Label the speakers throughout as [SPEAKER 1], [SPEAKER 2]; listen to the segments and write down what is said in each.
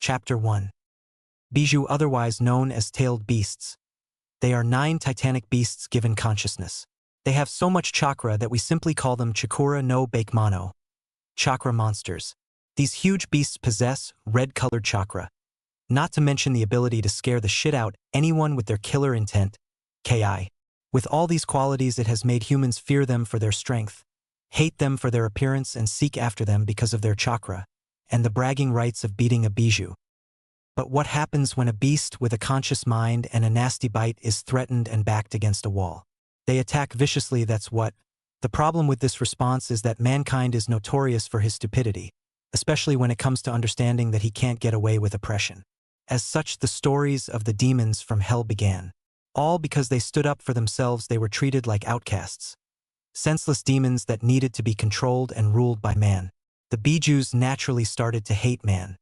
[SPEAKER 1] Chapter 1. Bijou, otherwise known as tailed beasts. They are 9 titanic beasts given consciousness. They have so much chakra that we simply call them Chakura no Bakemono. Chakra monsters. These huge beasts possess red-colored chakra. Not to mention the ability to scare the shit out anyone with their killer intent, KI. With all these qualities, it has made humans fear them for their strength, hate them for their appearance, and seek after them because of their chakra, and the bragging rights of beating a bijou. But what happens when a beast with a conscious mind and a nasty bite is threatened and backed against a wall? They attack viciously, that's what. The problem with this response is that mankind is notorious for his stupidity, especially when it comes to understanding that he can't get away with oppression. As such, the stories of the demons from hell began. All because they stood up for themselves. They were treated like outcasts. Senseless demons that needed to be controlled and ruled by man. The bijous naturally started to hate man.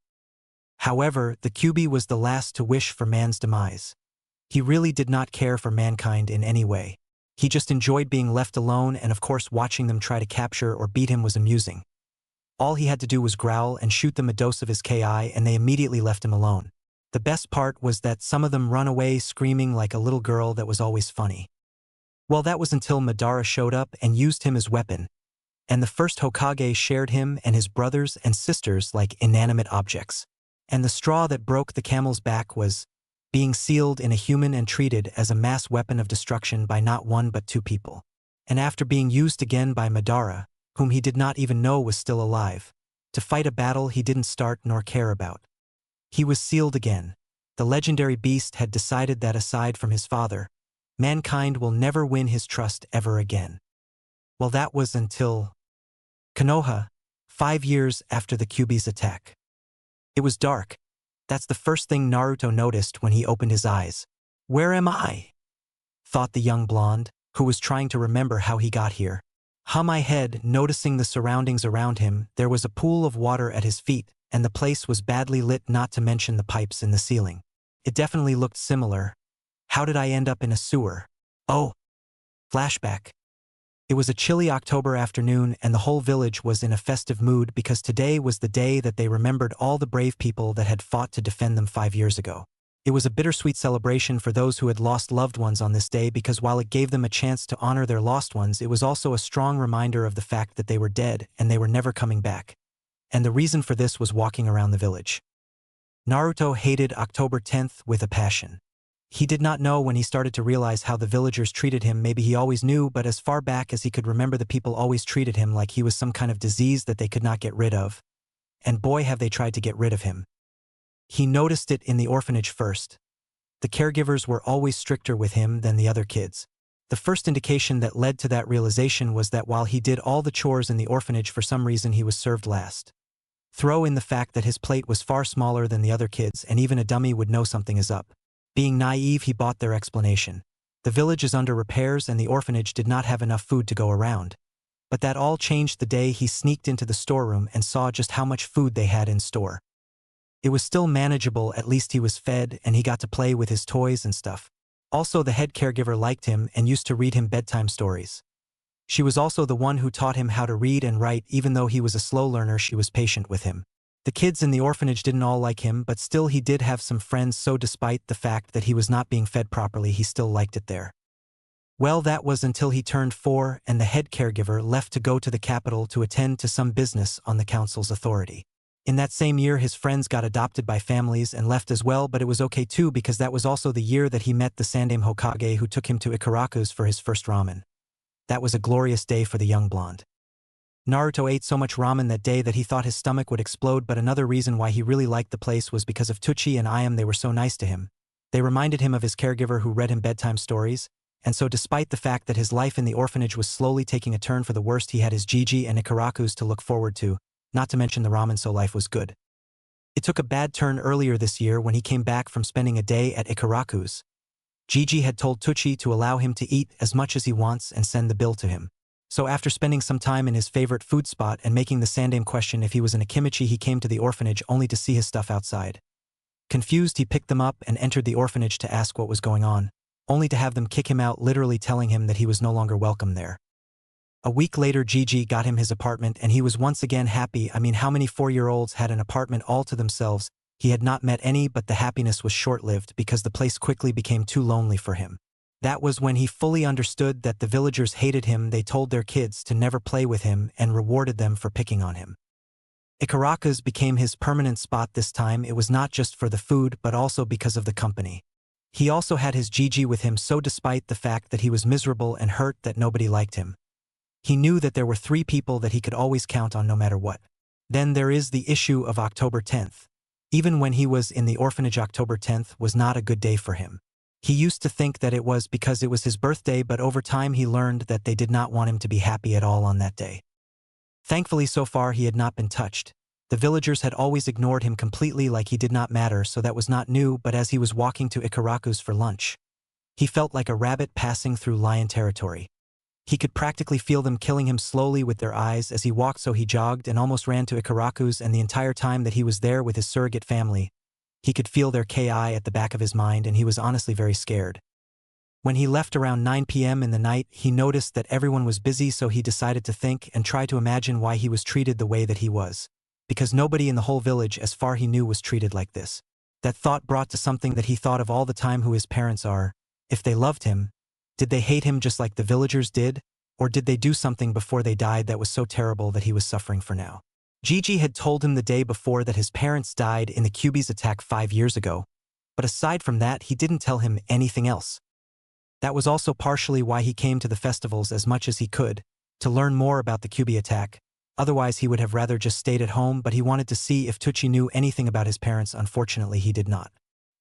[SPEAKER 1] However, the Kyubi was the last to wish for man's demise. He really did not care for mankind in any way. He just enjoyed being left alone, and of course watching them try to capture or beat him was amusing. All he had to do was growl and shoot them a dose of his Ki, and they immediately left him alone. The best part was that some of them run away screaming like a little girl. That was always funny. Well, that was until Madara showed up and used him as weapon, and the first Hokage shared him and his brothers and sisters like inanimate objects. And the straw that broke the camel's back was being sealed in a human and treated as a mass weapon of destruction by not one but 2 people. And after being used again by Madara, whom he did not even know was still alive, to fight a battle he didn't start nor care about. He was sealed again. The legendary beast had decided that aside from his father, mankind will never win his trust ever again. Well, that was until Konoha, 5 years after the Kyubi's attack. It was dark. That's the first thing Naruto noticed when he opened his eyes. "Where am I?" thought the young blonde, who was trying to remember how he got here. My head, noticing the surroundings around him. There was a pool of water at his feet, and the place was badly lit, not to mention the pipes in the ceiling. It definitely looked similar. How did I end up in a sewer? Oh! Flashback. It was a chilly October afternoon, and the whole village was in a festive mood because today was the day that they remembered all the brave people that had fought to defend them 5 years ago. It was a bittersweet celebration for those who had lost loved ones on this day, because while it gave them a chance to honor their lost ones, it was also a strong reminder of the fact that they were dead and they were never coming back. And the reason for this was walking around the village. Naruto hated October 10th with a passion. He did not know when he started to realize how the villagers treated him. Maybe he always knew, but as far back as he could remember, the people always treated him like he was some kind of disease that they could not get rid of. And boy, have they tried to get rid of him. He noticed it in the orphanage first. The caregivers were always stricter with him than the other kids. The first indication that led to that realization was that while he did all the chores in the orphanage, for some reason he was served last. Throw in the fact that his plate was far smaller than the other kids, and even a dummy would know something is up. Being naive, he bought their explanation. The village is under repairs and the orphanage did not have enough food to go around. But that all changed the day he sneaked into the storeroom and saw just how much food they had in store. It was still manageable. At least he was fed and he got to play with his toys and stuff. Also, the head caregiver liked him and used to read him bedtime stories. She was also the one who taught him how to read and write. Even though he was a slow learner, she was patient with him. The kids in the orphanage didn't all like him, but still he did have some friends, so despite the fact that he was not being fed properly, he still liked it there. Well, that was until he turned 4 and the head caregiver left to go to the capital to attend to some business on the council's authority. In that same year, his friends got adopted by families and left as well, but it was okay too, because that was also the year that he met the Sandaime Hokage, who took him to Ikaraku's for his first ramen. That was a glorious day for the young blonde. Naruto ate so much ramen that day that he thought his stomach would explode, but another reason why he really liked the place was because of Tucci and Ayam. They were so nice to him. They reminded him of his caregiver who read him bedtime stories, and so despite the fact that his life in the orphanage was slowly taking a turn for the worst, he had his Gigi and Ikaraku's to look forward to, not to mention the ramen, so life was good. It took a bad turn earlier this year when he came back from spending a day at Ikaraku's. Gigi had told Tucci to allow him to eat as much as he wants and send the bill to him. So after spending some time in his favorite food spot and making the Sandaime question if he was in a kimchi, he came to the orphanage only to see his stuff outside. Confused, he picked them up and entered the orphanage to ask what was going on, only to have them kick him out, literally telling him that he was no longer welcome there. A week later, Gigi got him his apartment and he was once again happy. I mean, how many 4-year-olds had an apartment all to themselves? He had not met any, but the happiness was short-lived because the place quickly became too lonely for him. That was when he fully understood that the villagers hated him. They told their kids to never play with him and rewarded them for picking on him. Ikaraka's became his permanent spot this time. It was not just for the food but also because of the company. He also had his Gigi with him, so despite the fact that he was miserable and hurt that nobody liked him, he knew that there were 3 people that he could always count on no matter what. Then there is the issue of October 10th. Even when he was in the orphanage, October 10th was not a good day for him. He used to think that it was because it was his birthday, but over time he learned that they did not want him to be happy at all on that day. Thankfully, so far he had not been touched. The villagers had always ignored him completely, like he did not matter, so that was not new. But as he was walking to Ikaraku's for lunch, he felt like a rabbit passing through lion territory. He could practically feel them killing him slowly with their eyes as he walked, so he jogged and almost ran to Ikaraku's, and the entire time that he was there with his surrogate family, he could feel their ki at the back of his mind, and he was honestly very scared. When he left around 9 p.m. in the night, he noticed that everyone was busy, so he decided to think and try to imagine why he was treated the way that he was. Because nobody in the whole village, as far he knew, was treated like this. That thought brought to something that he thought of all the time: who his parents are. If they loved him, did they hate him just like the villagers did? Or did they do something before they died that was so terrible that he was suffering for now? Gigi had told him the day before that his parents died in the Kyuubi's attack 5 years ago, but aside from that he didn't tell him anything else. That was also partially why he came to the festivals as much as he could, to learn more about the Kyuubi attack. Otherwise he would have rather just stayed at home, but he wanted to see if Tucci knew anything about his parents. Unfortunately he did not.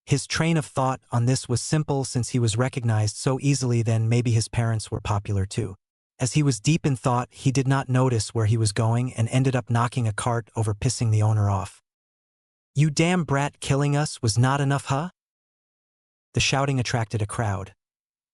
[SPEAKER 1] His train of thought on this was simple: since he was recognized so easily, then maybe his parents were popular too. As he was deep in thought, he did not notice where he was going and ended up knocking a cart over, pissing the owner off. "You damn brat, killing us was not enough, huh?" The shouting attracted a crowd.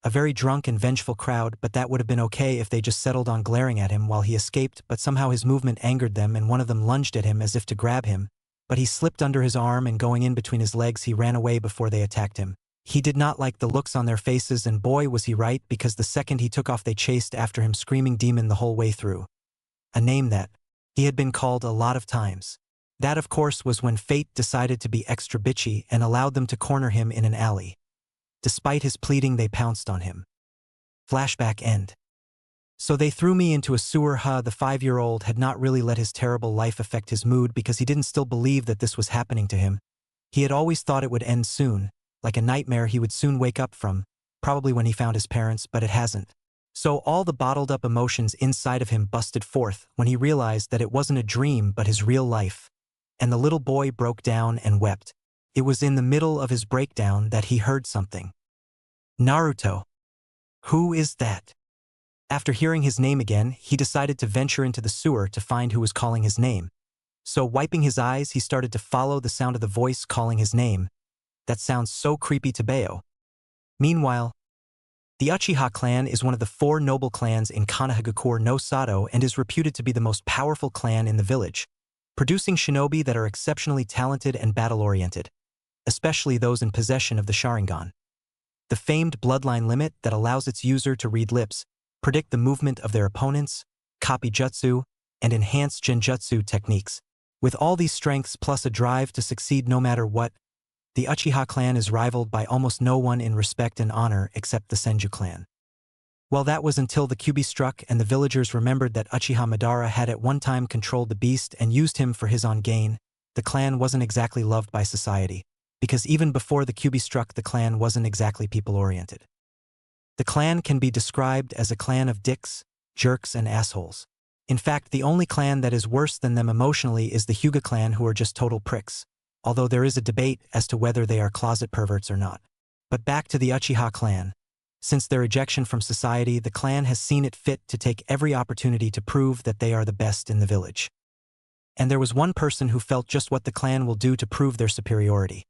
[SPEAKER 1] A very drunk and vengeful crowd, but that would have been okay if they just settled on glaring at him while he escaped, but somehow his movement angered them and one of them lunged at him as if to grab him, but he slipped under his arm and going in between his legs he ran away before they attacked him. He did not like the looks on their faces, and boy was he right, because the second he took off they chased after him screaming demon the whole way through. A name that he had been called a lot of times. That of course was when fate decided to be extra bitchy and allowed them to corner him in an alley. Despite his pleading they pounced on him. Flashback end. So they threw me into a sewer, huh? The 5-year-old had not really let his terrible life affect his mood because he didn't still believe that this was happening to him. He had always thought it would end soon, like a nightmare he would soon wake up from, probably when he found his parents, but it hasn't. So all the bottled up emotions inside of him busted forth when he realized that it wasn't a dream but his real life. And the little boy broke down and wept. It was in the middle of his breakdown that he heard something. Naruto. Who is that? After hearing his name again, he decided to venture into the sewer to find who was calling his name. So wiping his eyes, he started to follow the sound of the voice calling his name. That sounds so creepy to Bayo. Meanwhile, the Uchiha clan is one of the 4 noble clans in Konohagakure no Sato and is reputed to be the most powerful clan in the village, producing shinobi that are exceptionally talented and battle-oriented, especially those in possession of the Sharingan. The famed bloodline limit that allows its user to read lips, predict the movement of their opponents, copy jutsu, and enhance genjutsu techniques. With all these strengths plus a drive to succeed no matter what, the Uchiha clan is rivaled by almost no one in respect and honor except the Senju clan. Well, that was until the Kyuubi struck and the villagers remembered that Uchiha Madara had at one time controlled the beast and used him for his own gain. The clan wasn't exactly loved by society, because even before the Kyuubi struck the clan wasn't exactly people-oriented. The clan can be described as a clan of dicks, jerks, and assholes. In fact, the only clan that is worse than them emotionally is the Hyuga clan, who are just total pricks, although there is a debate as to whether they are closet perverts or not. But back to the Uchiha clan. Since their ejection from society, the clan has seen it fit to take every opportunity to prove that they are the best in the village. And there was one person who felt just what the clan will do to prove their superiority.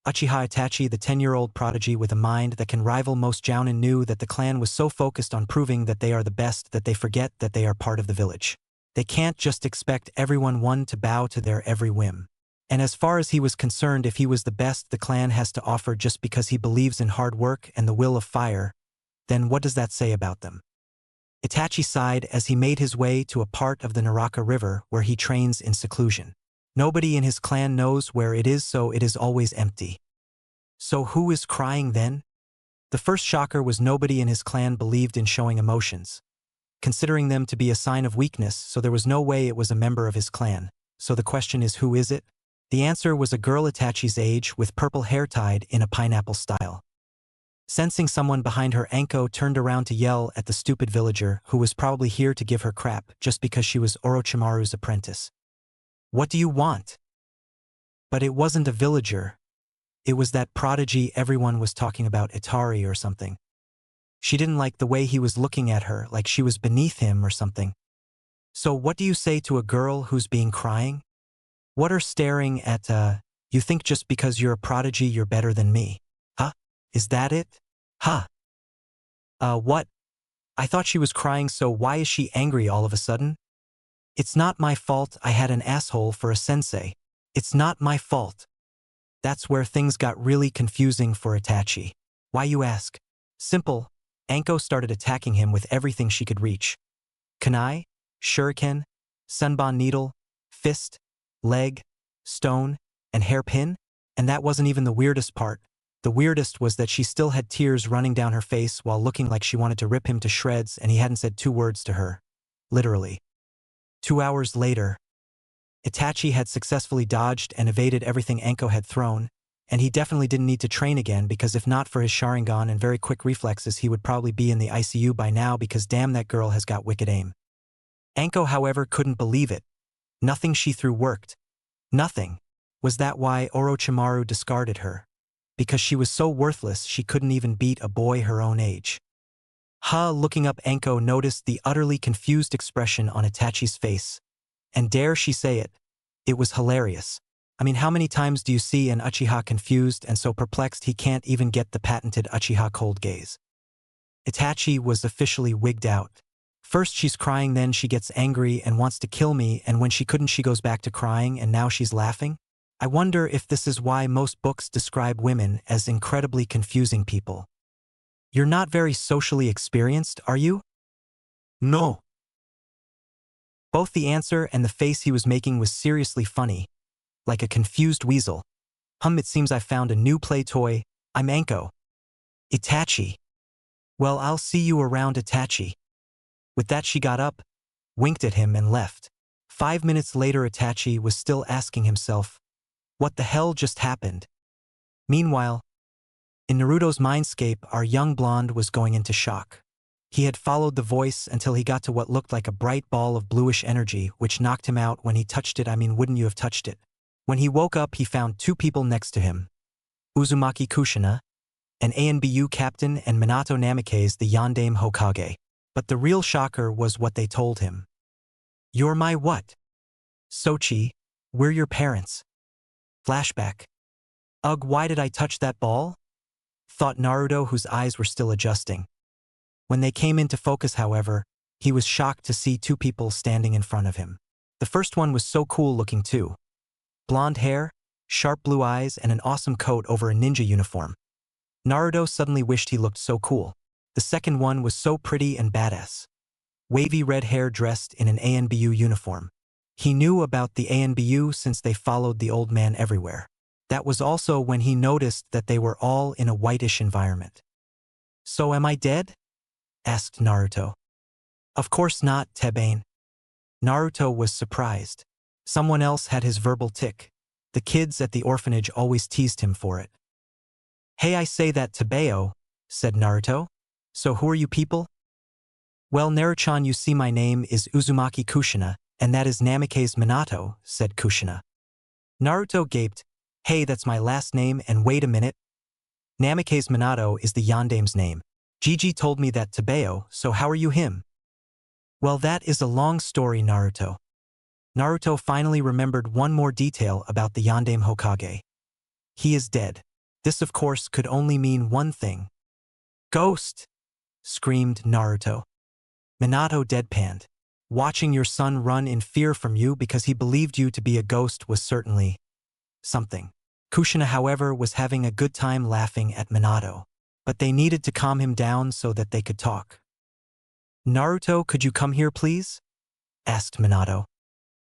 [SPEAKER 1] Uchiha Itachi, the 10-year-old prodigy with a mind that can rival most jounin, knew that the clan was so focused on proving that they are the best that they forget that they are part of the village. They can't just expect everyone to bow to their every whim. And as far as he was concerned, if he was the best the clan has to offer just because he believes in hard work and the will of fire, then what does that say about them? Itachi sighed as he made his way to a part of the Naraka River where he trains in seclusion. Nobody in his clan knows where it is, so it is always empty. So who is crying then? The first shocker was nobody in his clan believed in showing emotions, considering them to be a sign of weakness, so there was no way it was a member of his clan. So the question is, who is it? The answer was a girl Itachi's age with purple hair tied in a pineapple style. Sensing someone behind her, Anko turned around to yell at the stupid villager who was probably here to give her crap just because she was Orochimaru's apprentice. What do you want? But it wasn't a villager. It was that prodigy everyone was talking about, Itari or something. She didn't like the way he was looking at her, like she was beneath him or something. So what do you say to a girl who's being crying? What are staring at, you think just because you're a prodigy you're better than me? Huh? Is that it? Huh? What? I thought she was crying, so why is she angry all of a sudden? It's not my fault I had an asshole for a sensei. It's not my fault. That's where things got really confusing for Itachi. Why, you ask? Simple. Anko started attacking him with everything she could reach. Kunai, shuriken, sunbon needle, fist, leg, stone, and hairpin, and that wasn't even the weirdest part. The weirdest was that she still had tears running down her face while looking like she wanted to rip him to shreds, and he hadn't said 2 words to her. Literally. 2 hours later, Itachi had successfully dodged and evaded everything Anko had thrown, and he definitely didn't need to train again, because if not for his Sharingan and very quick reflexes he would probably be in the ICU by now, because damn, that girl has got wicked aim. Anko, however, couldn't believe it. Nothing she threw worked. Nothing. Was that why Orochimaru discarded her? Because she was so worthless she couldn't even beat a boy her own age. Looking up, Anko noticed the utterly confused expression on Itachi's face. And dare she say it, it was hilarious. I mean, how many times do you see an Uchiha confused and so perplexed he can't even get the patented Uchiha cold gaze? Itachi was officially wigged out. First she's crying, then she gets angry and wants to kill me, and when she couldn't she goes back to crying, and now she's laughing? I wonder if this is why most books describe women as incredibly confusing people. You're not very socially experienced, are you? No. Both the answer and the face he was making was seriously funny, like a confused weasel. It seems I found a new play toy. I'm Anko. Itachi. Well, I'll see you around, Itachi. With that she got up, winked at him and left. 5 minutes later Itachi was still asking himself, what the hell just happened? Meanwhile, in Naruto's mindscape, our young blonde was going into shock. He had followed the voice until he got to what looked like a bright ball of bluish energy, which knocked him out when he touched it. I mean, wouldn't you have touched it? When he woke up, he found 2 people next to him. Uzumaki Kushina, an ANBU captain, and Minato Namikaze, the Yondaime Hokage. But the real shocker was what they told him. You're my what? Sochi, we're your parents. Flashback. Ugh, why did I touch that ball? Thought Naruto, whose eyes were still adjusting. When they came into focus, however, he was shocked to see 2 people standing in front of him. The first one was so cool looking too. Blonde hair, sharp blue eyes, and an awesome coat over a ninja uniform. Naruto suddenly wished he looked so cool. The second one was so pretty and badass. Wavy red hair, dressed in an ANBU uniform. He knew about the ANBU since they followed the old man everywhere. That was also when he noticed that they were all in a whitish environment. So am I dead? Asked Naruto. Of course not, Tebane. Naruto was surprised. Someone else had his verbal tick. The kids at the orphanage always teased him for it. Hey, I say that, Tebeo, said Naruto. So who are you people? Well, Naruchan, you see, my name is Uzumaki Kushina, and that is Namikaze Minato, said Kushina. Naruto gaped. Hey, that's my last name, and wait a minute. Namikaze Minato is the Yondaime's name. Gigi told me that, Tebeo, so how are you him? Well, that is a long story, Naruto. Naruto finally remembered one more detail about the Yondaime Hokage. He is dead. This, of course, could only mean one thing. Ghost! Screamed Naruto. Minato deadpanned. Watching your son run in fear from you because he believed you to be a ghost was certainly something. Kushina, however, was having a good time laughing at Minato. But they needed to calm him down so that they could talk. Naruto, could you come here, please? Asked Minato.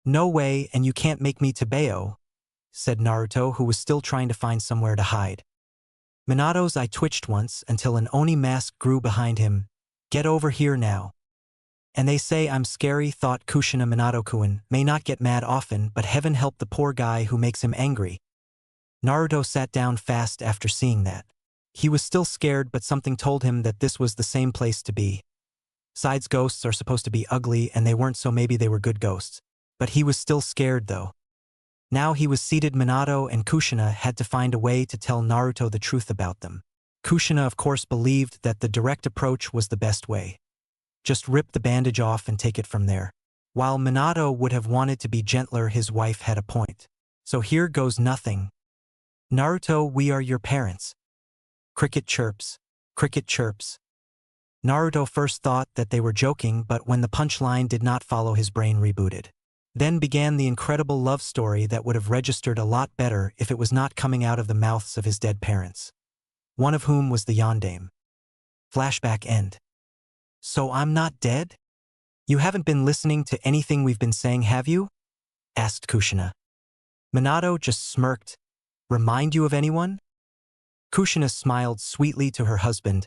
[SPEAKER 1] No way, and you can't make me Tabeo, said Naruto, who was still trying to find somewhere to hide. Minato's eye twitched once until an Oni mask grew behind him. Get over here now. And they say I'm scary, thought Kushina. Minato-kun may not get mad often, but heaven help the poor guy who makes him angry. Naruto sat down fast after seeing that. He was still scared, but something told him that this was the same place to be. Besides, ghosts are supposed to be ugly, and they weren't, so maybe they were good ghosts. But he was still scared though. Now he was seated. Minato and Kushina had to find a way to tell Naruto the truth about them. Kushina of course believed that the direct approach was the best way. Just rip the bandage off and take it from there. While Minato would have wanted to be gentler, his wife had a point. So here goes nothing. Naruto, we are your parents. Cricket chirps. Cricket chirps. Naruto first thought that they were joking, but when the punchline did not follow, his brain rebooted. Then began the incredible love story that would have registered a lot better if it was not coming out of the mouths of his dead parents. One of whom was the Yondaime. Flashback end. So I'm not dead? You haven't been listening to anything we've been saying, have you? Asked Kushina. Minato just smirked. Remind you of anyone? Kushina smiled sweetly to her husband.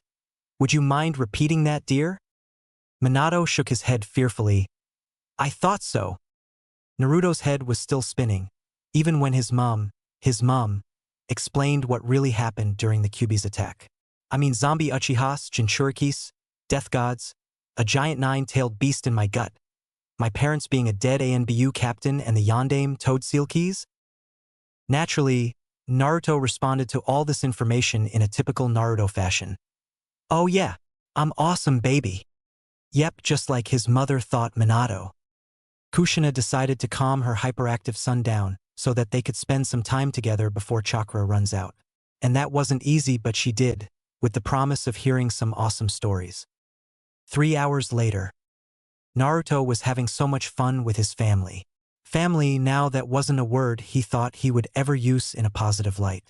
[SPEAKER 1] Would you mind repeating that, dear? Minato shook his head fearfully. I thought so. Naruto's head was still spinning, even when his mom, explained what really happened during the Kyuubi's attack. I mean, zombie Uchihas, Jinchurikis, death gods, a giant nine-tailed beast in my gut, my parents being a dead ANBU captain, and the Yondaime Toad Seal keys? Naturally, Naruto responded to all this information in a typical Naruto fashion. Oh yeah, I'm awesome, baby. Yep, just like his mother, thought Minato. Kushina decided to calm her hyperactive son down so that they could spend some time together before chakra runs out. And that wasn't easy, but she did, with the promise of hearing some awesome stories. 3 hours later. Naruto was having so much fun with his family. Family, now that wasn't a word he thought he would ever use in a positive light.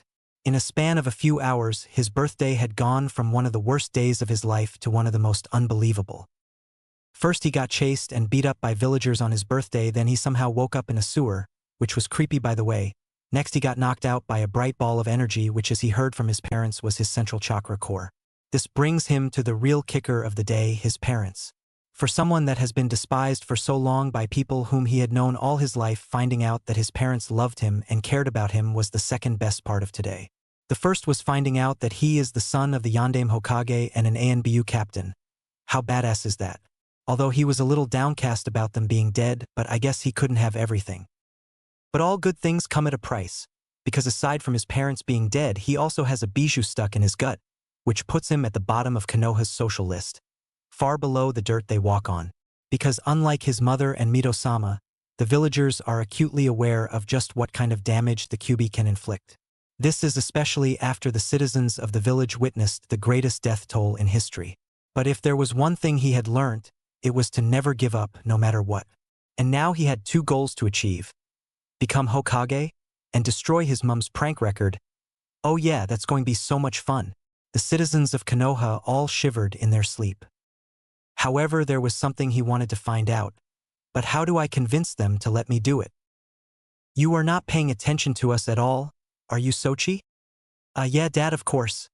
[SPEAKER 1] In a span of a few hours, his birthday had gone from one of the worst days of his life to one of the most unbelievable. First he got chased and beat up by villagers on his birthday, then he somehow woke up in a sewer, which was creepy by the way. Next he got knocked out by a bright ball of energy, which, as he heard from his parents, was his central chakra core. This brings him to the real kicker of the day, his parents. For someone that has been despised for so long by people whom he had known all his life, finding out that his parents loved him and cared about him was the second best part of today. The first was finding out that he is the son of the Yondaime Hokage and an ANBU captain. How badass is that? Although he was a little downcast about them being dead, but I guess he couldn't have everything. But all good things come at a price, because aside from his parents being dead, he also has a bijou stuck in his gut, which puts him at the bottom of Konoha's social list, far below the dirt they walk on. Because unlike his mother and Mito-sama, the villagers are acutely aware of just what kind of damage the Kyuubi can inflict. This is especially after the citizens of the village witnessed the greatest death toll in history. But if there was one thing he had learned, it was to never give up, no matter what. And now he had 2 goals to achieve. Become Hokage, and destroy his mom's prank record. Oh yeah, that's going to be so much fun. The citizens of Konoha all shivered in their sleep. However, there was something he wanted to find out. But how do I convince them to let me do it? You are not paying attention to us at all, are you, Sochi? Yeah, Dad, of course.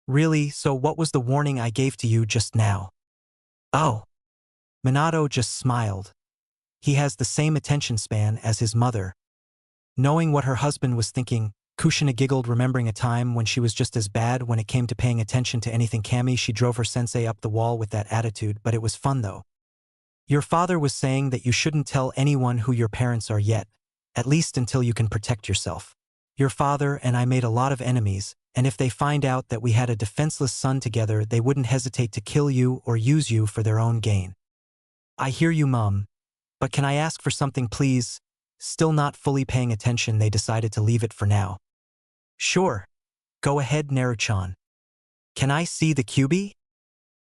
[SPEAKER 1] Really, so what was the warning I gave to you just now? Oh. Minato just smiled. He has the same attention span as his mother. Knowing what her husband was thinking, Kushina giggled, remembering a time when she was just as bad when it came to paying attention to anything. Kami, she drove her sensei up the wall with that attitude, but it was fun though. Your father was saying that you shouldn't tell anyone who your parents are yet, at least until you can protect yourself. Your father and I made a lot of enemies, and if they find out that we had a defenseless son together, they wouldn't hesitate to kill you or use you for their own gain. I hear you, Mom. But can I ask for something, please? Still not fully paying attention, they decided to leave it for now. Sure. Go ahead, Naruto-chan. Can I see the Kyuubi?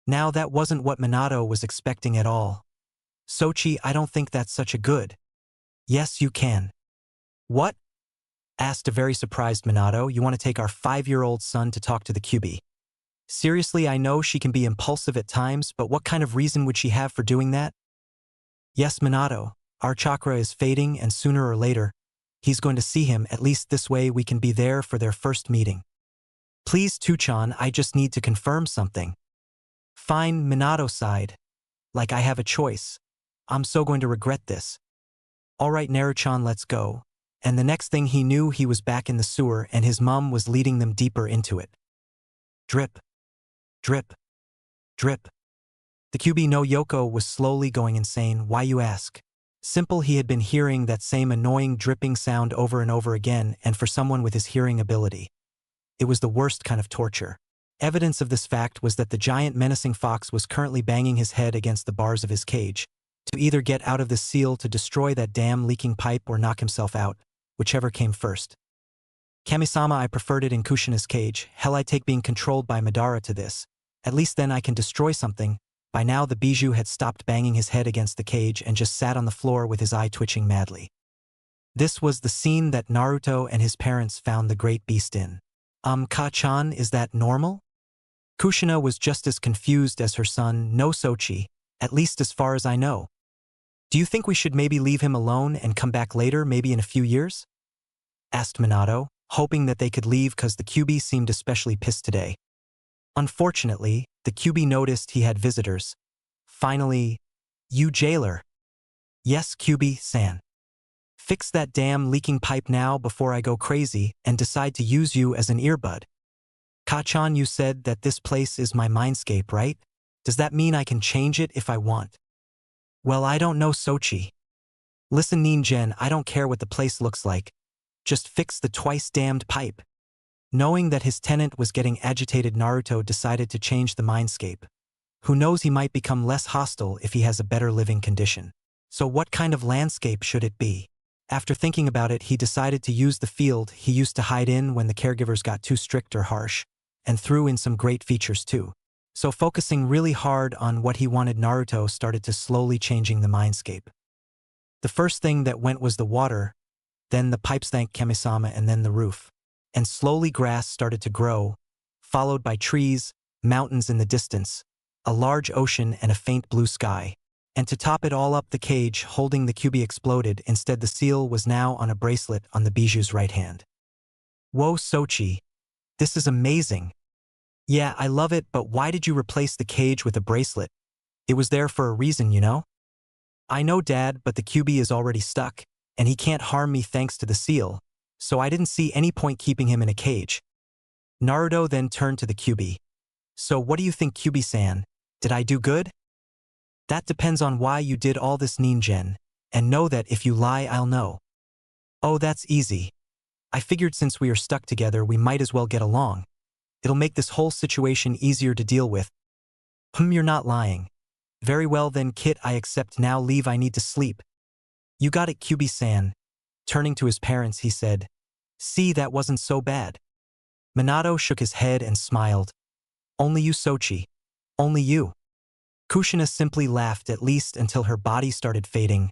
[SPEAKER 1] Now that wasn't what Minato was expecting at all. Sochi, I don't think that's such a good. Yes, you can. What? Asked a very surprised Minato. You want to take our 5-year-old son to talk to the Kyuubi? Seriously, I know she can be impulsive at times, but what kind of reason would she have for doing that? Yes, Minato, Our chakra is fading and sooner or later, he's going to see him. At least this way we can be there for their first meeting. Please Tuchan, I just need to confirm something. Fine, Minato sighed. Like I have a choice. I'm so going to regret this. Alright Naruchan, let's go. And the next thing he knew he was back in the sewer and his mom was leading them deeper into it. Drip. Drip. Drip. The QB no Yoko was slowly going insane. Why you ask? Simple, he had been hearing that same annoying dripping sound over and over again, and for someone with his hearing ability, it was the worst kind of torture. Evidence of this fact was that the giant menacing fox was currently banging his head against the bars of his cage, to either get out of the seal to destroy that damn leaking pipe or knock himself out, whichever came first. Kamisama, I preferred it in Kushina's cage. Hell, I take being controlled by Madara to this. At least then I can destroy something. By now the Bijou had stopped banging his head against the cage and just sat on the floor with his eye twitching madly. This was the scene that Naruto and his parents found the great beast in. Ka-chan, is that normal? Kushina was just as confused as her son, no Sochi, at least as far as I know. Do you think we should maybe leave him alone and come back later, maybe in a few years? Asked Minato, hoping that they could leave cause the QB seemed especially pissed today. Unfortunately, the QB noticed he had visitors. Finally, you jailer. Yes, QB-san. Fix that damn leaking pipe now before I go crazy and decide to use you as an earbud. Ka-chan, you said that this place is my mindscape, right? Does that mean I can change it if I want? Well, I don't know, Sochi. Listen, Ninjen, I don't care what the place looks like. Just fix the twice-damned pipe. Knowing that his tenant was getting agitated, Naruto decided to change the mindscape. Who knows, he might become less hostile if he has a better living condition. So what kind of landscape should it be? After thinking about it, he decided to use the field he used to hide in when the caregivers got too strict or harsh, and threw in some great features too. So focusing really hard on what he wanted, Naruto started to slowly changing the mindscape. The first thing that went was the water, then the pipes, thank Kamisama, and then the roof. And slowly grass started to grow, followed by trees, mountains in the distance, a large ocean and a faint blue sky. And to top it all up, the cage holding the QB exploded. Instead, the seal was now on a bracelet on the Bijou's right hand. Whoa, Sochi. This is amazing. Yeah, I love it, but why did you replace the cage with a bracelet? It was there for a reason, you know? I know, Dad, but the QB is already stuck, and he can't harm me thanks to the seal, so I didn't see any point keeping him in a cage. Naruto then turned to the QB. So what do you think, QB-san? Did I do good? That depends on why you did all this, Ninjen, and know that if you lie, I'll know. Oh, that's easy. I figured since we are stuck together, we might as well get along. It'll make this whole situation easier to deal with. You're not lying. Very well then, Kit, I accept. Now leave, I need to sleep. You got it, QB-san. Turning to his parents, he said, See, that wasn't so bad. Minato shook his head and smiled. Only you, Sochi. Only you. Kushina simply laughed, at least until her body started fading.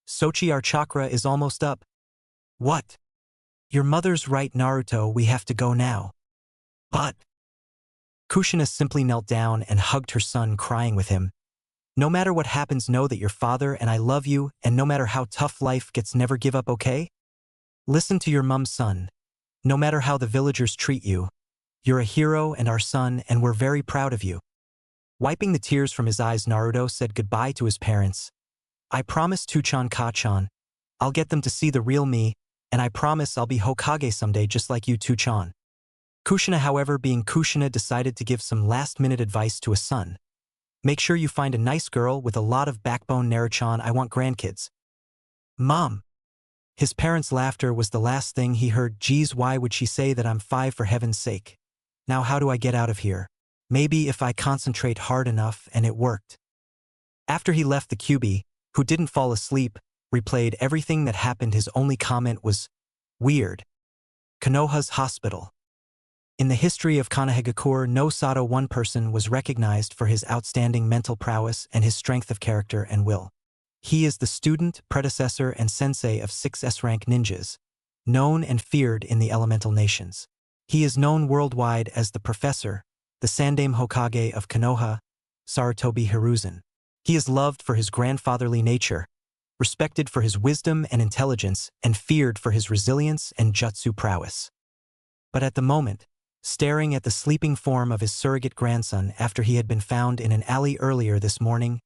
[SPEAKER 1] Sochi, our chakra is almost up. What? Your mother's right, Naruto, we have to go now. But... Kushina simply knelt down and hugged her son, crying with him. No matter what happens, know that your father and I love you, and no matter how tough life gets, never give up, okay? Listen to your mum, son. No matter how the villagers treat you, you're a hero and our son, and we're very proud of you. Wiping the tears from his eyes, Naruto said goodbye to his parents. I promise, Tuchan Ka-chan, I'll get them to see the real me, and I promise I'll be Hokage someday just like you, Tuchan. Kushina, however, being Kushina, decided to give some last-minute advice to a son. Make sure you find a nice girl with a lot of backbone, Naruchan. I want grandkids. Mom. His parents' laughter was the last thing he heard. Geez, why would she say that? I'm 5 for heaven's sake. Now how do I get out of here? Maybe if I concentrate hard enough, and it worked. After he left, the QB, who didn't fall asleep, replayed everything that happened. His only comment was, weird. Konoha's hospital. In the history of Konohagakure no Sato, one person was recognized for his outstanding mental prowess and his strength of character and will. He is the student, predecessor, and sensei of 6 S-rank ninjas, known and feared in the elemental nations. He is known worldwide as the Professor, the Sandaime Hokage of Konoha, Sarutobi Hiruzen. He is loved for his grandfatherly nature, respected for his wisdom and intelligence, and feared for his resilience and jutsu prowess. But at the moment, staring at the sleeping form of his surrogate grandson after he had been found in an alley earlier this morning,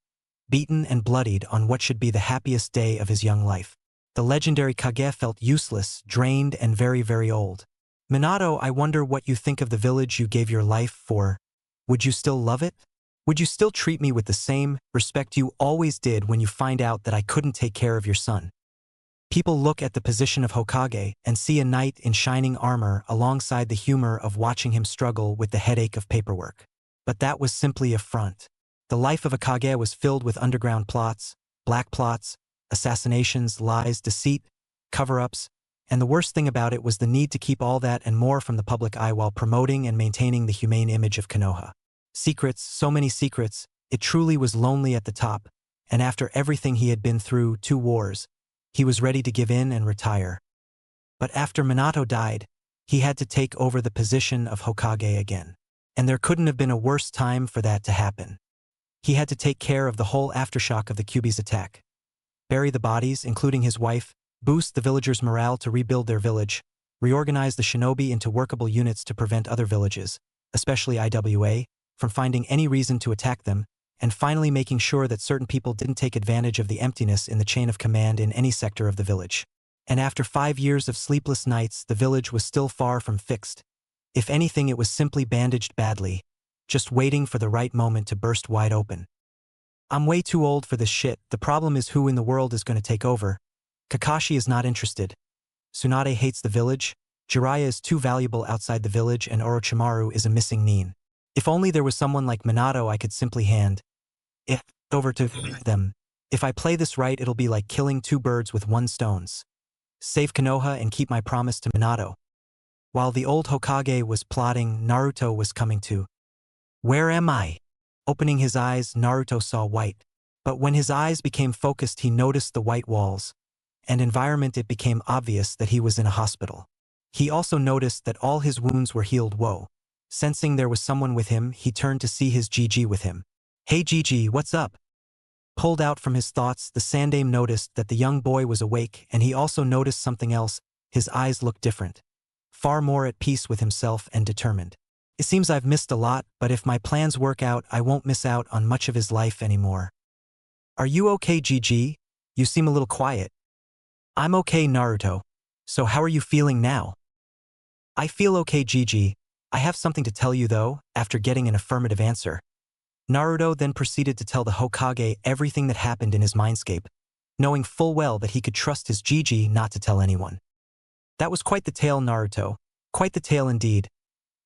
[SPEAKER 1] beaten and bloodied on what should be the happiest day of his young life, the legendary Kage felt useless, drained, and very, very old. Minato, I wonder what you think of the village you gave your life for. Would you still love it? Would you still treat me with the same respect you always did when you find out that I couldn't take care of your son? People look at the position of Hokage and see a knight in shining armor alongside the humor of watching him struggle with the headache of paperwork. But that was simply a front. The life of a Kage was filled with underground plots, black plots, assassinations, lies, deceit, cover-ups, and the worst thing about it was the need to keep all that and more from the public eye while promoting and maintaining the humane image of Konoha. Secrets, so many secrets, it truly was lonely at the top, and after everything he had been through, 2 wars, he was ready to give in and retire. But after Minato died, he had to take over the position of Hokage again. And there couldn't have been a worse time for that to happen. He had to take care of the whole aftershock of the Kyuubi's attack. Bury the bodies, including his wife, boost the villagers' morale to rebuild their village, reorganize the shinobi into workable units to prevent other villages, especially IWA, from finding any reason to attack them, and finally making sure that certain people didn't take advantage of the emptiness in the chain of command in any sector of the village. And after 5 years of sleepless nights, the village was still far from fixed. If anything, it was simply bandaged badly, just waiting for the right moment to burst wide open. I'm way too old for this shit. The problem is who in the world is going to take over. Kakashi is not interested. Tsunade hates the village. Jiraiya is too valuable outside the village, and Orochimaru is a missing nin. If only there was someone like Minato I could simply hand it over to them. If I play this right, it'll be like killing 2 birds with 1 stone. Save Konoha and keep my promise to Minato. While the old Hokage was plotting, Naruto was coming to. Where am I? Opening his eyes, Naruto saw white. But when his eyes became focused, he noticed the white walls and environment. It became obvious that he was in a hospital. He also noticed that all his wounds were healed. Whoa. Sensing there was someone with him, he turned to see his Gigi with him. Hey Gigi, what's up? Pulled out from his thoughts, the Sandaime noticed that the young boy was awake, and he also noticed something else. His eyes looked different. Far more at peace with himself and determined. It seems I've missed a lot, but if my plans work out, I won't miss out on much of his life anymore. Are you okay, Gigi? You seem a little quiet. I'm okay, Naruto. So how are you feeling now? I feel okay, Gigi. I have something to tell you though. After getting an affirmative answer, Naruto then proceeded to tell the Hokage everything that happened in his mindscape, knowing full well that he could trust his Gigi not to tell anyone. That was quite the tale, Naruto. Quite the tale indeed.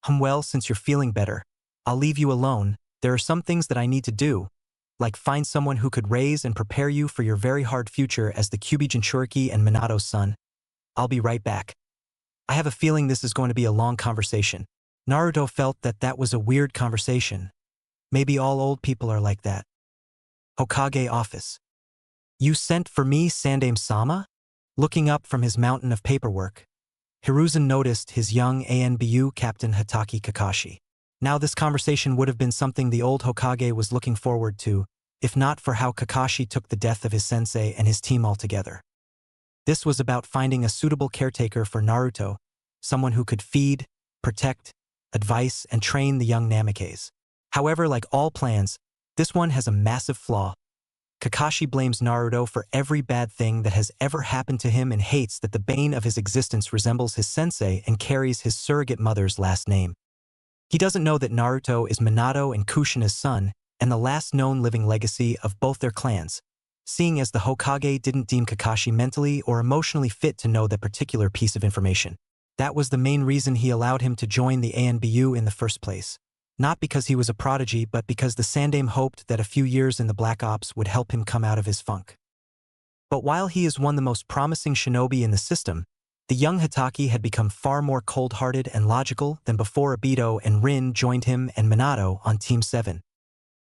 [SPEAKER 1] Well, since you're feeling better, I'll leave you alone. There are some things that I need to do, like find someone who could raise and prepare you for your very hard future as the Kyuubi Jinchuriki and Minato's son. I'll be right back. I have a feeling this is going to be a long conversation. Naruto felt that that was a weird conversation. Maybe all old people are like that. Hokage office. You sent for me, Sandaime-sama? Looking up from his mountain of paperwork, Hiruzen noticed his young ANBU captain Hatake Kakashi. Now this conversation would have been something the old Hokage was looking forward to, if not for how Kakashi took the death of his sensei and his team altogether. This was about finding a suitable caretaker for Naruto, someone who could feed, protect, advise, and train the young Namikes. However, like all plans, this one has a massive flaw. Kakashi blames Naruto for every bad thing that has ever happened to him and hates that the bane of his existence resembles his sensei and carries his surrogate mother's last name. He doesn't know that Naruto is Minato and Kushina's son and the last known living legacy of both their clans, seeing as the Hokage didn't deem Kakashi mentally or emotionally fit to know that particular piece of information. That was the main reason he allowed him to join the ANBU in the first place. Not because he was a prodigy, but because the Sandaime hoped that a few years in the Black Ops would help him come out of his funk. But while he is one of the most promising shinobi in the system, the young Hatake had become far more cold-hearted and logical than before Obito and Rin joined him and Minato on Team 7.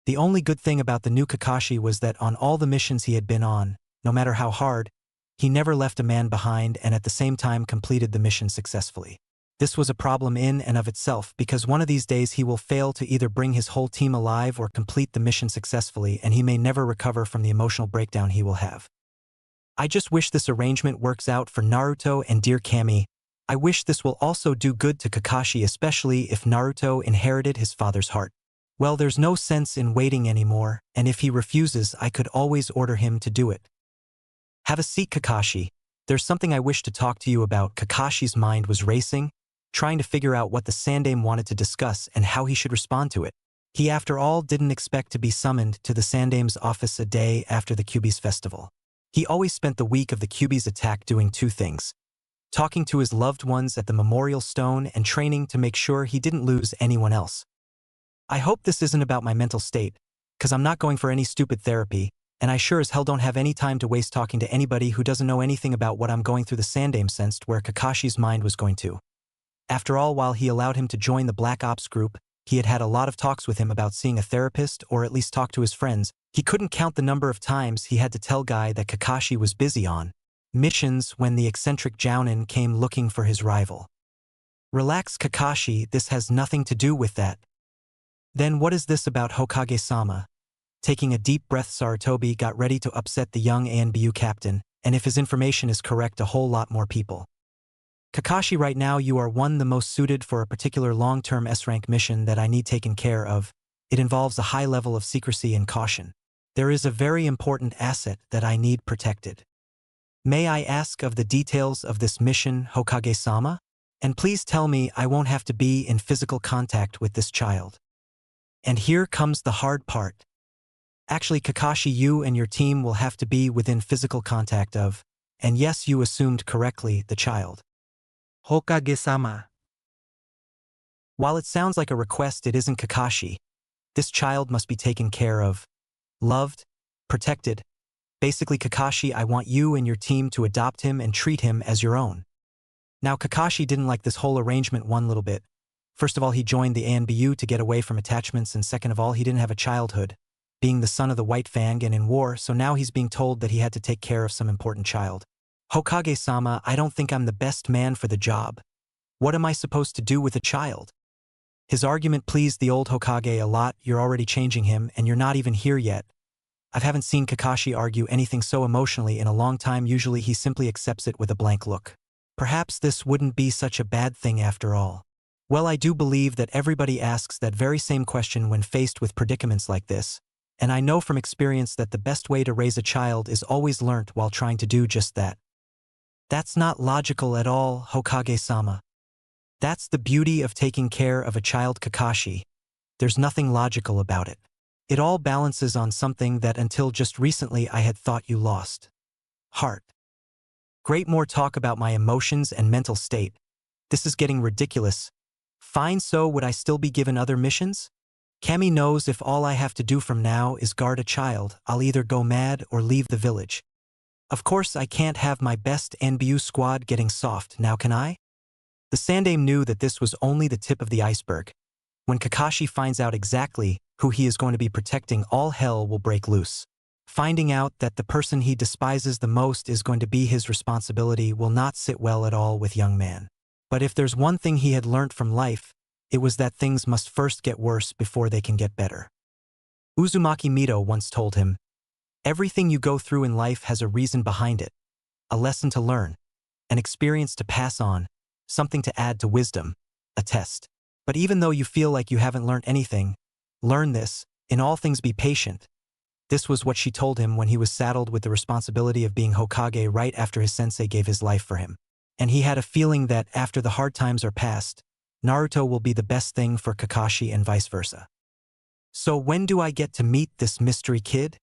[SPEAKER 1] The only good thing about the new Kakashi was that on all the missions he had been on, no matter how hard, he never left a man behind and at the same time completed the mission successfully. This was a problem in and of itself because one of these days he will fail to either bring his whole team alive or complete the mission successfully, and he may never recover from the emotional breakdown he will have. I just wish this arrangement works out for Naruto and dear Kami. I wish this will also do good to Kakashi, especially if Naruto inherited his father's heart. Well, there's no sense in waiting anymore, and if he refuses, I could always order him to do it. Have a seat, Kakashi. There's something I wish to talk to you about. Kakashi's mind was racing, trying to figure out what the Sandame wanted to discuss and how he should respond to it. He, after all, didn't expect to be summoned to the Sandame's office a day after the Kyuubi's festival. He always spent the week of the Kyuubi's attack doing two things: talking to his loved ones at the memorial stone and training to make sure he didn't lose anyone else. I hope this isn't about my mental state, because I'm not going for any stupid therapy, and I sure as hell don't have any time to waste talking to anybody who doesn't know anything about what I'm going through. The Sandame sensed where Kakashi's mind was going to. After all, while he allowed him to join the Black Ops group, he had had a lot of talks with him about seeing a therapist or at least talk to his friends. He couldn't count the number of times he had to tell Guy that Kakashi was busy on missions when the eccentric Jounin came looking for his rival. Relax, Kakashi, this has nothing to do with that. Then what is this about Hokage-sama? Taking a deep breath, Sarutobi got ready to upset the young ANBU captain, and if his information is correct, a whole lot more people. Kakashi, right now you are the most suited for a particular long-term S-rank mission that I need taken care of. It involves a high level of secrecy and caution. There is a very important asset that I need protected. May I ask of the details of this mission, Hokage-sama? And please tell me I won't have to be in physical contact with this child. And here comes the hard part. Actually, Kakashi, you and your team will have to be within physical contact of, and yes, you assumed correctly, the child.
[SPEAKER 2] Hokage-sama.
[SPEAKER 1] While it sounds like a request, it isn't, Kakashi. This child must be taken care of, loved, protected. Basically, Kakashi, I want you and your team to adopt him and treat him as your own. Now, Kakashi didn't like this whole arrangement one little bit. First of all, he joined the ANBU to get away from attachments, and second of all, he didn't have a childhood, being the son of the White Fang and in war, so now he's being told that he had to take care of some important child. Hokage-sama, I don't think I'm the best man for the job. What am I supposed to do with a child? His argument pleased the old Hokage a lot. You're already changing him, and you're not even here yet. I haven't seen Kakashi argue anything so emotionally in a long time. Usually he simply accepts it with a blank look. Perhaps this wouldn't be such a bad thing after all. Well, I do believe that everybody asks that very same question when faced with predicaments like this, and I know from experience that the best way to raise a child is always learnt while trying to do just that. That's not logical at all, Hokage-sama. That's the beauty of taking care of a child, Kakashi. There's nothing logical about it. It all balances on something that until just recently I had thought you lost. Heart. Great, more talk about my emotions and mental state. This is getting ridiculous. Fine, so would I still be given other missions? Kami knows if all I have to do from now is guard a child, I'll either go mad or leave the village. Of course, I can't have my best ANBU squad getting soft, now can I? The Sandame knew that this was only the tip of the iceberg. When Kakashi finds out exactly who he is going to be protecting, all hell will break loose. Finding out that the person he despises the most is going to be his responsibility will not sit well at all with young man. But if there's one thing he had learnt from life, it was that things must first get worse before they can get better. Uzumaki Mito once told him, everything you go through in life has a reason behind it, a lesson to learn, an experience to pass on, something to add to wisdom, a test. But even though you feel like you haven't learned anything, learn this: in all things be patient. This was what she told him when he was saddled with the responsibility of being Hokage right after his sensei gave his life for him. And he had a feeling that after the hard times are past, Naruto will be the best thing for Kakashi and vice versa. So when do I get to meet this mystery kid?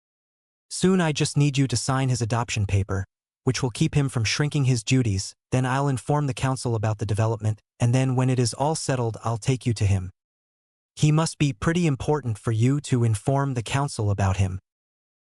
[SPEAKER 1] Soon. I just need you to sign his adoption paper, which will keep him from shrinking his duties. Then I'll inform the council about the development, and then when it is all settled, I'll take you to him. He must be pretty important for you to inform the council about him.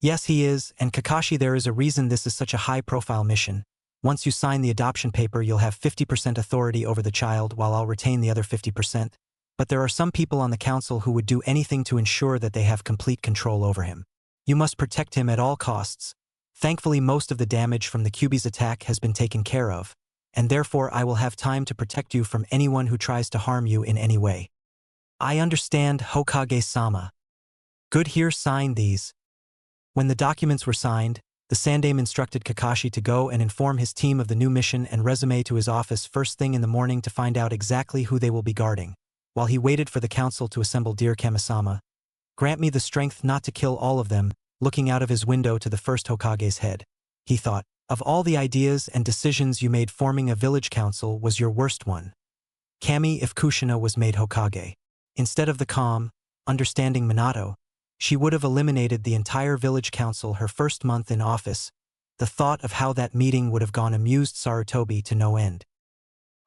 [SPEAKER 1] Yes, he is, and Kakashi, there is a reason this is such a high-profile mission. Once you sign the adoption paper, you'll have 50% authority over the child, while I'll retain the other 50%. But there are some people on the council who would do anything to ensure that they have complete control over him. You must protect him at all costs. Thankfully, most of the damage from the Kyuubi's attack has been taken care of, and therefore I will have time to protect you from anyone who tries to harm you in any way. I understand, Hokage-sama. Good, here, sign these. When the documents were signed, the The Sandaime instructed Kakashi to go and inform his team of the new mission and resume to his office first thing in the morning to find out exactly who they will be guarding. While he waited for the council to assemble, dear Kamisama, grant me the strength not to kill all of them. Looking out of his window to the first Hokage's head, he thought, of all the ideas and decisions you made, forming a village council was your worst one. Kami, if Kushina was made Hokage, instead of the calm, understanding Minato, she would have eliminated the entire village council her first month in office. The thought of how that meeting would have gone amused Sarutobi to no end.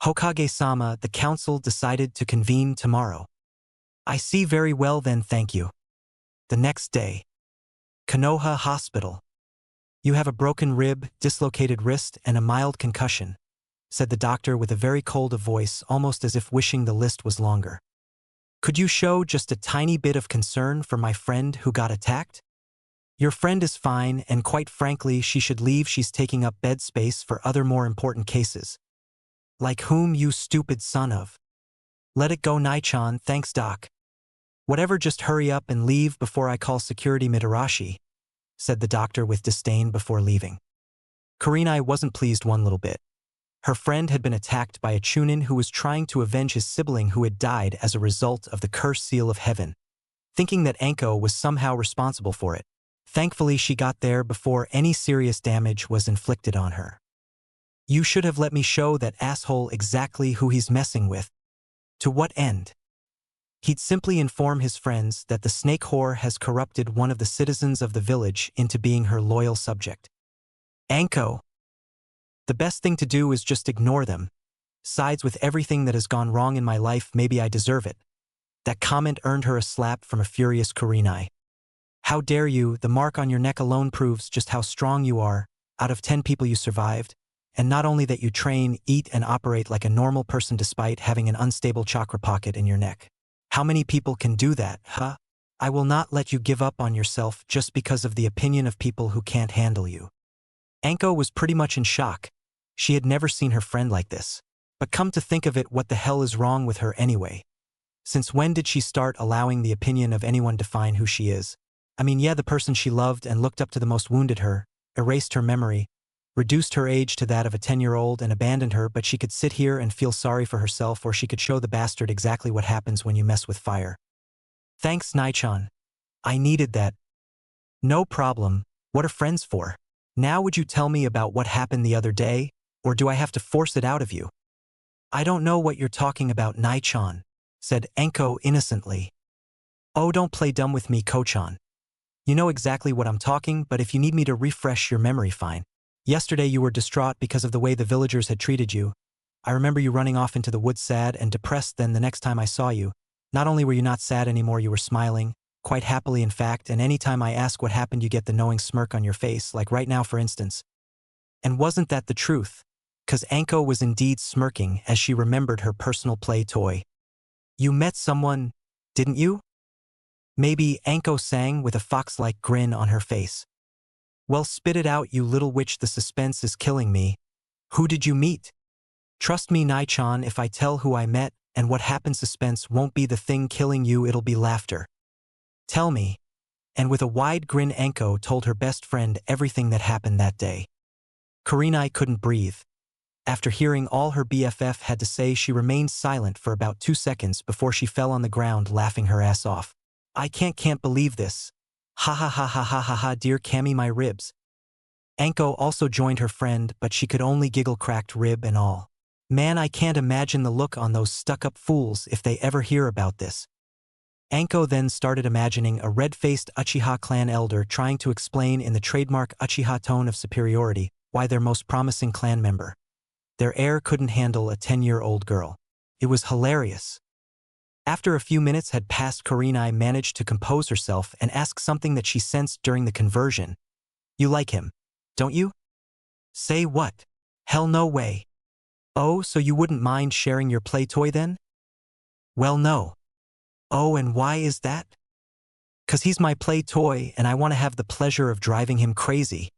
[SPEAKER 1] Hokage-sama, the council decided to convene tomorrow. I see very well then, thank you. The next day. Konoha Hospital. You have a broken rib, dislocated wrist, and a mild concussion, said the doctor with a very cold voice, almost as if wishing the list was longer. Could you show just a tiny bit of concern for my friend who got attacked? Your friend is fine, and quite frankly, she should leave. She's taking up bed space for other more important cases. Like whom, you stupid son of? Let it go, Nai-chan, thanks doc. Whatever, just hurry up and leave before I call security. Mitarashi, said the doctor with disdain before leaving. Kurenai wasn't pleased one little bit. Her friend had been attacked by a Chunin who was trying to avenge his sibling who had died as a result of the cursed seal of heaven, thinking that Anko was somehow responsible for it. Thankfully, she got there before any serious damage was inflicted on her. You should have let me show that asshole exactly who he's messing with. To what end? He'd simply inform his friends that the snake whore has corrupted one of the citizens of the village into being her loyal subject. Anko. The best thing to do is just ignore them. Sides with everything that has gone wrong in my life, maybe I deserve it. That comment earned her a slap from a furious Kurenai. How dare you, the mark on your neck alone proves just how strong you are. Out of 10 people you survived, and not only that, you train, eat, and operate like a normal person despite having an unstable chakra pocket in your neck. How many people can do that, huh? I will not let you give up on yourself just because of the opinion of people who can't handle you. Anko was pretty much in shock. She had never seen her friend like this. But come to think of it, what the hell is wrong with her anyway? Since when did she start allowing the opinion of anyone define who she is? I mean, yeah, the person she loved and looked up to the most wounded her, erased her memory, reduced her age to that of a 10-year-old and abandoned her, but she could sit here and feel sorry for herself, or she could show the bastard exactly what happens when you mess with fire. Thanks, Nai-chan. I needed that. No problem. What are friends for? Now would you tell me about what happened the other day, or do I have to force it out of you? I don't know what you're talking about, Nai-chan, said Anko innocently. Oh, don't play dumb with me, Ko-chan. You know exactly what I'm talking, but if you need me to refresh your memory, fine. Yesterday you were distraught because of the way the villagers had treated you. I remember you running off into the woods sad and depressed. Then the next time I saw you, not only were you not sad anymore, you were smiling, quite happily in fact, and any time I ask what happened you get the knowing smirk on your face, like right now for instance. And wasn't that the truth? 'Cause Anko was indeed smirking as she remembered her personal play toy. You met someone, didn't you? Maybe, Anko sang with a fox-like grin on her face. Well, spit it out, you little witch, the suspense is killing me. Who did you meet? Trust me, Nai-chan, if I tell who I met and what happened, suspense won't be the thing killing you, it'll be laughter. Tell me. And with a wide grin, Anko told her best friend everything that happened that day. Kurenai couldn't breathe. After hearing all her BFF had to say, she remained silent for about 2 seconds before she fell on the ground laughing her ass off. I can't believe this. Ha ha ha ha ha ha ha, dear Kami, my ribs. Anko also joined her friend, but she could only giggle, cracked rib and all. Man, I can't imagine the look on those stuck-up fools if they ever hear about this. Anko then started imagining a red-faced Uchiha clan elder trying to explain in the trademark Uchiha tone of superiority why their most promising clan member, their heir, couldn't handle a 10-year-old girl. It was hilarious. After a few minutes had passed, Kurenai managed to compose herself and ask something that she sensed during the conversion. You like him, don't you? Say what? Hell no way. Oh, so you wouldn't mind sharing your play toy then? Well, no. Oh, and why is that? 'Cause he's my play toy and I want to have the pleasure of driving him crazy.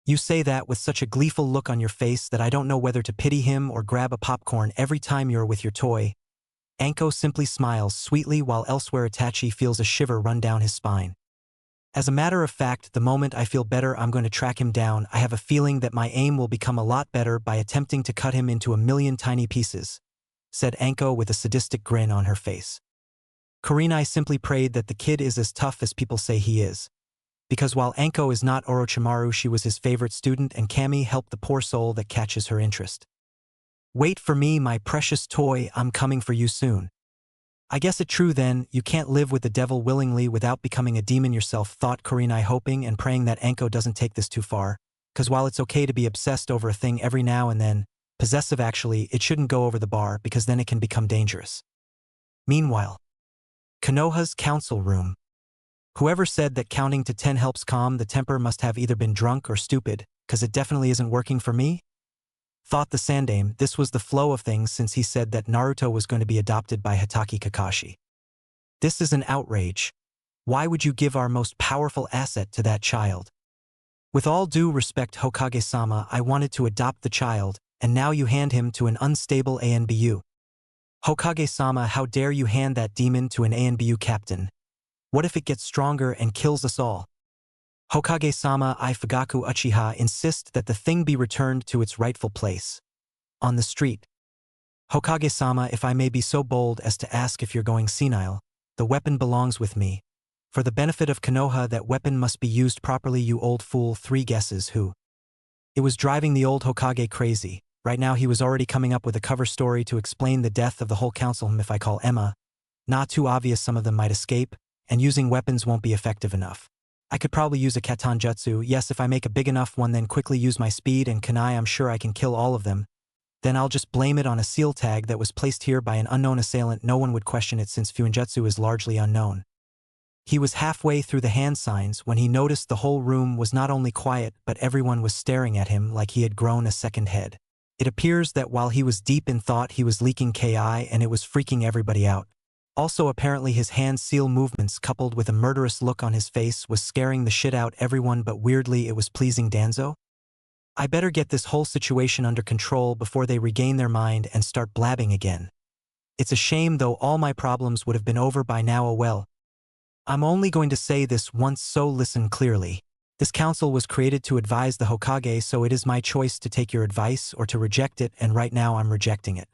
[SPEAKER 1] You say that with such a gleeful look on your face that I don't know whether to pity him or grab a popcorn every time you're with your toy. Anko simply smiles sweetly while elsewhere Itachi feels a shiver run down his spine. As a matter of fact, the moment I feel better I'm going to track him down. I have a feeling that my aim will become a lot better by attempting to cut him into a million tiny pieces," said Anko with a sadistic grin on her face. Kurenai simply prayed that the kid is as tough as people say he is. Because while Anko is not Orochimaru, she was his favorite student, and Kami helped the poor soul that catches her interest. "Wait for me, my precious toy, I'm coming for you soon." "I guess it true then, you can't live with the devil willingly without becoming a demon yourself," thought Kurenai, hoping and praying that Anko doesn't take this too far, cause while it's okay to be obsessed over a thing every now and then, possessive actually, it shouldn't go over the bar because then it can become dangerous. Meanwhile, Konoha's council room. Whoever said that counting to 10 helps calm the temper must have either been drunk or stupid, cause it definitely isn't working for me, thought the Sandame. This was the flow of things since he said that Naruto was going to be adopted by Hitaki Kakashi. This is an outrage. Why would you give our most powerful asset to that child? With all due respect, Hokage-sama, I wanted to adopt the child, and now you hand him to an unstable ANBU. Hokage-sama, how dare you hand that demon to an ANBU captain? What if it gets stronger and kills us all? Hokage-sama, I Fugaku Uchiha insist that the thing be returned to its rightful place. On the street. Hokage-sama, if I may be so bold as to ask if you're going senile, the weapon belongs with me. For the benefit of Konoha, that weapon must be used properly, you old fool. 3 guesses who? It was driving the old Hokage crazy. Right now he was already coming up with a cover story to explain the death of the whole council. If I call Emma, not too obvious, some of them might escape, and using weapons won't be effective enough. I could probably use a Katan Jutsu, yes, if I make a big enough one, then quickly use my speed and Kunai, I'm sure I can kill all of them. Then I'll just blame it on a seal tag that was placed here by an unknown assailant. No one would question it since Fuinjutsu is largely unknown. He was halfway through the hand signs when he noticed the whole room was not only quiet but everyone was staring at him like he had grown a second head. It appears that while he was deep in thought he was leaking Ki and it was freaking everybody out. Also apparently his hand seal movements coupled with a murderous look on his face was scaring the shit out everyone, but weirdly it was pleasing Danzo. I better get this whole situation under control before they regain their mind and start blabbing again. It's a shame though, all my problems would have been over by now. Oh well. I'm only going to say this once, so listen clearly. This council was created to advise the Hokage, so it is my choice to take your advice or to reject it, and right now I'm rejecting it.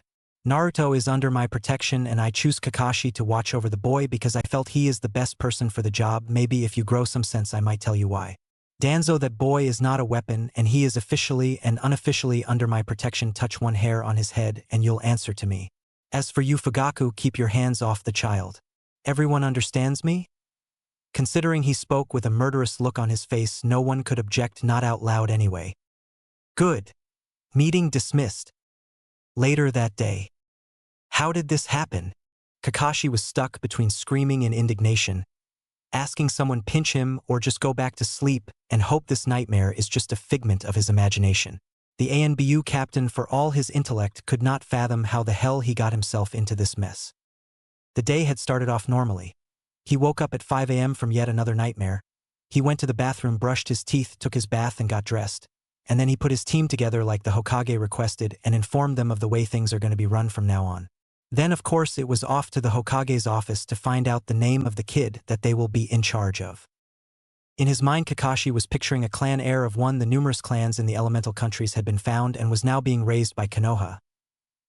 [SPEAKER 1] Naruto is under my protection and I choose Kakashi to watch over the boy because I felt he is the best person for the job. Maybe if you grow some sense I might tell you why. Danzo, that boy is not a weapon and he is officially and unofficially under my protection. Touch one hair on his head and you'll answer to me. As for you Fugaku, keep your hands off the child. Everyone understands me? Considering he spoke with a murderous look on his face, no one could object, not out loud anyway. Good. Meeting dismissed. Later that day. How did this happen? Kakashi was stuck between screaming and indignation, asking someone pinch him or just go back to sleep and hope this nightmare is just a figment of his imagination. The ANBU captain, for all his intellect, could not fathom how the hell he got himself into this mess. The day had started off normally. He woke up at 5 a.m. from yet another nightmare. He went to the bathroom, brushed his teeth, took his bath and got dressed. And then he put his team together like the Hokage requested and informed them of the way things are going to be run from now on. Then of course it was off to the Hokage's office to find out the name of the kid that they will be in charge of. In his mind Kakashi was picturing a clan heir of one. The numerous clans in the elemental countries had been found and was now being raised by Konoha.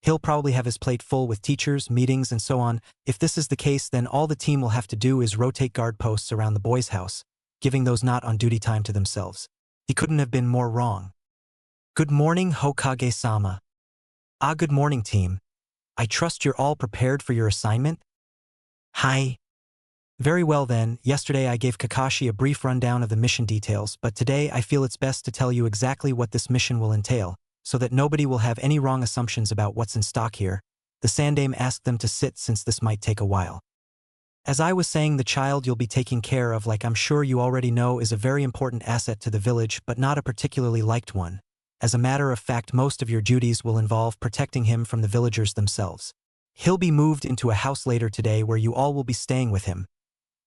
[SPEAKER 1] He'll probably have his plate full with teachers, meetings, and so on. If this is the case, then all the team will have to do is rotate guard posts around the boy's house, giving those not on duty time to themselves. He couldn't have been more wrong. Good morning, Hokage-sama. Ah, good morning, team. I trust you're all prepared for your assignment? Hi. Very well then, yesterday I gave Kakashi a brief rundown of the mission details, but today I feel it's best to tell you exactly what this mission will entail, so that nobody will have any wrong assumptions about what's in stock here. The Sandame asked them to sit since this might take a while. As I was saying, the child you'll be taking care of, like I'm sure you already know, is a very important asset to the village, but not a particularly liked one. As a matter of fact, most of your duties will involve protecting him from the villagers themselves. He'll be moved into a house later today where you all will be staying with him.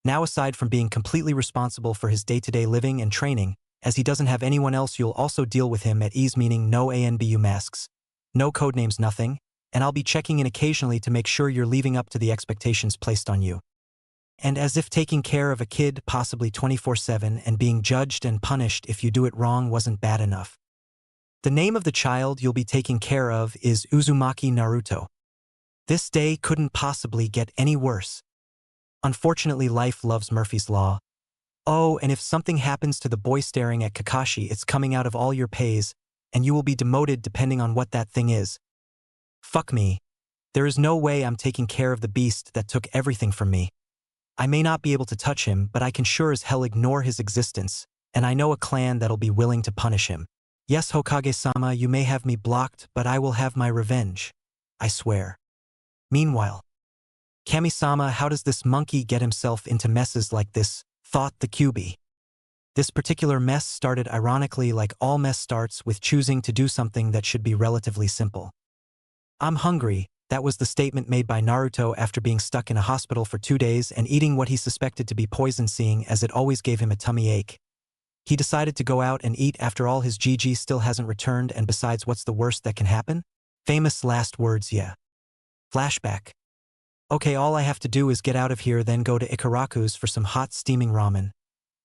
[SPEAKER 1] Now, aside from being completely responsible for his day-to-day living and training, as he doesn't have anyone else, you'll also deal with him at ease, meaning no ANBU masks, no codenames, nothing, and I'll be checking in occasionally to make sure you're living up to the expectations placed on you. And as if taking care of a kid possibly 24/7 and being judged and punished if you do it wrong wasn't bad enough. The name of the child you'll be taking care of is Uzumaki Naruto. This day couldn't possibly get any worse. Unfortunately, life loves Murphy's Law. Oh, and if something happens to the boy staring at Kakashi, it's coming out of all your pays, and you will be demoted depending on what that thing is. Fuck me. There is no way I'm taking care of the beast that took everything from me. I may not be able to touch him, but I can sure as hell ignore his existence, and I know a clan that'll be willing to punish him. Yes, Hokage-sama, you may have me blocked, but I will have my revenge. I swear. Meanwhile, Kami-sama, how does this monkey get himself into messes like this? Thought the QB. This particular mess started ironically like all mess starts with choosing to do something that should be relatively simple. I'm hungry, that was the statement made by Naruto after being stuck in a hospital for 2 days and eating what he suspected to be poison, seeing as it always gave him a tummy ache. He decided to go out and eat after all. His GG still hasn't returned, and besides, what's the worst that can happen? Famous last words, yeah. Flashback. Okay, all I have to do is get out of here, then go to Ikaraku's for some hot steaming ramen.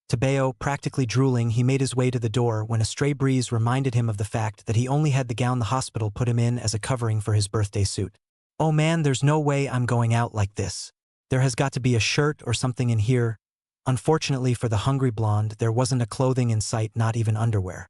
[SPEAKER 1] Tabeo, practically drooling, he made his way to the door when a stray breeze reminded him of the fact that he only had the gown the hospital put him in as a covering for his birthday suit. Oh man, there's no way I'm going out like this. There has got to be a shirt or something in here. Unfortunately for the hungry blonde, there wasn't a clothing in sight, not even underwear.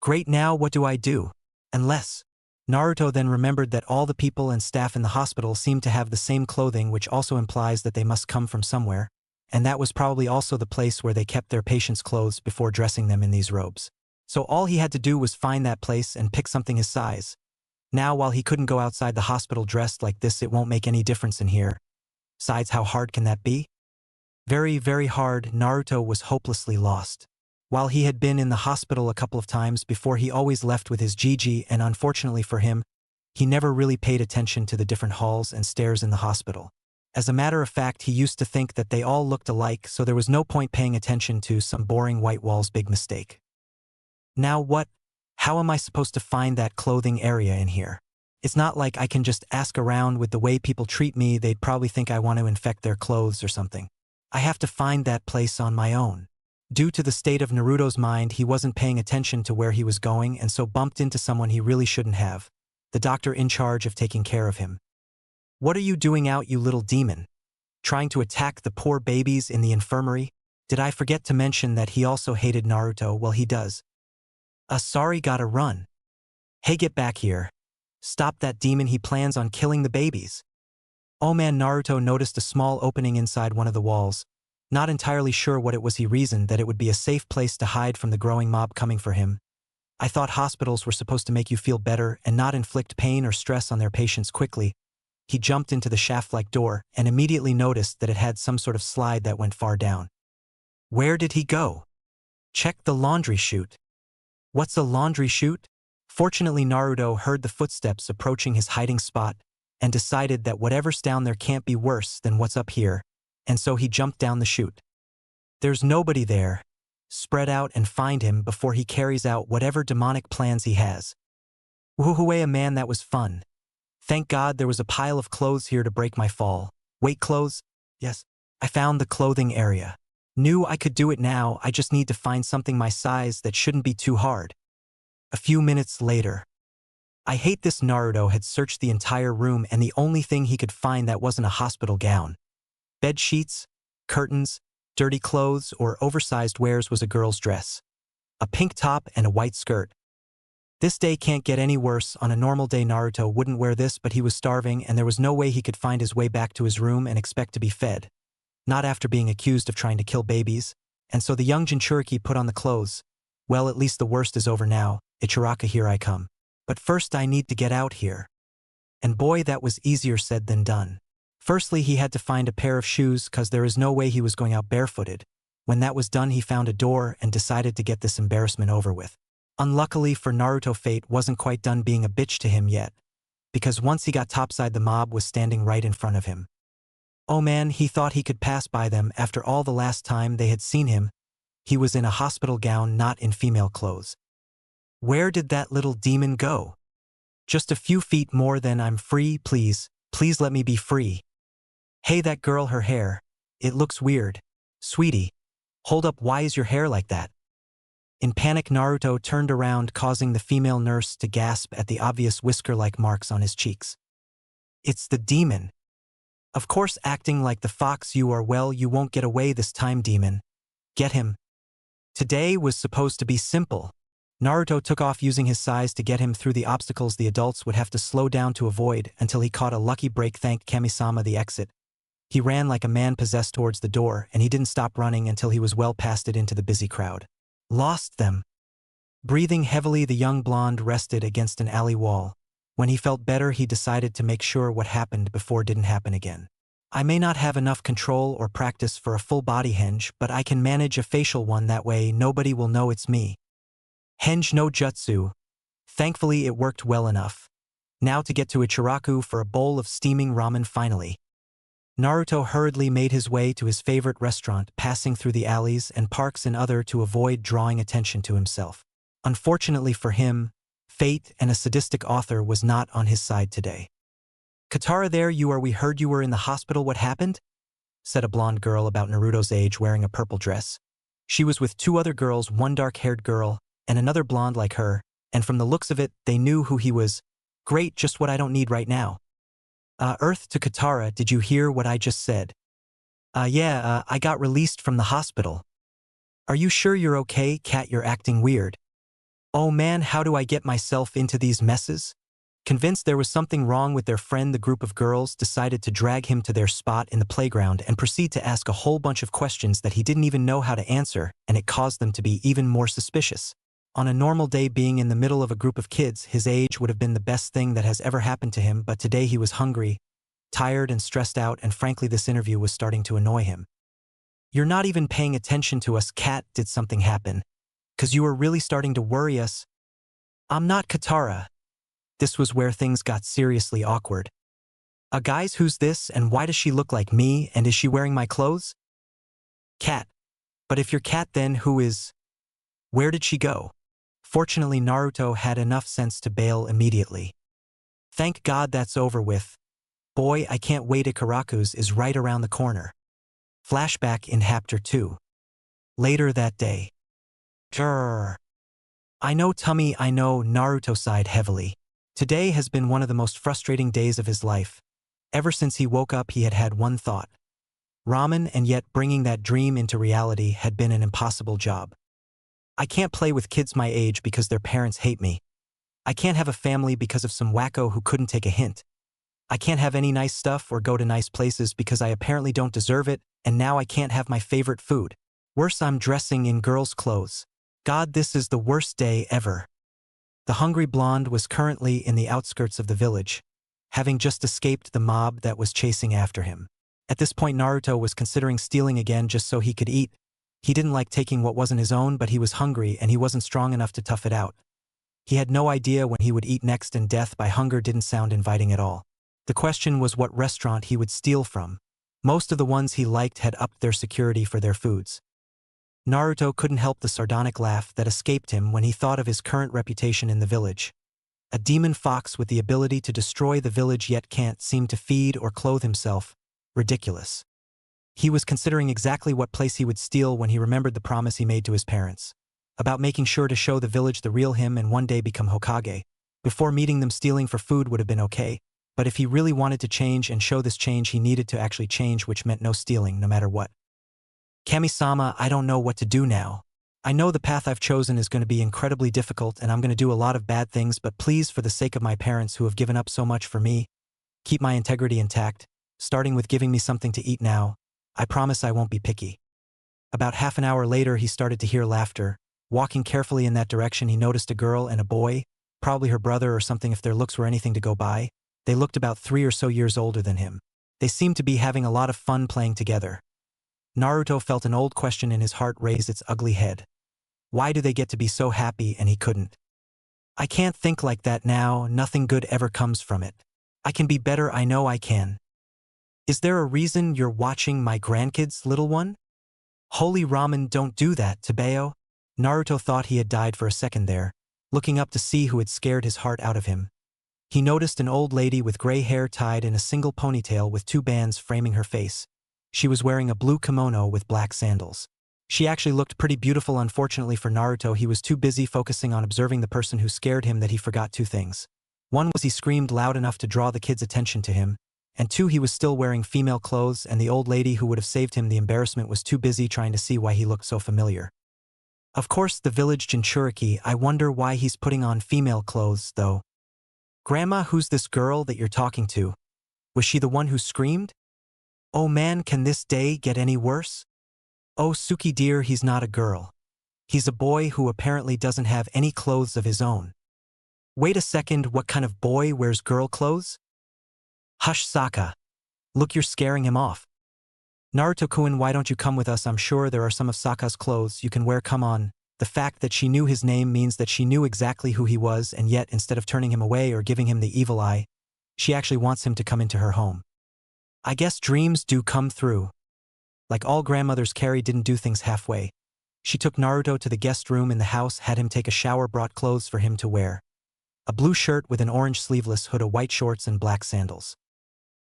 [SPEAKER 1] Great, now what do I do? Unless... Naruto then remembered that all the people and staff in the hospital seemed to have the same clothing, which also implies that they must come from somewhere, and that was probably also the place where they kept their patients' clothes before dressing them in these robes. So all he had to do was find that place and pick something his size. Now, while he couldn't go outside the hospital dressed like this, it won't make any difference in here. Besides, how hard can that be? Very, very hard. Naruto was hopelessly lost. While he had been in the hospital a couple of times before, he always left with his Gigi, and unfortunately for him, he never really paid attention to the different halls and stairs in the hospital. As a matter of fact, he used to think that they all looked alike, so there was no point paying attention to some boring white walls. Big mistake. Now what? How am I supposed to find that clothing area in here? It's not like I can just ask around. With the way people treat me, they'd probably think I want to infect their clothes or something. I have to find that place on my own. Due to the state of Naruto's mind, he wasn't paying attention to where he was going and so bumped into someone he really shouldn't have, the doctor in charge of taking care of him. What are you doing out, you little demon? Trying to attack the poor babies in the infirmary? Did I forget to mention that he also hated Naruto? Well, he does. Sorry, gotta run. Hey, get back here. Stop that demon, he plans on killing the babies. Oh man, Naruto noticed a small opening inside one of the walls. Not entirely sure what it was, he reasoned that it would be a safe place to hide from the growing mob coming for him. I thought hospitals were supposed to make you feel better and not inflict pain or stress on their patients quickly. He jumped into the shaft-like door and immediately noticed that it had some sort of slide that went far down. Where did he go? Check the laundry chute. What's a laundry chute? Fortunately, Naruto heard the footsteps approaching his hiding spot and decided that whatever's down there can't be worse than what's up here, and so he jumped down the chute. There's nobody there. Spread out and find him before he carries out whatever demonic plans he has. Woohoo, man, that was fun. Thank God there was a pile of clothes here to break my fall. Wait, clothes? Yes, I found the clothing area. Knew I could do it now, I just need to find something my size that shouldn't be too hard. A few minutes later. I hate this. Naruto had searched the entire room and the only thing he could find that wasn't a hospital gown, bed sheets, curtains, dirty clothes, or oversized wares was a girl's dress. A pink top and a white skirt. This day can't get any worse. On a normal day Naruto wouldn't wear this, but he was starving and there was no way he could find his way back to his room and expect to be fed. Not after being accused of trying to kill babies. And so the young Jinchuriki put on the clothes. Well, at least the worst is over now. Ichiraka, here I come. But first I need to get out here. And boy, that was easier said than done. Firstly, he had to find a pair of shoes, cause there is no way he was going out barefooted. When that was done, he found a door and decided to get this embarrassment over with. Unluckily for Naruto, fate wasn't quite done being a bitch to him yet, because once he got topside, the mob was standing right in front of him. Oh man, he thought he could pass by them. After all, the last time they had seen him, he was in a hospital gown, not in female clothes. Where did that little demon go? Just a few feet more, then I'm free. Please let me be free. Hey, that girl, her hair. It looks weird. Sweetie. Hold up, why is your hair like that? In panic, Naruto turned around, causing the female nurse to gasp at the obvious whisker-like marks on his cheeks. It's the demon. Of course, acting like the fox you are. Well, you won't get away this time, demon. Get him. Today was supposed to be simple. Naruto took off using his size to get him through the obstacles the adults would have to slow down to avoid until he caught a lucky break. Thanked Kami-sama the exit. He ran like a man possessed towards the door, and he didn't stop running until he was well past it into the busy crowd. Lost them. Breathing heavily, the young blonde rested against an alley wall. When he felt better, he decided to make sure what happened before didn't happen again. I may not have enough control or practice for a full body henge, but I can manage a facial one. That way nobody will know it's me. Henge no jutsu. Thankfully it worked well enough. Now to get to Ichiraku for a bowl of steaming ramen finally. Naruto hurriedly made his way to his favorite restaurant, passing through the alleys and parks and other to avoid drawing attention to himself. Unfortunately for him, fate and a sadistic author was not on his side today. Katara, there you are. We heard you were in the hospital. What happened? Said a blonde girl about Naruto's age wearing a purple dress. She was with two other girls, one dark-haired girl and another blonde like her, and from the looks of it, they knew who he was. Great, just what I don't need right now. Earth to Katara, did you hear what I just said? Yeah, I got released from the hospital. Are you sure you're okay, Kat? You're acting weird. Oh man, how do I get myself into these messes? Convinced there was something wrong with their friend, the group of girls decided to drag him to their spot in the playground and proceed to ask a whole bunch of questions that he didn't even know how to answer, and it caused them to be even more suspicious. On a normal day, being in the middle of a group of kids his age would have been the best thing that has ever happened to him, but today he was hungry, tired and stressed out, and frankly this interview was starting to annoy him. You're not even paying attention to us, Kat. Did something happen? 'Cause you were really starting to worry us. I'm not Katara. This was where things got seriously awkward. Guys, who's this, and why does she look like me, and is she wearing my clothes? Kat. But if you're Kat, then who is? Where did she go? Fortunately, Naruto had enough sense to bail immediately. Thank God that's over with. Boy, I can't wait. Ikaraku's is right around the corner. Flashback in Chapter 2. Later that day. Grrr. I know, tummy, I know. Naruto sighed heavily. Today has been one of the most frustrating days of his life. Ever since he woke up, he had had one thought. Ramen, and yet bringing that dream into reality had been an impossible job. I can't play with kids my age because their parents hate me. I can't have a family because of some wacko who couldn't take a hint. I can't have any nice stuff or go to nice places because I apparently don't deserve it, and now I can't have my favorite food. Worse, I'm dressing in girls' clothes. God, this is the worst day ever. The hungry blonde was currently in the outskirts of the village, having just escaped the mob that was chasing after him. At this point, Naruto was considering stealing again just so he could eat. He didn't like taking what wasn't his own, but he was hungry and he wasn't strong enough to tough it out. He had no idea when he would eat next, and death by hunger didn't sound inviting at all. The question was what restaurant he would steal from. Most of the ones he liked had upped their security for their foods. Naruto couldn't help the sardonic laugh that escaped him when he thought of his current reputation in the village. A demon fox with the ability to destroy the village yet can't seem to feed or clothe himself. Ridiculous. He was considering exactly what place he would steal when he remembered the promise he made to his parents about making sure to show the village the real him and one day become Hokage. Before meeting them, stealing for food would have been okay, but if he really wanted to change and show this change, he needed to actually change, which meant no stealing no matter what. Kami-sama, I don't know what to do now. I know the path I've chosen is going to be incredibly difficult and I'm going to do a lot of bad things, but please, for the sake of my parents who have given up so much for me, keep my integrity intact, starting with giving me something to eat now. I promise I won't be picky. About half an hour later, he started to hear laughter. Walking carefully in that direction, he noticed a girl and a boy, probably her brother or something if their looks were anything to go by. They looked about 3 or so years older than him. They seemed to be having a lot of fun playing together. Naruto felt an old question in his heart raise its ugly head. Why do they get to be so happy and he couldn't? I can't think like that now, nothing good ever comes from it. I can be better, I know I can. Is there a reason you're watching my grandkids, little one? Holy ramen, don't do that, Tabeo. Naruto thought he had died for a second there, looking up to see who had scared his heart out of him. He noticed an old lady with gray hair tied in a single ponytail with 2 bands framing her face. She was wearing a blue kimono with black sandals. She actually looked pretty beautiful. Unfortunately for Naruto, he was too busy focusing on observing the person who scared him that he forgot two things. One was he screamed loud enough to draw the kids' attention to him, and two, he was still wearing female clothes, and the old lady who would have saved him the embarrassment was too busy trying to see why he looked so familiar. Of course, the village Jinchuriki. I wonder why he's putting on female clothes, though. Grandma, who's this girl that you're talking to? Was she the one who screamed? Oh man, can this day get any worse? Oh Suki dear, he's not a girl. He's a boy who apparently doesn't have any clothes of his own. Wait a second, what kind of boy wears girl clothes? Hush Sokka. Look, you're scaring him off. Naruto-kun, why don't you come with us? I'm sure there are some of Sokka's clothes you can wear. Come on. The fact that she knew his name means that she knew exactly who he was, and yet instead of turning him away or giving him the evil eye, she actually wants him to come into her home. I guess dreams do come through. Like all grandmothers, Carrie didn't do things halfway. She took Naruto to the guest room in the house, had him take a shower, brought clothes for him to wear. A blue shirt with an orange sleeveless hood, a white shorts, and black sandals.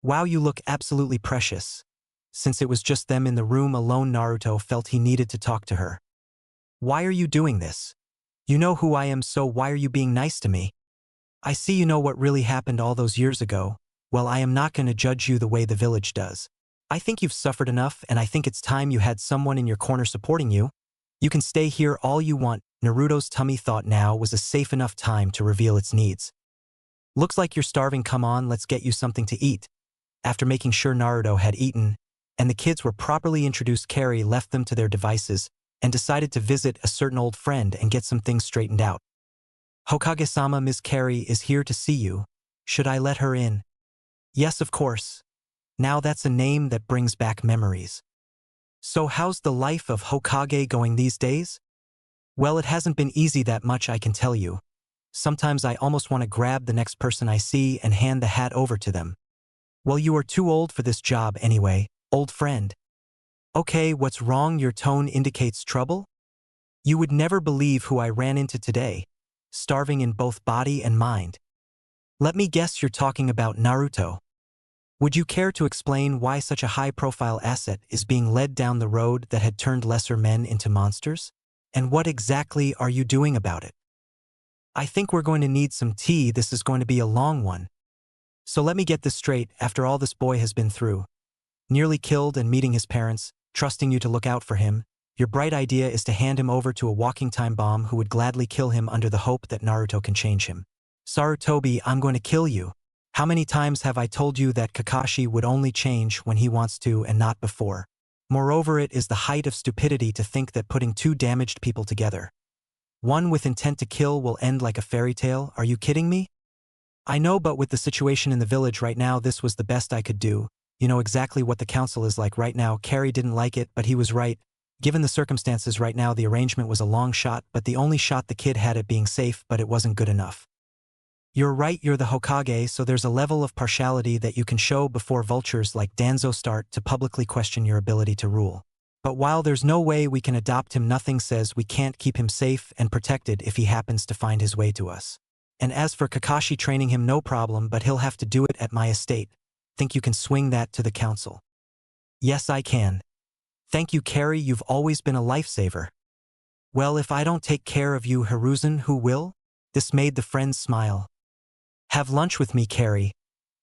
[SPEAKER 1] Wow, you look absolutely precious. Since it was just them in the room alone, Naruto felt he needed to talk to her. Why are you doing this? You know who I am, so why are you being nice to me? I see you know what really happened all those years ago. Well, I am not going to judge you the way the village does. I think you've suffered enough, and I think it's time you had someone in your corner supporting you. You can stay here all you want. Naruto's tummy thought now was a safe enough time to reveal its needs. Looks like you're starving. Come on, let's get you something to eat. After making sure Naruto had eaten, and the kids were properly introduced, Carrie left them to their devices and decided to visit a certain old friend and get some things straightened out. Hokage-sama, Miss Carrie is here to see you. Should I let her in? Yes, of course. Now that's a name that brings back memories. So how's the life of Hokage going these days? Well, it hasn't been easy, that much I can tell you. Sometimes I almost want to grab the next person I see and hand the hat over to them. Well, you are too old for this job anyway, old friend. Okay, what's wrong? Your tone indicates trouble? You would never believe who I ran into today, starving in both body and mind. Let me guess, you're talking about Naruto. Would you care to explain why such a high-profile asset is being led down the road that had turned lesser men into monsters? And what exactly are you doing about it? I think we're going to need some tea. This is going to be a long one. So let me get this straight. After all this boy has been through, nearly killed and meeting his parents, trusting you to look out for him, your bright idea is to hand him over to a walking time bomb who would gladly kill him under the hope that Naruto can change him. Sarutobi, I'm going to kill you. How many times have I told you that Kakashi would only change when he wants to and not before? Moreover, it is the height of stupidity to think that putting two damaged people together, one with intent to kill, will end like a fairy tale. Are you kidding me? I know, but with the situation in the village right now, this was the best I could do. You know exactly what the council is like right now. Carrie didn't like it, but he was right. Given the circumstances right now, the arrangement was a long shot, but the only shot the kid had at being safe, but it wasn't good enough. You're right, you're the Hokage, so there's a level of partiality that you can show before vultures like Danzo start to publicly question your ability to rule. But while there's no way we can adopt him, nothing says we can't keep him safe and protected if he happens to find his way to us. And as for Kakashi, training him, no problem, but he'll have to do it at my estate. Think you can swing that to the council? Yes, I can. Thank you, Carrie, you've always been a lifesaver. Well, if I don't take care of you, Hiruzen, who will? This made the friends smile. Have lunch with me, Carrie.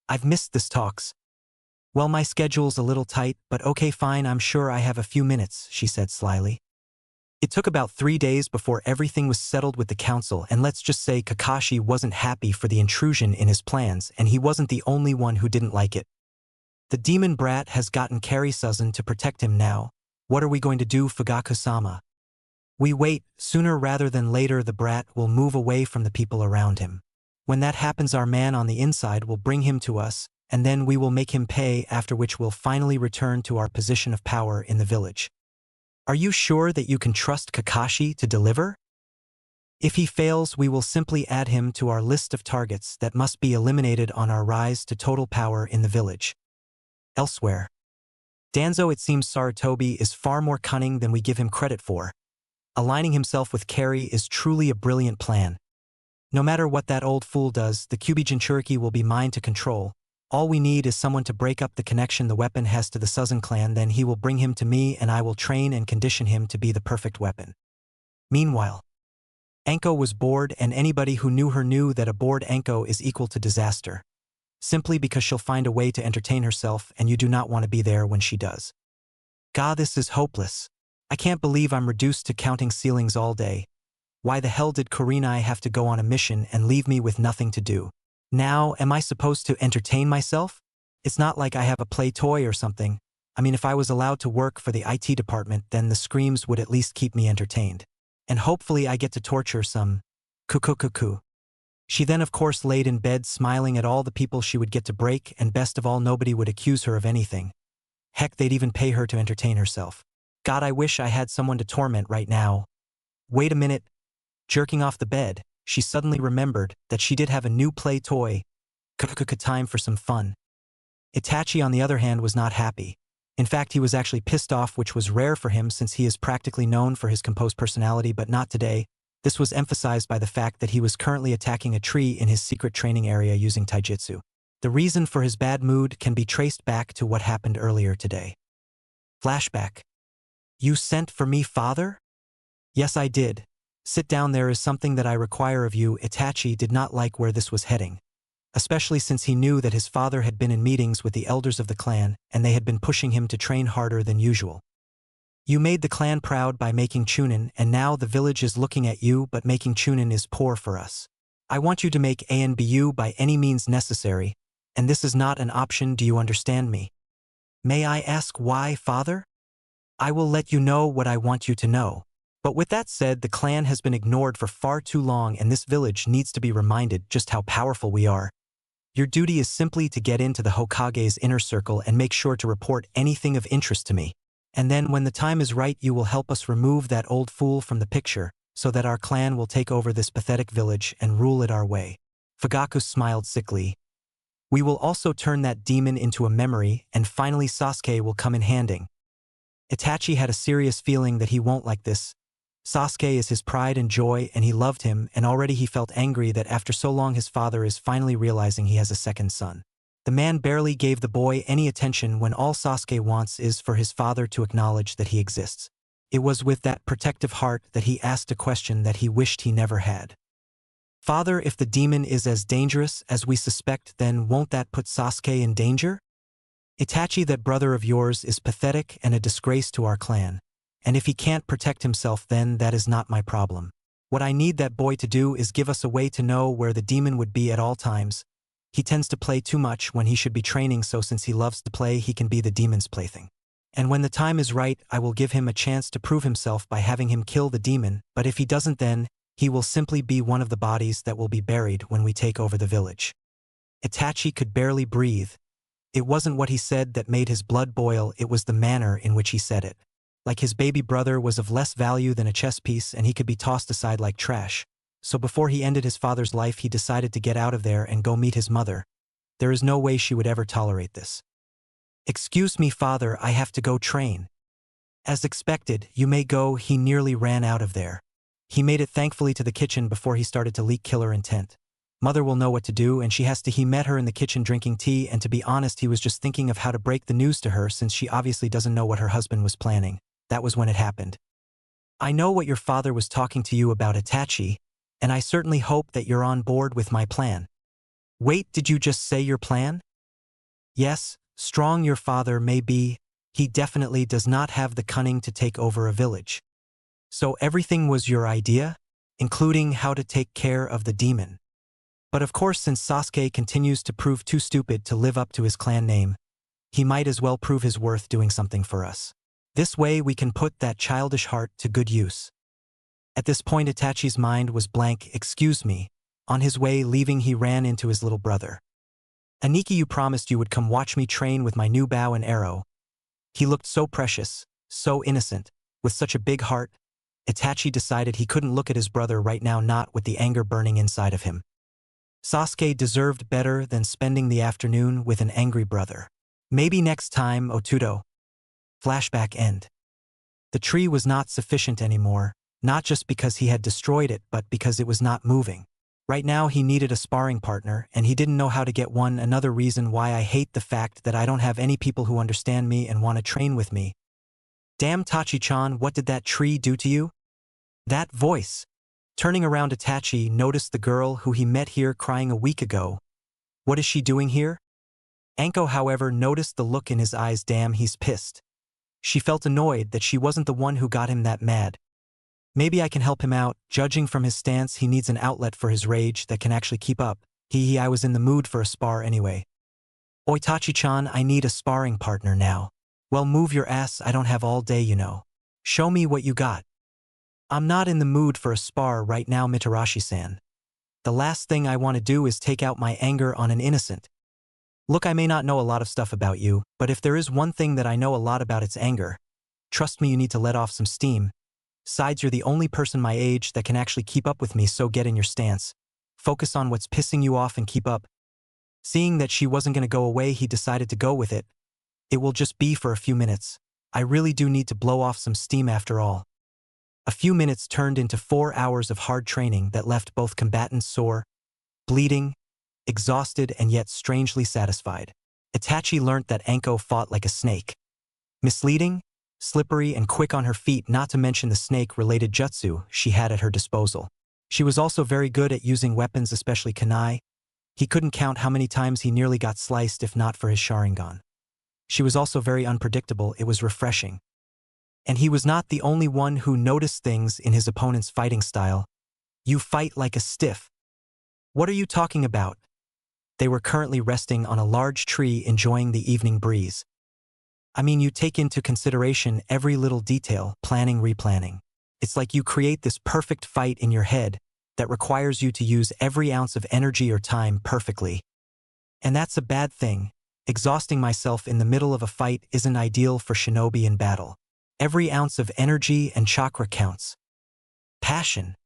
[SPEAKER 1] I've missed this talks. Well, my schedule's a little tight, but okay, fine, I'm sure I have a few minutes, she said slyly. It took about 3 days before everything was settled with the council, and let's just say Kakashi wasn't happy for the intrusion in his plans, and he wasn't the only one who didn't like it. The demon brat has gotten Kari-Suzen to protect him now. What are we going to do, Fugaku-sama? We wait. Sooner rather than later, the brat will move away from the people around him. When that happens, our man on the inside will bring him to us, and then we will make him pay, after which we'll finally return to our position of power in the village. Are you sure that you can trust Kakashi to deliver? If he fails, we will simply add him to our list of targets that must be eliminated on our rise to total power in the village. Elsewhere. Danzo, it seems Sarutobi is far more cunning than we give him credit for. Aligning himself with Carrie is truly a brilliant plan. No matter what that old fool does, the Kyubi Jinchuriki will be mine to control, All we need is someone to break up the connection the weapon has to the Suzan clan, then he will bring him to me and I will train and condition him to be the perfect weapon. Meanwhile, Anko was bored, and anybody who knew her knew that a bored Anko is equal to disaster. Simply because she'll find a way to entertain herself and you do not want to be there when she does. God, this is hopeless. I can't believe I'm reduced to counting ceilings all day. Why the hell did Kurenai have to go on a mission and leave me with nothing to do? Now, am I supposed to entertain myself? It's not like I have a play toy or something. I mean, if I was allowed to work for the IT department, then the screams would at least keep me entertained. And hopefully I get to torture some cuckoo. She then of course laid in bed smiling at all the people she would get to break, and best of all, nobody would accuse her of anything. Heck, they'd even pay her to entertain herself. God, I wish I had someone to torment right now. Wait a minute. Jerking off the bed, she suddenly remembered that she did have a new play toy. Time for some fun. Itachi, on the other hand, was not happy. In fact, he was actually pissed off, which was rare for him since he is practically known for his composed personality, but not today. This was emphasized by the fact that he was currently attacking a tree in his secret training area using taijutsu. The reason for his bad mood can be traced back to what happened earlier today. Flashback. You sent for me, father? Yes, I did. Sit down, there is something that I require of you. Itachi did not like where this was heading, especially since he knew that his father had been in meetings with the elders of the clan and they had been pushing him to train harder than usual. You made the clan proud by making Chunin, and now the village is looking at you, but making Chunin is poor for us. I want you to make ANBU by any means necessary, and this is not an option. Do you understand me? May I ask why, father? I will let you know what I want you to know. But with that said, the clan has been ignored for far too long, and this village needs to be reminded just how powerful we are. Your duty is simply to get into the Hokage's inner circle and make sure to report anything of interest to me. And then when the time is right, you will help us remove that old fool from the picture, so that our clan will take over this pathetic village and rule it our way. Fugaku smiled sickly. We will also turn that demon into a memory, and finally Sasuke will come in handy. Itachi had a serious feeling that he won't like this. Sasuke is his pride and joy, and he loved him, and already he felt angry that after so long his father is finally realizing he has a second son. The man barely gave the boy any attention when all Sasuke wants is for his father to acknowledge that he exists. It was with that protective heart that he asked a question that he wished he never had. Father, if the demon is as dangerous as we suspect, then won't that put Sasuke in danger? Itachi, that brother of yours is pathetic and a disgrace to our clan. And if he can't protect himself, then that is not my problem. What I need that boy to do is give us a way to know where the demon would be at all times. He tends to play too much when he should be training, so since he loves to play, he can be the demon's plaything. And when the time is right, I will give him a chance to prove himself by having him kill the demon, but if he doesn't, then he will simply be one of the bodies that will be buried when we take over the village. Itachi could barely breathe. It wasn't what he said that made his blood boil, it was the manner in which he said it. Like his baby brother was of less value than a chess piece and he could be tossed aside like trash. So before he ended his father's life, he decided to get out of there and go meet his mother. There is no way she would ever tolerate this. Excuse me, father, I have to go train. As expected, you may go. He nearly ran out of there. He made it thankfully to the kitchen before he started to leak killer intent. Mother will know what to do, and she has to. He met her in the kitchen drinking tea, and to be honest, he was just thinking of how to break the news to her since she obviously doesn't know what her husband was planning. That was when it happened. I know what your father was talking to you about, Itachi, and I certainly hope that you're on board with my plan. Wait, did you just say your plan? Yes, strong your father may be, he definitely does not have the cunning to take over a village. So everything was your idea, including how to take care of the demon. But of course, since Sasuke continues to prove too stupid to live up to his clan name, he might as well prove his worth doing something for us. This way we can put that childish heart to good use. At this point, Itachi's mind was blank. Excuse me. On his way leaving, he ran into his little brother. Aniki, you promised you would come watch me train with my new bow and arrow. He looked so precious, so innocent, with such a big heart. Itachi decided he couldn't look at his brother right now, not with the anger burning inside of him. Sasuke deserved better than spending the afternoon with an angry brother. Maybe next time, Otudo. Flashback end. The tree was not sufficient anymore, not just because he had destroyed it, but because it was not moving. Right now he needed a sparring partner, and he didn't know how to get one. Another reason why I hate the fact that I don't have any people who understand me and want to train with me. Damn Tachi-chan, what did that tree do to you? That voice. Turning around, Itachi noticed the girl who he met here crying a week ago. What is she doing here? Anko, however, noticed the look in his eyes. Damn, he's pissed. She felt annoyed that she wasn't the one who got him that mad. Maybe I can help him out. Judging from his stance, he needs an outlet for his rage that can actually keep up. I was in the mood for a spar anyway. Oi Tachi-chan, I need a sparring partner now. Well, move your ass, I don't have all day, you know. Show me what you got. I'm not in the mood for a spar right now, Mitarashi-san. The last thing I want to do is take out my anger on an innocent. Look, I may not know a lot of stuff about you, but if there is one thing that I know a lot about, it's anger. Trust me, you need to let off some steam. Besides, you're the only person my age that can actually keep up with me, so get in your stance. Focus on what's pissing you off and keep up. Seeing that she wasn't going to go away, he decided to go with it. It will just be for a few minutes. I really do need to blow off some steam after all. A few minutes turned into 4 hours of hard training that left both combatants sore, bleeding, exhausted, and yet strangely satisfied. Itachi learnt that Anko fought like a snake. Misleading, slippery, and quick on her feet, not to mention the snake-related jutsu she had at her disposal. She was also very good at using weapons, especially kunai. He couldn't count how many times he nearly got sliced if not for his Sharingan. She was also very unpredictable. It was refreshing. And he was not the only one who noticed things in his opponent's fighting style. You fight like a stiff. What are you talking about? They were currently resting on a large tree enjoying the evening breeze. I mean, you take into consideration every little detail, planning, replanning. It's like you create this perfect fight in your head that requires you to use every ounce of energy or time perfectly. And that's a bad thing. Exhausting myself in the middle of a fight isn't ideal for shinobi in battle. Every ounce of energy and chakra counts. Passion.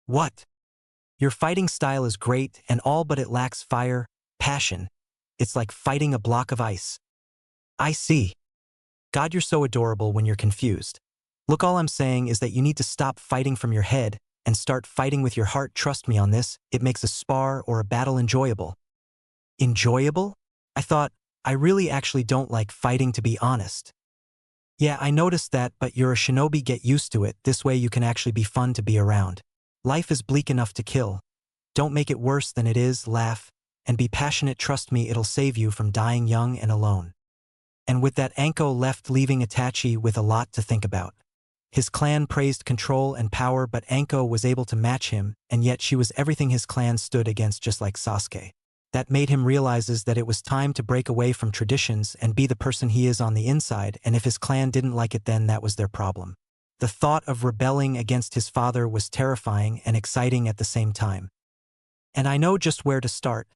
[SPEAKER 1] What? Your fighting style is great and all, but it lacks fire, passion. It's like fighting a block of ice. I see. God, you're so adorable when you're confused. Look, all I'm saying is that you need to stop fighting from your head and start fighting with your heart. Trust me on this, it makes a spar or a battle enjoyable. Enjoyable? I really actually don't like fighting, to be honest. Yeah, I noticed that, but you're a shinobi, get used to it. This way you can actually be fun to be around. Life is bleak enough to kill. Don't make it worse than it is, laugh, and be passionate. Trust me, it'll save you from dying young and alone. And with that, Anko left, leaving Itachi with a lot to think about. His clan praised control and power, but Anko was able to match him, and yet she was everything his clan stood against, just like Sasuke. That made him realizes that it was time to break away from traditions and be the person he is on the inside, and if his clan didn't like it, then that was their problem. The thought of rebelling against his father was terrifying and exciting at the same time. And I know just where to start.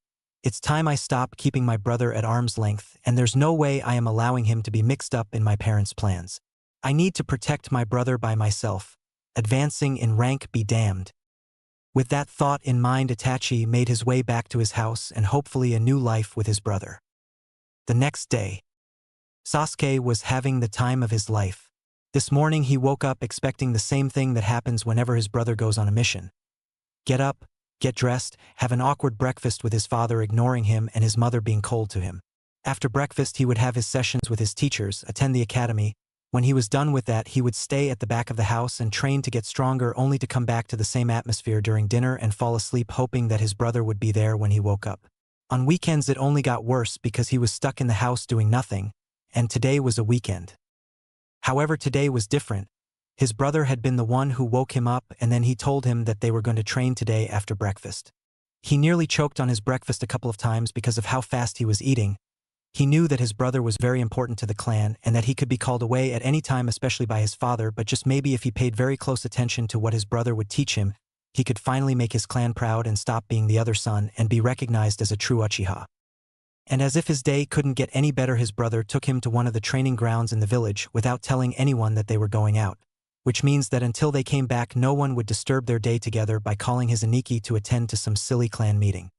[SPEAKER 1] It's time I stop keeping my brother at arm's length, and there's no way I am allowing him to be mixed up in my parents' plans. I need to protect my brother by myself. Advancing in rank be damned. With that thought in mind, Itachi made his way back to his house and hopefully a new life with his brother. The next day, Sasuke was having the time of his life. This morning he woke up expecting the same thing that happens whenever his brother goes on a mission. Get up, get dressed, have an awkward breakfast with his father ignoring him and his mother being cold to him. After breakfast he would have his sessions with his teachers, attend the academy. When he was done with that, he would stay at the back of the house and train to get stronger, only to come back to the same atmosphere during dinner and fall asleep hoping that his brother would be there when he woke up. On weekends it only got worse because he was stuck in the house doing nothing, and today was a weekend. However, today was different. His brother had been the one who woke him up, and then he told him that they were going to train today after breakfast. He nearly choked on his breakfast a couple of times because of how fast he was eating. He knew that his brother was very important to the clan and that he could be called away at any time, especially by his father, but just maybe if he paid very close attention to what his brother would teach him, he could finally make his clan proud and stop being the other son and be recognized as a true Uchiha. And as if his day couldn't get any better, his brother took him to one of the training grounds in the village without telling anyone that they were going out, which means that until they came back no one would disturb their day together by calling his Aniki to attend to some silly clan meeting.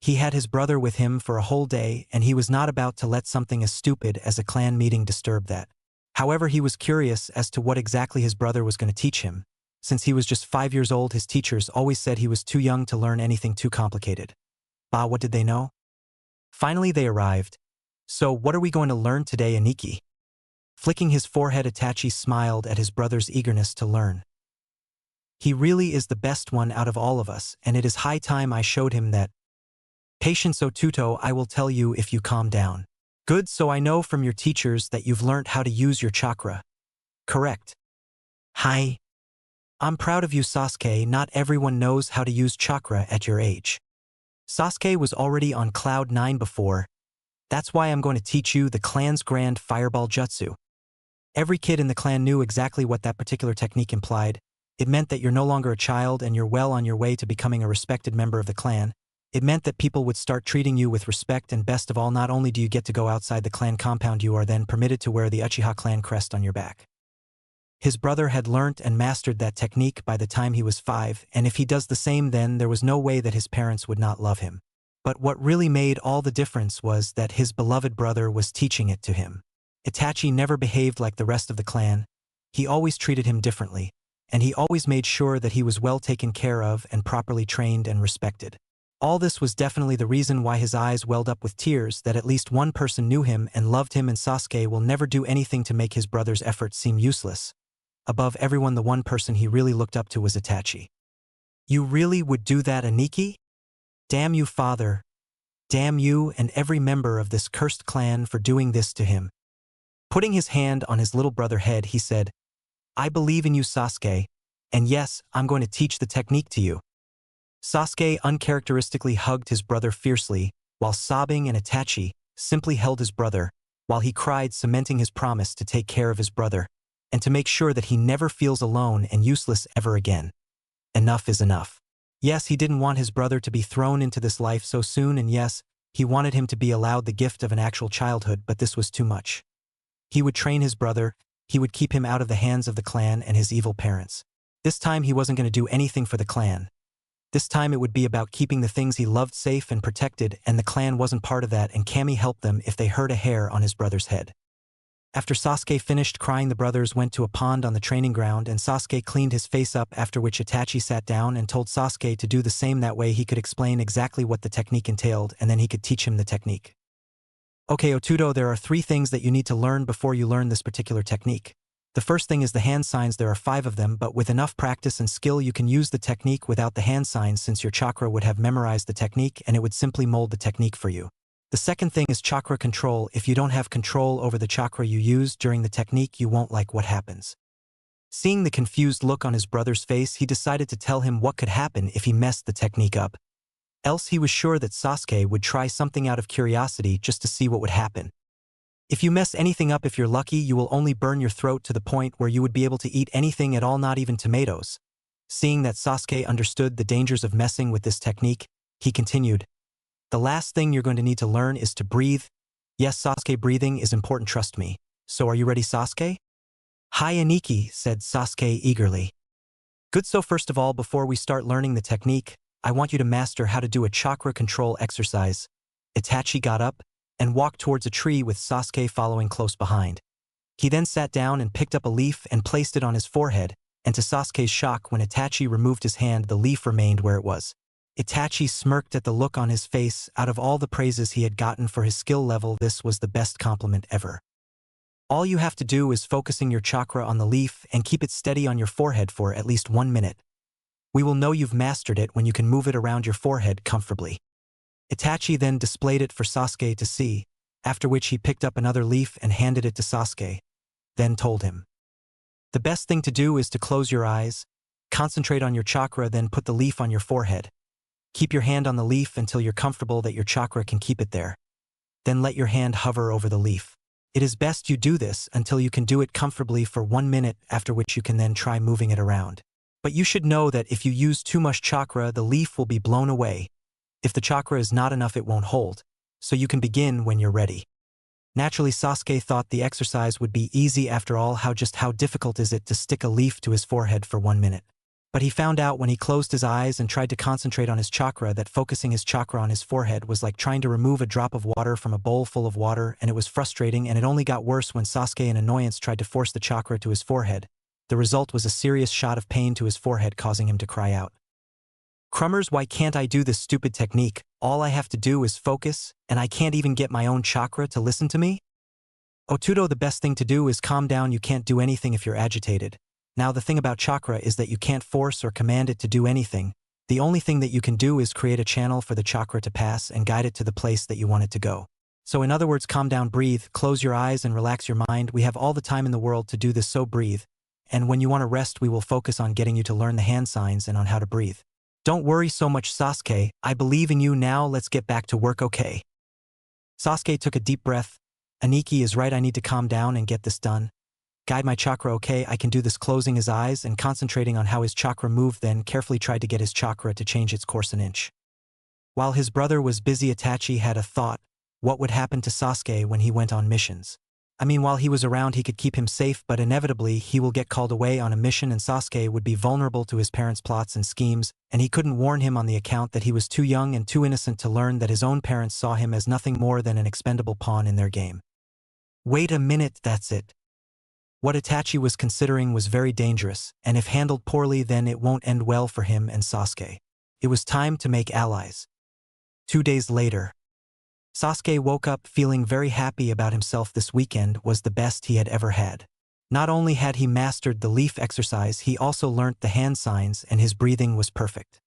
[SPEAKER 1] He had his brother with him for a whole day, and he was not about to let something as stupid as a clan meeting disturb that. However, he was curious as to what exactly his brother was going to teach him, Since he was just 5 years old, his teachers always said he was too young to learn anything too complicated. Bah, what did they know? Finally they arrived. So what are we going to learn today, Aniki? Flicking his forehead, Itachi smiled at his brother's eagerness to learn. He really is the best one out of all of us, and it is high time I showed him that. Patience, Otuto, I will tell you if you calm down. Good, so I know from your teachers that you've learnt how to use your chakra. Correct. Hi. I'm proud of you, Sasuke. Not everyone knows how to use chakra at your age. Sasuke was already on cloud 9 before. That's why I'm going to teach you the clan's grand fireball jutsu. Every kid in the clan knew exactly what that particular technique implied. It meant that you're no longer a child and you're well on your way to becoming a respected member of the clan. It meant that people would start treating you with respect, and best of all, not only do you get to go outside the clan compound, you are then permitted to wear the Uchiha clan crest on your back. His brother had learnt and mastered that technique by the time he was 5, and if he does the same, then there was no way that his parents would not love him. But what really made all the difference was that his beloved brother was teaching it to him. Itachi never behaved like the rest of the clan. He always treated him differently, and he always made sure that he was well taken care of and properly trained and respected. All this was definitely the reason why his eyes welled up with tears, that at least one person knew him and loved him, and Sasuke will never do anything to make his brother's efforts seem useless. Above everyone, the one person he really looked up to was Itachi. You really would do that, Aniki? Damn you, father. Damn you and every member of this cursed clan for doing this to him. Putting his hand on his little brother's head, he said, I believe in you, Sasuke, and yes, I'm going to teach the technique to you. Sasuke uncharacteristically hugged his brother fiercely, while sobbing, and Itachi simply held his brother, while he cried, cementing his promise to take care of his brother, and to make sure that he never feels alone and useless ever again. Enough is enough. Yes, he didn't want his brother to be thrown into this life so soon, and yes, he wanted him to be allowed the gift of an actual childhood, but this was too much. He would train his brother, he would keep him out of the hands of the clan and his evil parents. This time he wasn't going to do anything for the clan. This time it would be about keeping the things he loved safe and protected, and the clan wasn't part of that, and Kami helped them if they hurt a hair on his brother's head. After Sasuke finished crying, the brothers went to a pond on the training ground, and Sasuke cleaned his face up, after which Itachi sat down and told Sasuke to do the same. That way he could explain exactly what the technique entailed, and then he could teach him the technique. Okay, Otudo, there are 3 things that you need to learn before you learn this particular technique. The first thing is the hand signs. There are 5 of them, but with enough practice and skill you can use the technique without the hand signs, since your chakra would have memorized the technique and it would simply mold the technique for you. The second thing is chakra control. If you don't have control over the chakra you use during the technique, you won't like what happens. Seeing the confused look on his brother's face, he decided to tell him what could happen if he messed the technique up. Else he was sure that Sasuke would try something out of curiosity just to see what would happen. If you mess anything up, if you're lucky, you will only burn your throat to the point where you would be able to eat anything at all, not even tomatoes. Seeing that Sasuke understood the dangers of messing with this technique, he continued, the last thing you're going to need to learn is to breathe. Yes, Sasuke, breathing is important, trust me. So are you ready, Sasuke? Hi, Aniki, said Sasuke eagerly. Good, so first of all, before we start learning the technique, I want you to master how to do a chakra control exercise. Itachi got up and walked towards a tree with Sasuke following close behind. He then sat down and picked up a leaf and placed it on his forehead, and to Sasuke's shock, when Itachi removed his hand, the leaf remained where it was. Itachi smirked at the look on his face. Out of all the praises he had gotten for his skill level, this was the best compliment ever. All you have to do is focusing your chakra on the leaf and keep it steady on your forehead for at least 1 minute. We will know you've mastered it when you can move it around your forehead comfortably. Itachi then displayed it for Sasuke to see, after which he picked up another leaf and handed it to Sasuke, then told him, the best thing to do is to close your eyes, concentrate on your chakra, then put the leaf on your forehead. Keep your hand on the leaf until you're comfortable that your chakra can keep it there. Then let your hand hover over the leaf. It is best you do this until you can do it comfortably for 1 minute, after which you can then try moving it around. But you should know that if you use too much chakra, the leaf will be blown away. If the chakra is not enough, it won't hold, so you can begin when you're ready. Naturally, Sasuke thought the exercise would be easy after all. How difficult is it to stick a leaf to his forehead for 1 minute? But he found out when he closed his eyes and tried to concentrate on his chakra that focusing his chakra on his forehead was like trying to remove a drop of water from a bowl full of water, and it was frustrating, and it only got worse when Sasuke in annoyance tried to force the chakra to his forehead. The result was a serious shot of pain to his forehead, causing him to cry out. Crummers, why can't I do this stupid technique? All I have to do is focus, and I can't even get my own chakra to listen to me? Otudo, the best thing to do is calm down. You can't do anything if you're agitated. Now the thing about chakra is that you can't force or command it to do anything. The only thing that you can do is create a channel for the chakra to pass and guide it to the place that you want it to go. So in other words, calm down, breathe, close your eyes and relax your mind. We have all the time in the world to do this, so breathe. And when you want to rest, we will focus on getting you to learn the hand signs and on how to breathe. Don't worry so much, Sasuke. I believe in you now. Let's get back to work, okay? Sasuke took a deep breath. Aniki is right. I need to calm down and get this done. Guide my chakra, okay? I can do this. Closing his eyes and concentrating on how his chakra moved, then carefully tried to get his chakra to change its course an inch. While his brother was busy, Itachi had a thought. What would happen to Sasuke when he went on missions? I mean, while he was around, he could keep him safe, but inevitably he will get called away on a mission and Sasuke would be vulnerable to his parents' plots and schemes, and he couldn't warn him on the account that he was too young and too innocent to learn that his own parents saw him as nothing more than an expendable pawn in their game. Wait a minute, that's it. What Itachi was considering was very dangerous, and if handled poorly, then it won't end well for him and Sasuke. It was time to make allies. 2 days later, Sasuke woke up feeling very happy about himself. This weekend was the best he had ever had. Not only had he mastered the leaf exercise, he also learnt the hand signs and his breathing was perfect.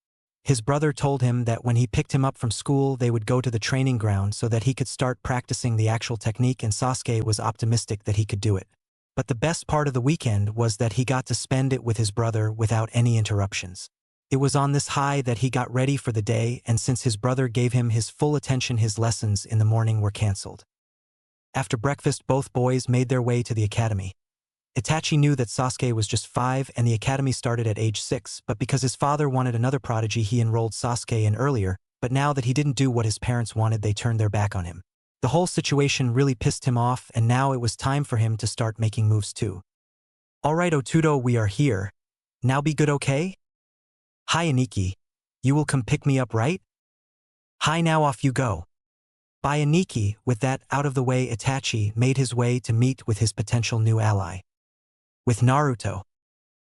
[SPEAKER 1] His brother told him that when he picked him up from school, they would go to the training ground so that he could start practicing the actual technique, and Sasuke was optimistic that he could do it. But the best part of the weekend was that he got to spend it with his brother without any interruptions. It was on this high that he got ready for the day, and since his brother gave him his full attention, his lessons in the morning were cancelled. After breakfast, both boys made their way to the academy. Itachi knew that Sasuke was just 5 and the academy started at age 6, but because his father wanted another prodigy, he enrolled Sasuke in earlier, but now that he didn't do what his parents wanted, they turned their back on him. The whole situation really pissed him off, and now it was time for him to start making moves too. Alright, Otudo, we are here. Now be good, okay? Hi, Aniki. You will come pick me up, right? Hi, now off you go. Bye, Aniki. With that out of the way, Itachi made his way to meet with his potential new ally. With Naruto.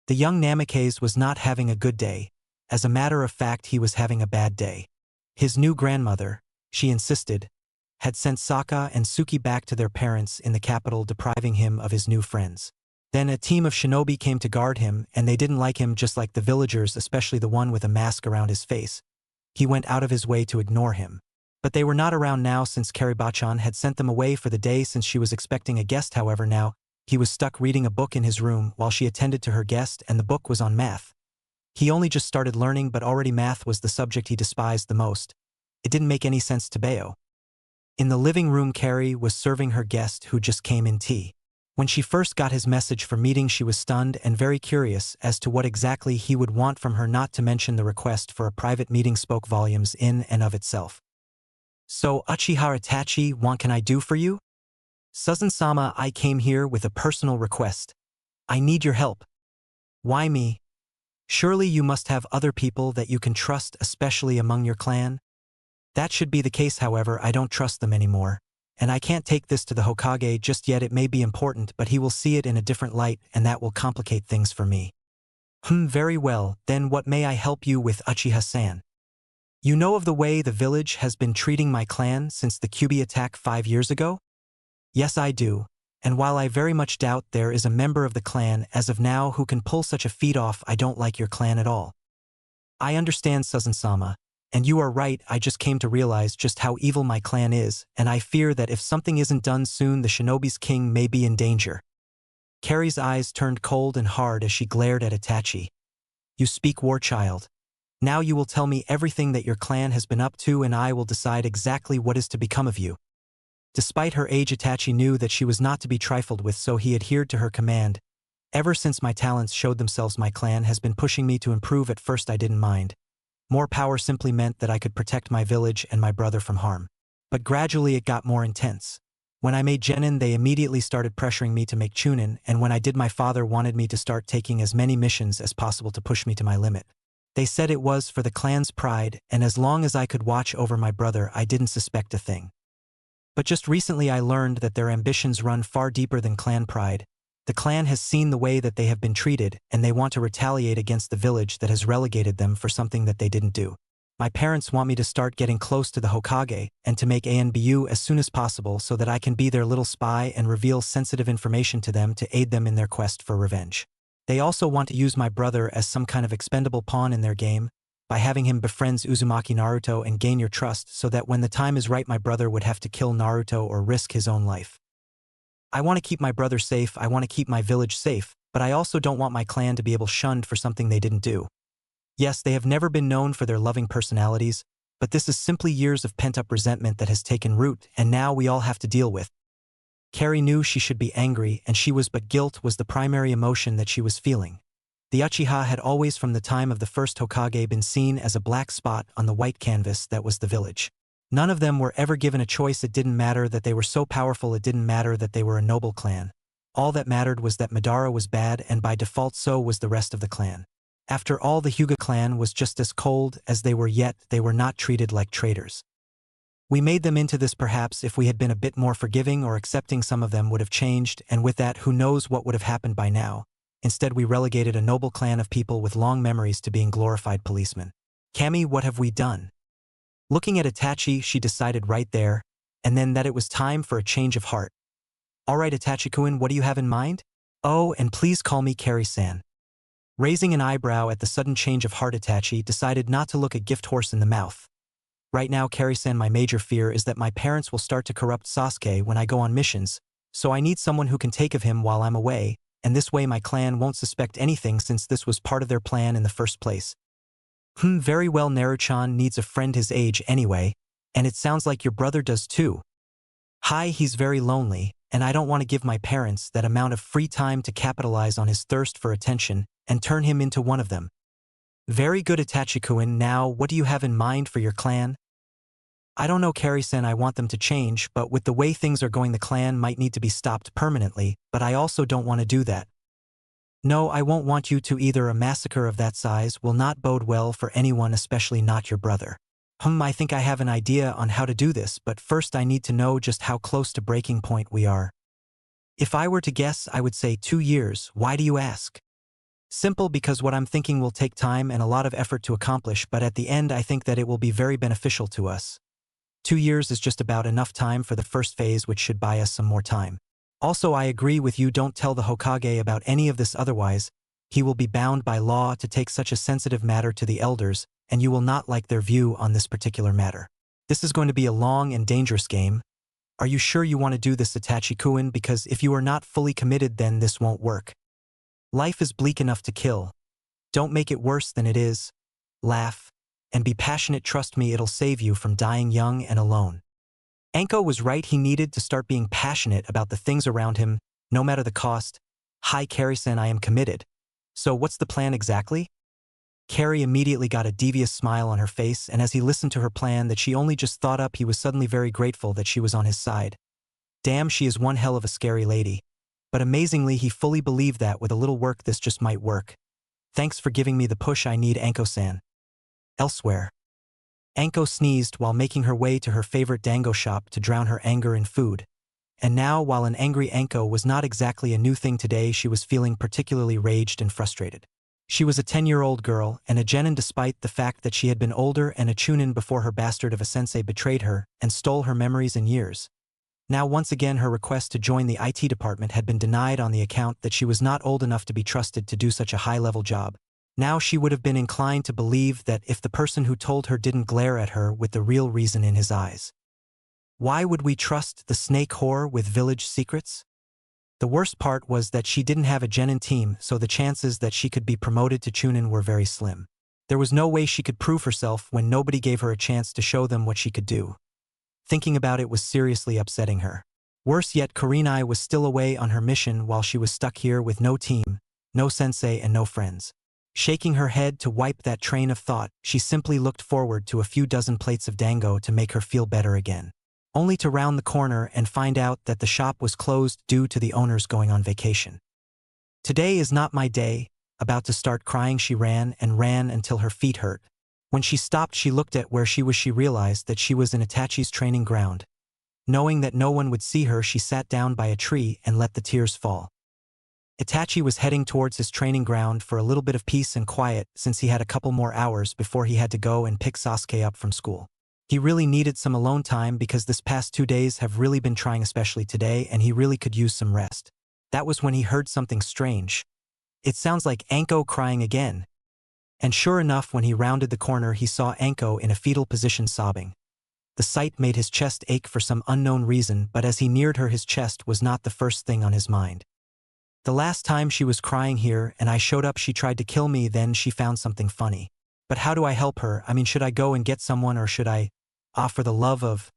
[SPEAKER 1] The young Namikaze was not having a good day. As a matter of fact, he was having a bad day. His new grandmother, she insisted, had sent Sokka and Suki back to their parents in the capital, depriving him of his new friends. Then a team of shinobi came to guard him, and they didn't like him, just like the villagers, especially the one with a mask around his face. He went out of his way to ignore him. But they were not around now since Karibachan had sent them away for the day since she was expecting a guest. However, now, he was stuck reading a book in his room while she attended to her guest, and the book was on math. He only just started learning, but already math was the subject he despised the most. It didn't make any sense to Bayo. In the living room, Carrie was serving her guest who just came in tea. When she first got his message for meeting, she was stunned and very curious as to what exactly he would want from her, not to mention the request for a private meeting spoke volumes in and of itself. So, Uchiha Itachi, what can I do for you? Susan-sama, I came here with a personal request. I need your help. Why me? Surely you must have other people that you can trust, especially among your clan? That should be the case, however, I don't trust them anymore. And I can't take this to the Hokage just yet. It may be important, but he will see it in a different light, and that will complicate things for me. Very well, then what may I help you with, Uchiha-san? You know of the way the village has been treating my clan since the Kyuubi attack 5 years ago? Yes, I do. And while I very much doubt there is a member of the clan as of now who can pull such a feat off, I don't like your clan at all. I understand, Susan-sama. And you are right, I just came to realize just how evil my clan is, and I fear that if something isn't done soon, the shinobi's king may be in danger. Carrie's eyes turned cold and hard as she glared at Itachi. You speak, war child. Now you will tell me everything that your clan has been up to, and I will decide exactly what is to become of you. Despite her age, Itachi knew that she was not to be trifled with, so he adhered to her command. Ever since my talents showed themselves, my clan has been pushing me to improve. At first I didn't mind. More power simply meant that I could protect my village and my brother from harm. But gradually it got more intense. When I made Genin, they immediately started pressuring me to make Chunin, and when I did, my father wanted me to start taking as many missions as possible to push me to my limit. They said it was for the clan's pride, and as long as I could watch over my brother, I didn't suspect a thing. But just recently I learned that their ambitions run far deeper than clan pride. The clan has seen the way that they have been treated, and they want to retaliate against the village that has relegated them for something that they didn't do. My parents want me to start getting close to the Hokage and to make ANBU as soon as possible so that I can be their little spy and reveal sensitive information to them to aid them in their quest for revenge. They also want to use my brother as some kind of expendable pawn in their game, by having him befriend Uzumaki Naruto and gain your trust so that when the time is right my brother would have to kill Naruto or risk his own life. I want to keep my brother safe, I want to keep my village safe, but I also don't want my clan to be shunned for something they didn't do. Yes, they have never been known for their loving personalities, but this is simply years of pent-up resentment that has taken root and now we all have to deal with. Carrie knew she should be angry and she was, but guilt was the primary emotion that she was feeling. The Uchiha had always from the time of the first Hokage been seen as a black spot on the white canvas that was the village. None of them were ever given a choice. It didn't matter that they were so powerful, it didn't matter that they were a noble clan. All that mattered was that Madara was bad and by default so was the rest of the clan. After all, the Hyuga clan was just as cold as they were, yet they were not treated like traitors. We made them into this. Perhaps if we had been a bit more forgiving or accepting, some of them would have changed, and with that who knows what would have happened by now. Instead we relegated a noble clan of people with long memories to being glorified policemen. Kami, what have we done? Looking at Itachi, she decided right there, and then that it was time for a change of heart. Alright Itachi-kun, what do you have in mind? Oh, and please call me Carrie-san. Raising an eyebrow at the sudden change of heart, Itachi decided not to look a gift horse in the mouth. Right now, Carrie-san, my major fear is that my parents will start to corrupt Sasuke when I go on missions, so I need someone who can take of him while I'm away, and this way my clan won't suspect anything since this was part of their plan in the first place. Very well, Naruto-chan needs a friend his age anyway, and it sounds like your brother does too. Hi, he's very lonely, and I don't want to give my parents that amount of free time to capitalize on his thirst for attention and turn him into one of them. Very good, Itachi-kun. Now, what do you have in mind for your clan? I don't know, Carrie-san, I want them to change, but with the way things are going the clan might need to be stopped permanently, but I also don't want to do that. No, I won't want you to either. A massacre of that size will not bode well for anyone, especially not your brother. I think I have an idea on how to do this, but first I need to know just how close to breaking point we are. If I were to guess, I would say 2 years. Why do you ask? Simple, because what I'm thinking will take time and a lot of effort to accomplish, but at the end I think that it will be very beneficial to us. 2 years is just about enough time for the first phase, which should buy us some more time. Also, I agree with you, don't tell the Hokage about any of this, otherwise he will be bound by law to take such a sensitive matter to the elders, and you will not like their view on this particular matter. This is going to be a long and dangerous game. Are you sure you want to do this, Itachi-kun? Because if you are not fully committed, then this won't work. Life is bleak enough to kill. Don't make it worse than it is. Laugh. And be passionate, trust me, it'll save you from dying young and alone. Anko was right, he needed to start being passionate about the things around him, no matter the cost. Hi Carrie-san, I am committed. So what's the plan exactly? Carrie immediately got a devious smile on her face, and as he listened to her plan that she only just thought up, he was suddenly very grateful that she was on his side. Damn, she is one hell of a scary lady. But amazingly, he fully believed that with a little work this just might work. Thanks for giving me the push I need, Anko-san. Elsewhere. Anko sneezed while making her way to her favorite dango shop to drown her anger in food. And now, while an angry Anko was not exactly a new thing today, she was feeling particularly raged and frustrated. She was a 10-year-old girl and a genin, despite the fact that she had been older and a chunin before her bastard of a sensei betrayed her and stole her memories and years. Now once again her request to join the IT department had been denied on the account that she was not old enough to be trusted to do such a high-level job. Now she would have been inclined to believe that if the person who told her didn't glare at her with the real reason in his eyes. Why would we trust the snake whore with village secrets? The worst part was that she didn't have a genin team, so the chances that she could be promoted to chunin were very slim. There was no way she could prove herself when nobody gave her a chance to show them what she could do. Thinking about it was seriously upsetting her. Worse yet, Kurenai was still away on her mission while she was stuck here with no team, no sensei and no friends. Shaking her head to wipe that train of thought, she simply looked forward to a few dozen plates of dango to make her feel better again. Only to round the corner and find out that the shop was closed due to the owners going on vacation. Today is not my day. About to start crying, she ran and ran until her feet hurt. When she stopped, she looked at where she was. She realized that she was in Itachi's training ground. Knowing that no one would see her, she sat down by a tree and let the tears fall. Itachi was heading towards his training ground for a little bit of peace and quiet since he had a couple more hours before he had to go and pick Sasuke up from school. He really needed some alone time because this past 2 days have really been trying, especially today, and he really could use some rest. That was when he heard something strange. It sounds like Anko crying again. And sure enough, when he rounded the corner, he saw Anko in a fetal position sobbing. The sight made his chest ache for some unknown reason, but as he neared her, his chest was not the first thing on his mind. The last time she was crying here and I showed up, she tried to kill me, then she found something funny. But how do I help her? I mean, should I go and get someone, or should I offer the love of...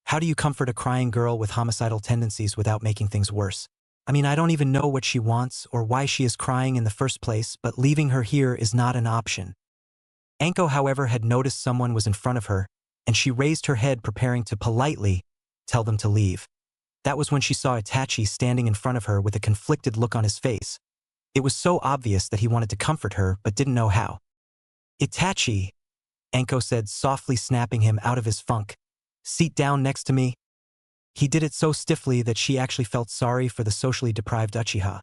[SPEAKER 1] How do you comfort a crying girl with homicidal tendencies without making things worse? I mean, I don't even know what she wants or why she is crying in the first place, but leaving her here is not an option. Anko, however, had noticed someone was in front of her, and she raised her head, preparing to politely tell them to leave. That was when she saw Itachi standing in front of her with a conflicted look on his face. It was so obvious that he wanted to comfort her but didn't know how. "Itachi," Anko said, softly snapping him out of his funk. "Sit down next to me." He did it so stiffly that she actually felt sorry for the socially deprived Uchiha.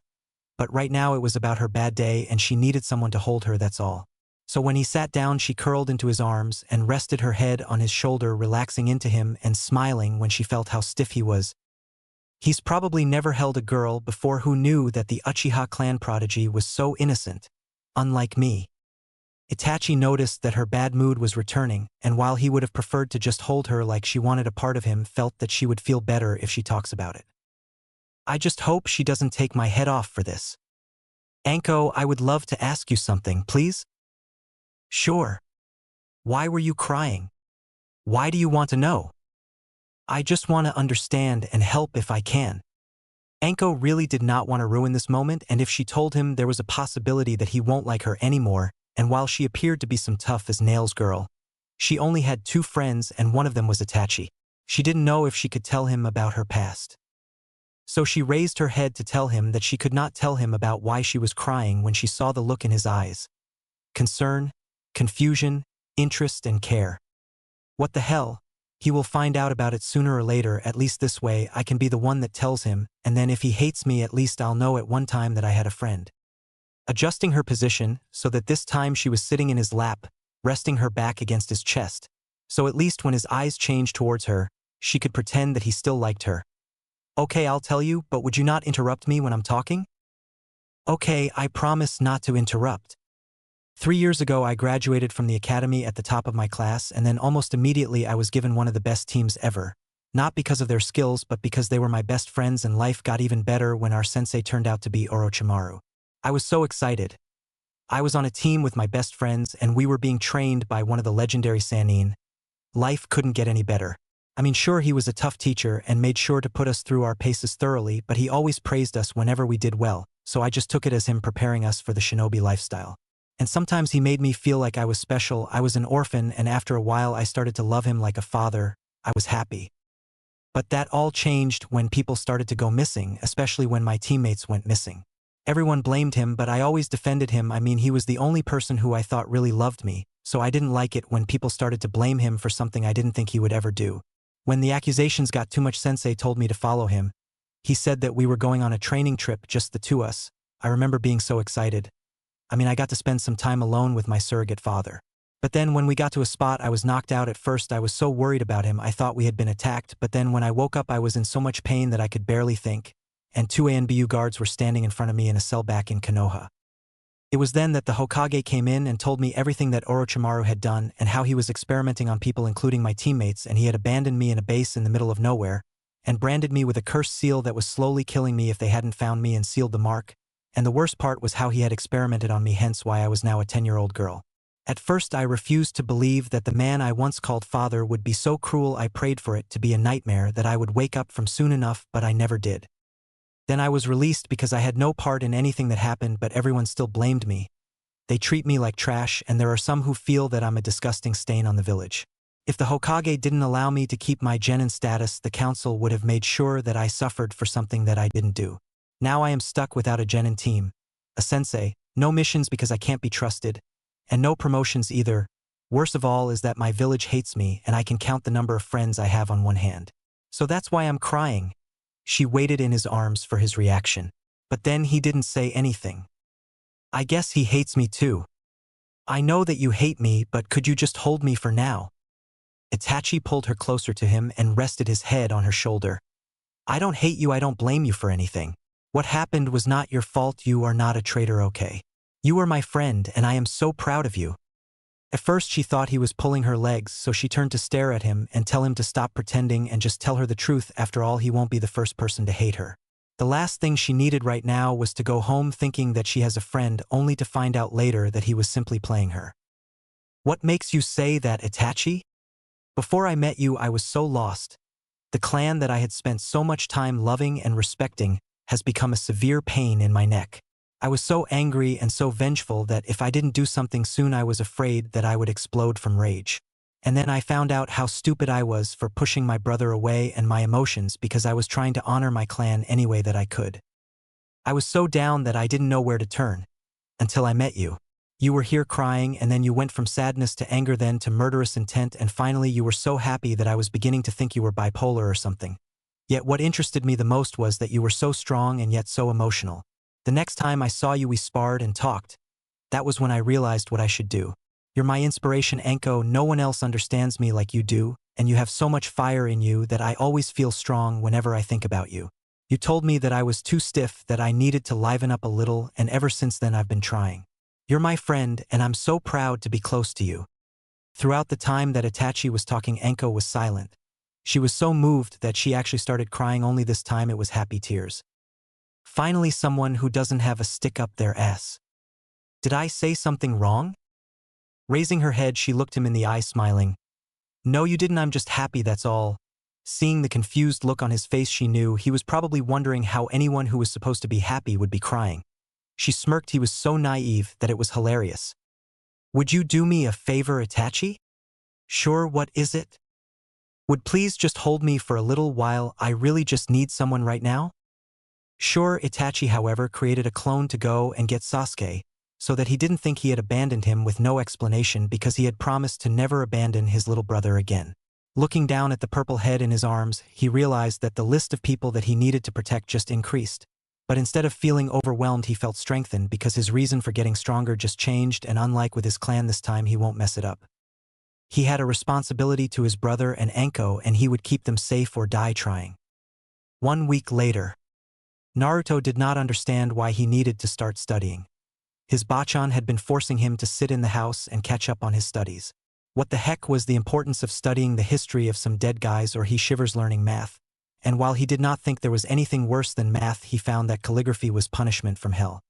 [SPEAKER 1] But right now it was about her bad day and she needed someone to hold her, that's all. So when he sat down, she curled into his arms and rested her head on his shoulder, relaxing into him and smiling when she felt how stiff he was. He's probably never held a girl before who knew that the Uchiha clan prodigy was so innocent, unlike me. Itachi noticed that her bad mood was returning, and while he would have preferred to just hold her like she wanted a part of him, felt that she would feel better if she talks about it. "I just hope she doesn't take my head off for this. Anko, I would love to ask you something, please?" "Sure. Why were you crying? Why do you want to know?" "I just want to understand and help if I can." Anko really did not want to ruin this moment, and if she told him, there was a possibility that he won't like her anymore, and while she appeared to be some tough as nails girl, she only had 2 friends and one of them was Itachi. She didn't know if she could tell him about her past. So she raised her head to tell him that she could not tell him about why she was crying when she saw the look in his eyes. Concern, confusion, interest, and care. What the hell? He will find out about it sooner or later. At least this way I can be the one that tells him, and then if he hates me, at least I'll know at one time that I had a friend. Adjusting her position so that this time she was sitting in his lap, resting her back against his chest, so at least when his eyes changed towards her, she could pretend that he still liked her. "Okay, I'll tell you, but would you not interrupt me when I'm talking?" "Okay, I promise not to interrupt. 3 years ago I graduated from the academy at the top of my class, and then almost immediately I was given one of the best teams ever. Not because of their skills, but because they were my best friends, and life got even better when our sensei turned out to be Orochimaru. I was so excited. I was on a team with my best friends, and we were being trained by one of the legendary Sannin. Life couldn't get any better. I mean, sure, he was a tough teacher and made sure to put us through our paces thoroughly, but he always praised us whenever we did well, so I just took it as him preparing us for the shinobi lifestyle. And sometimes he made me feel like I was special. I was an orphan, and after a while I started to love him like a father. I was happy. But that all changed when people started to go missing, especially when my teammates went missing. Everyone blamed him, but I always defended him. I mean, he was the only person who I thought really loved me, so I didn't like it when people started to blame him for something I didn't think he would ever do. When the accusations got too much, Sensei told me to follow him. He said that we were going on a training trip, just the 2 of us. I remember being so excited. I mean, I got to spend some time alone with my surrogate father. But then when we got to a spot, I was knocked out. At first I was so worried about him, I thought we had been attacked, but then when I woke up I was in so much pain that I could barely think, and 2 ANBU guards were standing in front of me in a cell back in Konoha. It was then that the Hokage came in and told me everything that Orochimaru had done and how he was experimenting on people, including my teammates, and he had abandoned me in a base in the middle of nowhere and branded me with a cursed seal that was slowly killing me if they hadn't found me and sealed the mark. And the worst part was how he had experimented on me, hence why I was now a 10-year-old girl. At first I refused to believe that the man I once called father would be so cruel. I prayed for it to be a nightmare that I would wake up from soon enough, but I never did. Then I was released because I had no part in anything that happened, but everyone still blamed me. They treat me like trash, and there are some who feel that I'm a disgusting stain on the village. If the Hokage didn't allow me to keep my genin status, the council would have made sure that I suffered for something that I didn't do. Now I am stuck without a genin team, a sensei, no missions because I can't be trusted, and no promotions either. Worst of all is that my village hates me, and I can count the number of friends I have on one hand. So that's why I'm crying. She waited in his arms for his reaction. But then he didn't say anything. I guess he hates me too. I know that you hate me, but could you just hold me for now? Itachi pulled her closer to him and rested his head on her shoulder. I don't hate you, I don't blame you for anything. What happened was not your fault, you are not a traitor, okay? You are my friend and I am so proud of you. At first she thought he was pulling her legs, so she turned to stare at him and tell him to stop pretending and just tell her the truth. After all, he won't be the first person to hate her. The last thing she needed right now was to go home thinking that she has a friend, only to find out later that he was simply playing her. What makes you say that, Itachi? Before I met you, I was so lost. The clan that I had spent so much time loving and respecting has become a severe pain in my neck. I was so angry and so vengeful that if I didn't do something soon, I was afraid that I would explode from rage. And then I found out how stupid I was for pushing my brother away and my emotions because I was trying to honor my clan any way that I could. I was so down that I didn't know where to turn. Until I met you. You were here crying, and then you went from sadness to anger, then to murderous intent, and finally you were so happy that I was beginning to think you were bipolar or something. Yet what interested me the most was that you were so strong and yet so emotional. The next time I saw you, we sparred and talked. That was when I realized what I should do. You're my inspiration, Anko. No one else understands me like you do, and you have so much fire in you that I always feel strong whenever I think about you. You told me that I was too stiff, that I needed to liven up a little, and ever since then I've been trying. You're my friend, and I'm so proud to be close to you. Throughout the time that Itachi was talking, Anko was silent. She was so moved that she actually started crying, only this time it was happy tears. Finally, someone who doesn't have a stick up their ass. Did I say something wrong? Raising her head, she looked him in the eye, smiling. No, you didn't, I'm just happy, that's all. Seeing the confused look on his face, she knew he was probably wondering how anyone who was supposed to be happy would be crying. She smirked. He was so naive that it was hilarious. Would you do me a favor, Itachi? Sure, what is it? Would please just hold me for a little while, I really just need someone right now? Sure. Itachi, however, created a clone to go and get Sasuke, so that he didn't think he had abandoned him with no explanation, because he had promised to never abandon his little brother again. Looking down at the purple head in his arms, he realized that the list of people that he needed to protect just increased. But instead of feeling overwhelmed, he felt strengthened because his reason for getting stronger just changed, and unlike with his clan, this time he won't mess it up. He had a responsibility to his brother and Anko, and he would keep them safe or die trying. 1 week later. Naruto did not understand why he needed to start studying. His bachan had been forcing him to sit in the house and catch up on his studies. What the heck was the importance of studying the history of some dead guys, or he shivers learning math? And while he did not think there was anything worse than math, he found that calligraphy was punishment from hell.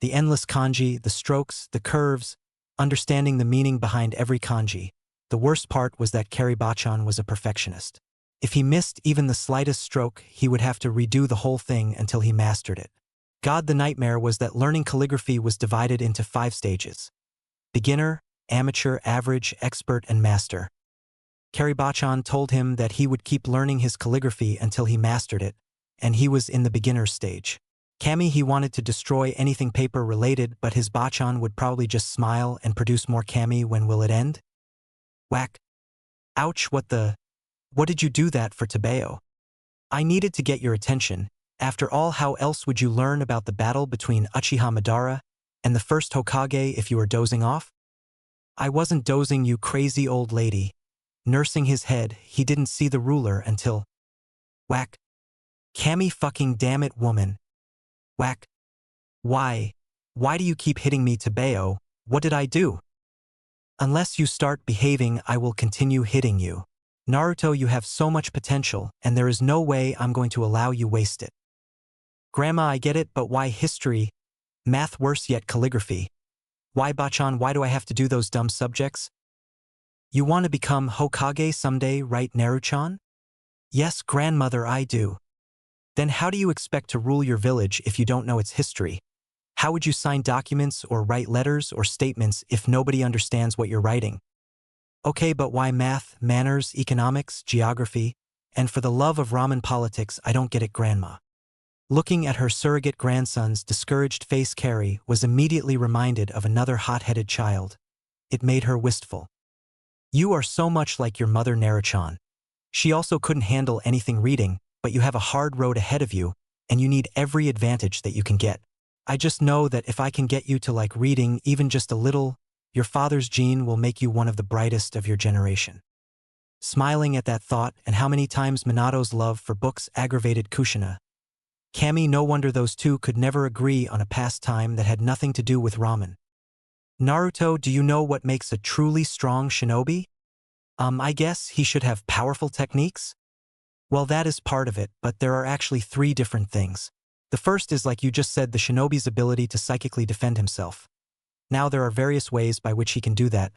[SPEAKER 1] The endless kanji, the strokes, the curves, understanding the meaning behind every kanji. The worst part was that Karibachan was a perfectionist. If he missed even the slightest stroke, he would have to redo the whole thing until he mastered it. God, the nightmare was that learning calligraphy was divided into 5 stages. Beginner, amateur, average, expert, and master. Karibachan told him that he would keep learning his calligraphy until he mastered it, and he was in the beginner stage. Kami, he wanted to destroy anything paper related, but his bachan would probably just smile and produce more Kami. When will it end? Whack. Ouch, what did you do that for, Tabeo? I needed to get your attention. After all, how else would you learn about the battle between Uchiha Madara and the first Hokage if you were dozing off? I wasn't dozing, you crazy old lady. Nursing his head, he didn't see the ruler until... Whack. Kami, fucking damn it, woman. Whack. Why do you keep hitting me, Tabeo? What did I do? Unless you start behaving, I will continue hitting you. Naruto, you have so much potential, and there is no way I'm going to allow you waste it. Grandma, I get it, but why history? Math, worse yet, calligraphy. Why, bachan, why do I have to do those dumb subjects? You want to become Hokage someday, right, Naruchan? Yes, grandmother, I do. Then how do you expect to rule your village if you don't know its history? How would you sign documents or write letters or statements if nobody understands what you're writing? Okay, but why math, manners, economics, geography? And for the love of ramen, politics, I don't get it, grandma. Looking at her surrogate grandson's discouraged face, Carrie was immediately reminded of another hot-headed child. It made her wistful. You are so much like your mother, Naruchan. She also couldn't handle anything reading, but you have a hard road ahead of you, and you need every advantage that you can get. I just know that if I can get you to like reading even just a little, your father's gene will make you one of the brightest of your generation. Smiling at that thought and how many times Minato's love for books aggravated Kushina. Kami, no wonder those two could never agree on a pastime that had nothing to do with ramen. Naruto, do you know what makes a truly strong shinobi? I guess he should have powerful techniques? Well, that is part of it, but there are actually 3 different things. The first is, like you just said, the shinobi's ability to psychically defend himself. Now there are various ways by which he can do that.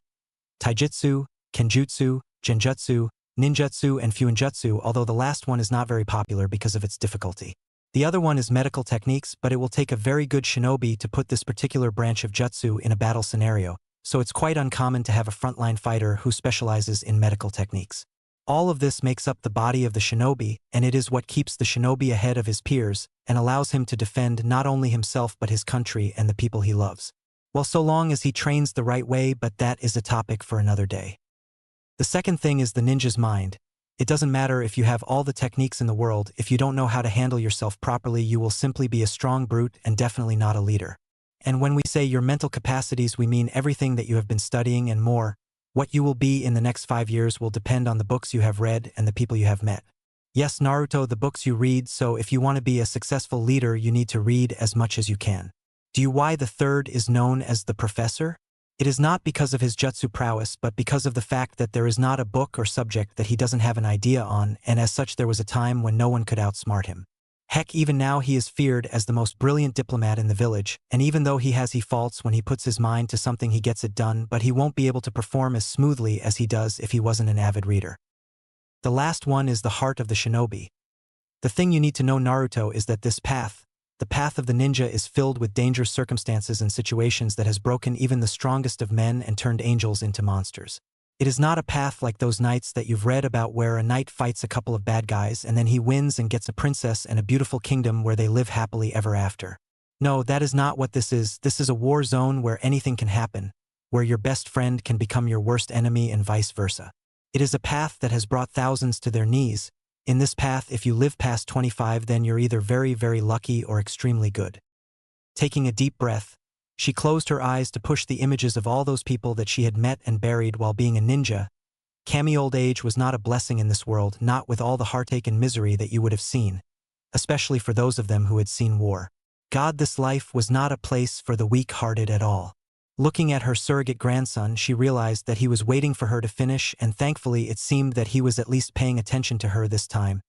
[SPEAKER 1] Taijutsu, Kenjutsu, Genjutsu, Ninjutsu, and Fuinjutsu, although the last one is not very popular because of its difficulty. The other one is medical techniques, but it will take a very good shinobi to put this particular branch of jutsu in a battle scenario, so it's quite uncommon to have a frontline fighter who specializes in medical techniques. All of this makes up the body of the shinobi, and it is what keeps the shinobi ahead of his peers and allows him to defend not only himself but his country and the people he loves. Well, so long as he trains the right way, but that is a topic for another day. The second thing is the ninja's mind. It doesn't matter if you have all the techniques in the world, if you don't know how to handle yourself properly, you will simply be a strong brute and definitely not a leader. And when we say your mental capacities, we mean everything that you have been studying and more. What you will be in the next 5 years will depend on the books you have read and the people you have met. Yes, Naruto, the books you read, so if you want to be a successful leader, you need to read as much as you can. Do you why the third is known as the professor? It is not because of his jutsu prowess, but because of the fact that there is not a book or subject that he doesn't have an idea on, and as such there was a time when no one could outsmart him. Heck, even now he is feared as the most brilliant diplomat in the village, and even though he has faults when he puts his mind to something, he gets it done, but he won't be able to perform as smoothly as he does if he wasn't an avid reader. The last one is the heart of the shinobi. The thing you need to know, Naruto, is that this path, the path of the ninja, is filled with dangerous circumstances and situations that has broken even the strongest of men and turned angels into monsters. It is not a path like those knights that you've read about where a knight fights a couple of bad guys and then he wins and gets a princess and a beautiful kingdom where they live happily ever after. No, that is not what this is. This is a war zone where anything can happen, where your best friend can become your worst enemy and vice versa. It is a path that has brought thousands to their knees. In this path, if you live past 25, then you're either very, very lucky or extremely good. Taking a deep breath, she closed her eyes to push the images of all those people that she had met and buried while being a ninja. Kami, old age was not a blessing in this world, not with all the heartache and misery that you would have seen, especially for those of them who had seen war. God, this life was not a place for the weak-hearted at all. Looking at her surrogate grandson, she realized that he was waiting for her to finish, and thankfully it seemed that he was at least paying attention to her this time.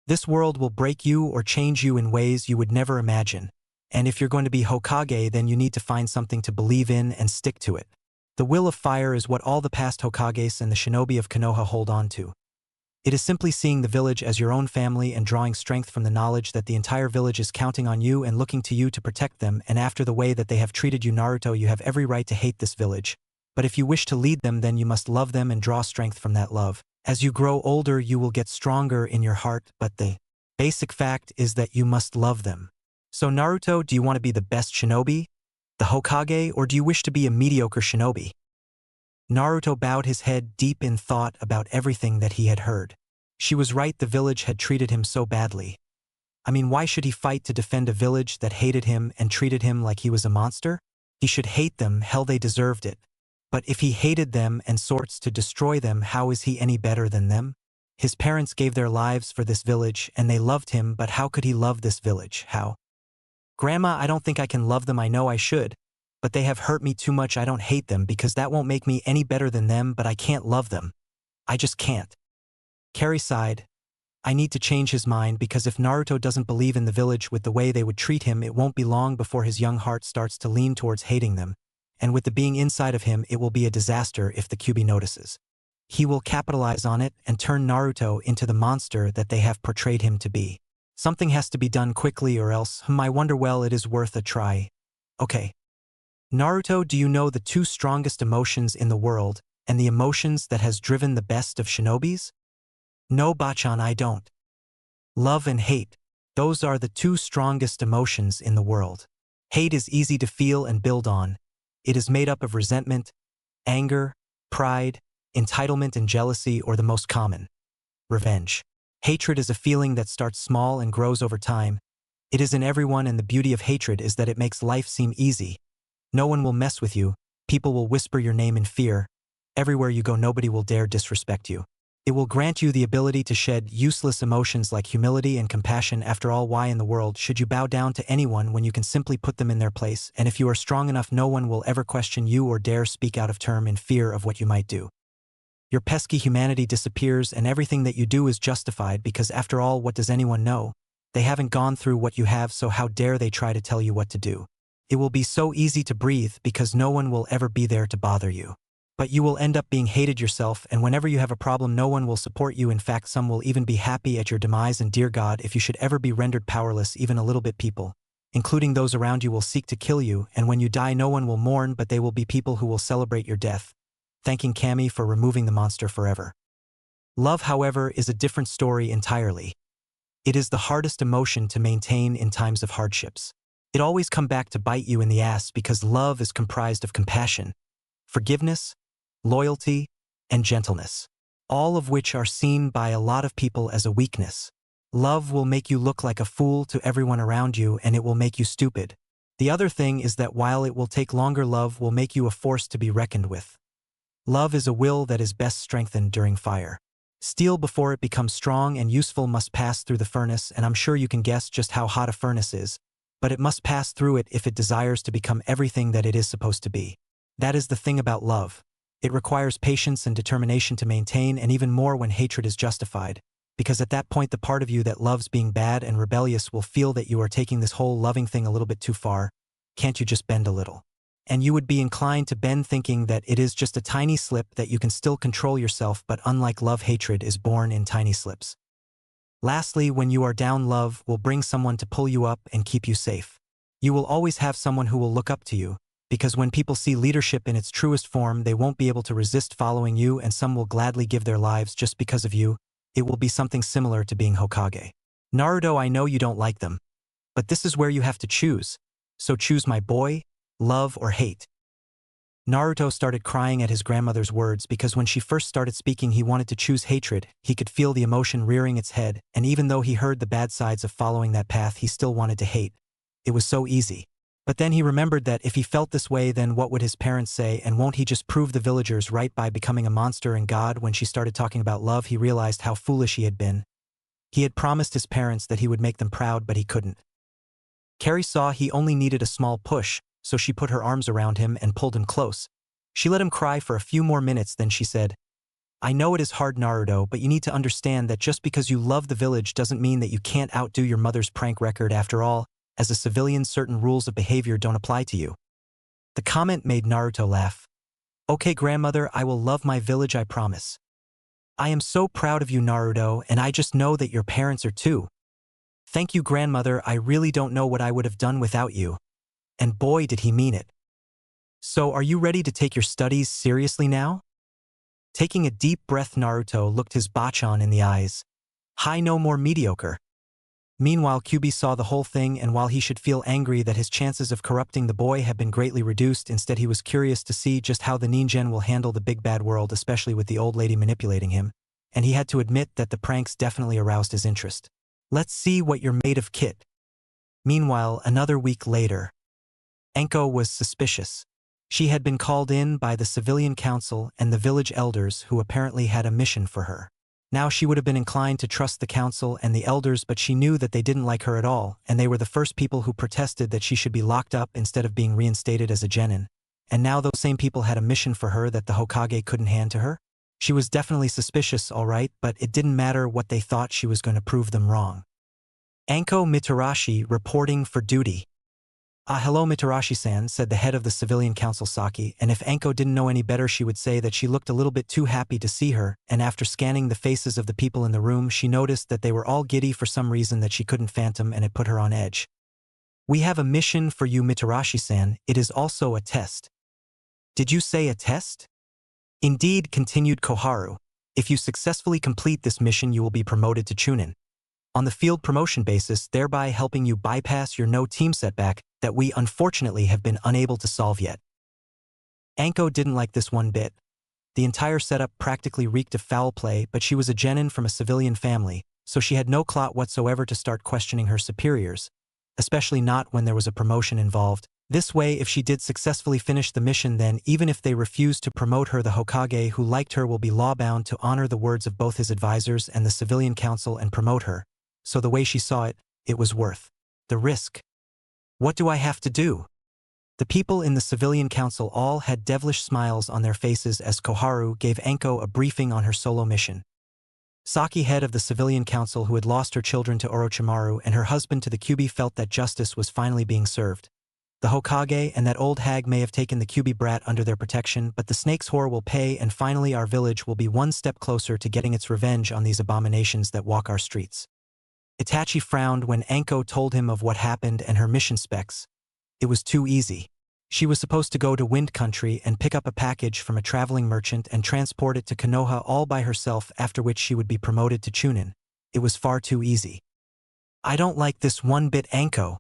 [SPEAKER 1] This world will break you or change you in ways you would never imagine. And if you're going to be Hokage, then you need to find something to believe in and stick to it. The will of fire is what all the past Hokages and the shinobi of Konoha hold on to. It is simply seeing the village as your own family and drawing strength from the knowledge that the entire village is counting on you and looking to you to protect them, and after the way that they have treated you, Naruto, you have every right to hate this village. But if you wish to lead them, then you must love them and draw strength from that love. As you grow older, you will get stronger in your heart, but the basic fact is that you must love them. So Naruto, do you want to be the best shinobi, the Hokage, or do you wish to be a mediocre shinobi? Naruto bowed his head deep in thought about everything that he had heard. She was right, the village had treated him so badly. I mean, why should he fight to defend a village that hated him and treated him like he was a monster? He should hate them, hell, they deserved it. But if he hated them and sorts to destroy them, how is he any better than them? His parents gave their lives for this village and they loved him, but how could he love this village? How? Grandma, I don't think I can love them. I know I should, but they have hurt me too much. I don't hate them because that won't make me any better than them, but I can't love them. I just can't. Carrie sighed. I need to change his mind, because if Naruto doesn't believe in the village with the way they would treat him, it won't be long before his young heart starts to lean towards hating them, and with the being inside of him, it will be a disaster if the Kyuubi notices. He will capitalize on it and turn Naruto into the monster that they have portrayed him to be. Something has to be done quickly, or else, I wonder, well, it is worth a try. Okay. Naruto, do you know the 2 strongest emotions in the world, and the emotions that has driven the best of shinobis? No, Bachan, I don't. Love and hate. Those are the 2 strongest emotions in the world. Hate is easy to feel and build on. It is made up of resentment, anger, pride, entitlement and jealousy, or the most common, revenge. Hatred is a feeling that starts small and grows over time. It is in everyone, and the beauty of hatred is that it makes life seem easy. No one will mess with you, people will whisper your name in fear. Everywhere you go, nobody will dare disrespect you. It will grant you the ability to shed useless emotions like humility and compassion. After all, why in the world should you bow down to anyone when you can simply put them in their place? And if you are strong enough, no one will ever question you or dare speak out of turn in fear of what you might do. Your pesky humanity disappears, and everything that you do is justified because, after all, what does anyone know? They haven't gone through what you have, so how dare they try to tell you what to do? It will be so easy to breathe because no one will ever be there to bother you. But you will end up being hated yourself, and whenever you have a problem, no one will support you. In fact, some will even be happy at your demise. And dear God, if you should ever be rendered powerless even a little bit, people, including those around you, will seek to kill you, and when you die, no one will mourn, but they will be people who will celebrate your death, thanking Kami for removing the monster forever. Love, however, is a different story entirely. It is the hardest emotion to maintain in times of hardships. It always comes back to bite you in the ass because love is comprised of compassion, forgiveness, loyalty, and gentleness, all of which are seen by a lot of people as a weakness. Love will make you look like a fool to everyone around you, and it will make you stupid. The other thing is that while it will take longer, love will make you a force to be reckoned with. Love is a will that is best strengthened during fire. Steel, before it becomes strong and useful, must pass through the furnace, and I'm sure you can guess just how hot a furnace is, but it must pass through it if it desires to become everything that it is supposed to be. That is the thing about love. It requires patience and determination to maintain, and even more when hatred is justified, because at that point the part of you that loves being bad and rebellious will feel that you are taking this whole loving thing a little bit too far. Can't you just bend a little? And you would be inclined to bend, thinking that it is just a tiny slip, that you can still control yourself, but unlike love, hatred is born in tiny slips. Lastly, when you are down, love will bring someone to pull you up and keep you safe. You will always have someone who will look up to you, because when people see leadership in its truest form, they won't be able to resist following you, and some will gladly give their lives just because of you. It will be something similar to being Hokage. Naruto, I know you don't like them, but this is where you have to choose. So choose, my boy, love or hate. Naruto started crying at his grandmother's words because when she first started speaking, he wanted to choose hatred. He could feel the emotion rearing its head, and even though he heard the bad sides of following that path, he still wanted to hate. It was so easy. But then he remembered that if he felt this way, then what would his parents say, and won't he just prove the villagers right by becoming a monster and god? When she started talking about love, he realized how foolish he had been. He had promised his parents that he would make them proud, but he couldn't. Carrie saw he only needed a small push, so she put her arms around him and pulled him close. She let him cry for a few more minutes, then she said, I know it is hard, Naruto, but you need to understand that just because you love the village doesn't mean that you can't outdo your mother's prank record. After all, as a civilian, certain rules of behavior don't apply to you. The comment made Naruto laugh. Okay, grandmother, I will love my village, I promise. I am so proud of you, Naruto, and I just know that your parents are too. Thank you, grandmother, I really don't know what I would have done without you. And boy, did he mean it. So are you ready to take your studies seriously now? Taking a deep breath, Naruto looked his Bachan in the eyes. Hi, no more mediocre. Meanwhile, Kyuubi saw the whole thing, and while he should feel angry that his chances of corrupting the boy have been greatly reduced, instead he was curious to see just how the Ningen will handle the big bad world, especially with the old lady manipulating him, and he had to admit that the pranks definitely aroused his interest. Let's see what you're made of, Kit. Meanwhile, another week later, Enko was suspicious. She had been called in by the civilian council and the village elders, who apparently had a mission for her. Now she would have been inclined to trust the council and the elders, but she knew that they didn't like her at all, and they were the first people who protested that she should be locked up instead of being reinstated as a genin. And now those same people had a mission for her that the Hokage couldn't hand to her? She was definitely suspicious, all right, but it didn't matter what they thought, she was going to prove them wrong. Anko Mitarashi reporting for duty. Hello, Mitarashi-san, said the head of the civilian council, Saki, and if Anko didn't know any better, she would say that she looked a little bit too happy to see her, and after scanning the faces of the people in the room, she noticed that they were all giddy for some reason that she couldn't fathom, and it put her on edge. We have a mission for you, Mitarashi-san. It is also a test. Did you say a test? Indeed, continued Koharu. If you successfully complete this mission, you will be promoted to Chunin on the field promotion basis, thereby helping you bypass your no-team setback that we unfortunately have been unable to solve yet. Anko didn't like this one bit. The entire setup practically reeked of foul play, but she was a genin from a civilian family, so she had no clout whatsoever to start questioning her superiors. especially not when there was a promotion involved. This way, if she did successfully finish the mission, then even if they refuse to promote her, the Hokage who liked her will be law-bound to honor the words of both his advisors and the civilian council and promote her. So the way she saw it, it was worth the risk. What do I have to do? The people in the civilian council all had devilish smiles on their faces as Koharu gave Anko a briefing on her solo mission. Saki, head of the civilian council who had lost her children to Orochimaru and her husband to the Kyuubi, felt that justice was finally being served. The Hokage and that old hag may have taken the Kyuubi brat under their protection, but the snake's whore will pay, and finally our village will be one step closer to getting its revenge on these abominations that walk our streets. Itachi frowned when Anko told him of what happened and her mission specs. It was too easy. She was supposed to go to Wind Country and pick up a package from a traveling merchant and transport it to Konoha all by herself, after which she would be promoted to Chunin. It was far too easy. I don't like this one bit, Anko.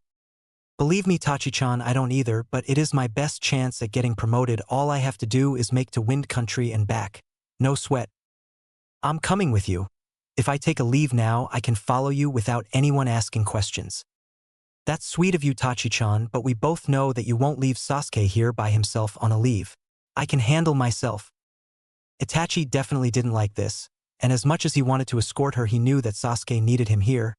[SPEAKER 1] Believe me, Tachi-chan, I don't either, but it is my best chance at getting promoted. All I have to do is make to Wind Country and back. No sweat. I'm coming with you. If I take a leave now, I can follow you without anyone asking questions. That's sweet of you, Tachi-chan, but we both know that you won't leave Sasuke here by himself on a leave. I can handle myself. Itachi definitely didn't like this, and as much as he wanted to escort her, he knew that Sasuke needed him here.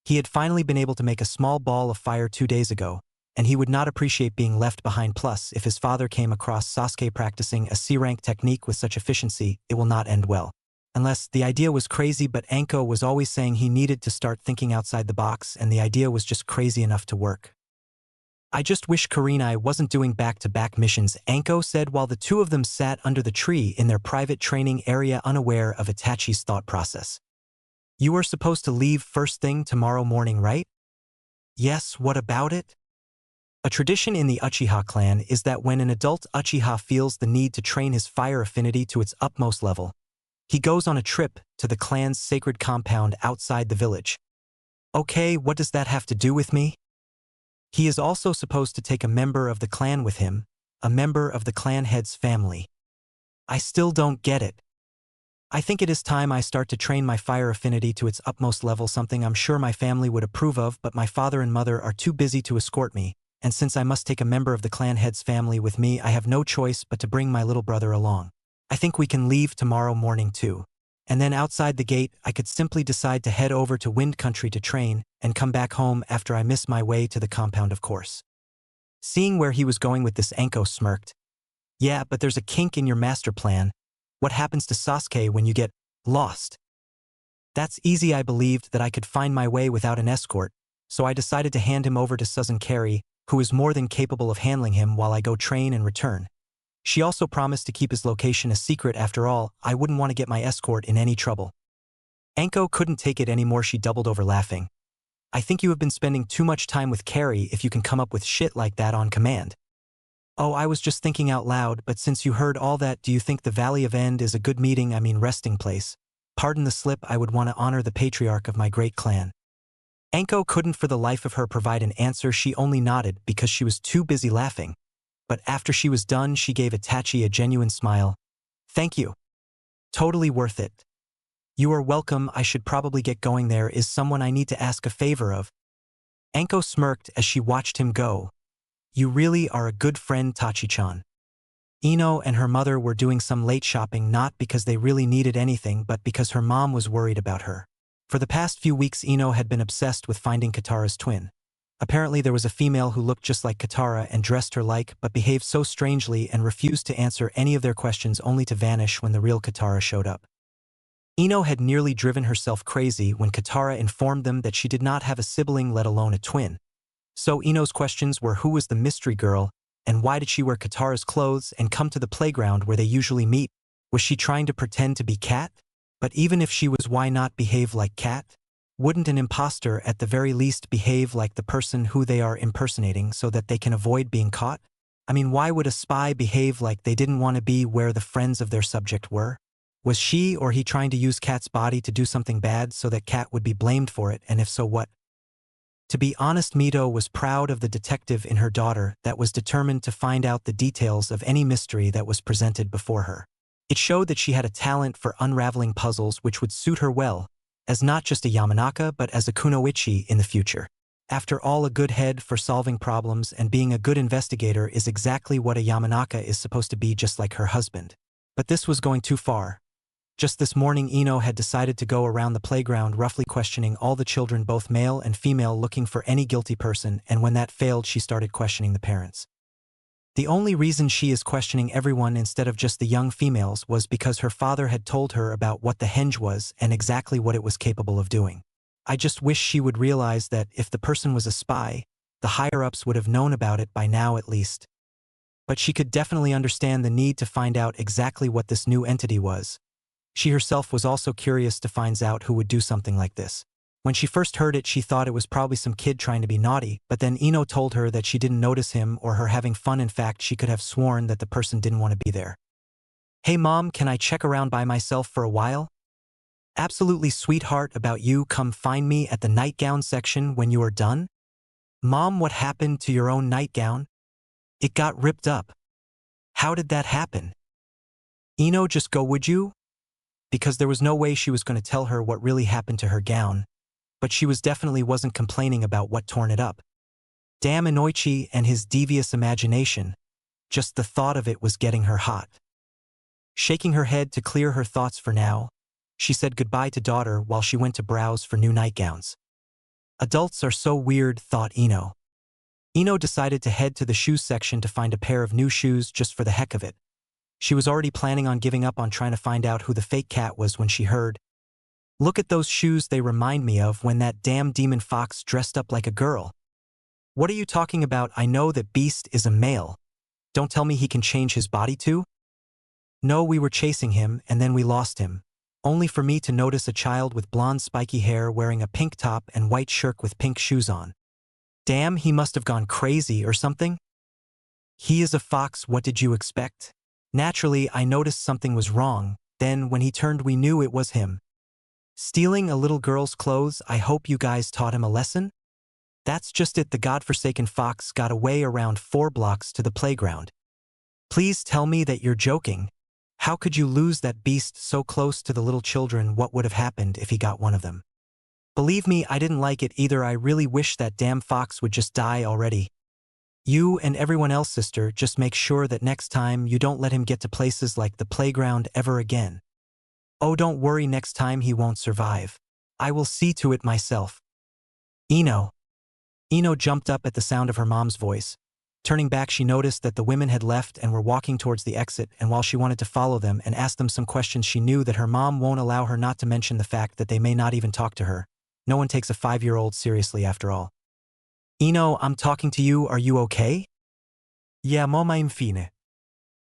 [SPEAKER 1] He had finally been able to make a small ball of fire 2 days ago, and he would not appreciate being left behind. Plus, if his father came across Sasuke practicing a C-rank technique with such efficiency, it will not end well. Unless the idea was crazy, but Anko was always saying he needed to start thinking outside the box, and the idea was just crazy enough to work. I just wish Kurenai wasn't doing back-to-back missions, Anko said while the two of them sat under the tree in their private training area, unaware of Itachi's thought process. You are supposed to leave first thing tomorrow morning, right? Yes, what about it? A tradition in the Uchiha clan is that when an adult Uchiha feels the need to train his fire affinity to its utmost level, he goes on a trip to the clan's sacred compound outside the village. Okay, what does that have to do with me? He is also supposed to take a member of the clan with him, a member of the clan head's family. I still don't get it. I think it is time I start to train my fire affinity to its utmost level, something I'm sure my family would approve of, but my father and mother are too busy to escort me, and since I must take a member of the clan head's family with me, I have no choice but to bring my little brother along. I think we can leave tomorrow morning too. And then outside the gate, I could simply decide to head over to Wind Country to train, and come back home after I miss my way to the compound, of course. Seeing where he was going with this, Anko smirked. Yeah, but there's a kink in your master plan. What happens to Sasuke when you get lost? That's easy. I believed that I could find my way without an escort, so I decided to hand him over to Susan Carey, who is more than capable of handling him while I go train and return. She also promised to keep his location a secret. After all, I wouldn't want to get my escort in any trouble. Anko couldn't take it anymore. She doubled over laughing. I think you have been spending too much time with Carey if you can come up with shit like that on command. Oh, I was just thinking out loud, but since you heard all that, do you think the Valley of End is a good resting place? Pardon the slip, I would want to honor the patriarch of my great clan. Anko couldn't for the life of her provide an answer. She only nodded because she was too busy laughing. But after she was done, she gave Itachi a genuine smile. Thank you. Totally worth it. You are welcome. I should probably get going. There is someone I need to ask a favor of. Anko smirked as she watched him go. You really are a good friend, Tachi-chan. Ino and her mother were doing some late shopping, not because they really needed anything, but because her mom was worried about her. For the past few weeks, Ino had been obsessed with finding Katara's twin. Apparently there was a female who looked just like Katara and dressed her like, but behaved so strangely and refused to answer any of their questions, only to vanish when the real Katara showed up. Ino had nearly driven herself crazy when Katara informed them that she did not have a sibling, let alone a twin. So Ino's questions were, who was the mystery girl, and why did she wear Katara's clothes and come to the playground where they usually meet? Was she trying to pretend to be Kat? But even if she was, why not behave like Kat? Wouldn't an imposter at the very least behave like the person who they are impersonating so that they can avoid being caught? Why would a spy behave like they didn't want to be where the friends of their subject were? Was she or he trying to use Kat's body to do something bad so that Kat would be blamed for it, and if so, what? To be honest, Mito was proud of the detective in her daughter that was determined to find out the details of any mystery that was presented before her. It showed that she had a talent for unraveling puzzles which would suit her well, as not just a Yamanaka but as a kunoichi in the future. After all, a good head for solving problems and being a good investigator is exactly what a Yamanaka is supposed to be, just like her husband. But this was going too far. Just this morning, Ino had decided to go around the playground roughly questioning all the children, both male and female, looking for any guilty person, and when that failed, she started questioning the parents. The only reason she is questioning everyone instead of just the young females was because her father had told her about what the henge was and exactly what it was capable of doing. I just wish she would realize that if the person was a spy, the higher-ups would have known about it by now at least. But she could definitely understand the need to find out exactly what this new entity was. She herself was also curious to find out who would do something like this. When she first heard it, she thought it was probably some kid trying to be naughty, but then Ino told her that she didn't notice him or her having fun. In fact, she could have sworn that the person didn't want to be there. "Hey mom, can I check around by myself for a while?" "Absolutely, sweetheart. About you, come find me at the nightgown section when you are done." "Mom, what happened to your own nightgown?" "It got ripped up." "How did that happen?" "Ino, just go, would you?" Because there was no way she was going to tell her what really happened to her gown. But she definitely wasn't complaining about what torn it up. Damn Inoichi and his devious imagination. Just the thought of it was getting her hot. Shaking her head to clear her thoughts for now, she said goodbye to daughter while she went to browse for new nightgowns. Adults are so weird, thought Ino. Ino decided to head to the shoes section to find a pair of new shoes just for the heck of it. She was already planning on giving up on trying to find out who the fake cat was when she heard, "Look at those shoes, they remind me of when that damn demon fox dressed up like a girl." "What are you talking about? I know that Beast is a male. Don't tell me he can change his body too?" "No, we were chasing him and then we lost him. Only for me to notice a child with blonde spiky hair wearing a pink top and white shirt with pink shoes on. Damn, he must have gone crazy or something." "He is a fox, what did you expect?" "Naturally, I noticed something was wrong. Then, when he turned, we knew it was him. Stealing a little girl's clothes. I hope you guys taught him a lesson." "That's just it. The godforsaken fox got away around 4 blocks to the playground." "Please tell me that you're joking. How could you lose that beast so close to the little children? What would have happened if he got one of them?" "Believe me, I didn't like it either. I really wish that damn fox would just die already. You and everyone else, sister, just make sure that next time you don't let him get to places like the playground ever again." "Oh, don't worry, next time he won't survive. I will see to it myself." "Ino." Ino jumped up at the sound of her mom's voice. Turning back, she noticed that the women had left and were walking towards the exit, and while she wanted to follow them and ask them some questions, she knew that her mom won't allow her not to mention the fact that they may not even talk to her. No one takes a 5-year-old seriously after all. "Ino, I'm talking to you, are you okay?" "Yeah, mama, infine."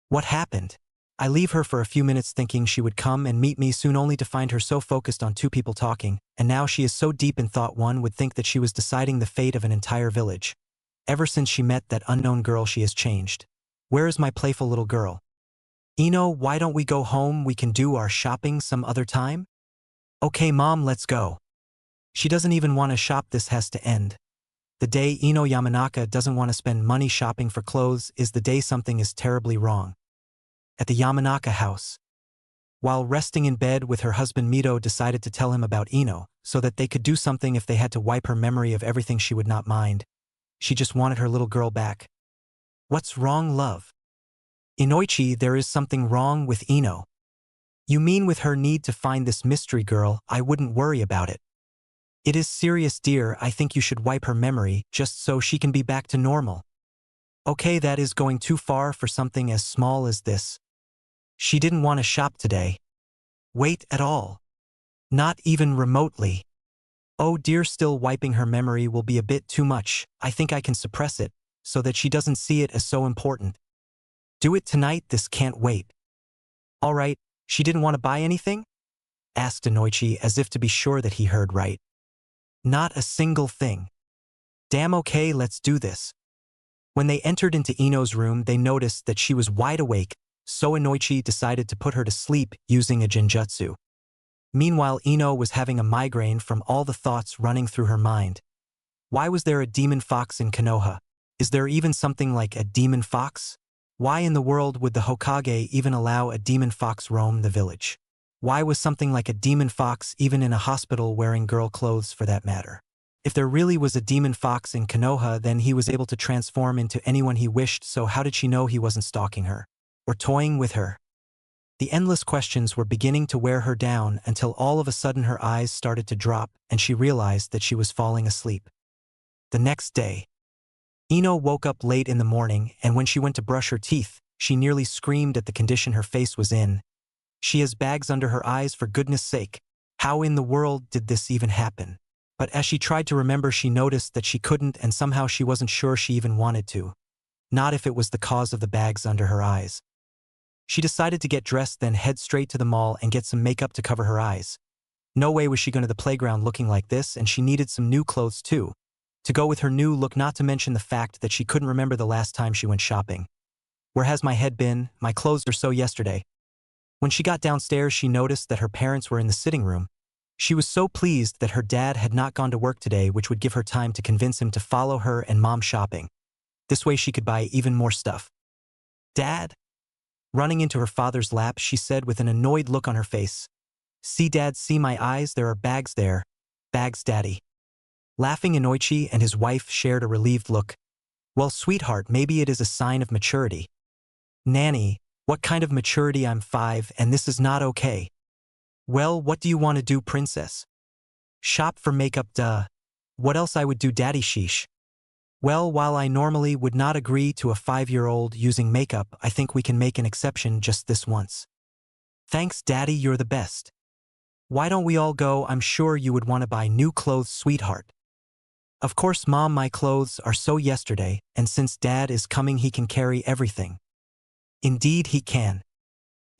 [SPEAKER 1] "What happened?" I leave her for a few minutes thinking she would come and meet me soon, only to find her so focused on 2 people talking, and now she is so deep in thought one would think that she was deciding the fate of an entire village. Ever since she met that unknown girl, she has changed. Where is my playful little girl? "Ino, why don't we go home? We can do our shopping some other time." "Okay, mom, let's go." She doesn't even want to shop. This has to end. The day Ino Yamanaka doesn't want to spend money shopping for clothes is the day something is terribly wrong. At the Yamanaka house. While resting in bed with her husband, Mito decided to tell him about Ino, so that they could do something if they had to wipe her memory of everything. She would not mind. She just wanted her little girl back. "What's wrong, love?" "Inoichi, there is something wrong with Ino." "You mean with her need to find this mystery girl? I wouldn't worry about it." "It is serious, dear. I think you should wipe her memory, just so she can be back to normal." "Okay, that is going too far for something as small as this." "She didn't want to shop today." "Wait at all. Not even remotely." "Oh dear, still wiping her memory will be a bit too much. I think I can suppress it, so that she doesn't see it as so important." "Do it tonight, this can't wait." "All right, she didn't want to buy anything?" asked Inoichi as if to be sure that he heard right. "Not a single thing." "Damn, okay, let's do this." When they entered into Ino's room, they noticed that she was wide awake, so Inoichi decided to put her to sleep using a genjutsu. Meanwhile, Ino was having a migraine from all the thoughts running through her mind. Why was there a demon fox in Konoha? Is there even something like a demon fox? Why in the world would the Hokage even allow a demon fox roam the village? Why was something like a demon fox even in a hospital wearing girl clothes for that matter? If there really was a demon fox in Konoha, then he was able to transform into anyone he wished, so how did she know he wasn't stalking her? Or toying with her? The endless questions were beginning to wear her down until all of a sudden her eyes started to drop and she realized that she was falling asleep. The next day, Ino woke up late in the morning, and when she went to brush her teeth, she nearly screamed at the condition her face was in. She has bags under her eyes, for goodness sake. How in the world did this even happen? But as she tried to remember, she noticed that she couldn't, and somehow she wasn't sure she even wanted to. Not if it was the cause of the bags under her eyes. She decided to get dressed, then head straight to the mall and get some makeup to cover her eyes. No way was she going to the playground looking like this, and she needed some new clothes too, to go with her new look, not to mention the fact that she couldn't remember the last time she went shopping. Where has my head been? My clothes are so yesterday. When she got downstairs, she noticed that her parents were in the sitting room. She was so pleased that her dad had not gone to work today, which would give her time to convince him to follow her and mom shopping. This way she could buy even more stuff. Dad? Running into her father's lap, she said with an annoyed look on her face. See, Dad, see my eyes? There are bags there. Bags, Daddy. Laughing, Inoichi and his wife shared a relieved look. Well, sweetheart, maybe it is a sign of maturity. Nanny, what kind of maturity? I'm 5 and this is not okay. Well, what do you want to do, princess? Shop for makeup, duh. What else I would do, Daddy? Sheesh. Well, while I normally would not agree to a 5-year-old using makeup, I think we can make an exception just this once. Thanks, Daddy, you're the best. Why don't we all go? I'm sure you would want to buy new clothes, sweetheart. Of course, Mom, my clothes are so yesterday, and since Dad is coming, he can carry everything. Indeed, he can.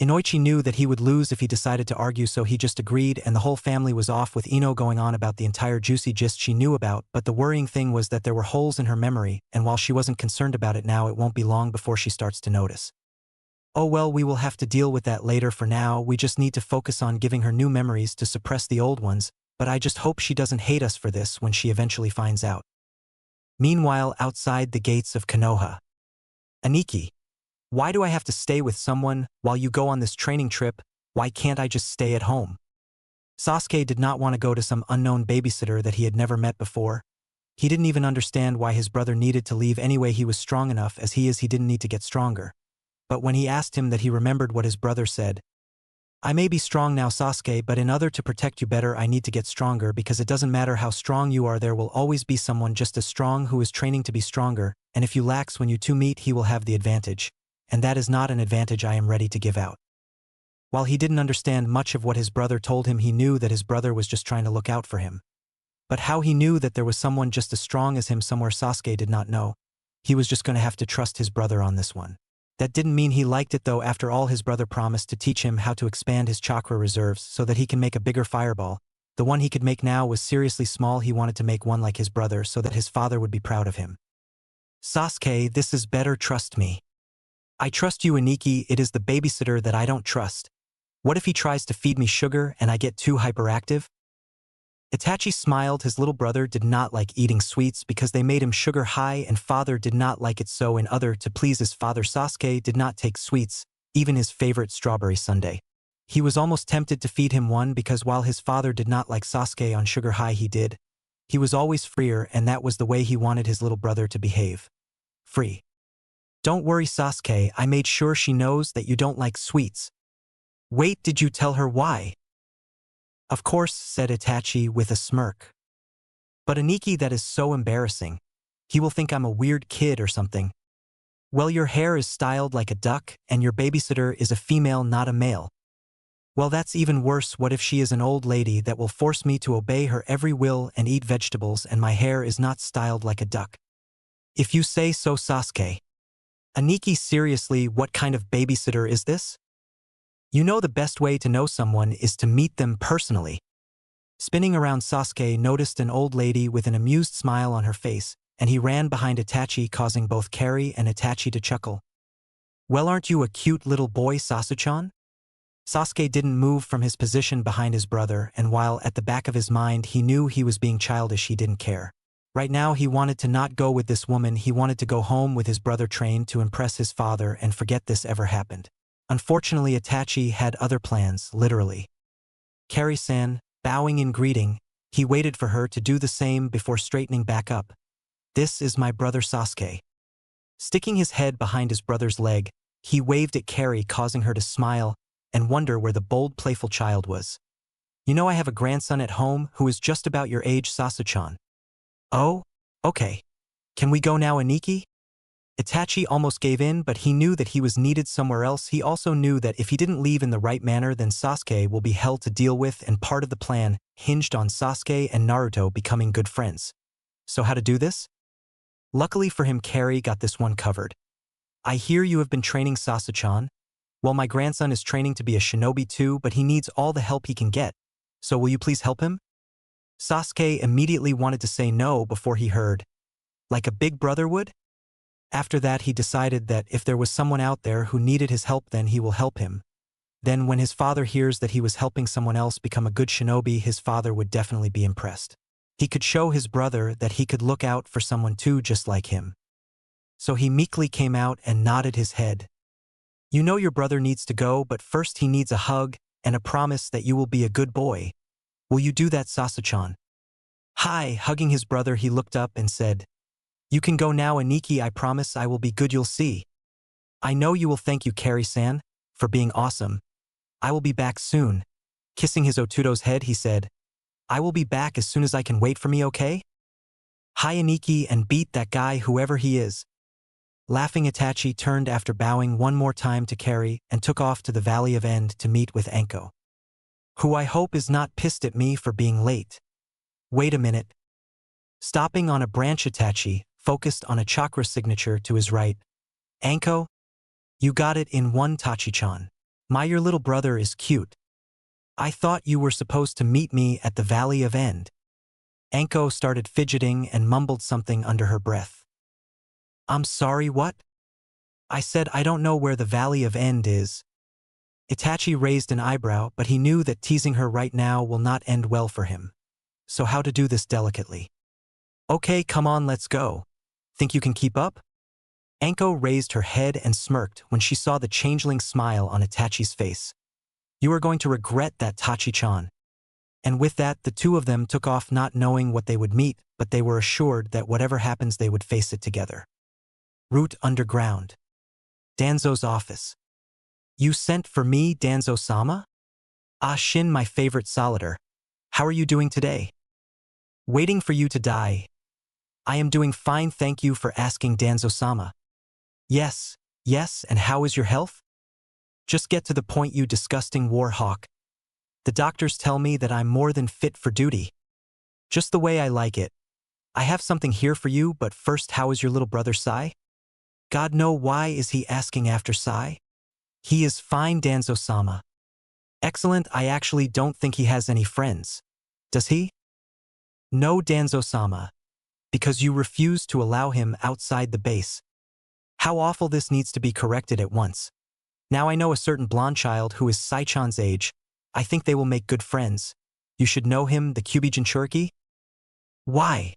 [SPEAKER 1] Inoichi knew that he would lose if he decided to argue, so he just agreed, and the whole family was off with Ino going on about the entire juicy gist she knew about. But the worrying thing was that there were holes in her memory, and while she wasn't concerned about it now, it won't be long before she starts to notice. Oh well, we will have to deal with that later. For now, we just need to focus on giving her new memories to suppress the old ones, but I just hope she doesn't hate us for this when she eventually finds out. Meanwhile, outside the gates of Konoha. Aniki. Why do I have to stay with someone while you go on this training trip? Why can't I just stay at home? Sasuke did not want to go to some unknown babysitter that he had never met before. He didn't even understand why his brother needed to leave anyway. He was strong enough as he is, he didn't need to get stronger. But when he asked him that, he remembered what his brother said. I may be strong now, Sasuke, but in order to protect you better, I need to get stronger, because it doesn't matter how strong you are, there will always be someone just as strong who is training to be stronger, and if you lax when you two meet, he will have the advantage. And that is not an advantage I am ready to give out. While he didn't understand much of what his brother told him, he knew that his brother was just trying to look out for him. But how he knew that there was someone just as strong as him somewhere, Sasuke did not know. He was just going to have to trust his brother on this one. That didn't mean he liked it though. After all, his brother promised to teach him how to expand his chakra reserves so that he can make a bigger fireball. The one he could make now was seriously small. He wanted to make one like his brother so that his father would be proud of him. Sasuke, this is better, trust me. I trust you, Aniki. It is the babysitter that I don't trust. What if he tries to feed me sugar and I get too hyperactive? Itachi smiled. His little brother did not like eating sweets because they made him sugar high, and father did not like it, so in order to please his father, Sasuke did not take sweets, even his favorite strawberry sundae. He was almost tempted to feed him one because while his father did not like Sasuke on sugar high, he did. He was always freer, and that was the way he wanted his little brother to behave. Free. Don't worry, Sasuke, I made sure she knows that you don't like sweets. Wait, did you tell her why? Of course, said Itachi with a smirk. But Aniki, that is so embarrassing. He will think I'm a weird kid or something. Well, your hair is styled like a duck, and your babysitter is a female, not a male. Well, that's even worse. What if she is an old lady that will force me to obey her every will and eat vegetables, and my hair is not styled like a duck? If you say so, Sasuke. Aniki, seriously, what kind of babysitter is this? You know the best way to know someone is to meet them personally. Spinning around, Sasuke noticed an old lady with an amused smile on her face, and he ran behind Itachi, causing both Kari and Itachi to chuckle. Well, aren't you a cute little boy, Sasuchan? Sasuke didn't move from his position behind his brother, and while at the back of his mind he knew he was being childish, he didn't care. Right now he wanted to not go with this woman. He wanted to go home with his brother, train to impress his father and forget this ever happened. Unfortunately, Itachi had other plans, literally. Kari-san, bowing in greeting, He waited for her to do the same before straightening back up. This is my brother Sasuke. Sticking his head behind his brother's leg, he waved at Carrie, causing her to smile and wonder where the bold, playful child was. You know I have a grandson at home who is just about your age, Sasu-chan. Oh? Okay. Can we go now, Aniki? Itachi almost gave in, but he knew that he was needed somewhere else. He also knew that if he didn't leave in the right manner, then Sasuke will be hell to deal with, and part of the plan hinged on Sasuke and Naruto becoming good friends. So how to do this? Luckily for him, Carrie got this one covered. I hear you have been training Sasu-chan. Well, my grandson is training to be a shinobi too, but he needs all the help he can get. So will you please help him? Sasuke immediately wanted to say no before he heard, like a big brother would? After that, he decided that if there was someone out there who needed his help, then he will help him. Then when his father hears that he was helping someone else become a good shinobi, his father would definitely be impressed. He could show his brother that he could look out for someone too just like him. So he meekly came out and nodded his head. You know your brother needs to go, but first he needs a hug and a promise that you will be a good boy. Will you do that, Sasu-chan? Hi, hugging his brother, he looked up and said, You can go now, Aniki. I promise I will be good, you'll see. I know you will. Thank you, Carrie-san, for being awesome. I will be back soon. Kissing his Otudo's head, he said, I will be back as soon as I can. Wait for me, okay? Hi, Aniki, and beat that guy, whoever he is. Laughing, Itachi turned after bowing one more time to Carrie and took off to the Valley of End to meet with Anko, who I hope is not pissed at me for being late. Wait a minute. Stopping on a branch, Itachi focused on a chakra signature to his right. Anko? You got it in one, Tachi-chan. Your little brother is cute. I thought you were supposed to meet me at the Valley of End. Anko started fidgeting and mumbled something under her breath. I'm sorry, what? I said I don't know where the Valley of End is. Itachi raised an eyebrow, but he knew that teasing her right now will not end well for him. So how to do this delicately? Okay, come on, let's go. Think you can keep up? Anko raised her head and smirked when she saw the changeling smile on Itachi's face. You are going to regret that, Tachi-chan. And with that, the two of them took off, not knowing what they would meet, but they were assured that whatever happens they would face it together. Route underground. Danzo's office. You sent for me, Danzo-sama? Ah, Shin, my favorite solitaire. How are you doing today? Waiting for you to die. I am doing fine, thank you for asking, Danzo-sama. Yes, and how is your health? Just get to the point, you disgusting war hawk. The doctors tell me that I'm more than fit for duty. Just the way I like it. I have something here for you, but first, how is your little brother Sai? God, no, why is he asking after Sai? He is fine, Danzo-sama. Excellent, I actually don't think he has any friends. Does he? No, Danzo-sama. Because you refuse to allow him outside the base. How awful, this needs to be corrected at once. Now I know a certain blonde child who is Sai-chan's age. I think they will make good friends. You should know him, the Kyuubi Jinchuriki? Why?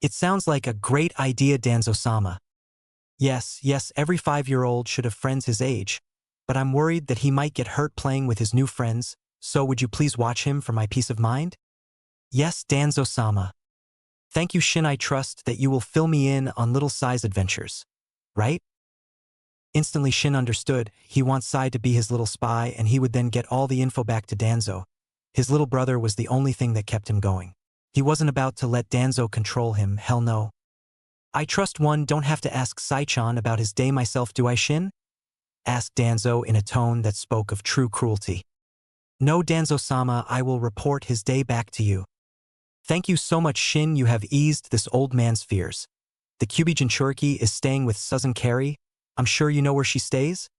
[SPEAKER 1] It sounds like a great idea, Danzo-sama. Yes, every 5-year-old should have friends his age. But I'm worried that he might get hurt playing with his new friends, so would you please watch him for my peace of mind? Yes, Danzo-sama. Thank you, Shin. I trust that you will fill me in on little Sai's adventures. Right? Instantly Shin understood. He wants Sai to be his little spy, and he would then get all the info back to Danzo. His little brother was the only thing that kept him going. He wasn't about to let Danzo control him, hell no. I trust one don't have to ask Sai-chan about his day myself, do I, Shin? Asked Danzo in a tone that spoke of true cruelty. No, Danzo-sama, I will report his day back to you. Thank you so much, Shin, you have eased this old man's fears. The Kyuubi Jinchuriki is staying with Cousin Carrie. I'm sure you know where she stays?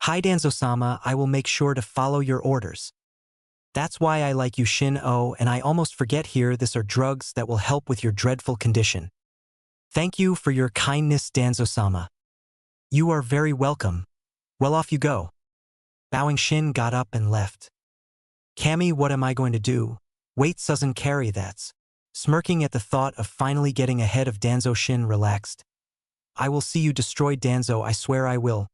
[SPEAKER 1] Hi, Danzo-sama, I will make sure to follow your orders. That's why I like you, Shin. Oh, and I almost forget here, these are drugs that will help with your dreadful condition. Thank you for your kindness, Danzo-sama. You are very welcome. Well, off you go. Bowing, Shin got up and left. Cammy, what am I going to do? Wait, Cousin Carrie, that's. Smirking at the thought of finally getting ahead of Danzo, Shin relaxed. I will see you destroyed, Danzo, I swear I will.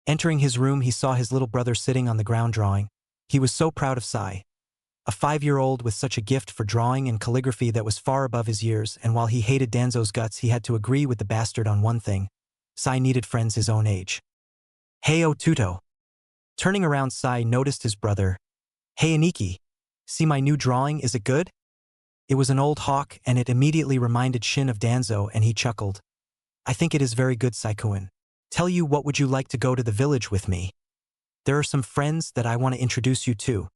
[SPEAKER 1] Entering his room, he saw his little brother sitting on the ground drawing. He was so proud of Sai. A 5-year-old with such a gift for drawing and calligraphy that was far above his years, and while he hated Danzo's guts, he had to agree with the bastard on one thing. Sai needed friends his own age. Hey Otuto. Turning around, Sai noticed his brother. Hey Aniki. See my new drawing, is it good? It was an old hawk, and it immediately reminded Shin of Danzo, and he chuckled. I think it is very good, Saikuin. Tell you, what would you like to go to the village with me? There are some friends that I want to introduce you to.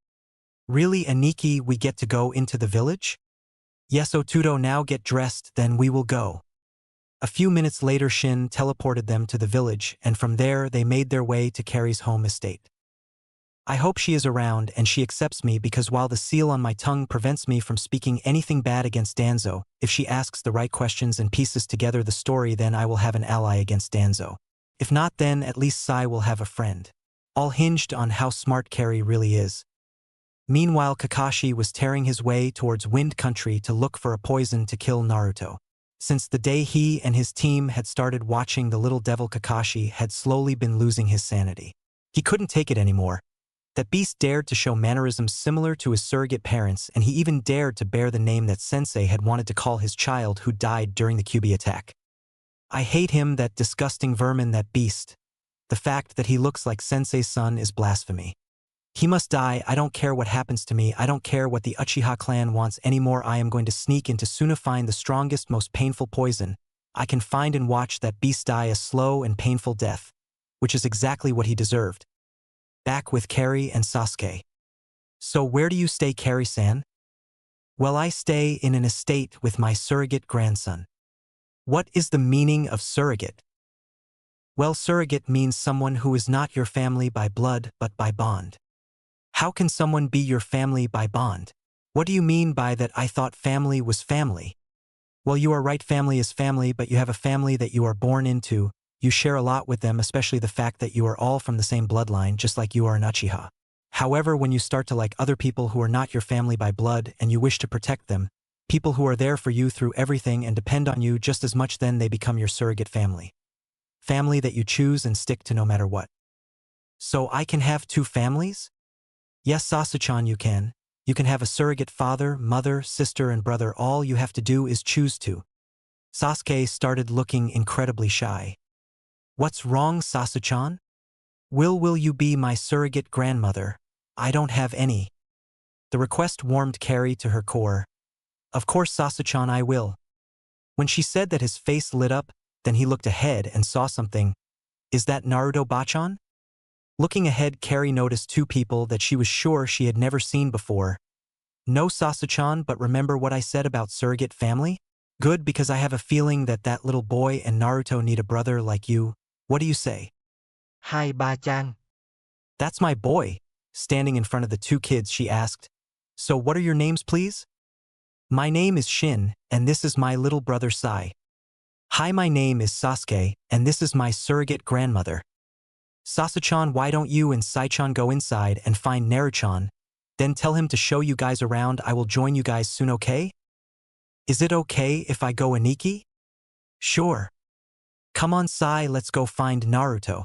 [SPEAKER 1] Really, Aniki, we get to go into the village? Yes, Otuto, now get dressed, then we will go. A few minutes later, Shin teleported them to the village, and from there they made their way to Carrie's home estate. I hope she is around and she accepts me, because while the seal on my tongue prevents me from speaking anything bad against Danzo, if she asks the right questions and pieces together the story, then I will have an ally against Danzo. If not, then at least Sai will have a friend. All hinged on how smart Carrie really is. Meanwhile, Kakashi was tearing his way towards Wind Country to look for a poison to kill Naruto. Since the day he and his team had started watching, the little devil Kakashi had slowly been losing his sanity. He couldn't take it anymore. That beast dared to show mannerisms similar to his surrogate parents, and he even dared to bear the name that Sensei had wanted to call his child who died during the QB attack. I hate him, that disgusting vermin, that beast. The fact that he looks like Sensei's son is blasphemy. He must die. I don't care what happens to me. I don't care what the Uchiha clan wants anymore. I am going to sneak into Suna, find the strongest, most painful poison I can find, and watch that beast die a slow and painful death, which is exactly what he deserved. Back with Carrie and Sasuke. So where do you stay, Carrie-san? Well, I stay in an estate with my surrogate grandson. What is the meaning of surrogate? Well, surrogate means someone who is not your family by blood but by bond. How can someone be your family by bond? What do you mean by that? I thought family was family. Well, you are right, family is family, but you have a family that you are born into. You share a lot with them, especially the fact that you are all from the same bloodline, just like you are an Uchiha. However, when you start to like other people who are not your family by blood and you wish to protect them, people who are there for you through everything and depend on you just as much, then they become your surrogate family. Family that you choose and stick to no matter what. So I can have two families? Yes, Sasuchan, you can. You can have a surrogate father, mother, sister, and brother. All you have to do is choose to. Sasuke started looking incredibly shy. What's wrong, Sasuchan? Will you be my surrogate grandmother? I don't have any. The request warmed Carrie to her core. Of course, Sasuchan, I will. When she said that, his face lit up, then he looked ahead and saw something. Is that Naruto Bachan? Looking ahead, Carrie noticed two people that she was sure she had never seen before. No, Sasuchan, but remember what I said about surrogate family? Good, because I have a feeling that that little boy and Naruto need a brother like you. What do you say?
[SPEAKER 2] Hi, Bachan.
[SPEAKER 1] That's my boy. Standing in front of the two kids, she asked. So what are your names, please? My name is Shin, and this is my little brother Sai. Hi, my name is Sasuke, and this is my surrogate grandmother. Sasuchan, why don't you and Sai-chan go inside and find Naruchan, then tell him to show you guys around. I will join you guys soon, okay? Is it okay if I go, Aniki? Sure. Come on, Sai, let's go find Naruto.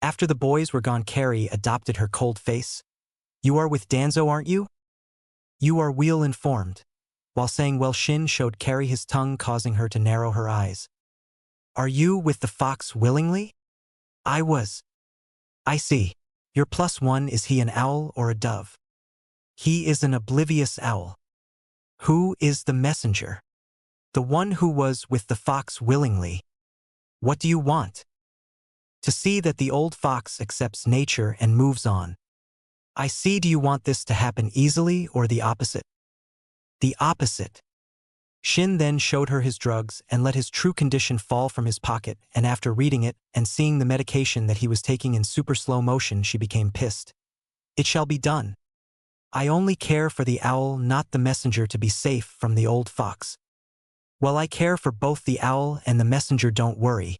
[SPEAKER 1] After the boys were gone, Carrie adopted her cold face. You are with Danzo, aren't you? You are well informed. While saying well, Shin showed Carrie his tongue, causing her to narrow her eyes. Are you with the fox willingly? I was. I see. Your +1, is he an owl or a dove? He is an oblivious owl. Who is the messenger? The one who was with the fox willingly. What do you want? To see that the old fox accepts nature and moves on. I see. Do you want this to happen easily or the opposite? The opposite. Shin then showed her his drugs and let his true condition fall from his pocket, and after reading it and seeing the medication that he was taking in super slow motion, she became pissed. It shall be done. I only care for the owl, not the messenger, to be safe from the old fox. Well, I care for both the owl and the messenger, don't worry.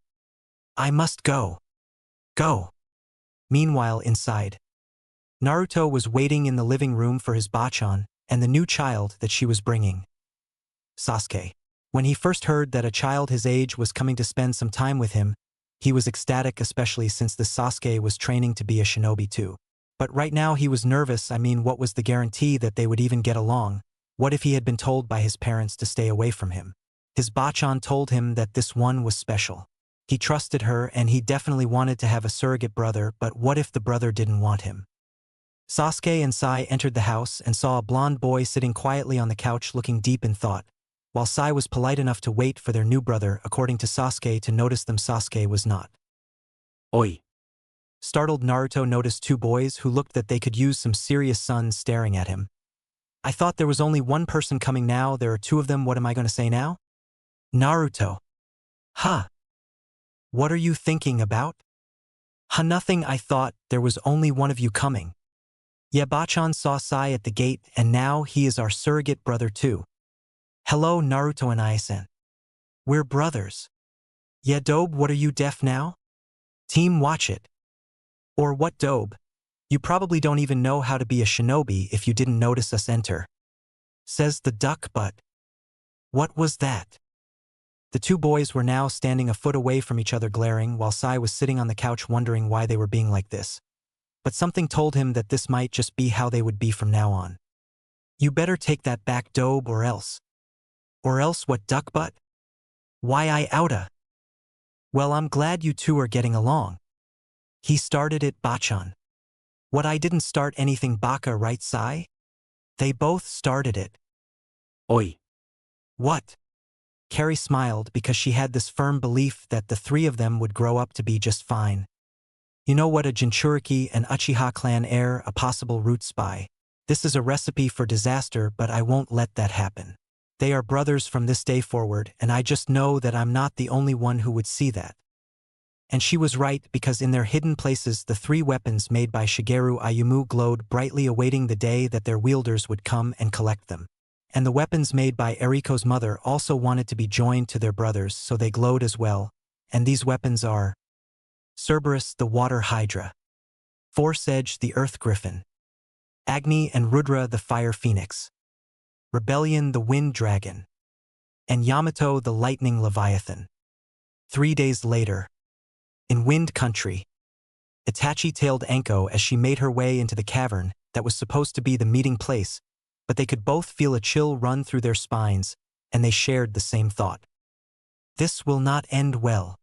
[SPEAKER 1] I must go. Go. Meanwhile, inside, Naruto was waiting in the living room for his Bachan and the new child that she was bringing. Sasuke. When he first heard that a child his age was coming to spend some time with him, he was ecstatic, especially since the Sasuke was training to be a shinobi too. But right now he was nervous. I mean, what was the guarantee that they would even get along? What if he had been told by his parents to stay away from him? His bachan told him that this one was special. He trusted her and he definitely wanted to have a surrogate brother, but what if the brother didn't want him? Sasuke and Sai entered the house and saw a blonde boy sitting quietly on the couch looking deep in thought. While Sai was polite enough to wait for their new brother, according to Sasuke, to notice them, Sasuke was not.
[SPEAKER 3] Oi.
[SPEAKER 1] Startled, Naruto noticed two boys who looked that they could use some serious sun staring at him. I thought there was only one person coming, now there are two of them. What am I going to say now? Naruto. Huh. What are you thinking about? Huh, nothing. I thought there was only one of you coming. Yeah, Bachan saw Sai at the gate and now he is our surrogate brother too. Hello, Naruto and Isen. We're brothers. Yeah, Dobe, what are you, deaf now? Team, watch it. Or what, Dobe? You probably don't even know how to be a shinobi if you didn't notice us enter. Says the duck, but what was that? The two boys were now standing a foot away from each other glaring, while Sai was sitting on the couch wondering why they were being like this. But something told him that this might just be how they would be from now on. You better take that back, Dobe, or else. Or else what, duck butt? Why, I oughta. Well, I'm glad you two are getting along. He started it, Bachan. What, I didn't start anything, Baka, right, Sai? They both started it.
[SPEAKER 3] Oi.
[SPEAKER 1] What? Carrie smiled because she had this firm belief that the three of them would grow up to be just fine. You know what, a Jinchuriki and Uchiha clan heir, a possible root spy. This is a recipe for disaster, but I won't let that happen. They are brothers from this day forward, and I just know that I'm not the only one who would see that. And she was right, because in their hidden places the three weapons made by Shigeru Ayumu glowed brightly, awaiting the day that their wielders would come and collect them. And the weapons made by Eriko's mother also wanted to be joined to their brothers, so they glowed as well. And these weapons are Cerberus, the water hydra; Force-Edge, the earth griffin; Agni and Rudra, the fire phoenix; Rebellion, the wind dragon; and Yamato, the lightning leviathan. 3 days later, in Wind Country, Itachi tailed Anko as she made her way into the cavern that was supposed to be the meeting place, but they could both feel a chill run through their spines, and they shared the same thought. This will not end well.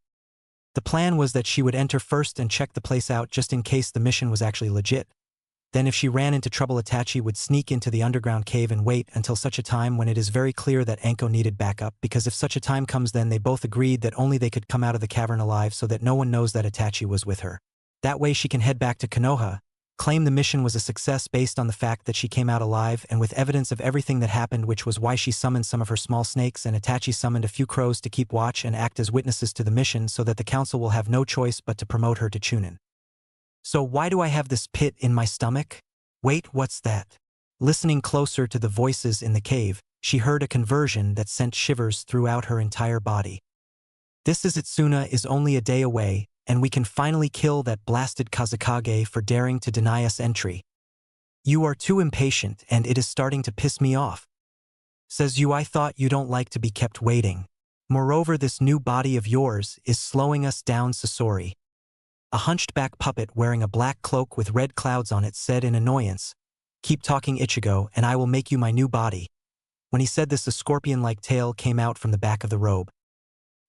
[SPEAKER 1] The plan was that she would enter first and check the place out just in case the mission was actually legit. Then if she ran into trouble, Itachi would sneak into the underground cave and wait until such a time when it is very clear that Anko needed backup, because if such a time comes, then they both agreed that only they could come out of the cavern alive so that no one knows that Itachi was with her. That way she can head back to Konoha, claim the mission was a success based on the fact that she came out alive and with evidence of everything that happened, which was why she summoned some of her small snakes and Itachi summoned a few crows to keep watch and act as witnesses to the mission, so that the council will have no choice but to promote her to Chunin. So why do I have this pit in my stomach? Wait, what's that? Listening closer to the voices in the cave, she heard a conversion that sent shivers throughout her entire body. This is Itsuna is only a day away, and we can finally kill that blasted Kazekage for daring to deny us entry. You are too impatient and it is starting to piss me off. Says you, I thought you don't like to be kept waiting. Moreover, this new body of yours is slowing us down, Sasori. A hunched-back puppet wearing a black cloak with red clouds on it said in annoyance, "Keep talking, Ichigo, and I will make you my new body." When he said this, a scorpion-like tail came out from the back of the robe.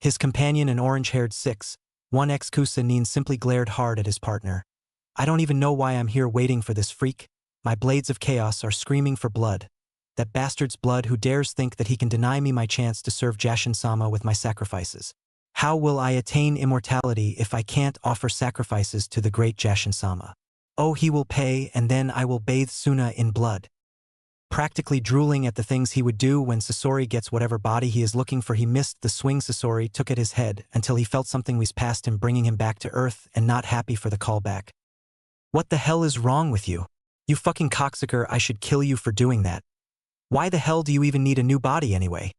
[SPEAKER 1] His companion, an orange-haired 6'1" Kusa-nin, simply glared hard at his partner. I don't even know why I'm here waiting for this freak. My blades of chaos are screaming for blood. That bastard's blood who dares think that he can deny me my chance to serve Jashin-sama with my sacrifices. How will I attain immortality if I can't offer sacrifices to the great Jashin-sama? Oh, he will pay, and then I will bathe Suna in blood. Practically drooling at the things he would do when Sasori gets whatever body he is looking for. He missed the swing Sasori took at his head until he felt something whiz past him, bringing him back to earth, and not happy for the callback. What the hell is wrong with you? You fucking cocksucker, I should kill you for doing that. Why the hell do you even need a new body anyway?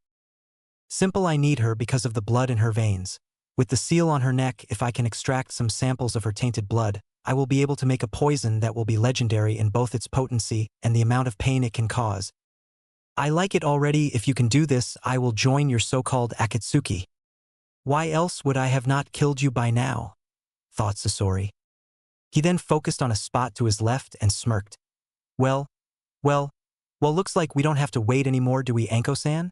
[SPEAKER 1] Simple, I need her because of the blood in her veins. With the seal on her neck, if I can extract some samples of her tainted blood, I will be able to make a poison that will be legendary in both its potency and the amount of pain it can cause. I like it already. If you can do this, I will join your so-called Akatsuki. Why else would I have not killed you by now? Thought Sasori. He then focused on a spot to his left and smirked. Well, well, looks like we don't have to wait anymore, do we, Anko-san?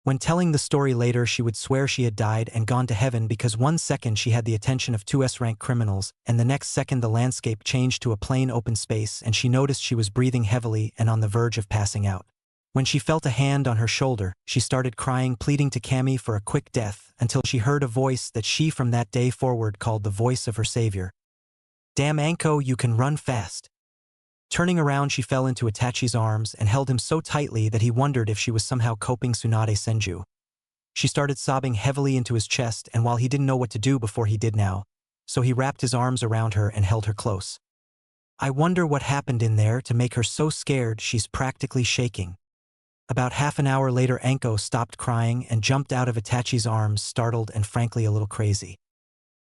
[SPEAKER 1] When telling the story later, she would swear she had died and gone to heaven because 1 second she had the attention of 2 S-rank criminals, and the next second the landscape changed to a plain open space and she noticed she was breathing heavily and on the verge of passing out. When she felt a hand on her shoulder, she started crying, pleading to Kami for a quick death, until she heard a voice that she from that day forward called the voice of her savior. Damn, Anko, you can run fast. Turning around, she fell into Itachi's arms and held him so tightly that he wondered if she was somehow coping Tsunade Senju. She started sobbing heavily into his chest, and while he didn't know what to do before he did now, so he wrapped his arms around her and held her close. I wonder what happened in there to make her so scared she's practically shaking. About half an hour later, Anko stopped crying and jumped out of Itachi's arms, startled and frankly a little crazy.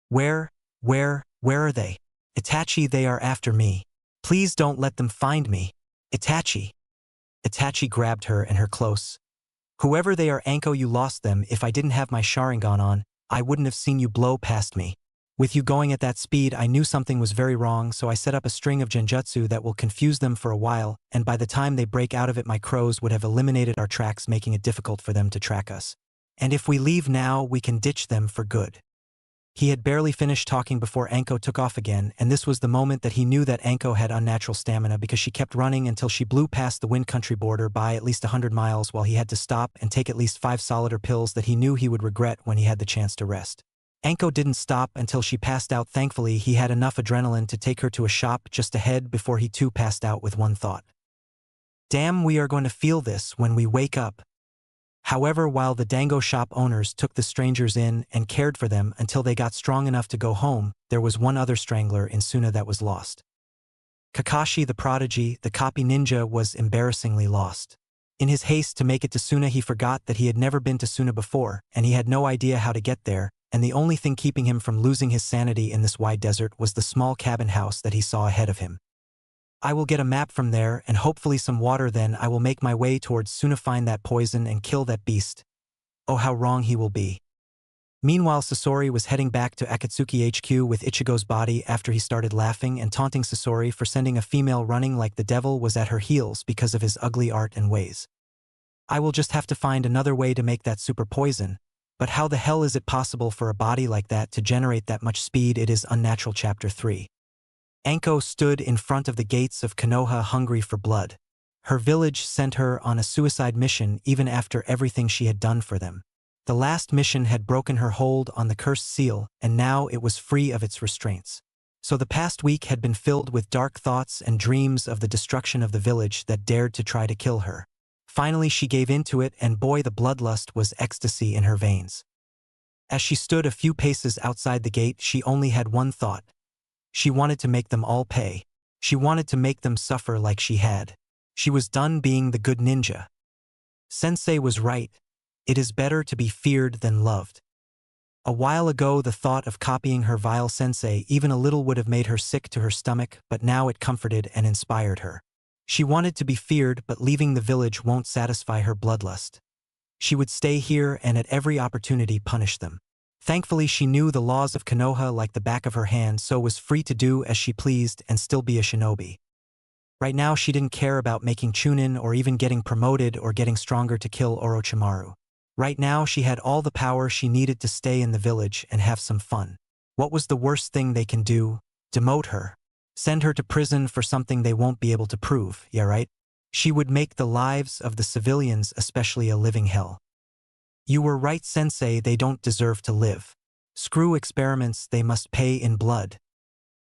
[SPEAKER 1] Where are they? Itachi, they are after me. Please don't let them find me. Itachi. Itachi grabbed her and her close. Whoever they are, Anko, you lost them. If I didn't have my Sharingan on, I wouldn't have seen you blow past me. With you going at that speed, I knew something was very wrong, so I set up a string of genjutsu that will confuse them for a while, and by the time they break out of it, my crows would have eliminated our tracks, making it difficult for them to track us. And if we leave now, we can ditch them for good. He had barely finished talking before Anko took off again, and this was the moment that he knew that Anko had unnatural stamina because she kept running until she blew past the wind country border by at least 100 miles while he had to stop and take at least 5 solider pills that he knew he would regret when he had the chance to rest. Anko didn't stop until she passed out. Thankfully, he had enough adrenaline to take her to a shop just ahead before he too passed out with one thought. Damn, we are going to feel this when we wake up. However, while the dango shop owners took the strangers in and cared for them until they got strong enough to go home, there was one other strangler in Suna that was lost. Kakashi the prodigy, the copy ninja, was embarrassingly lost. In his haste to make it to Suna, he forgot that he had never been to Suna before, and he had no idea how to get there, and the only thing keeping him from losing his sanity in this wide desert was the small cabin house that he saw ahead of him. I will get a map from there and hopefully some water, then I will make my way towards Suna, find that poison and kill that beast. Oh, how wrong he will be. Meanwhile, Sasori was heading back to Akatsuki HQ with Ichigo's body after he started laughing and taunting Sasori for sending a female running like the devil was at her heels because of his ugly art and ways. I will just have to find another way to make that super poison, but how the hell is it possible for a body like that to generate that much speed? It is unnatural. Chapter 3. Anko stood in front of the gates of Konoha, hungry for blood. Her village sent her on a suicide mission even after everything she had done for them. The last mission had broken her hold on the cursed seal, and now it was free of its restraints. So the past week had been filled with dark thoughts and dreams of the destruction of the village that dared to try to kill her. Finally she gave in to it, and boy, the bloodlust was ecstasy in her veins. As she stood a few paces outside the gate, she only had one thought. She wanted to make them all pay. She wanted to make them suffer like she had. She was done being the good ninja. Sensei was right. It is better to be feared than loved. A while ago, the thought of copying her vile sensei even a little would have made her sick to her stomach, but now it comforted and inspired her. She wanted to be feared, but leaving the village won't satisfy her bloodlust. She would stay here and at every opportunity punish them. Thankfully, she knew the laws of Konoha like the back of her hand, so was free to do as she pleased and still be a shinobi. Right now, she didn't care about making Chunin or even getting promoted or getting stronger to kill Orochimaru. Right now, she had all the power she needed to stay in the village and have some fun. What was the worst thing they can do? Demote her. Send her to prison for something they won't be able to prove, yeah right? She would make the lives of the civilians especially a living hell. You were right, Sensei, they don't deserve to live. Screw experiments, they must pay in blood.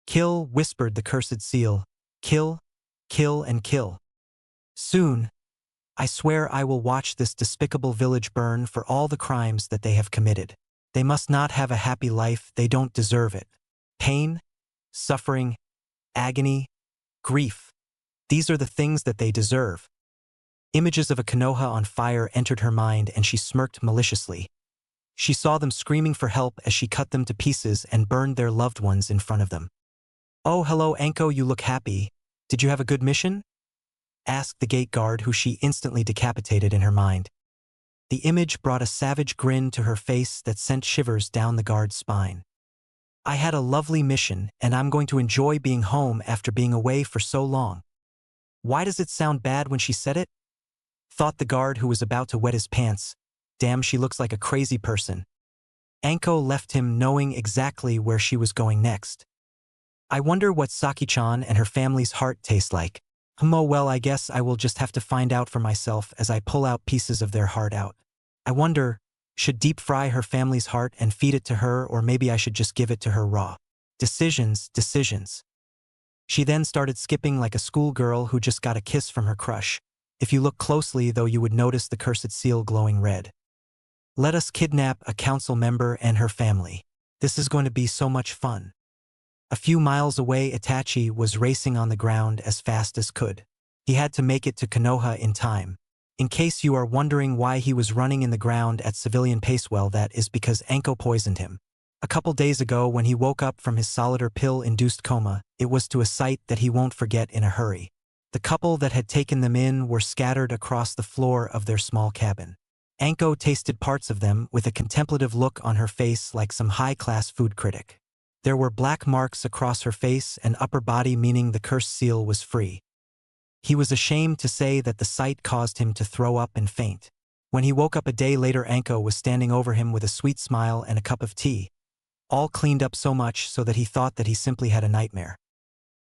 [SPEAKER 1] Kill, whispered the cursed seal. Kill, kill and kill. Soon, I swear I will watch this despicable village burn for all the crimes that they have committed. They must not have a happy life, they don't deserve it. Pain, suffering, agony, grief. These are the things that they deserve. Images of a Konoha on fire entered her mind and she smirked maliciously. She saw them screaming for help as she cut them to pieces and burned their loved ones in front of them. Oh, hello, Anko, you look happy. Did you have a good mission? Asked the gate guard, who she instantly decapitated in her mind. The image brought a savage grin to her face that sent shivers down the guard's spine. I had a lovely mission, and I'm going to enjoy being home after being away for so long. Why does it sound bad when she said it? Thought the guard who was about to wet his pants. Damn, she looks like a crazy person. Anko left him knowing exactly where she was going next. I wonder what Saki-chan and her family's heart taste like. Oh well, I guess I will just have to find out for myself as I pull out pieces of their heart out. I wonder, should deep fry her family's heart and feed it to her, or maybe I should just give it to her raw? Decisions. She then started skipping like a schoolgirl who just got a kiss from her crush. If you look closely, though, you would notice the cursed seal glowing red. Let us kidnap a council member and her family. This is going to be so much fun. A few miles away, Itachi was racing on the ground as fast as could. He had to make it to Konoha in time. In case you are wondering why he was running in the ground at civilian pace, well, that is because Anko poisoned him. A couple days ago, when he woke up from his solidar pill-induced coma, it was to a sight that he won't forget in a hurry. The couple that had taken them in were scattered across the floor of their small cabin. Anko tasted parts of them with a contemplative look on her face like some high-class food critic. There were black marks across her face and upper body, meaning the cursed seal was free. He was ashamed to say that the sight caused him to throw up and faint. When he woke up a day later, Anko was standing over him with a sweet smile and a cup of tea, all cleaned up so much so that he thought that he simply had a nightmare.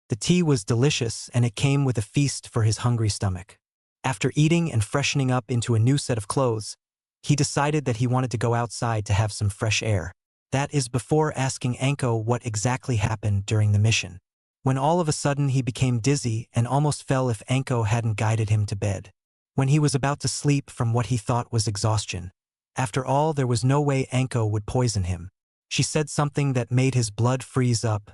[SPEAKER 1] The tea was delicious, and it came with a feast for his hungry stomach. After eating and freshening up into a new set of clothes, he decided that he wanted to go outside to have some fresh air. That is before asking Anko what exactly happened during the mission. When all of a sudden he became dizzy and almost fell if Anko hadn't guided him to bed. When he was about to sleep from what he thought was exhaustion. After all, there was no way Anko would poison him. She said something that made his blood freeze up.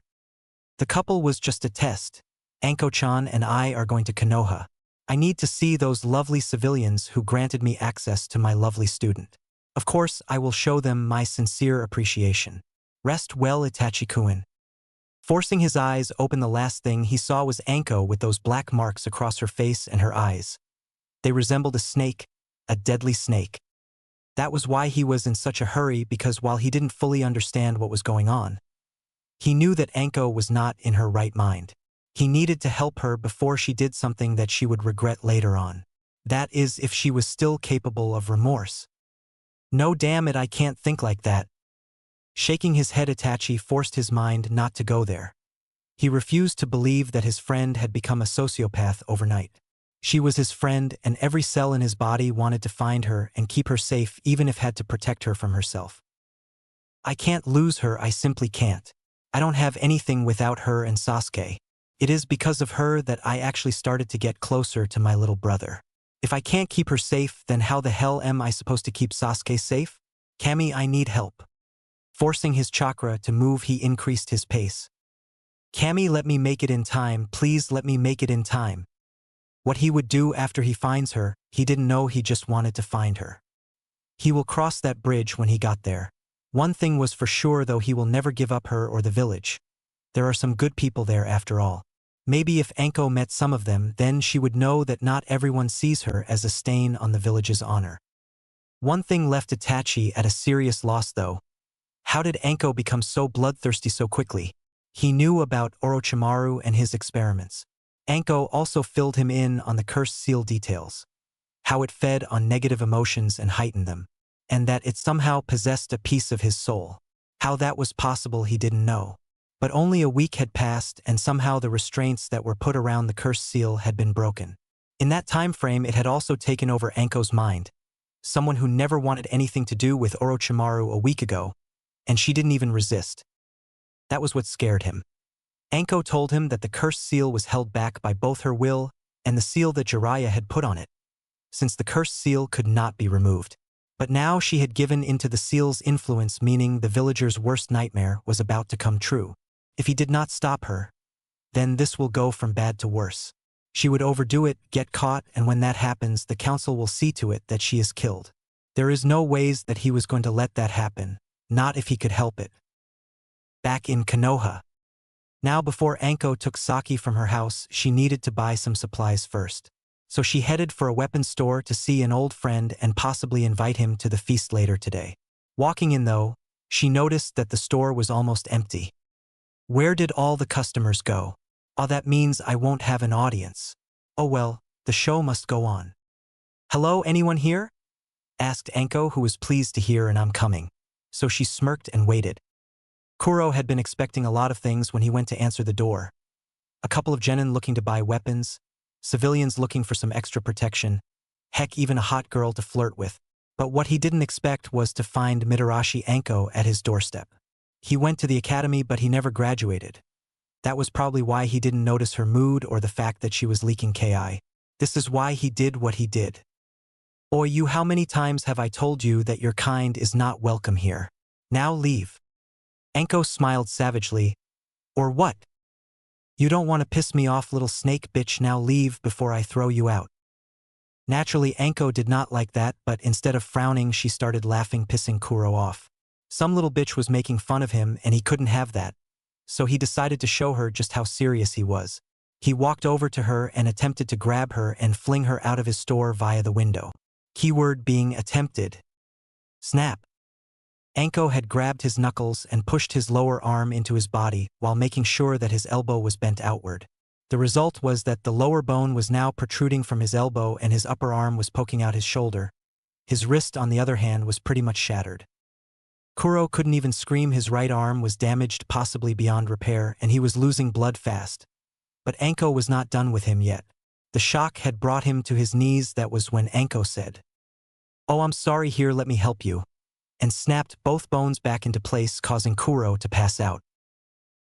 [SPEAKER 1] The couple was just a test. Anko-chan and I are going to Konoha. I need to see those lovely civilians who granted me access to my lovely student. Of course, I will show them my sincere appreciation. Rest well, Itachi-kun. Forcing his eyes open, the last thing he saw was Anko with those black marks across her face and her eyes. They resembled a snake, a deadly snake. That was why he was in such a hurry, because while he didn't fully understand what was going on, he knew that Anko was not in her right mind. He needed to help her before she did something that she would regret later on. That is, if she was still capable of remorse. No, damn it, I can't think like that. Shaking his head, Itachi forced his mind not to go there. He refused to believe that his friend had become a sociopath overnight. She was his friend, and every cell in his body wanted to find her and keep her safe, even if had to protect her from herself. I can't lose her, I simply can't. I don't have anything without her and Sasuke. It is because of her that I actually started to get closer to my little brother. If I can't keep her safe, then how the hell am I supposed to keep Sasuke safe? Kami, I need help. Forcing his chakra to move, he increased his pace. Kami, let me make it in time, please let me make it in time. What he would do after he finds her, he didn't know, he just wanted to find her. He will cross that bridge when he got there. One thing was for sure, though, he will never give up her or the village. There are some good people there after all. Maybe if Anko met some of them, then she would know that not everyone sees her as a stain on the village's honor. One thing left Itachi at a serious loss, though. How did Anko become so bloodthirsty so quickly? He knew about Orochimaru and his experiments. Anko also filled him in on the cursed seal details. How it fed on negative emotions and heightened them. And that it somehow possessed a piece of his soul. How that was possible he didn't know. But only a week had passed, and somehow the restraints that were put around the cursed seal had been broken. In that time frame, it had also taken over Anko's mind. Someone who never wanted anything to do with Orochimaru a week ago, and she didn't even resist. That was what scared him. Anko told him that the cursed seal was held back by both her will and the seal that Jiraiya had put on it, since the cursed seal could not be removed. But now she had given into the seal's influence, meaning the villager's worst nightmare was about to come true. If he did not stop her, then this will go from bad to worse. She would overdo it, get caught, and when that happens, the council will see to it that she is killed. There is no ways that he was going to let that happen, not if he could help it. Back in Konoha. Now, before Anko took Saki from her house, she needed to buy some supplies first. So she headed for a weapons store to see an old friend and possibly invite him to the feast later today. Walking in, though, She noticed that the store was almost empty. Where did all the customers go? Oh, that means I won't have an audience. Oh well, the show must go on. Hello, anyone here? Asked Anko, who was pleased to hear an I'm coming. So she smirked and waited. Kuro had been expecting a lot of things when he went to answer the door. A couple of genin looking to buy weapons, civilians looking for some extra protection, heck, even a hot girl to flirt with. But what he didn't expect was to find Mitarashi Anko at his doorstep. He went to the academy, but he never graduated. That was probably why he didn't notice her mood or the fact that she was leaking Ki. This is why he did what he did. Oi, you, how many times have I told you that your kind is not welcome here? Now leave. Anko smiled savagely. Or what? You don't want to piss me off, little snake bitch, now leave before I throw you out. Naturally, Anko did not like that, but instead of frowning, she started laughing, pissing Kuro off. Some little bitch was making fun of him and he couldn't have that. So he decided to show her just how serious he was. He walked over to her and attempted to grab her and fling her out of his store via the window. Keyword being attempted. Snap. Anko had grabbed his knuckles and pushed his lower arm into his body while making sure that his elbow was bent outward. The result was that the lower bone was now protruding from his elbow and his upper arm was poking out his shoulder. His wrist, on the other hand, was pretty much shattered. Kuro couldn't even scream. His right arm was damaged, possibly beyond repair, and he was losing blood fast. But Anko was not done with him yet. The shock had brought him to his knees. That was when Anko said, "Oh, I'm sorry, here, let me help you," and snapped both bones back into place, causing Kuro to pass out.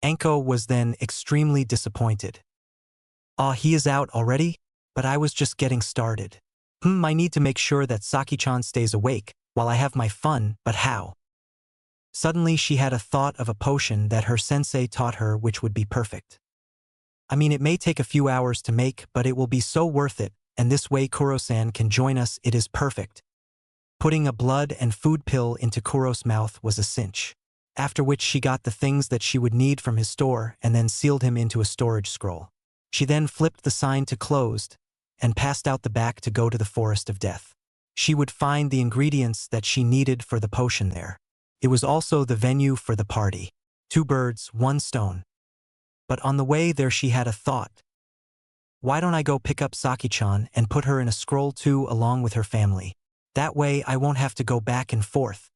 [SPEAKER 1] Anko was then extremely disappointed. "Ah, he is out already? But I was just getting started. I need to make sure that Saki-chan stays awake while I have my fun, but how?" Suddenly she had a thought of a potion that her sensei taught her, which would be perfect. I mean, it may take a few hours to make, but it will be so worth it, and this way Kuro-san can join us. It is perfect. Putting a blood and food pill into Kuro's mouth was a cinch. After which she got the things that she would need from his store and then sealed him into a storage scroll. She then flipped the sign to closed and passed out the back to go to the Forest of Death. She would find the ingredients that she needed for the potion there. It was also the venue for the party. 2 birds, 1 stone. But on the way there she had a thought. Why don't I go pick up Saki-chan and put her in a scroll too along with her family? That way I won't have to go back and forth.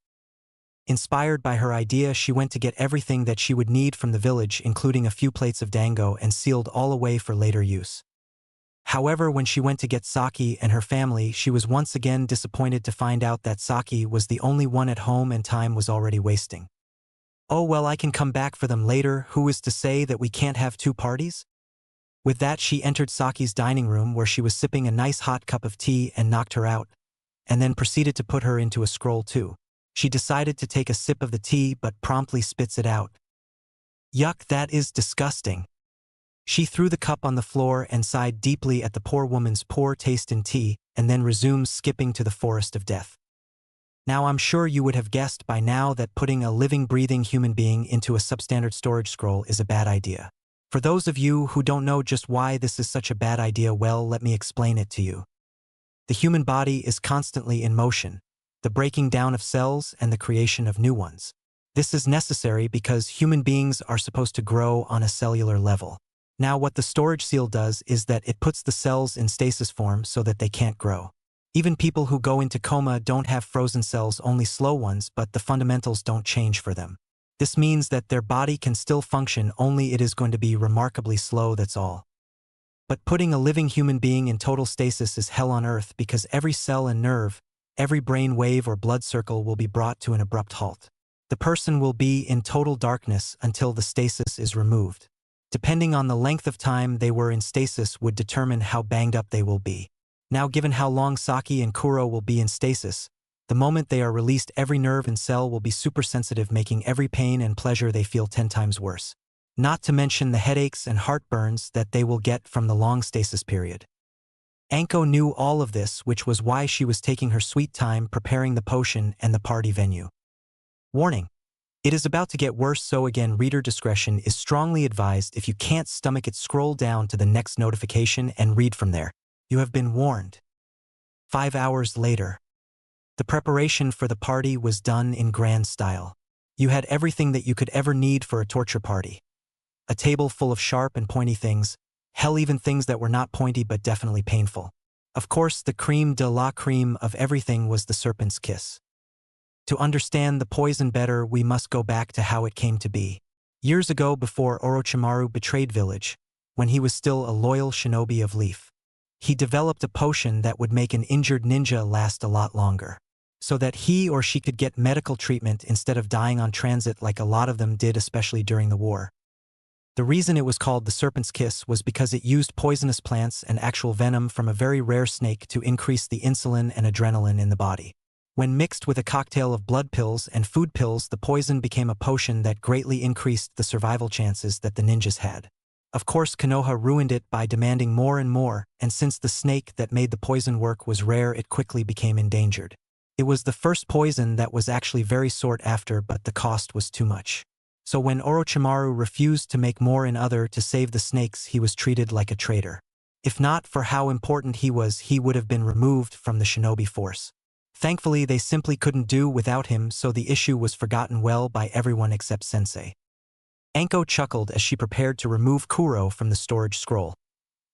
[SPEAKER 1] Inspired by her idea, she went to get everything that she would need from the village, including a few plates of dango, and sealed all away for later use. However, when she went to get Saki and her family, she was once again disappointed to find out that Saki was the only one at home and time was already wasting. Oh well, I can come back for them later. Who is to say that we can't have 2 parties? With that, she entered Saki's dining room where she was sipping a nice hot cup of tea and knocked her out, and then proceeded to put her into a scroll too. She decided to take a sip of the tea but promptly spits it out. Yuck, that is disgusting. She threw the cup on the floor and sighed deeply at the poor woman's poor taste in tea, and then resumed skipping to the Forest of Death. Now I'm sure you would have guessed by now that putting a living, breathing human being into a substandard storage scroll is a bad idea. For those of you who don't know just why this is such a bad idea, well, let me explain it to you. The human body is constantly in motion, the breaking down of cells and the creation of new ones. This is necessary because human beings are supposed to grow on a cellular level. Now what the storage seal does is that it puts the cells in stasis form so that they can't grow. Even people who go into coma don't have frozen cells, only slow ones, but the fundamentals don't change for them. This means that their body can still function, only it is going to be remarkably slow, that's all. But putting a living human being in total stasis is hell on earth because every cell and nerve, every brain wave or blood circle will be brought to an abrupt halt. The person will be in total darkness until the stasis is removed. Depending on the length of time they were in stasis would determine how banged up they will be. Now, given how long Saki and Kuro will be in stasis, the moment they are released, every nerve and cell will be supersensitive, making every pain and pleasure they feel 10 times worse. Not to mention the headaches and heartburns that they will get from the long stasis period. Anko knew all of this, which was why she was taking her sweet time preparing the potion and the party venue. Warning. It is about to get worse, so again, reader discretion is strongly advised. If you can't stomach it, scroll down to the next notification and read from there. You have been warned. 5 hours later. The preparation for the party was done in grand style. You had everything that you could ever need for a torture party. A table full of sharp and pointy things, hell, even things that were not pointy but definitely painful. Of course, the creme de la creme of everything was the serpent's kiss. To understand the poison better, we must go back to how it came to be. Years ago, before Orochimaru betrayed village, when he was still a loyal shinobi of Leaf, he developed a potion that would make an injured ninja last a lot longer, so that he or she could get medical treatment instead of dying on transit like a lot of them did, especially during the war. The reason it was called the Serpent's Kiss was because it used poisonous plants and actual venom from a very rare snake to increase the insulin and adrenaline in the body. When mixed with a cocktail of blood pills and food pills, the poison became a potion that greatly increased the survival chances that the ninjas had. Of course, Konoha ruined it by demanding more and more, and since the snake that made the poison work was rare, it quickly became endangered. It was the first poison that was actually very sought after, but the cost was too much. So when Orochimaru refused to make more in order to save the snakes, he was treated like a traitor. If not for how important he was, he would have been removed from the shinobi force. Thankfully, they simply couldn't do without him, so the issue was forgotten well by everyone except Sensei. Anko chuckled as she prepared to remove Kuro from the storage scroll.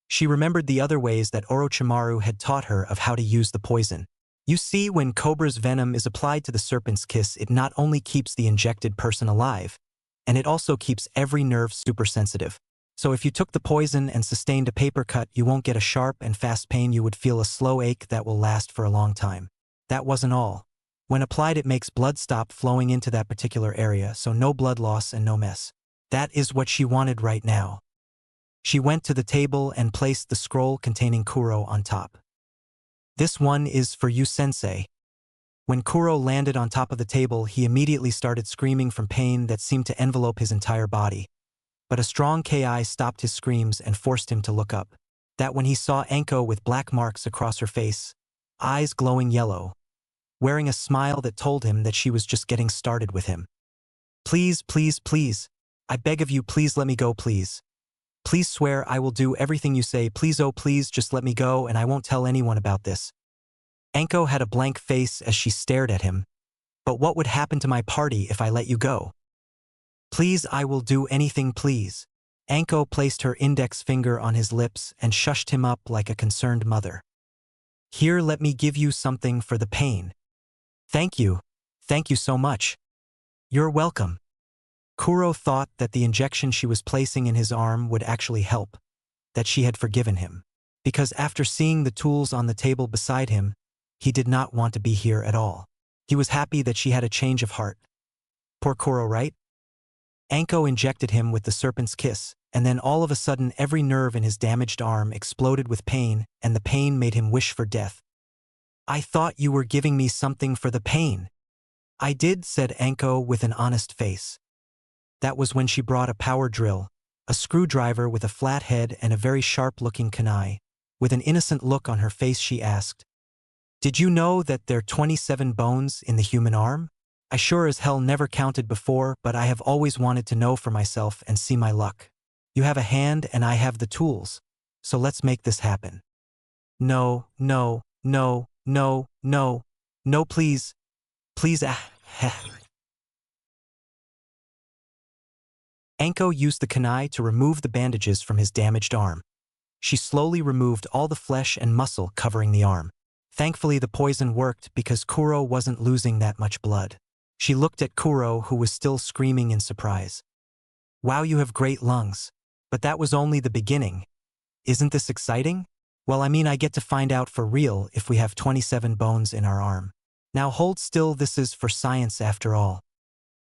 [SPEAKER 1] She remembered the other ways that Orochimaru had taught her of how to use the poison. You see, when Cobra's venom is applied to the Serpent's Kiss, it not only keeps the injected person alive, and it also keeps every nerve super sensitive. So if you took the poison and sustained a paper cut, you won't get a sharp and fast pain, you would feel a slow ache that will last for a long time. That wasn't all. When applied, it makes blood stop flowing into that particular area, so no blood loss and no mess. That is what she wanted right now. She went to the table and placed the scroll containing Kuro on top. This one is for you, Sensei. When Kuro landed on top of the table, he immediately started screaming from pain that seemed to envelope his entire body. But a strong Ki stopped his screams and forced him to look up. That when he saw Anko with black marks across her face, eyes glowing yellow, wearing a smile that told him that she was just getting started with him. Please, please, please. I beg of you, please let me go, please. Please swear I will do everything you say, please, oh please just let me go and I won't tell anyone about this. Anko had a blank face as she stared at him. But what would happen to my party if I let you go? Please, I will do anything, please. Anko placed her index finger on his lips and shushed him up like a concerned mother. Here, let me give you something for the pain. Thank you. Thank you so much. You're welcome. Kuro thought that the injection she was placing in his arm would actually help, that she had forgiven him. Because after seeing the tools on the table beside him, he did not want to be here at all. He was happy that she had a change of heart. Poor Kuro, right? Anko injected him with the Serpent's Kiss, and then all of a sudden every nerve in his damaged arm exploded with pain, and the pain made him wish for death. I thought you were giving me something for the pain. I did, said Anko with an honest face. That was when she brought a power drill, a screwdriver with a flat head and a very sharp-looking kunai. With an innocent look on her face, she asked, Did you know that there are 27 bones in the human arm? I sure as hell never counted before, but I have always wanted to know for myself and see my luck. You have a hand and I have the tools, so let's make this happen. No, no, no, no, no, no, please. Please, Anko used the kunai to remove the bandages from his damaged arm. She slowly removed all the flesh and muscle covering the arm. Thankfully, the poison worked because Kuro wasn't losing that much blood. She looked at Kuro, who was still screaming in surprise. Wow, you have great lungs. But that was only the beginning. Isn't this exciting? Well, I mean, I get to find out for real if we have 27 bones in our arm. Now hold still, this is for science after all.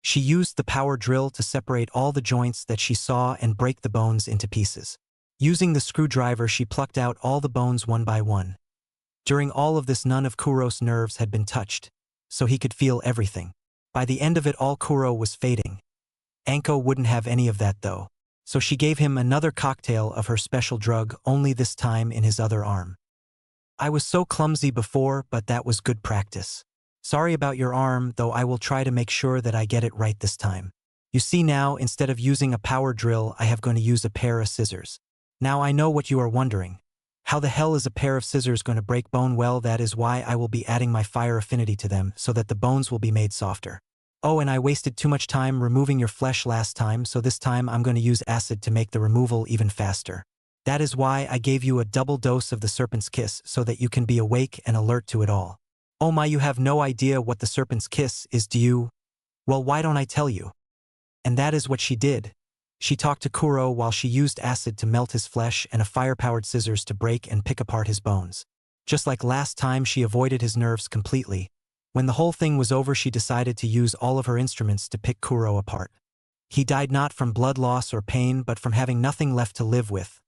[SPEAKER 1] She used the power drill to separate all the joints that she saw and break the bones into pieces. Using the screwdriver, she plucked out all the bones one by one. During all of this, none of Kuro's nerves had been touched, so he could feel everything. By the end of it all, Kuro was fading. Anko wouldn't have any of that though, so she gave him another cocktail of her special drug, only this time in his other arm. I was so clumsy before, but that was good practice. Sorry about your arm, though I will try to make sure that I get it right this time. You see now, instead of using a power drill, I have going to use a pair of scissors. Now I know what you are wondering. How the hell is a pair of scissors going to break bone? Well, that is why I will be adding my fire affinity to them so that the bones will be made softer. Oh, and I wasted too much time removing your flesh last time, so this time I'm going to use acid to make the removal even faster. That is why I gave you a double dose of the serpent's kiss so that you can be awake and alert to it all. Oh my, you have no idea what the serpent's kiss is, do you? Well, why don't I tell you? And that is what she did. She talked to Kuro while she used acid to melt his flesh and a fire-powered scissors to break and pick apart his bones. Just like last time, she avoided his nerves completely. When the whole thing was over, she decided to use all of her instruments to pick Kuro apart. He died not from blood loss or pain, but from having nothing left to live with.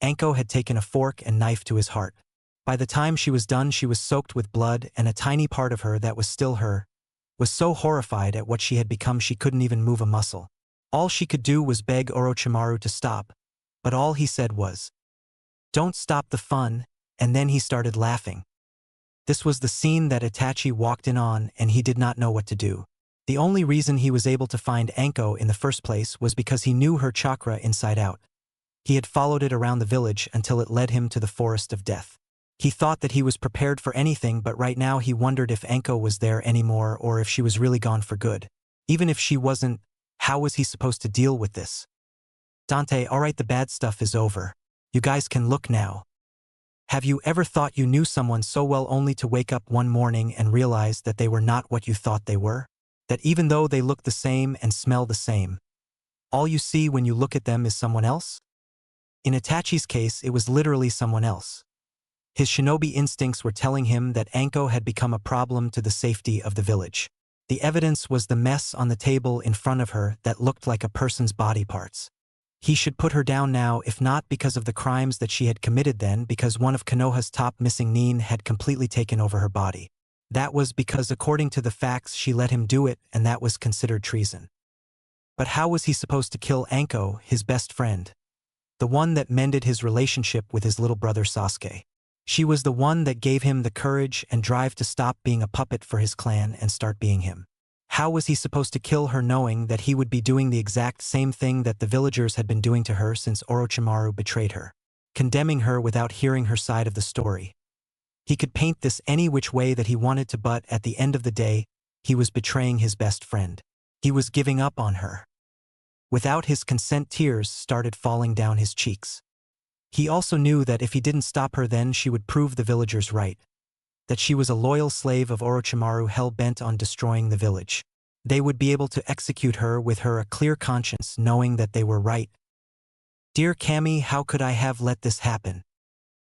[SPEAKER 1] Anko had taken a fork and knife to his heart. By the time she was done, she was soaked with blood, and a tiny part of her that was still her was so horrified at what she had become she couldn't even move a muscle. All she could do was beg Orochimaru to stop, but all he said was, "Don't stop the fun," and then he started laughing. This was the scene that Itachi walked in on, and he did not know what to do. The only reason he was able to find Anko in the first place was because he knew her chakra inside out. He had followed it around the village until it led him to the forest of death. He thought that he was prepared for anything, but right now he wondered if Anko was there anymore or if she was really gone for good. Even if she wasn't, how was he supposed to deal with this? Dante, alright, the bad stuff is over. You guys can look now. Have you ever thought you knew someone so well only to wake up one morning and realize that they were not what you thought they were? That even though they look the same and smell the same, all you see when you look at them is someone else? In Itachi's case, it was literally someone else. His shinobi instincts were telling him that Anko had become a problem to the safety of the village. The evidence was the mess on the table in front of her that looked like a person's body parts. He should put her down now, if not because of the crimes that she had committed, then because one of Konoha's top missing nin had completely taken over her body. That was because according to the facts she let him do it, and that was considered treason. But how was he supposed to kill Anko, his best friend? The one that mended his relationship with his little brother Sasuke. She was the one that gave him the courage and drive to stop being a puppet for his clan and start being him. How was he supposed to kill her knowing that he would be doing the exact same thing that the villagers had been doing to her since Orochimaru betrayed her? Condemning her without hearing her side of the story. He could paint this any which way that he wanted to, but at the end of the day, he was betraying his best friend. He was giving up on her. Without his consent, tears started falling down his cheeks. He also knew that if he didn't stop her, then she would prove the villagers right. That she was a loyal slave of Orochimaru, hell-bent on destroying the village. They would be able to execute her with her a clear conscience, knowing that they were right. Dear Kami, how could I have let this happen?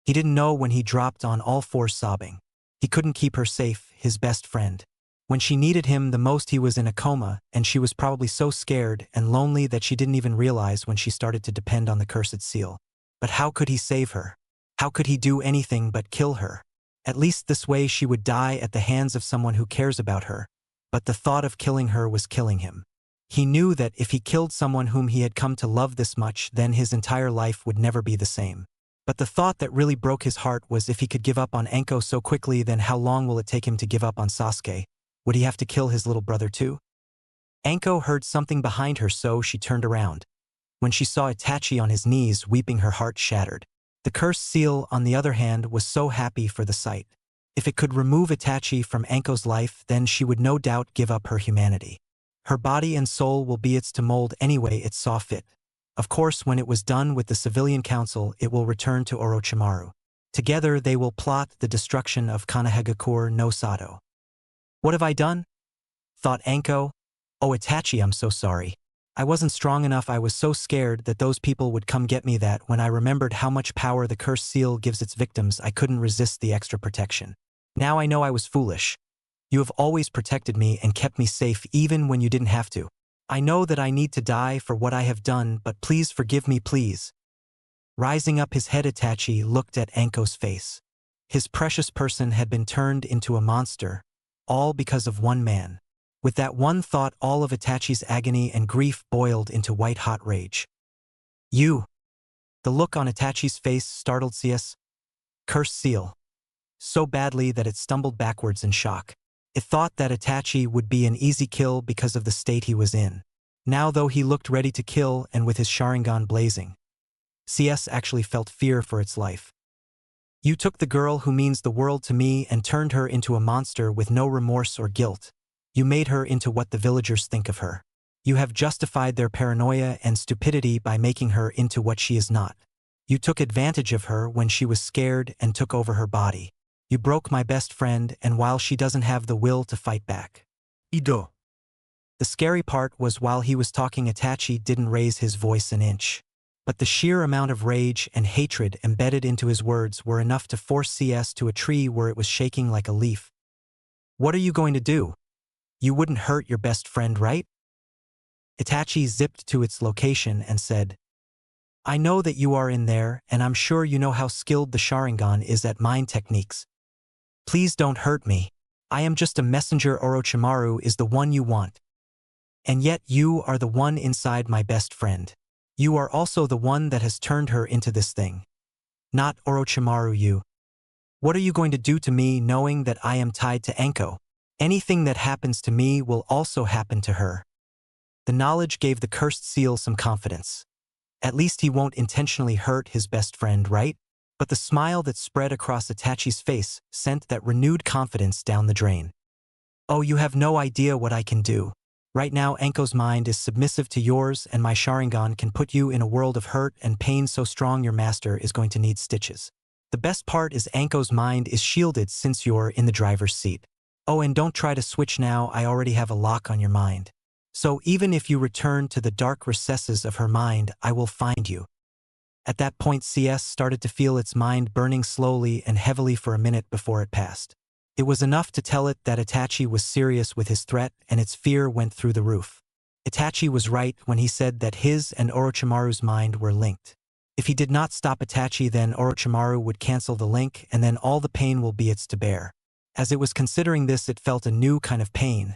[SPEAKER 1] He didn't know when he dropped on all fours sobbing. He couldn't keep her safe, his best friend. When she needed him the most, he was in a coma, and she was probably so scared and lonely that she didn't even realize when she started to depend on the cursed seal. But how could he save her? How could he do anything but kill her? At least this way she would die at the hands of someone who cares about her. But the thought of killing her was killing him. He knew that if he killed someone whom he had come to love this much, then his entire life would never be the same. But the thought that really broke his heart was if he could give up on Anko so quickly, then how long will it take him to give up on Sasuke? Would he have to kill his little brother too? Anko heard something behind her, so she turned around. When she saw Itachi on his knees weeping, her heart shattered. The cursed seal, on the other hand, was so happy for the sight. If it could remove Itachi from Anko's life, then she would no doubt give up her humanity. Her body and soul will be its to mold any way it saw fit. Of course, when it was done with the civilian council, it will return to Orochimaru. Together they will plot the destruction of Konohagakure no Sato. What have I done? Thought Anko. Oh Itachi, I'm so sorry. I wasn't strong enough. I was so scared that those people would come get me that when I remembered how much power the cursed seal gives its victims, I couldn't resist the extra protection. Now I know I was foolish. You have always protected me and kept me safe even when you didn't have to. I know that I need to die for what I have done, but please forgive me, please. Rising up his head, Itachi looked at Anko's face. His precious person had been turned into a monster, all because of one man. With that one thought, all of Itachi's agony and grief boiled into white-hot rage. You! The look on Itachi's face startled CS. Cursed seal. So badly that it stumbled backwards in shock. It thought that Itachi would be an easy kill because of the state he was in. Now though, he looked ready to kill, and with his Sharingan blazing. CS actually felt fear for its life. You took the girl who means the world to me and turned her into a monster with no remorse or guilt. You made her into what the villagers think of her. You have justified their paranoia and stupidity by making her into what she is not. You took advantage of her when she was scared and took over her body. You broke my best friend, and while she doesn't have the will to fight back.
[SPEAKER 3] Ido.
[SPEAKER 1] The scary part was while he was talking, Itachi didn't raise his voice an inch. But the sheer amount of rage and hatred embedded into his words were enough to force CS to a tree where it was shaking like a leaf. What are you going to do? You wouldn't hurt your best friend, right? Itachi zipped to its location and said, I know that you are in there, and I'm sure you know how skilled the Sharingan is at mind techniques. Please don't hurt me. I am just a messenger. Orochimaru is the one you want. And yet you are the one inside my best friend. You are also the one that has turned her into this thing. Not Orochimaru. You. What are you going to do to me knowing that I am tied to Anko? Anything that happens to me will also happen to her. The knowledge gave the cursed seal some confidence. At least he won't intentionally hurt his best friend, right? But the smile that spread across Itachi's face sent that renewed confidence down the drain. Oh, you have no idea what I can do. Right now Anko's mind is submissive to yours, and my Sharingan can put you in a world of hurt and pain so strong your master is going to need stitches. The best part is Anko's mind is shielded since you're in the driver's seat. Oh, and don't try to switch now, I already have a lock on your mind. So even if you return to the dark recesses of her mind, I will find you. At that point CS started to feel its mind burning slowly and heavily for a minute before it passed. It was enough to tell it that Itachi was serious with his threat, and its fear went through the roof. Itachi was right when he said that his and Orochimaru's mind were linked. If he did not stop Itachi, then Orochimaru would cancel the link, and then all the pain will be its to bear. As it was considering this, it felt a new kind of pain.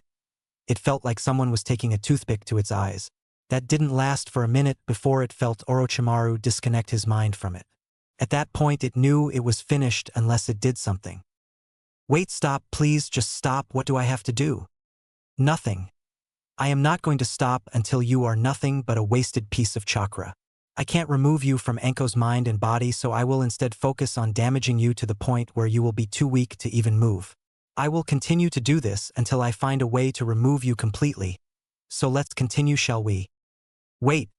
[SPEAKER 1] It felt like someone was taking a toothpick to its eyes. That didn't last for a minute before it felt Orochimaru disconnect his mind from it. At that point it knew it was finished unless it did something. Wait, stop, please, just stop. What do I have to do? Nothing. I am not going to stop until you are nothing but a wasted piece of chakra. I can't remove you from Anko's mind and body, so I will instead focus on damaging you to the point where you will be too weak to even move. I will continue to do this until I find a way to remove you completely. So let's continue, shall we? Wait,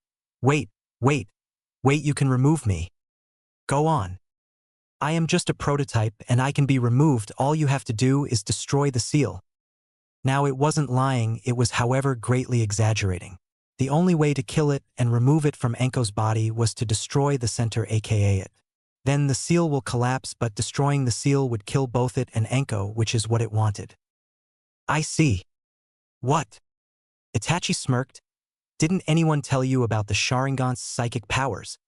[SPEAKER 1] wait, wait, wait, you can remove me. Go on. I am just a prototype and I can be removed. All you have to do is destroy the seal. Now it wasn't lying, it was however greatly exaggerating. The only way to kill it and remove it from Anko's body was to destroy the center, aka it. Then the seal will collapse, but destroying the seal would kill both it and Anko, which is what it wanted. I see. What? Itachi smirked. Didn't anyone tell you about the Sharingan's psychic powers?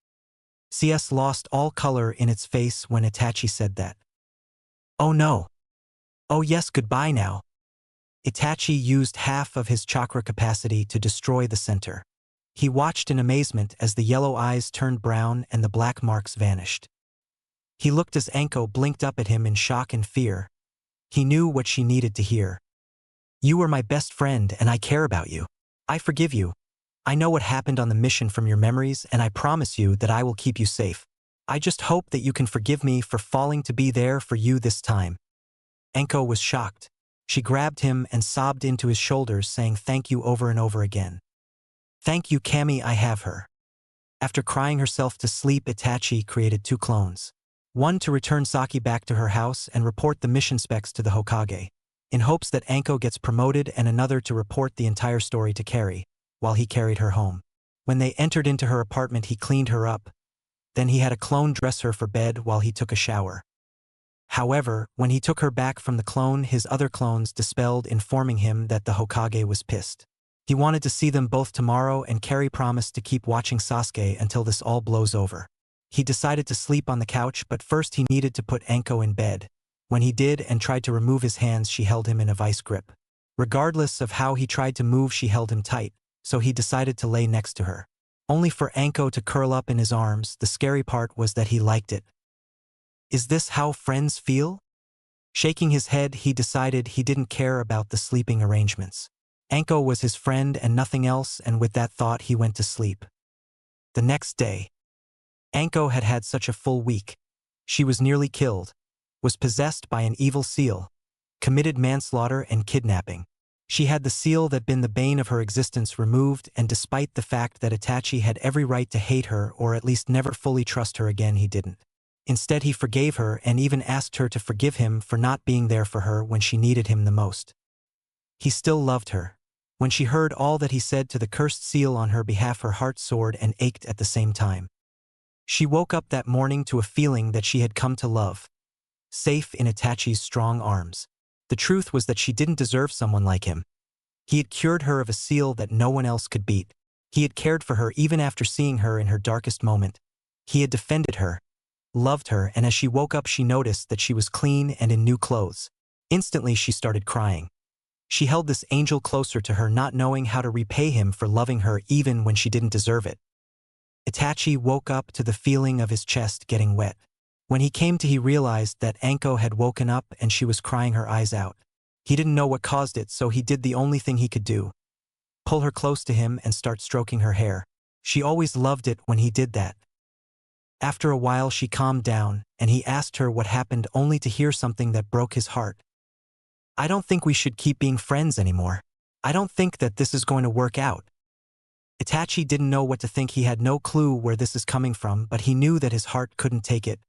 [SPEAKER 1] CS lost all color in its face when Itachi said that. Oh no. Oh yes, goodbye now. Itachi used half of his chakra capacity to destroy the center. He watched in amazement as the yellow eyes turned brown and the black marks vanished. He looked as Anko blinked up at him in shock and fear. He knew what she needed to hear. You were my best friend and I care about you. I forgive you. I know what happened on the mission from your memories, and I promise you that I will keep you safe. I just hope that you can forgive me for falling to be there for you this time. Anko was shocked. She grabbed him and sobbed into his shoulders, saying thank you over and over again. Thank you, Kami, I have her. After crying herself to sleep, Itachi created 2 clones. One to return Saki back to her house and report the mission specs to the Hokage, in hopes that Anko gets promoted, and another to report the entire story to Carrie, while he carried her home. When they entered into her apartment, he cleaned her up. Then he had a clone dress her for bed while he took a shower. However, when he took her back from the clone, his other clones dispelled, informing him that the Hokage was pissed. He wanted to see them both tomorrow, and Carrie promised to keep watching Sasuke until this all blows over. He decided to sleep on the couch, but first he needed to put Anko in bed. When he did and tried to remove his hands, she held him in a vice grip. Regardless of how he tried to move, she held him tight, so he decided to lay next to her. Only for Anko to curl up in his arms. The scary part was that he liked it. Is this how friends feel? Shaking his head, he decided he didn't care about the sleeping arrangements. Anko was his friend and nothing else, and with that thought he went to sleep. The next day. Anko had had such a full week. She was nearly killed, was possessed by an evil seal, committed manslaughter and kidnapping. She had the seal that been the bane of her existence removed, and despite the fact that Itachi had every right to hate her or at least never fully trust her again, he didn't. Instead, he forgave her and even asked her to forgive him for not being there for her when she needed him the most. He still loved her. When she heard all that he said to the cursed seal on her behalf, her heart soared and ached at the same time. She woke up that morning to a feeling that she had come to love, safe in Itachi's strong arms. The truth was that she didn't deserve someone like him. He had cured her of a seal that no one else could beat. He had cared for her even after seeing her in her darkest moment. He had defended her, loved her, and as she woke up she noticed that she was clean and in new clothes. Instantly she started crying. She held this angel closer to her, not knowing how to repay him for loving her even when she didn't deserve it. Itachi woke up to the feeling of his chest getting wet. When he came to, he realized that Anko had woken up and she was crying her eyes out. He didn't know what caused it, so he did the only thing he could do. Pull her close to him and start stroking her hair. She always loved it when he did that. After a while she calmed down, and he asked her what happened, only to hear something that broke his heart. "I don't think we should keep being friends anymore. I don't think that this is going to work out." Itachi didn't know what to think. He had no clue where this is coming from, but he knew that his heart couldn't take it.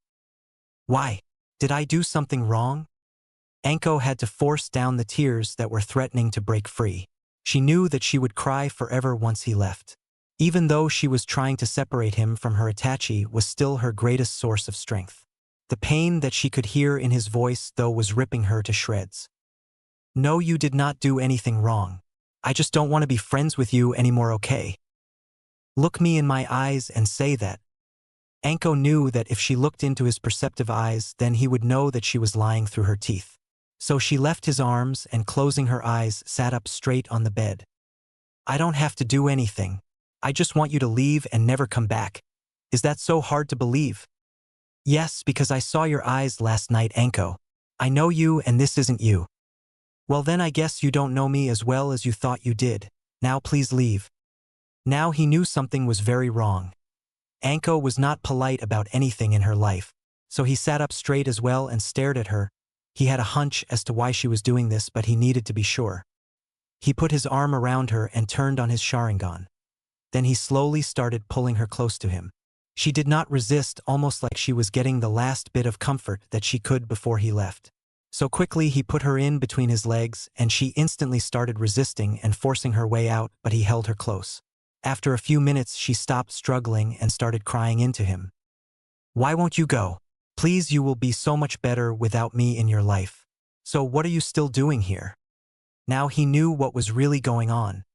[SPEAKER 1] "Why? Did I do something wrong?" Anko had to force down the tears that were threatening to break free. She knew that she would cry forever once he left. Even though she was trying to separate him from her, Itachi was still her greatest source of strength. The pain that she could hear in his voice, though, was ripping her to shreds. "No, you did not do anything wrong. I just don't want to be friends with you anymore, okay? Look me in my eyes and say that." Anko knew that if she looked into his perceptive eyes, then he would know that she was lying through her teeth. So she left his arms and, closing her eyes, sat up straight on the bed. "I don't have to do anything. I just want you to leave and never come back. Is that so hard to believe?" "Yes, because I saw your eyes last night, Anko. I know you and this isn't you." "Well then I guess you don't know me as well as you thought you did. Now please leave." Now he knew something was very wrong. Anko was not polite about anything in her life, so he sat up straight as well and stared at her. He had a hunch as to why she was doing this, but he needed to be sure. He put his arm around her and turned on his Sharingan. Then he slowly started pulling her close to him. She did not resist, almost like she was getting the last bit of comfort that she could before he left. So quickly he put her in between his legs, and she instantly started resisting and forcing her way out, but he held her close. After a few minutes she stopped struggling and started crying into him. "Why won't you go? Please, you will be so much better without me in your life. So what are you still doing here?" Now he knew what was really going on.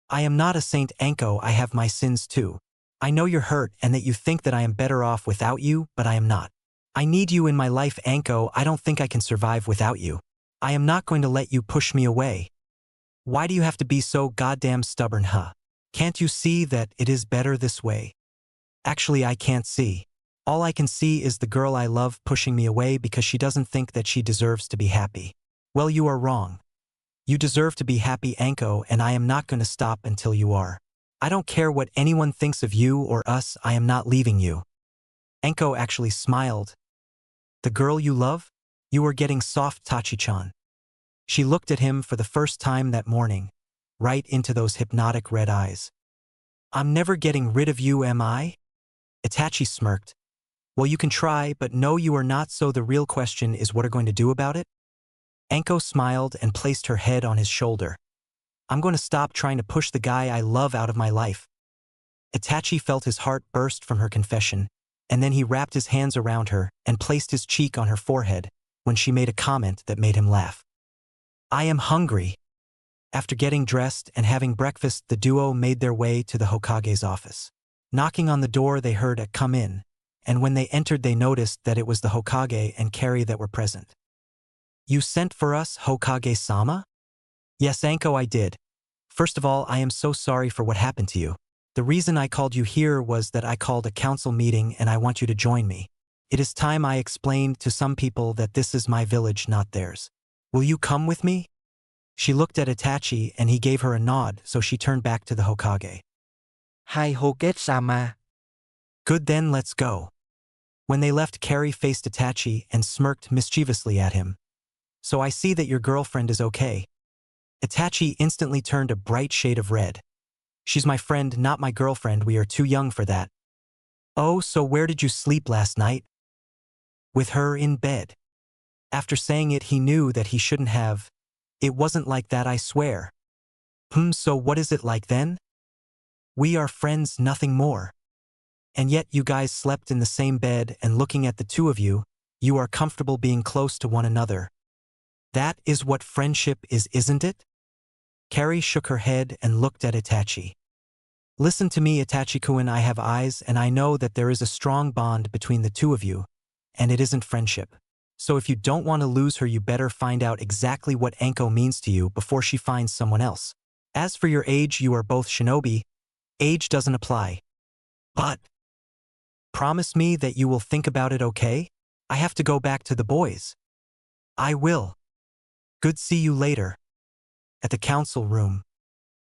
[SPEAKER 1] "I am not a saint, Anko. I have my sins too. I know you're hurt and that you think that I am better off without you, but I am not. I need you in my life, Anko. I don't think I can survive without you. I am not going to let you push me away. Why do you have to be so goddamn stubborn, huh? Can't you see that it is better this way?" "Actually, I can't see. All I can see is the girl I love pushing me away because she doesn't think that she deserves to be happy." "Well, you are wrong. You deserve to be happy, Anko, and I am not going to stop until you are. I don't care what anyone thinks of you or us. I am not leaving you." Anko actually smiled. "The girl you love? You are getting soft, Tachi-chan." She looked at him for the first time that morning, right into those hypnotic red eyes. "I'm never getting rid of you, am I?" Itachi smirked. "Well, you can try, but no, you are not, so the real question is what are going to do about it?" Anko smiled and placed her head on his shoulder. "I'm going to stop trying to push the guy I love out of my life." Itachi felt his heart burst from her confession, and then he wrapped his hands around her and placed his cheek on her forehead when she made a comment that made him laugh. "I am hungry." After getting dressed and having breakfast, the duo made their way to the Hokage's office. Knocking on the door, they heard a "come in," and when they entered they noticed that it was the Hokage and Carrie that were present. "You sent for us, Hokage-sama?" "Yes, Anko, I did. First of all, I am so sorry for what happened to you. The reason I called you here was that I called a council meeting and I want you to join me. It is time I explained to some people that this is my village, not theirs. Will you come with me?" She looked at Itachi and he gave her a nod, so she turned back to the Hokage.
[SPEAKER 2] Hai Hokage-sama.
[SPEAKER 1] "Good, then let's go." When they left, Carrie faced Itachi and smirked mischievously at him. "So I see that your girlfriend is okay." Itachi instantly turned a bright shade of red. She's my friend, not my girlfriend. We are too young for that. Oh, so where did you sleep last night? With her in bed. After saying it, he knew that he shouldn't have. It wasn't like that, I swear. So what is it like then? We are friends, nothing more. And yet you guys slept in the same bed, and looking at the two of you, you are comfortable being close to one another. That is what friendship is, isn't it? Carrie shook her head and looked at Itachi. Listen to me, Itachi-kun, I have eyes and I know that there is a strong bond between the two of you, and it isn't friendship. So if you don't want to lose her, you better find out exactly what Anko means to you before she finds someone else. As for your age, you are both shinobi. Age doesn't apply. But promise me that you will think about it, okay? I have to go back to the boys. I will. Good, see you later. At the council room.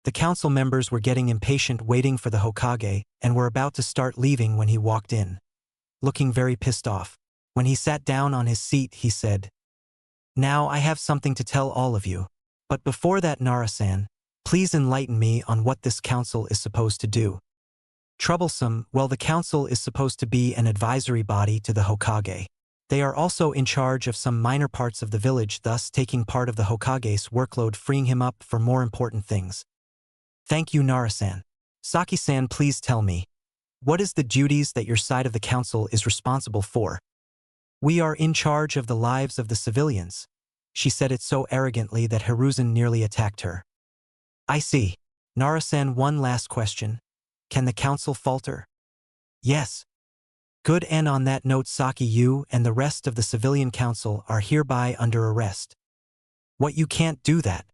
[SPEAKER 1] The council members were getting impatient waiting for the Hokage and were about to start leaving when he walked in, looking very pissed off. When he sat down on his seat, he said, "Now I have something to tell all of you. But before that, Nara-san, please enlighten me on what this council is supposed to do." Troublesome, well, the council is supposed to be an advisory body to the Hokage. They are also in charge of some minor parts of the village, thus taking part of the Hokage's workload, freeing him up for more important things. Thank you, Nara-san. Saki-san, please tell me, what is the duties that your side of the council is responsible for? We are in charge of the lives of the civilians. She said it so arrogantly that Hiruzen nearly attacked her. I see. Nara-san, one last question. Can the council falter? Yes. Good, and on that note, Saki, you and the rest of the civilian council are hereby under arrest. What, you can't do that?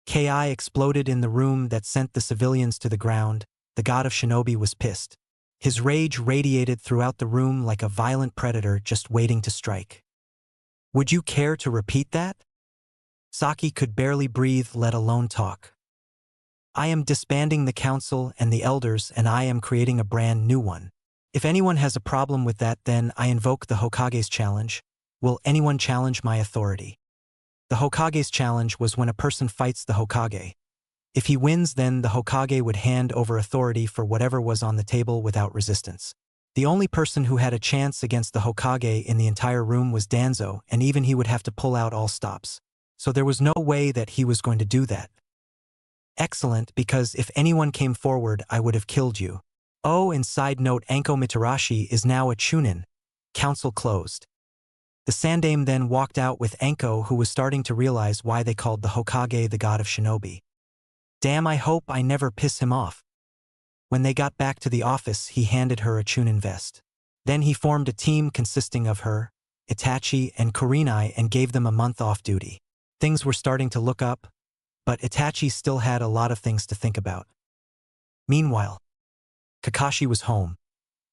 [SPEAKER 1] Ki exploded in the room that sent the civilians to the ground. The god of shinobi was pissed. His rage radiated throughout the room like a violent predator just waiting to strike. Would you care to repeat that? Saki could barely breathe, let alone talk. I am disbanding the council and the elders, and I am creating a brand new one. If anyone has a problem with that, then I invoke the Hokage's challenge. Will anyone challenge my authority? The Hokage's challenge was when a person fights the Hokage. If he wins, then the Hokage would hand over authority for whatever was on the table without resistance. The only person who had a chance against the Hokage in the entire room was Danzo, and even he would have to pull out all stops. So there was no way that he was going to do that. Excellent, because if anyone came forward, I would have killed you. Oh, and side note, Anko Mitarashi is now a Chunin. Council closed. The Sandaime then walked out with Anko, who was starting to realize why they called the Hokage the god of shinobi. Damn, I hope I never piss him off. When they got back to the office, he handed her a Chunin vest. Then he formed a team consisting of her, Itachi, and Kurenai and gave them a month off duty. Things were starting to look up, but Itachi still had a lot of things to think about. Meanwhile, Kakashi was home.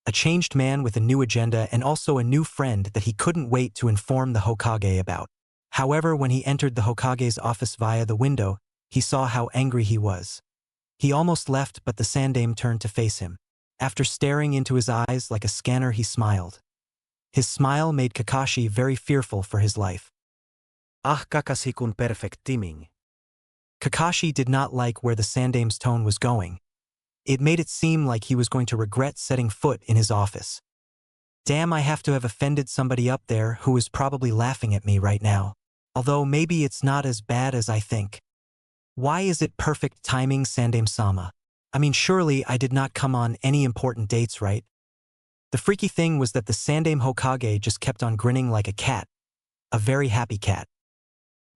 [SPEAKER 1] A changed man with a new agenda and also a new friend that he couldn't wait to inform the Hokage about. However, when he entered the Hokage's office via the window, he saw how angry he was. He almost left, but the Sandaime turned to face him. After staring into his eyes like a scanner, he smiled. His smile made Kakashi very fearful for his life.
[SPEAKER 3] Ah, Kakashi-kun, perfect timing.
[SPEAKER 1] Kakashi did not like where the Sandaime's tone was going. It made it seem like he was going to regret setting foot in his office. Damn, I have to have offended somebody up there who is probably laughing at me right now. Although maybe it's not as bad as I think. Why is it perfect timing, Sandaime-sama? I mean, surely I did not come on any important dates, right? The freaky thing was that the Sandaime Hokage just kept on grinning like a cat. A very happy cat.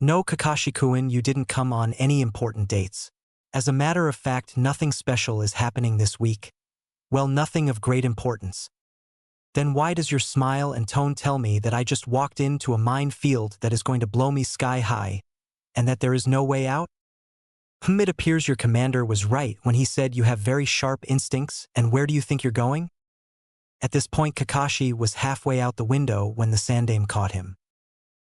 [SPEAKER 1] No, Kakashi-kun, you didn't come on any important dates. As a matter of fact, nothing special is happening this week. Well, nothing of great importance. Then why does your smile and tone tell me that I just walked into a minefield that is going to blow me sky high, and that there is no way out? It appears your commander was right when he said you have very sharp instincts, and where do you think you're going? At this point, Kakashi was halfway out the window when the Sandaime caught him.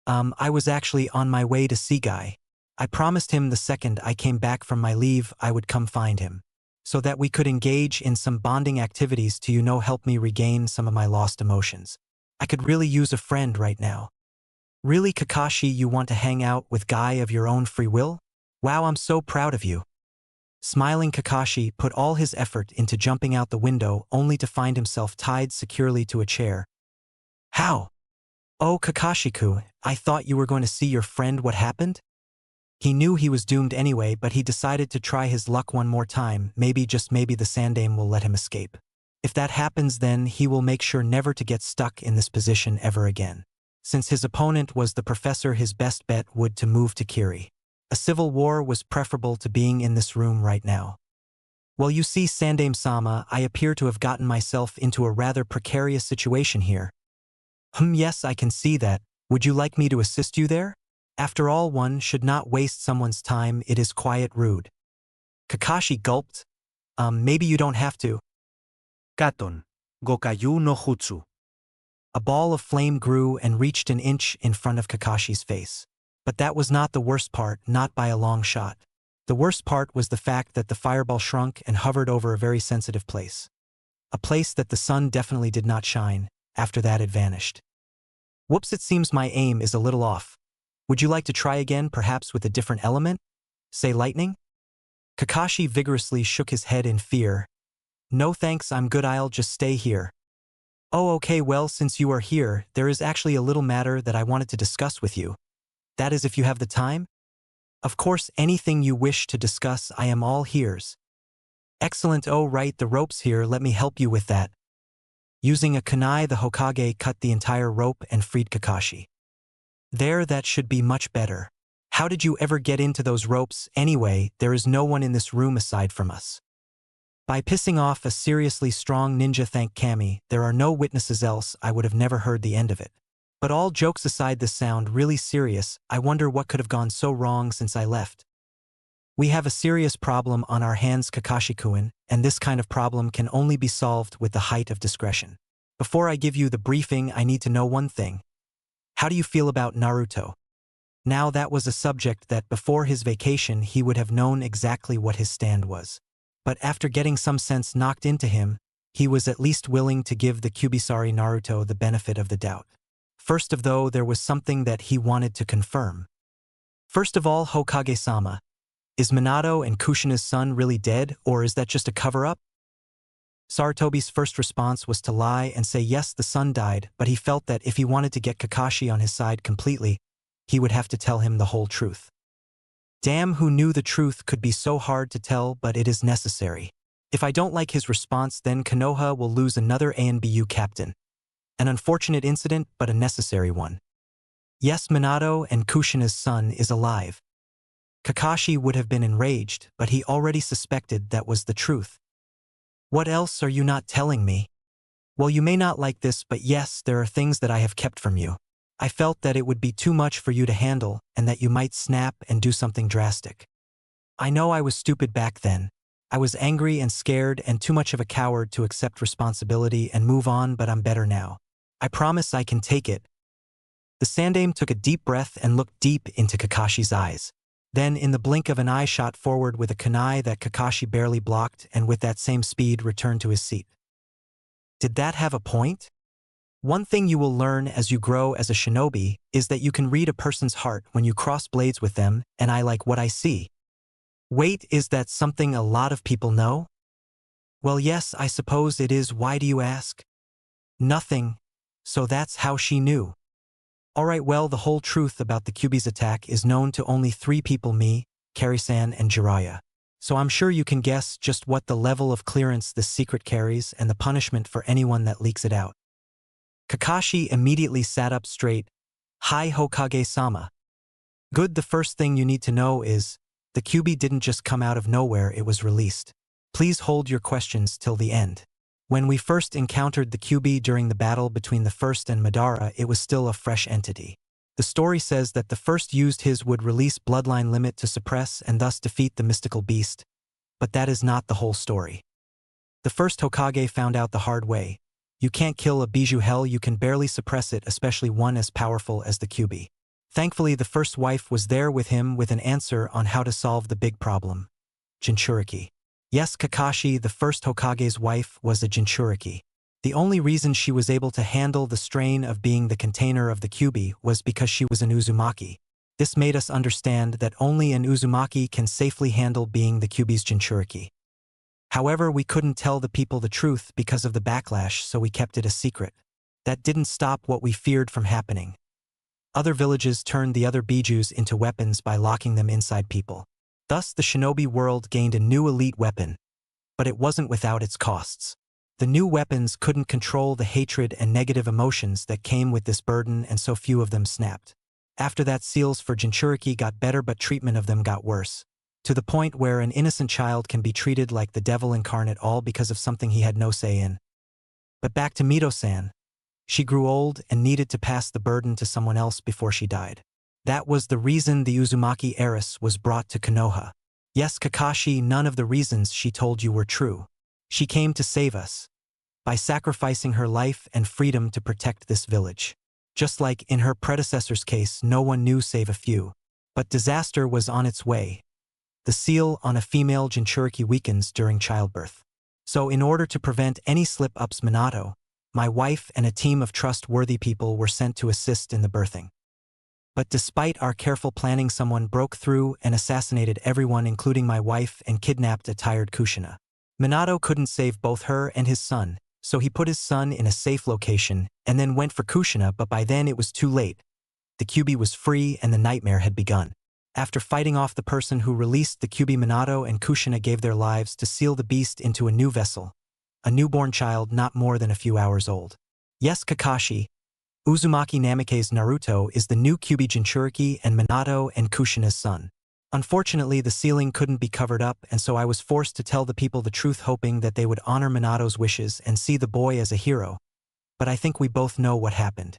[SPEAKER 1] I was actually on my way to see Guy. I promised him the second I came back from my leave I would come find him, so that we could engage in some bonding activities to, help me regain some of my lost emotions. I could really use a friend right now. Really, Kakashi, you want to hang out with Guy of your own free will? Wow, I'm so proud of you. Smiling Kakashi put all his effort into jumping out the window only to find himself tied securely to a chair. How? Oh, Kakashi-ku, I thought you were going to see your friend. What happened? He knew he was doomed anyway, but he decided to try his luck one more time. Maybe, just maybe, the Sandaime will let him escape. If that happens, then he will make sure never to get stuck in this position ever again. Since his opponent was the professor, his best bet would to move to Kiri. A civil war was preferable to being in this room right now. Well, you see, Sandaime-sama, I appear to have gotten myself into a rather precarious situation here. Yes, I can see that. Would you like me to assist you there? After all, one should not waste someone's time. It is quite rude. Kakashi gulped. Maybe you don't have to.
[SPEAKER 3] Katon. Gokayu no Jutsu.
[SPEAKER 1] A ball of flame grew and reached an inch in front of Kakashi's face. But that was not the worst part, not by a long shot. The worst part was the fact that the fireball shrunk and hovered over a very sensitive place. A place that the sun definitely did not shine. After that, it vanished. Whoops, it seems my aim is a little off. Would you like to try again, perhaps with a different element? Say lightning? Kakashi vigorously shook his head in fear. No thanks, I'm good, I'll just stay here. Oh, okay, well, since you are here, there is actually a little matter that I wanted to discuss with you. That is, if you have the time? Of course, anything you wish to discuss, I am all ears. Excellent, oh right, the rope's here, let me help you with that. Using a kunai, the Hokage cut the entire rope and freed Kakashi. There, that should be much better. How did you ever get into those ropes? Anyway, there is no one in this room aside from us. By pissing off a seriously strong ninja, thank Kami, there are no witnesses, else I would have never heard the end of it. But all jokes aside, this sound really serious. I wonder what could have gone so wrong since I left. We have a serious problem on our hands, Kakashi-kun, and this kind of problem can only be solved with the height of discretion. Before I give you the briefing, I need to know one thing. How do you feel about Naruto? Now, that was a subject that before his vacation he would have known exactly what his stand was. But after getting some sense knocked into him, he was at least willing to give the Kubisari Naruto the benefit of the doubt. First of though, there was something that he wanted to confirm. First of all, Hokage-sama, is Minato and Kushina's son really dead, or is that just a cover-up? Sarutobi's first response was to lie and say yes, the son died, but he felt that if he wanted to get Kakashi on his side completely, he would have to tell him the whole truth. Damn, who knew the truth could be so hard to tell, but it is necessary. If I don't like his response, then Konoha will lose another ANBU captain. An unfortunate incident, but a necessary one. Yes, Minato and Kushina's son is alive. Kakashi would have been enraged, but he already suspected that was the truth. What else are you not telling me? Well, you may not like this, but yes, there are things that I have kept from you. I felt that it would be too much for you to handle, and that you might snap and do something drastic. I know I was stupid back then. I was angry and scared and too much of a coward to accept responsibility and move on, but I'm better now. I promise I can take it. The Sandaime took a deep breath and looked deep into Kakashi's eyes. Then, in the blink of an eye, shot forward with a kunai that Kakashi barely blocked, and with that same speed returned to his seat. Did that have a point? One thing you will learn as you grow as a shinobi is that you can read a person's heart when you cross blades with them, and I like what I see. Wait, is that something a lot of people know? Well, yes, I suppose it is. Why do you ask? Nothing. So that's how she knew. Alright, well, the whole truth about the Kyuubi's attack is known to only 3 people, me, Kari-san, and Jiraiya. So I'm sure you can guess just what the level of clearance this secret carries and the punishment for anyone that leaks it out. Kakashi immediately sat up straight. Hi, Hokage-sama. Good, the first thing you need to know is, the Kyuubi didn't just come out of nowhere, it was released. Please hold your questions till the end. When we first encountered the Kyuubi during the battle between the First and Madara, it was still a fresh entity. The story says that the First used his would release bloodline limit to suppress and thus defeat the mystical beast. But that is not the whole story. The first Hokage found out the hard way. You can't kill a bijou, hell, you can barely suppress it, especially one as powerful as the Kyuubi. Thankfully, the first wife was there with him with an answer on how to solve the big problem. Jinchuriki. Yes, Kakashi, the first Hokage's wife, was a Jinchuriki. The only reason she was able to handle the strain of being the container of the Kyuubi was because she was an Uzumaki. This made us understand that only an Uzumaki can safely handle being the Kyuubi's Jinchuriki. However, we couldn't tell the people the truth because of the backlash, so we kept it a secret. That didn't stop what we feared from happening. Other villages turned the other bijus into weapons by locking them inside people. Thus, the shinobi world gained a new elite weapon. But it wasn't without its costs. The new weapons couldn't control the hatred and negative emotions that came with this burden, and so few of them snapped. After that, seals for Jinchuriki got better, but treatment of them got worse. To the point where an innocent child can be treated like the devil incarnate, all because of something he had no say in. But back to Mito-san. She grew old and needed to pass the burden to someone else before she died. That was the reason the Uzumaki heiress was brought to Konoha. Yes, Kakashi, none of the reasons she told you were true. She came to save us, by sacrificing her life and freedom to protect this village. Just like in her predecessor's case, no one knew save a few. But disaster was on its way. The seal on a female Jinchuriki weakens during childbirth. So in order to prevent any slip-ups, Minato, my wife, and a team of trustworthy people were sent to assist in the birthing. But despite our careful planning, someone broke through and assassinated everyone, including my wife, and kidnapped a tired Kushina. Minato couldn't save both her and his son, so he put his son in a safe location and then went for Kushina, but by then it was too late. The Kyuubi was free and the nightmare had begun. After fighting off the person who released the Kyuubi, Minato and Kushina gave their lives to seal the beast into a new vessel, a newborn child not more than a few hours old. Yes, Kakashi, Uzumaki Namikaze's Naruto is the new Kyuubi Jinchuriki and Minato and Kushina's son. Unfortunately, the sealing couldn't be covered up, and so I was forced to tell the people the truth, hoping that they would honor Minato's wishes and see the boy as a hero. But I think we both know what happened.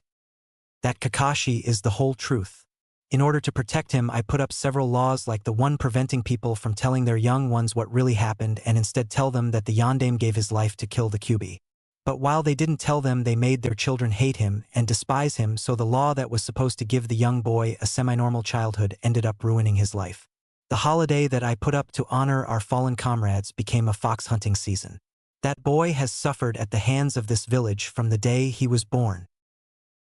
[SPEAKER 1] That Kakashi is the whole truth. In order to protect him, I put up several laws, like the one preventing people from telling their young ones what really happened and instead tell them that the Yondaime gave his life to kill the Kyuubi. But while they didn't tell them, they made their children hate him and despise him, so the law that was supposed to give the young boy a semi-normal childhood ended up ruining his life. The holiday that I put up to honor our fallen comrades became a fox hunting season. That boy has suffered at the hands of this village from the day he was born.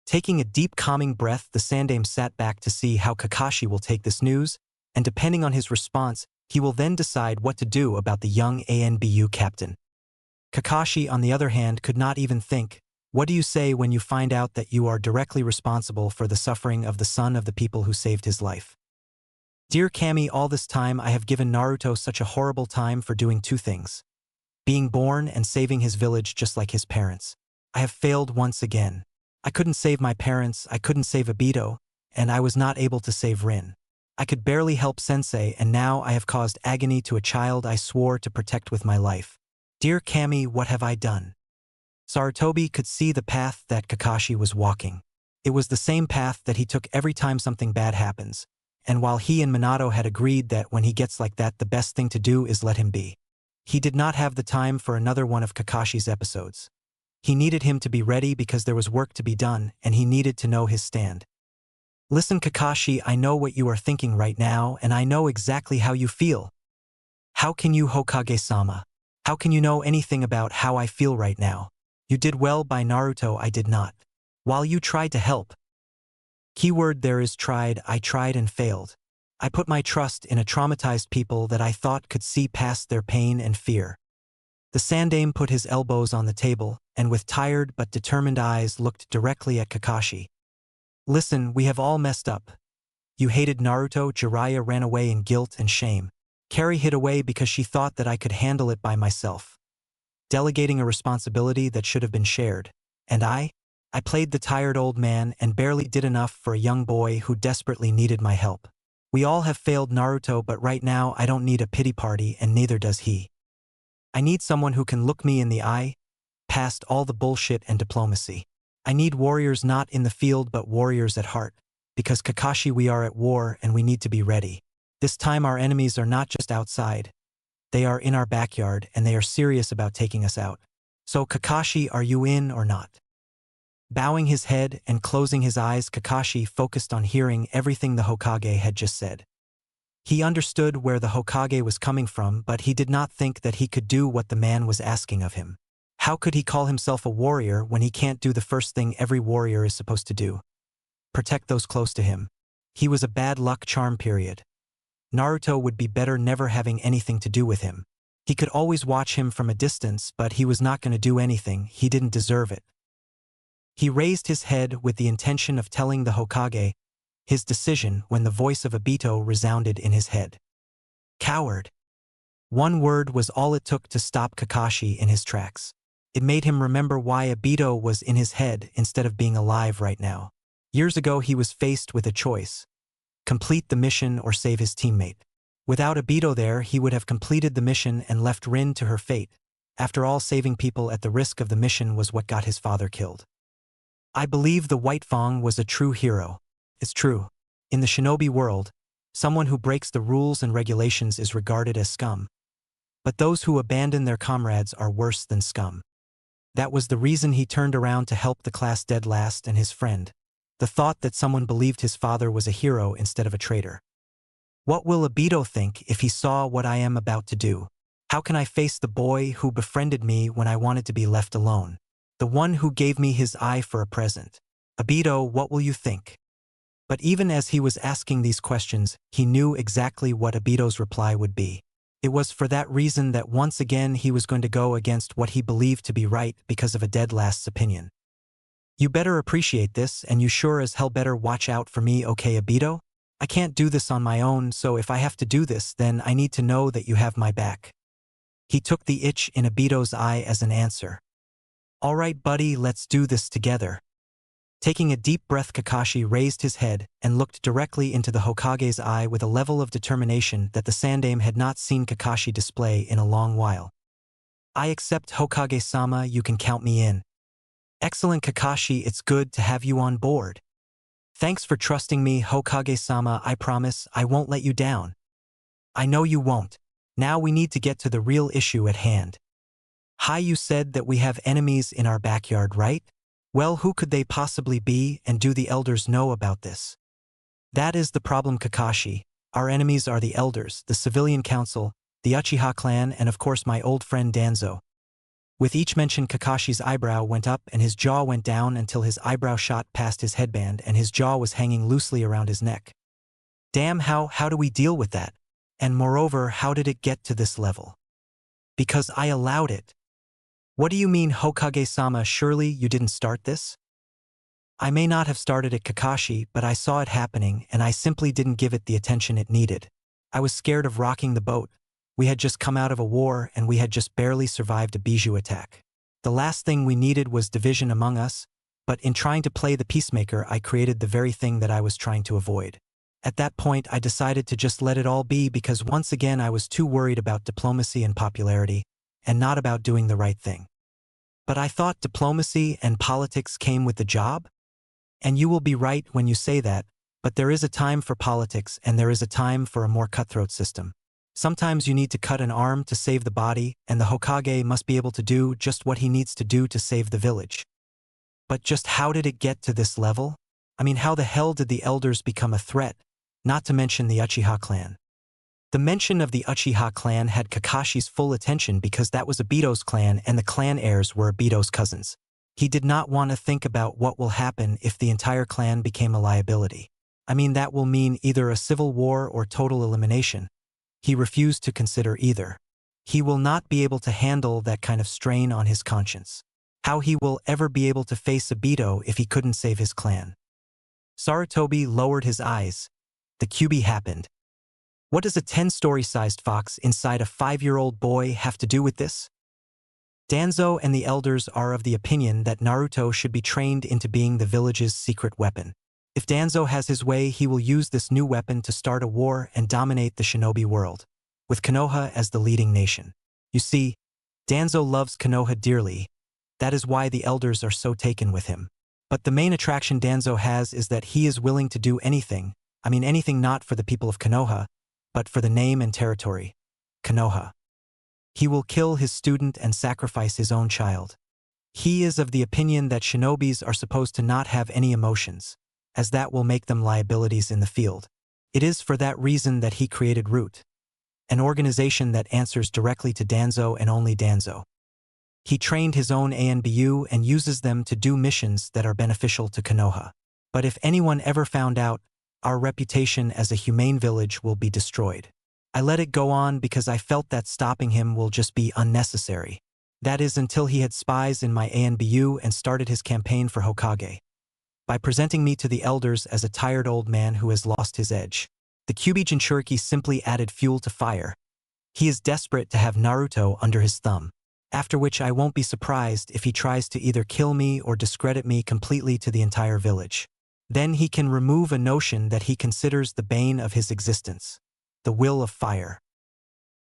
[SPEAKER 1] Taking a deep, calming breath, the Sandaime sat back to see how Kakashi will take this news, and depending on his response, he will then decide what to do about the young ANBU captain. Kakashi, on the other hand, could not even think. What do you say when you find out that you are directly responsible for the suffering of the son of the people who saved his life? Dear Kami, all this time I have given Naruto such a horrible time for doing two things: being born and saving his village just like his parents. I have failed once again. I couldn't save my parents, I couldn't save Obito, and I was not able to save Rin. I could barely help Sensei, and now I have caused agony to a child I swore to protect with my life. Dear Kami, what have I done? Sarutobi could see the path that Kakashi was walking. It was the same path that he took every time something bad happens, and while he and Minato had agreed that when he gets like that the best thing to do is let him be, he did not have the time for another one of Kakashi's episodes. He needed him to be ready because there was work to be done, and he needed to know his stand. Listen, Kakashi, I know what you are thinking right now, and I know exactly how you feel. How can you, Hokage-sama? How can you know anything about how I feel right now? You did well by Naruto, I did not. While you tried to help. Keyword there is tried, I tried and failed. I put my trust in a traumatized people that I thought could see past their pain and fear. The Sandaime put his elbows on the table, and with tired but determined eyes looked directly at Kakashi. Listen, we have all messed up. You hated Naruto, Jiraiya ran away in guilt and shame. Carrie hid away because she thought that I could handle it by myself, delegating a responsibility that should have been shared. And I played the tired old man and barely did enough for a young boy who desperately needed my help. We all have failed Naruto, but right now I don't need a pity party, and neither does he. I need someone who can look me in the eye, past all the bullshit and diplomacy. I need warriors not in the field but warriors at heart. Because Kakashi, we are at war and we need to be ready. This time our enemies are not just outside. They are in our backyard and they are serious about taking us out. So Kakashi, are you in or not? Bowing his head and closing his eyes, Kakashi focused on hearing everything the Hokage had just said. He understood where the Hokage was coming from, but he did not think that he could do what the man was asking of him. How could he call himself a warrior when he can't do the first thing every warrior is supposed to do? Protect those close to him. He was a bad luck charm period. Naruto would be better never having anything to do with him. He could always watch him from a distance, but he was not going to do anything. He didn't deserve it. He raised his head with the intention of telling the Hokage his decision when the voice of Obito resounded in his head. Coward. One word was all it took to stop Kakashi in his tracks. It made him remember why Obito was in his head instead of being alive right now. Years ago he was faced with a choice: complete the mission or save his teammate. Without Obito there, he would have completed the mission and left Rin to her fate. After all, saving people at the risk of the mission was what got his father killed. I believe the White Fang was a true hero. It's true. In the shinobi world, someone who breaks the rules and regulations is regarded as scum. But those who abandon their comrades are worse than scum. That was the reason he turned around to help the class dead last and his friend. The thought that someone believed his father was a hero instead of a traitor. What will Obito think if he saw what I am about to do? How can I face the boy who befriended me when I wanted to be left alone? The one who gave me his eye for a present. Obito, what will you think? But even as he was asking these questions, he knew exactly what Obito's reply would be. It was for that reason that once again he was going to go against what he believed to be right because of a dead last's opinion. You better appreciate this, and you sure as hell better watch out for me, okay, Obito? I can't do this on my own, so if I have to do this, then I need to know that you have my back. He took the itch in Obito's eye as an answer. All right, buddy, let's do this together. Taking a deep breath, Kakashi raised his head and looked directly into the Hokage's eye with a level of determination that the Sandaime had not seen Kakashi display in a long while. I accept, Hokage-sama, you can count me in. Excellent, Kakashi, it's good to have you on board. Thanks for trusting me, Hokage-sama. I promise I won't let you down. I know you won't. Now we need to get to the real issue at hand. Hi, you said that we have enemies in our backyard, right? Well, who could they possibly be, and do the elders know about this? That is the problem, Kakashi. Our enemies are the elders, the civilian council, the Uchiha clan, and of course my old friend Danzo. With each mention, Kakashi's eyebrow went up and his jaw went down until his eyebrow shot past his headband and his jaw was hanging loosely around his neck. Damn, how do we deal with that? And moreover, how did it get to this level? Because I allowed it. What do you mean, Hokage-sama? Surely you didn't start this? I may not have started it, Kakashi, but I saw it happening and I simply didn't give it the attention it needed. I was scared of rocking the boat. We had just come out of a war and we had just barely survived a bijou attack. The last thing we needed was division among us, but in trying to play the peacemaker, I created the very thing that I was trying to avoid. At that point, I decided to just let it all be because once again I was too worried about diplomacy and popularity, and not about doing the right thing. But I thought diplomacy and politics came with the job? And you will be right when you say that, but there is a time for politics and there is a time for a more cutthroat system. Sometimes you need to cut an arm to save the body, and the Hokage must be able to do just what he needs to do to save the village. But just how did it get to this level? I mean, how the hell did the elders become a threat? Not to mention the Uchiha clan. The mention of the Uchiha clan had Kakashi's full attention because that was Obito's clan and the clan heirs were Obito's cousins. He did not want to think about what will happen if the entire clan became a liability. I mean, that will mean either a civil war or total elimination. He refused to consider either. He will not be able to handle that kind of strain on his conscience. How he will ever be able to face Obito if he couldn't save his clan? Sarutobi lowered his eyes. The QB happened. What does a 10-story-sized fox inside a 5-year-old boy have to do with this? Danzo and the elders are of the opinion that Naruto should be trained into being the village's secret weapon. If Danzo has his way, he will use this new weapon to start a war and dominate the shinobi world, with Konoha as the leading nation. You see, Danzo loves Konoha dearly. That is why the elders are so taken with him. But the main attraction Danzo has is that he is willing to do anything. I mean anything, not for the people of Konoha, but for the name and territory, Konoha. He will kill his student and sacrifice his own child. He is of the opinion that shinobis are supposed to not have any emotions, as that will make them liabilities in the field. It is for that reason that he created Root, an organization that answers directly to Danzo and only Danzo. He trained his own ANBU and uses them to do missions that are beneficial to Konoha. But if anyone ever found out, our reputation as a humane village will be destroyed. I let it go on because I felt that stopping him will just be unnecessary. That is until he had spies in my ANBU and started his campaign for Hokage. By presenting me to the elders as a tired old man who has lost his edge, the Kyuubi Jinchuriki simply added fuel to fire. He is desperate to have Naruto under his thumb, after which I won't be surprised if he tries to either kill me or discredit me completely to the entire village. Then he can remove a notion that he considers the bane of his existence, the will of fire.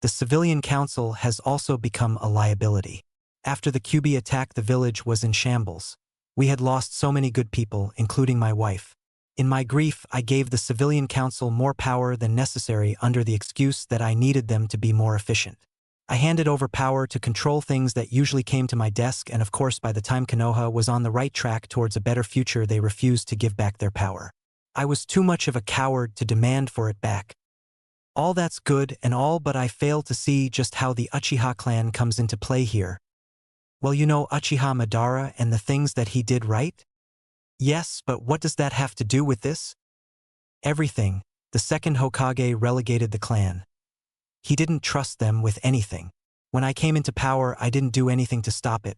[SPEAKER 1] The civilian council has also become a liability. After the Kyuubi attack, the village was in shambles. We had lost so many good people, including my wife. In my grief, I gave the civilian council more power than necessary under the excuse that I needed them to be more efficient. I handed over power to control things that usually came to my desk, and of course by the time Konoha was on the right track towards a better future, they refused to give back their power. I was too much of a coward to demand for it back. All that's good and all, but I fail to see just how the Uchiha clan comes into play here. Well, you know Uchiha Madara and the things that he did, right? Yes, but what does that have to do with this? Everything. The second Hokage relegated the clan. He didn't trust them with anything. When I came into power, I didn't do anything to stop it.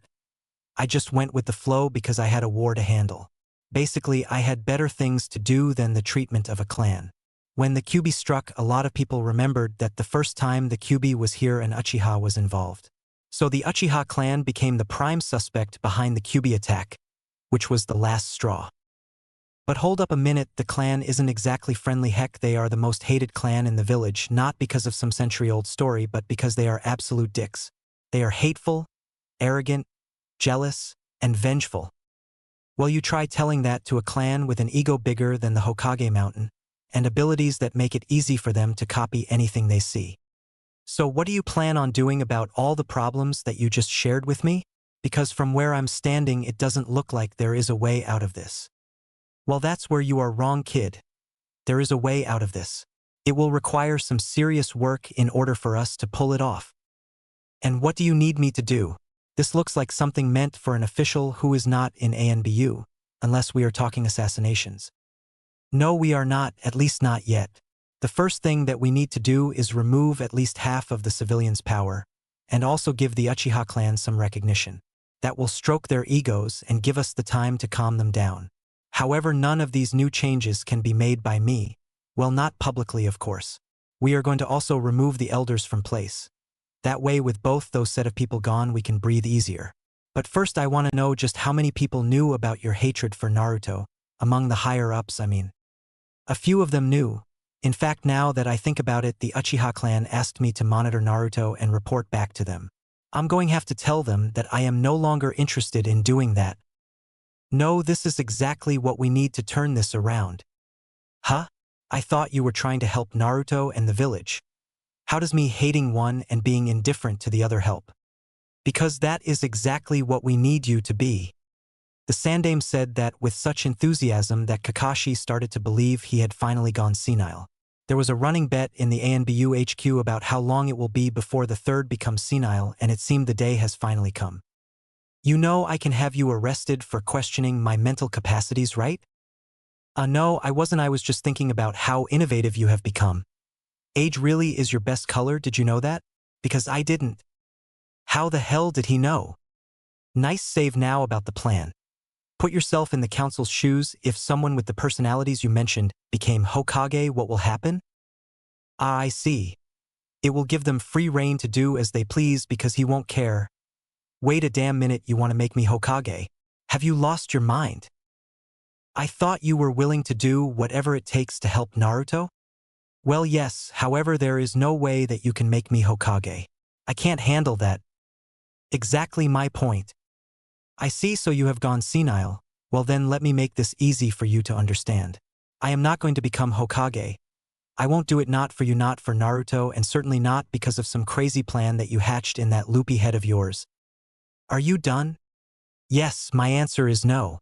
[SPEAKER 1] I just went with the flow because I had a war to handle. Basically, I had better things to do than the treatment of a clan. When the Kyuubi struck, a lot of people remembered that the first time the Kyuubi was here an Uchiha was involved. So the Uchiha clan became the prime suspect behind the Kyuubi attack, which was the last straw. But hold up a minute, the clan isn't exactly friendly. Heck, they are the most hated clan in the village, not because of some century-old story, but because they are absolute dicks. They are hateful, arrogant, jealous, and vengeful. Well, you try telling that to a clan with an ego bigger than the Hokage mountain, and abilities that make it easy for them to copy anything they see. So what do you plan on doing about all the problems that you just shared with me? Because from where I'm standing, it doesn't look like there is a way out of this. Well, that's where you are wrong, kid. There is a way out of this. It will require some serious work in order for us to pull it off. And what do you need me to do? This looks like something meant for an official who is not in ANBU, unless we are talking assassinations. No, we are not, at least not yet. The first thing that we need to do is remove at least half of the civilians' power, and also give the Uchiha clan some recognition. That will stroke their egos and give us the time to calm them down. However, none of these new changes can be made by me. Well, not publicly, of course. We are going to also remove the elders from place. That way, with both those set of people gone, we can breathe easier. But first, I want to know just how many people knew about your hatred for Naruto, among the higher-ups, I mean. A few of them knew. In fact, now that I think about it, the Uchiha clan asked me to monitor Naruto and report back to them. I'm going to have to tell them that I am no longer interested in doing that. No, this is exactly what we need to turn this around. Huh? I thought you were trying to help Naruto and the village. How does me hating one and being indifferent to the other help? Because that is exactly what we need you to be. The Sandaime said that with such enthusiasm that Kakashi started to believe he had finally gone senile. There was a running bet in the ANBU HQ about how long it will be before the third becomes senile, and it seemed the day has finally come. You know I can have you arrested for questioning my mental capacities, right? No, I wasn't. I was just thinking about how innovative you have become. Age really is your best color, did you know that? Because I didn't. How the hell did he know? Nice save now about the plan. Put yourself in the council's shoes. If someone with the personalities you mentioned became Hokage, what will happen? Ah, I see. It will give them free rein to do as they please because he won't care. Wait a damn minute, you want to make me Hokage? Have you lost your mind? I thought you were willing to do whatever it takes to help Naruto? Well, yes, however, there is no way that you can make me Hokage. I can't handle that. Exactly my point. I see, so you have gone senile. Well then, let me make this easy for you to understand. I am not going to become Hokage. I won't do it, not for you, not for Naruto, and certainly not because of some crazy plan that you hatched in that loopy head of yours. Are you done? Yes, my answer is no.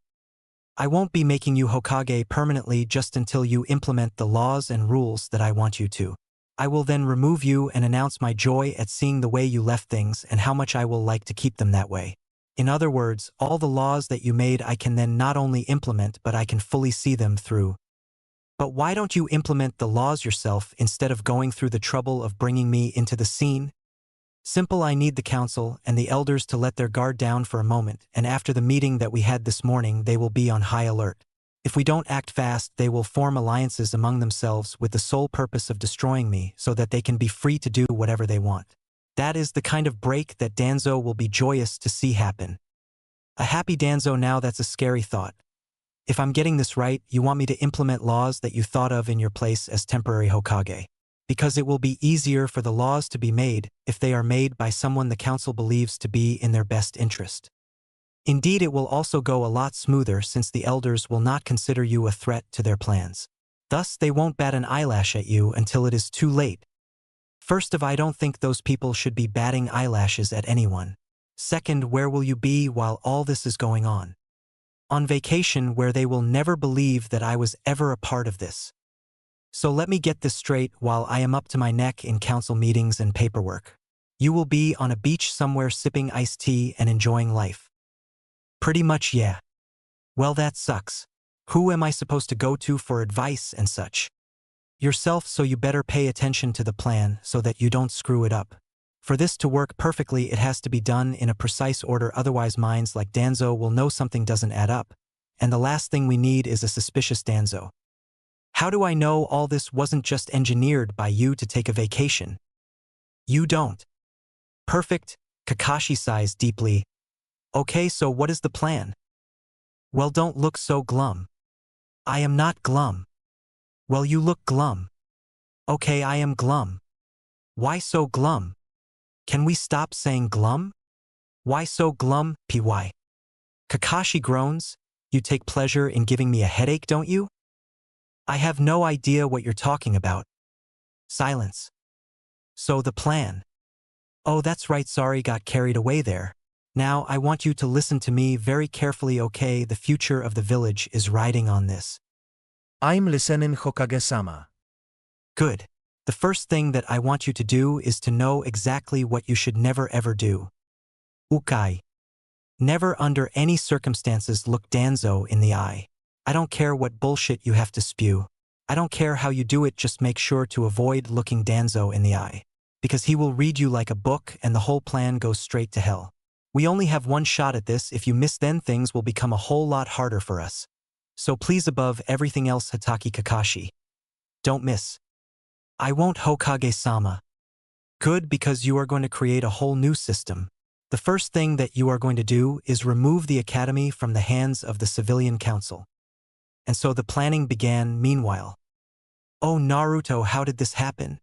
[SPEAKER 1] I won't be making you Hokage permanently just until you implement the laws and rules that I want you to. I will then remove you and announce my joy at seeing the way you left things and how much I will like to keep them that way. In other words, all the laws that you made I can then not only implement but I can fully see them through. But why don't you implement the laws yourself instead of going through the trouble of bringing me into the scene? Simple, I need the council and the elders to let their guard down for a moment, and after the meeting that we had this morning they will be on high alert. If we don't act fast, they will form alliances among themselves with the sole purpose of destroying me so that they can be free to do whatever they want. That is the kind of break that Danzo will be joyous to see happen. A happy Danzo. Now that's a scary thought. If I'm getting this right, you want me to implement laws that you thought of in your place as temporary Hokage. Because it will be easier for the laws to be made if they are made by someone the council believes to be in their best interest. Indeed, it will also go a lot smoother since the elders will not consider you a threat to their plans. Thus, they won't bat an eyelash at you until it is too late. First of all, I don't think those people should be batting eyelashes at anyone. Second, where will you be while all this is going on? On vacation, where they will never believe that I was ever a part of this. So let me get this straight, while I am up to my neck in council meetings and paperwork, you will be on a beach somewhere sipping iced tea and enjoying life. Pretty much, yeah. Well, that sucks. Who am I supposed to go to for advice and such? Yourself, so you better pay attention to the plan so that you don't screw it up. For this to work perfectly, it has to be done in a precise order, otherwise minds like Danzo will know something doesn't add up, and the last thing we need is a suspicious Danzo. How do I know all this wasn't just engineered by you to take a vacation? You don't. Perfect, Kakashi sighs deeply. Okay, so what is the plan? Well, don't look so glum. I am not glum. Well, you look glum. Okay, I am glum. Why so glum? Can we stop saying glum? Why so glum, Py? Kakashi groans. You take pleasure in giving me a headache, don't you? I have no idea what you're talking about. Silence. So the plan. Oh, that's right, sorry, got carried away there. Now, I want you to listen to me very carefully, okay? The future of the village is riding on this.
[SPEAKER 3] I'm listening, Hokage-sama.
[SPEAKER 1] Good. The first thing that I want you to do is to know exactly what you should never ever do. Ukai. Never under any circumstances look Danzo in the eye. I don't care what bullshit you have to spew. I don't care how you do it, just make sure to avoid looking Danzo in the eye. Because he will read you like a book and the whole plan goes straight to hell. We only have one shot at this. If you miss, then things will become a whole lot harder for us. So please, above everything else, Hatake Kakashi, don't miss. I won't, Hokage-sama. Good, because you are going to create a whole new system. The first thing that you are going to do is remove the academy from the hands of the civilian council. And so the planning began. Meanwhile, oh Naruto, how did this happen?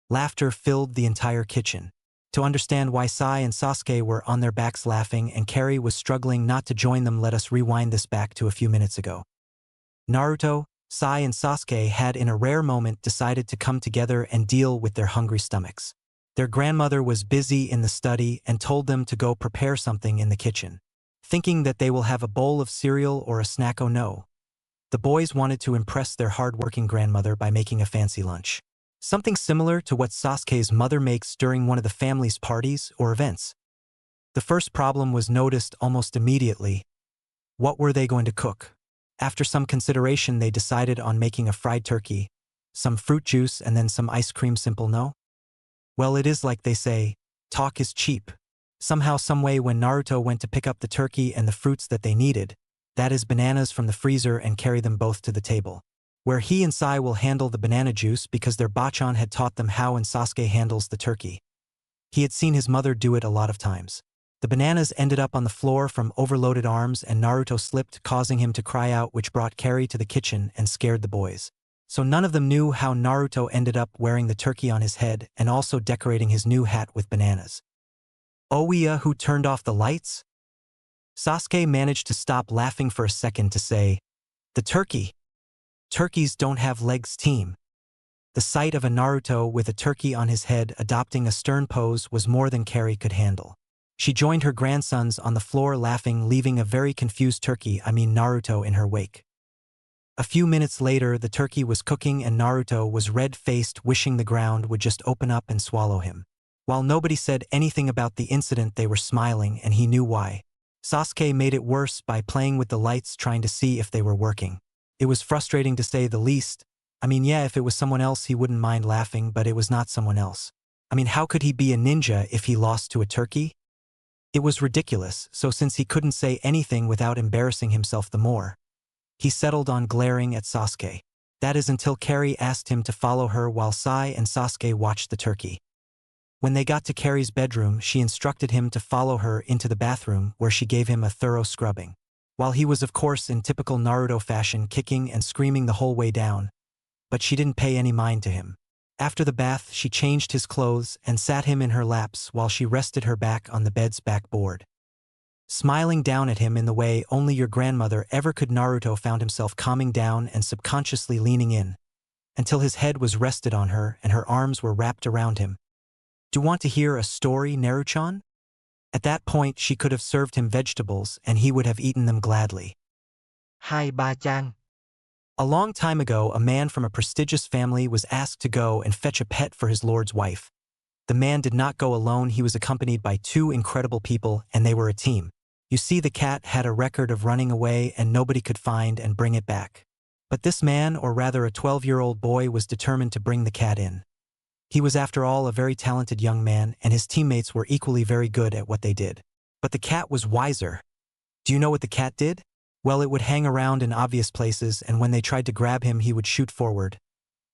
[SPEAKER 1] Laughter filled the entire kitchen. To understand why Sai and Sasuke were on their backs laughing and Carrie was struggling not to join them, let us rewind this back to a few minutes ago. Naruto, Sai and Sasuke had in a rare moment decided to come together and deal with their hungry stomachs. Their grandmother was busy in the study and told them to go prepare something in the kitchen. Thinking that they will have a bowl of cereal or a snack, oh no. The boys wanted to impress their hard-working grandmother by making a fancy lunch. Something similar to what Sasuke's mother makes during one of the family's parties or events. The first problem was noticed almost immediately. What were they going to cook? After some consideration, they decided on making a fried turkey, some fruit juice, and then some ice cream. Simple, no? Well, it is like they say, talk is cheap. Somehow, someway, when Naruto went to pick up the turkey and the fruits that they needed, that is bananas, from the freezer and carry them both to the table, where he and Sai will handle the banana juice because their Bachan had taught them how, and Sasuke handles the turkey. He had seen his mother do it a lot of times. The bananas ended up on the floor from overloaded arms and Naruto slipped, causing him to cry out, which brought Carrie to the kitchen and scared the boys. So none of them knew how Naruto ended up wearing the turkey on his head and also decorating his new hat with bananas. Ouya, who turned off the lights? Sasuke managed to stop laughing for a second to say, the turkey. Turkeys don't have legs, team. The sight of a Naruto with a turkey on his head adopting a stern pose was more than Carrie could handle. She joined her grandsons on the floor laughing, leaving a very confused Naruto in her wake. A few minutes later, the turkey was cooking and Naruto was red-faced, wishing the ground would just open up and swallow him. While nobody said anything about the incident, they were smiling, and he knew why. Sasuke made it worse by playing with the lights, trying to see if they were working. It was frustrating to say the least. I mean, yeah, if it was someone else he wouldn't mind laughing, but it was not someone else. I mean, how could he be a ninja if he lost to a turkey? It was ridiculous, so since he couldn't say anything without embarrassing himself the more, he settled on glaring at Sasuke. That is until Carrie asked him to follow her while Sai and Sasuke watched the turkey. When they got to Carrie's bedroom, she instructed him to follow her into the bathroom, where she gave him a thorough scrubbing. While he was of course in typical Naruto fashion kicking and screaming the whole way down, but she didn't pay any mind to him. After the bath, she changed his clothes and sat him in her laps while she rested her back on the bed's backboard. Smiling down at him in the way only your grandmother ever could, Naruto found himself calming down and subconsciously leaning in, until his head was rested on her and her arms were wrapped around him. Do you want to hear a story, Naruto-chan? At that point she could have served him vegetables and he would have eaten them gladly.
[SPEAKER 2] Hai ba-chan.
[SPEAKER 1] A long time ago, a man from a prestigious family was asked to go and fetch a pet for his lord's wife. The man did not go alone, he was accompanied by two incredible people, and they were a team. You see, the cat had a record of running away and nobody could find and bring it back. But this man, or rather a 12-year-old boy, was determined to bring the cat in. He was after all a very talented young man, and his teammates were equally very good at what they did. But the cat was wiser. Do you know what the cat did? Well, it would hang around in obvious places, and when they tried to grab him he would shoot forward.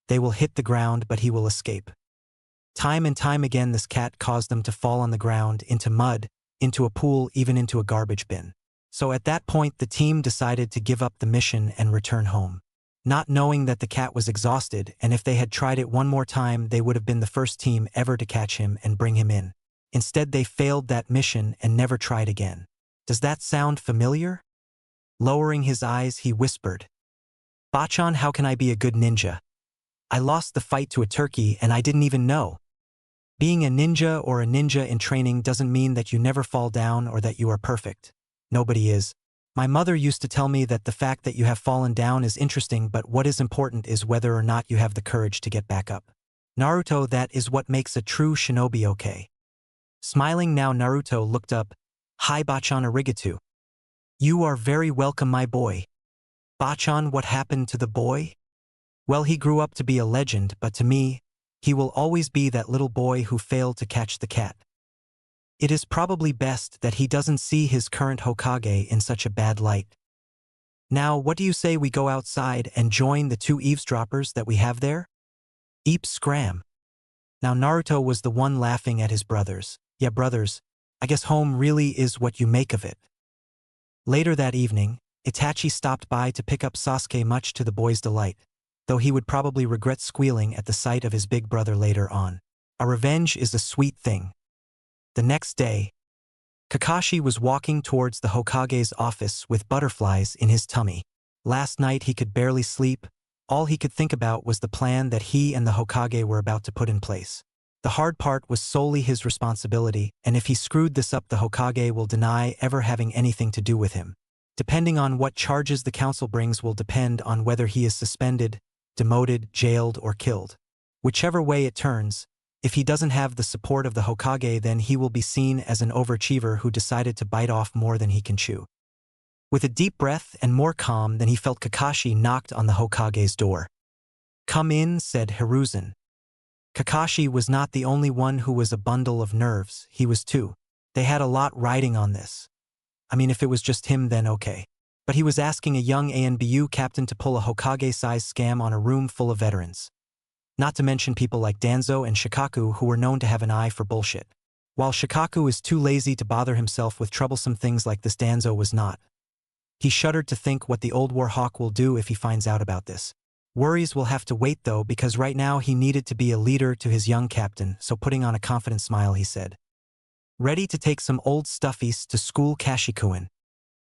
[SPEAKER 1] They will hit the ground, but he will escape. Time and time again this cat caused them to fall on the ground, into mud, into a pool, even into a garbage bin. So at that point the team decided to give up the mission and return home. Not knowing that the cat was exhausted, and if they had tried it one more time they would have been the first team ever to catch him and bring him in. Instead they failed that mission and never tried again. Does that sound familiar? Lowering his eyes he whispered, "Bachan, how can I be a good ninja? I lost the fight to a turkey and I didn't even know." Being a ninja or a ninja in training doesn't mean that you never fall down or that you are perfect. Nobody is. My mother used to tell me that the fact that you have fallen down is interesting, but what is important is whether or not you have the courage to get back up. Naruto, that is what makes a true shinobi, okay? Smiling now, Naruto looked up. "Hi Bachan, arigato. You are very welcome, my boy." "Bachan, what happened to the boy?" "Well, he grew up to be a legend, but to me, he will always be that little boy who failed to catch the cat. It is probably best that he doesn't see his current Hokage in such a bad light. Now, what do you say we go outside and join the two eavesdroppers that we have there?" Eep scram. Now Naruto was the one laughing at his brothers. Yeah, brothers, I guess home really is what you make of it. Later that evening, Itachi stopped by to pick up Sasuke, much to the boy's delight, though he would probably regret squealing at the sight of his big brother later on. A revenge is a sweet thing. The next day, Kakashi was walking towards the Hokage's office with butterflies in his tummy. Last night he could barely sleep. All he could think about was the plan that he and the Hokage were about to put in place. The hard part was solely his responsibility, and if he screwed this up the Hokage will deny ever having anything to do with him. Depending on what charges the council brings will depend on whether he is suspended, demoted, jailed, or killed. Whichever way it turns, if he doesn't have the support of the Hokage, then he will be seen as an overachiever who decided to bite off more than he can chew. With a deep breath and more calm than he felt, Kakashi knocked on the Hokage's door. "Come in," said Hiruzen. Kakashi was not the only one who was a bundle of nerves, he was too. They had a lot riding on this. I mean, if it was just him then okay. But he was asking a young ANBU captain to pull a Hokage-sized scam on a room full of veterans. Not to mention people like Danzo and Shikaku, who were known to have an eye for bullshit. While Shikaku is too lazy to bother himself with troublesome things like this, Danzo was not. He shuddered to think what the old war hawk will do if he finds out about this. Worries will have to wait though, because right now he needed to be a leader to his young captain, so putting on a confident smile he said, "Ready to take some old stuffies to school, Kashikuin?"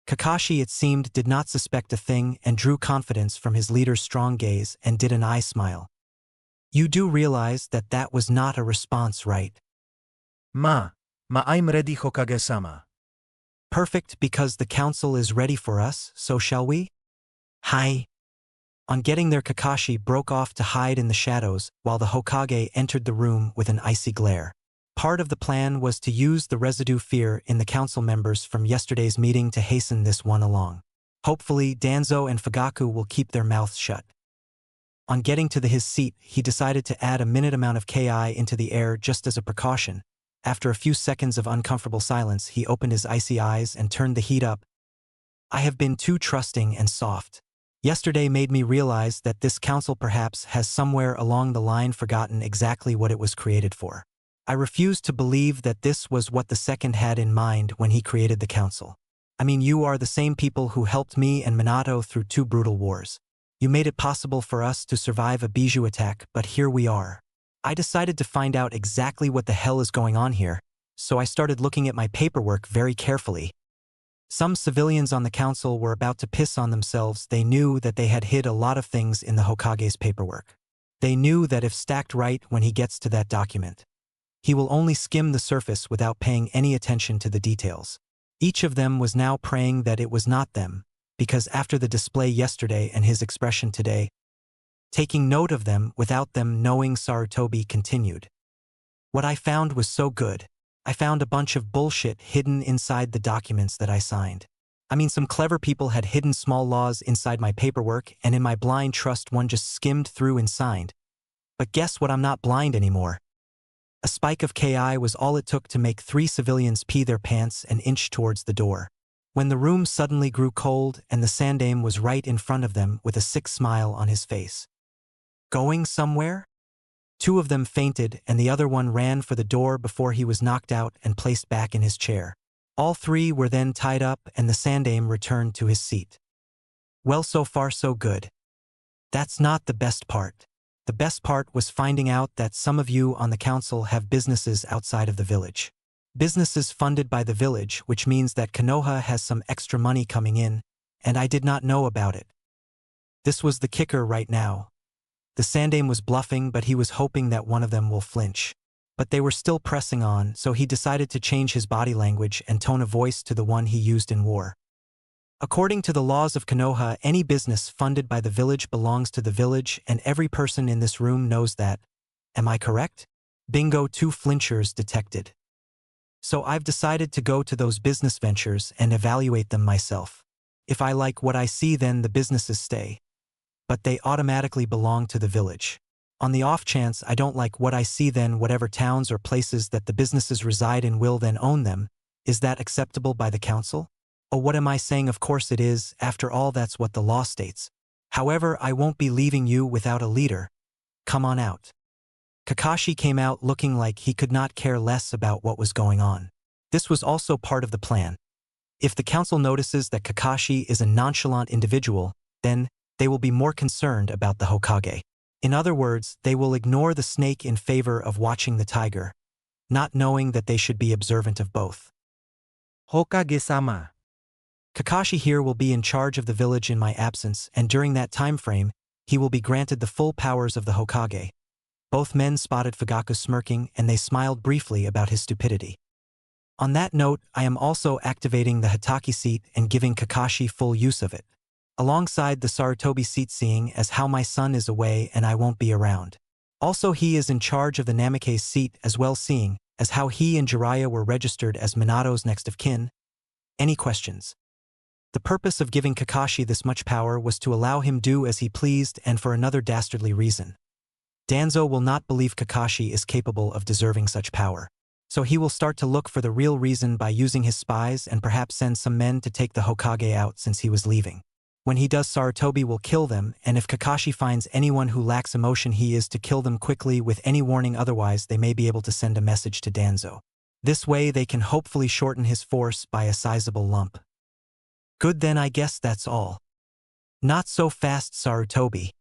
[SPEAKER 1] Kakashi, it seemed, did not suspect a thing and drew confidence from his leader's strong gaze and did an eye smile. "You do realize that that was not a response, right?"
[SPEAKER 3] I'm ready, Hokage-sama.
[SPEAKER 1] "Perfect, because the council is ready for us, so shall we?" "Hi." On getting there, Kakashi broke off to hide in the shadows while the Hokage entered the room with an icy glare. Part of the plan was to use the residue fear in the council members from yesterday's meeting to hasten this one along. Hopefully, Danzo and Fugaku will keep their mouths shut. On getting to his seat, he decided to add a minute amount of Ki into the air just as a precaution. After a few seconds of uncomfortable silence, he opened his icy eyes and turned the heat up. I have been too trusting and soft. Yesterday made me realize that this council perhaps has somewhere along the line forgotten exactly what it was created for. I refuse to believe that this was what the second had in mind when he created the council. I mean, you are the same people who helped me and Minato through 2 brutal wars. You made it possible for us to survive a Bijou attack, but here we are. I decided to find out exactly what the hell is going on here, so I started looking at my paperwork very carefully. Some civilians on the council were about to piss on themselves. They knew that they had hid a lot of things in the Hokage's paperwork. They knew that if stacked right when he gets to that document, he will only skim the surface without paying any attention to the details. Each of them was now praying that it was not them, because after the display yesterday and his expression today, taking note of them without them knowing, Sarutobi continued. What I found was so good. I found a bunch of bullshit hidden inside the documents that I signed. I mean, some clever people had hidden small laws inside my paperwork, and in my blind trust one just skimmed through and signed. But guess what, I'm not blind anymore. A spike of Ki was all it took to make 3 civilians pee their pants and inch towards the door. When the room suddenly grew cold and the Sandaime was right in front of them with a sick smile on his face. Going somewhere? 2 of them fainted and the other one ran for the door before he was knocked out and placed back in his chair. All 3 were then tied up and the Sandaime returned to his seat. Well, so far so good. That's not the best part. The best part was finding out that some of you on the council have businesses outside of the village. Businesses funded by the village, which means that Konoha has some extra money coming in, and I did not know about it. This was the kicker right now. The Sandaime was bluffing, but he was hoping that one of them will flinch. But they were still pressing on, so he decided to change his body language and tone of voice to the one he used in war. According to the laws of Konoha, any business funded by the village belongs to the village, and every person in this room knows that. Am I correct? Bingo, 2 flinchers detected. So I've decided to go to those business ventures and evaluate them myself. If I like what I see, then the businesses stay. But they automatically belong to the village. On the off chance I don't like what I see, then whatever towns or places that the businesses reside in will then own them. Is that acceptable by the council? Oh, what am I saying? Of course it is, after all that's what the law states. However, I won't be leaving you without a leader. Come on out. Kakashi came out looking like he could not care less about what was going on. This was also part of the plan. If the council notices that Kakashi is a nonchalant individual, then they will be more concerned about the Hokage. In other words, they will ignore the snake in favor of watching the tiger, not knowing that they should be observant of both.
[SPEAKER 2] Hokage-sama.
[SPEAKER 1] Kakashi here will be in charge of the village in my absence, and during that time frame, he will be granted the full powers of the Hokage. Both men spotted Fugaku smirking, and they smiled briefly about his stupidity. On that note, I am also activating the Hitaki seat and giving Kakashi full use of it, alongside the Sarutobi seat, seeing as how my son is away and I won't be around. Also, he is in charge of the Namikaze seat as well, seeing as how he and Jiraiya were registered as Minato's next of kin. Any questions? The purpose of giving Kakashi this much power was to allow him do as he pleased, and for another dastardly reason. Danzo will not believe Kakashi is capable of deserving such power. So he will start to look for the real reason by using his spies and perhaps send some men to take the Hokage out since he was leaving. When he does, Sarutobi will kill them, and if Kakashi finds anyone who lacks emotion, he is to kill them quickly with any warning, otherwise they may be able to send a message to Danzo. This way they can hopefully shorten his force by a sizable lump. Good, then I guess that's all. Not so fast, Sarutobi.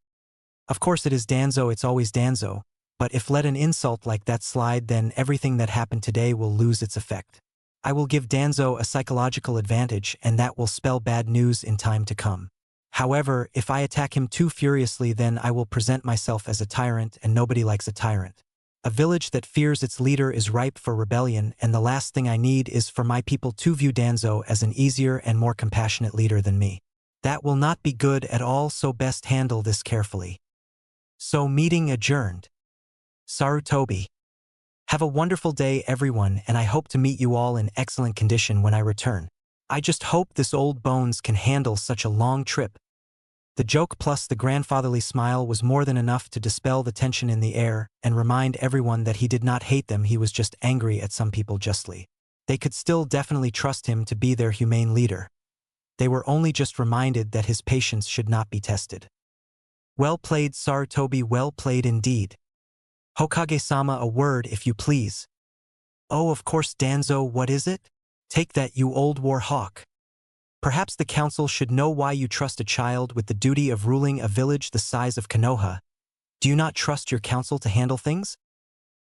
[SPEAKER 1] Of course it is Danzo, it's always Danzo, but if let an insult like that slide, then everything that happened today will lose its effect. I will give Danzo a psychological advantage, and that will spell bad news in time to come. However, if I attack him too furiously, then I will present myself as a tyrant, and nobody likes a tyrant. A village that fears its leader is ripe for rebellion, and the last thing I need is for my people to view Danzo as an easier and more compassionate leader than me. That will not be good at all, so best handle this carefully. So meeting adjourned. Sarutobi. Have a wonderful day, everyone, and I hope to meet you all in excellent condition when I return. I just hope this old bones can handle such a long trip. The joke plus the grandfatherly smile was more than enough to dispel the tension in the air and remind everyone that he did not hate them, he was just angry at some people justly. They could still definitely trust him to be their humane leader. They were only just reminded that his patience should not be tested. Well played, Sarutobi, well played indeed. Hokage-sama, a word if you please. Oh, of course, Danzo, what is it? Take that, you old war hawk. Perhaps the council should know why you trust a child with the duty of ruling a village the size of Konoha. Do you not trust your council to handle things?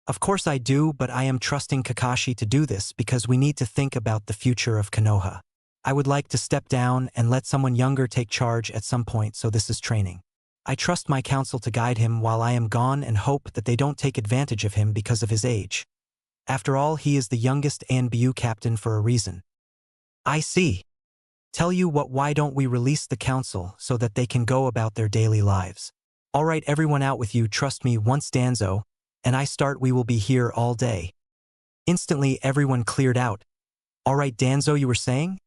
[SPEAKER 1] Of course I do, but I am trusting Kakashi to do this because we need to think about the future of Konoha. I would like to step down and let someone younger take charge at some point, so this is training. I trust my council to guide him while I am gone and hope that they don't take advantage of him because of his age. After all, he is the youngest ANBU captain for a reason. I see. Tell you what, why don't we release the council so that they can go about their daily lives? All right, everyone out with you, trust me, once Danzo and I start, we will be here all day. Instantly, everyone cleared out. All right, Danzo, you were saying?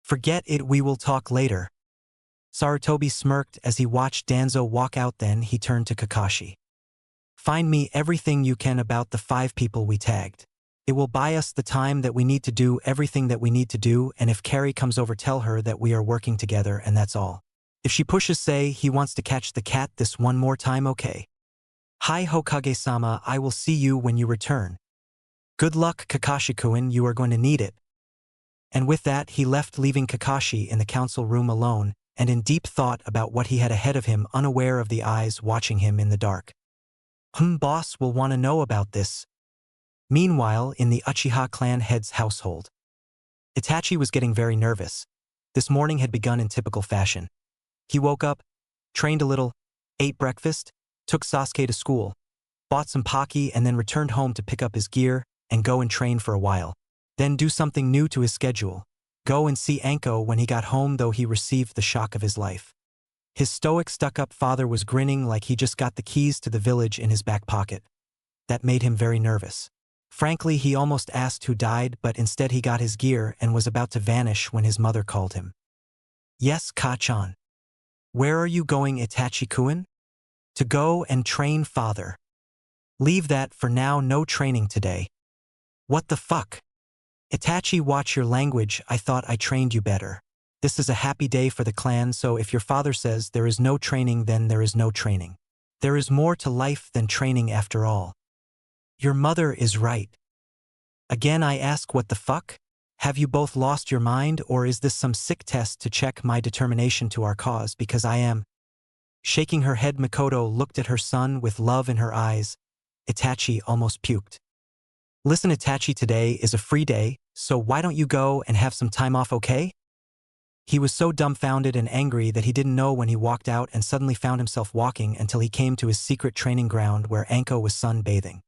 [SPEAKER 1] Forget it, we will talk later. Sarutobi smirked as he watched Danzo walk out, then he turned to Kakashi. Find me everything you can about the 5 people we tagged. It will buy us the time that we need to do everything that we need to do, and if Carrie comes over, tell her that we are working together and that's all. If she pushes, say he wants to catch the cat this one more time, okay? Hi Hokage-sama, I will see you when you return. Good luck, Kakashi-kun, you are going to need it. And with that, he left, leaving Kakashi in the council room alone and in deep thought about what he had ahead of him, unaware of the eyes watching him in the dark. Boss will want to know about this. Meanwhile, in the Uchiha clan head's household, Itachi was getting very nervous. This morning had begun in typical fashion. He woke up, trained a little, ate breakfast, took Sasuke to school, bought some Pocky, and then returned home to pick up his gear and go and train for a while. Then do something new to his schedule. Go and see Anko when he got home, though he received the shock of his life. His stoic, stuck-up father was grinning like he just got the keys to the village in his back pocket. That made him very nervous. Frankly, he almost asked who died, but instead he got his gear and was about to vanish when his mother called him. Yes, Ka-chan. Where are you going, Itachi-kun? To go and train, father. Leave that for now, no training today. What the fuck? Itachi, watch your language, I thought I trained you better. This is a happy day for the clan, so if your father says there is no training, then there is no training. There is more to life than training after all. Your mother is right. Again I ask, what the fuck? Have you both lost your mind, or is this some sick test to check my determination to our cause, because I am? Shaking her head, Mikoto looked at her son with love in her eyes. Itachi almost puked. Listen, Itachi, today is a free day, so why don't you go and have some time off, okay? He was so dumbfounded and angry that he didn't know when he walked out and suddenly found himself walking until he came to his secret training ground where Anko was sunbathing.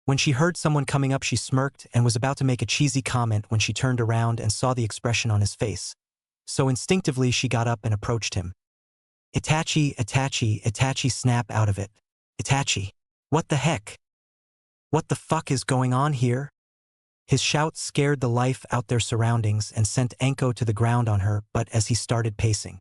[SPEAKER 1] When she heard someone coming up, she smirked and was about to make a cheesy comment when she turned around and saw the expression on his face. So instinctively she got up and approached him. Itachi, Itachi, Itachi, snap out of it. Itachi. What the heck? What the fuck is going on here? His shout scared the life out their surroundings and sent Anko to the ground on her, but as he started pacing.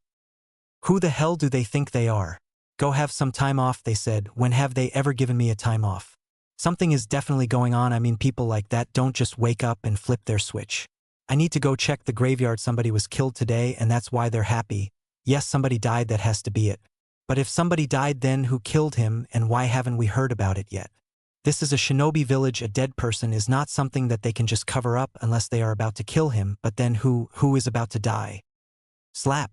[SPEAKER 1] Who the hell do they think they are? Go have some time off, they said. When have they ever given me a time off? Something is definitely going on. I mean, people like that don't just wake up and flip their switch. I need to go check the graveyard. Somebody was killed today and that's why they're happy. Yes, somebody died, that has to be it. But if somebody died, then who killed him and why haven't we heard about it yet? This is a shinobi village. A dead person is not something that they can just cover up unless they are about to kill him, but then who is about to die? Slap.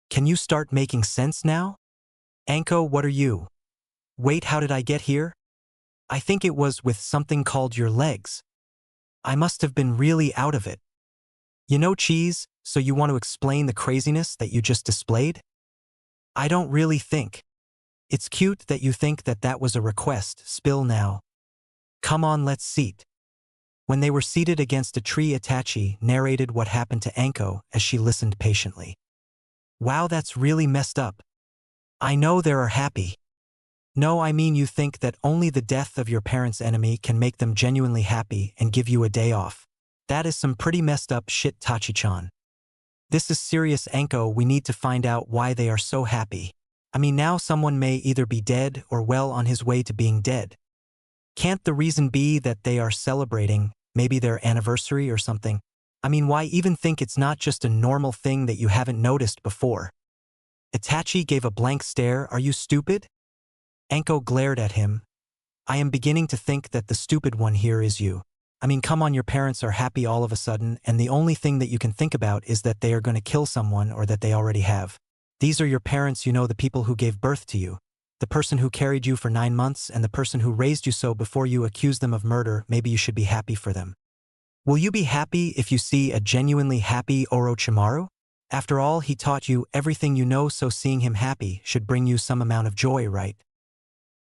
[SPEAKER 1] Can you start making sense now? Anko, what are you? Wait, how did I get here? I think it was with something called your legs. I must have been really out of it. You know, Cheese, so you want to explain the craziness that you just displayed? I don't really think. It's cute that you think that that was a request. Spill now. Come on, let's seat. When they were seated against a tree, Itachi narrated what happened to Anko as she listened patiently. Wow, that's really messed up. I know they are happy. No, I mean, you think that only the death of your parents' enemy can make them genuinely happy and give you a day off. That is some pretty messed up shit, Tachi-chan. This is serious, Anko. We need to find out why they are so happy. I mean, now someone may either be dead or well on his way to being dead. Can't the reason be that they are celebrating, maybe their anniversary or something? I mean, why even think it's not just a normal thing that you haven't noticed before? Itachi gave a blank stare. Are you stupid? Anko glared at him. I am beginning to think that the stupid one here is you. I mean, come on, your parents are happy all of a sudden, and the only thing that you can think about is that they are going to kill someone or that they already have. These are your parents, you know, the people who gave birth to you. The person who carried you for 9 months and the person who raised you, so before you accuse them of murder, maybe you should be happy for them. Will you be happy if you see a genuinely happy Orochimaru? After all, he taught you everything you know, so seeing him happy should bring you some amount of joy, right?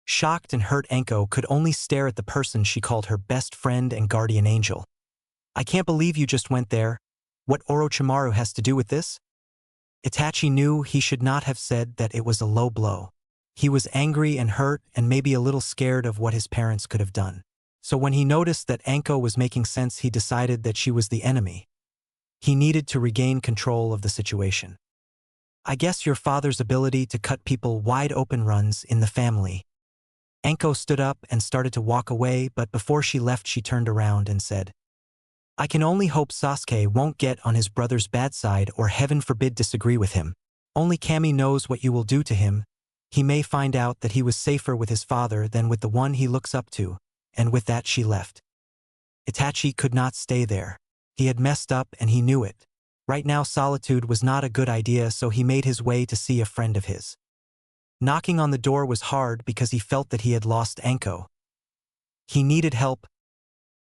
[SPEAKER 1] Shocked and hurt, Anko could only stare at the person she called her best friend and guardian angel. I can't believe you just went there. What Orochimaru has to do with this? Itachi knew he should not have said that it was a low blow. He was angry and hurt and maybe a little scared of what his parents could have done. So when he noticed that Anko was making sense, he decided that she was the enemy. He needed to regain control of the situation. I guess your father's ability to cut people wide open runs in the family. Anko stood up and started to walk away, but before she left she turned around and said, I can only hope Sasuke won't get on his brother's bad side or heaven forbid disagree with him. Only Kami knows what you will do to him. He may find out that he was safer with his father than with the one he looks up to, and with that she left. Itachi could not stay there. He had messed up and he knew it. Right now solitude was not a good idea, so he made his way to see a friend of his. Knocking on the door was hard because he felt that he had lost Anko. He needed help.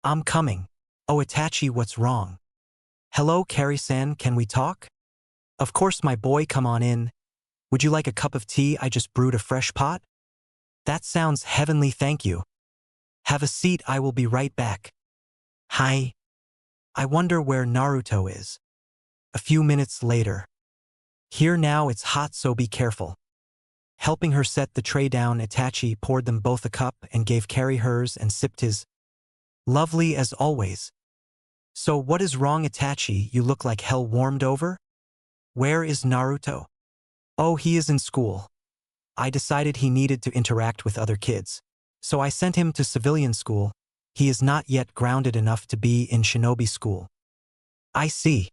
[SPEAKER 1] I'm coming. Oh, Itachi, what's wrong? Hello, Kari-san, can we talk? Of course, my boy, come on in. Would you like a cup of tea? I just brewed a fresh pot. That sounds heavenly, thank you. Have a seat, I will be right back. Hi. I wonder where Naruto is. A few minutes later. Here now, it's hot, so be careful. Helping her set the tray down, Itachi poured them both a cup and gave Kari hers and sipped his. Lovely as always. So what is wrong, Itachi? You look like hell warmed over? Where is Naruto? Oh, he is in school. I decided he needed to interact with other kids. So I sent him to civilian school. He is not yet grounded enough to be in shinobi school. I see.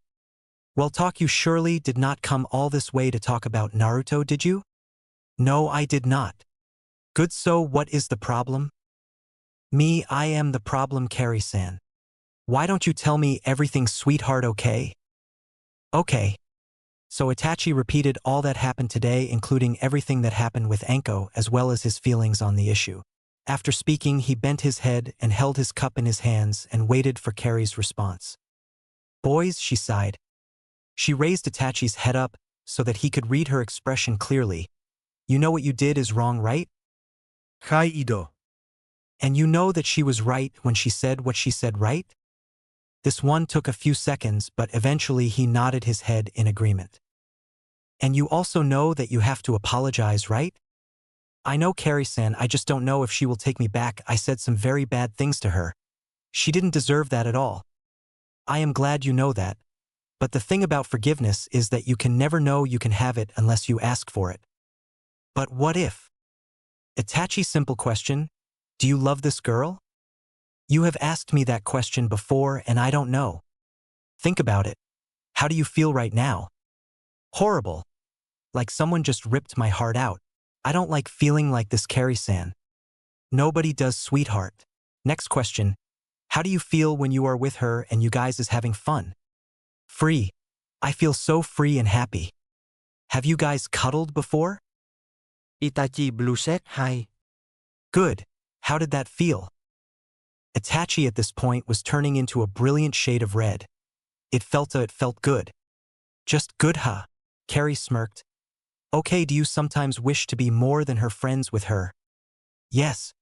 [SPEAKER 1] Well, you surely did not come all this way to talk about Naruto, did you? No, I did not. Good, so what is the problem? Me, I am the problem, Kari-san. Why don't you tell me everything, sweetheart, okay? Okay. So Itachi repeated all that happened today, including everything that happened with Anko, as well as his feelings on the issue. After speaking, he bent his head and held his cup in his hands and waited for Kari's response. Boys, she sighed. She raised Itachi's head up so that he could read her expression clearly. You know what you did is wrong, right?
[SPEAKER 3] Hi, Ido.
[SPEAKER 1] And you know that she was right when she said what she said, right? This one took a few seconds, but eventually he nodded his head in agreement. And you also know that you have to apologize, right? I know, Kari-san, I just don't know if she will take me back. I said some very bad things to her. She didn't deserve that at all. I am glad you know that. But the thing about forgiveness is that you can never know you can have it unless you ask for it. But what if? Itachi, simple question. Do you love this girl? You have asked me that question before and I don't know. Think about it. How do you feel right now? Horrible. Like someone just ripped my heart out. I don't like feeling like this, Kari-san. Nobody does, sweetheart. Next question. How do you feel when you are with her and you guys is having fun? Free. I feel so free and happy. Have you guys cuddled before?
[SPEAKER 2] Itachi blusek, hi.
[SPEAKER 1] Good. How did that feel? Itachi at this point was turning into a brilliant shade of red. It felt good. Just good, huh? Kari smirked. Okay, do you sometimes wish to be more than her friends with her? Yes.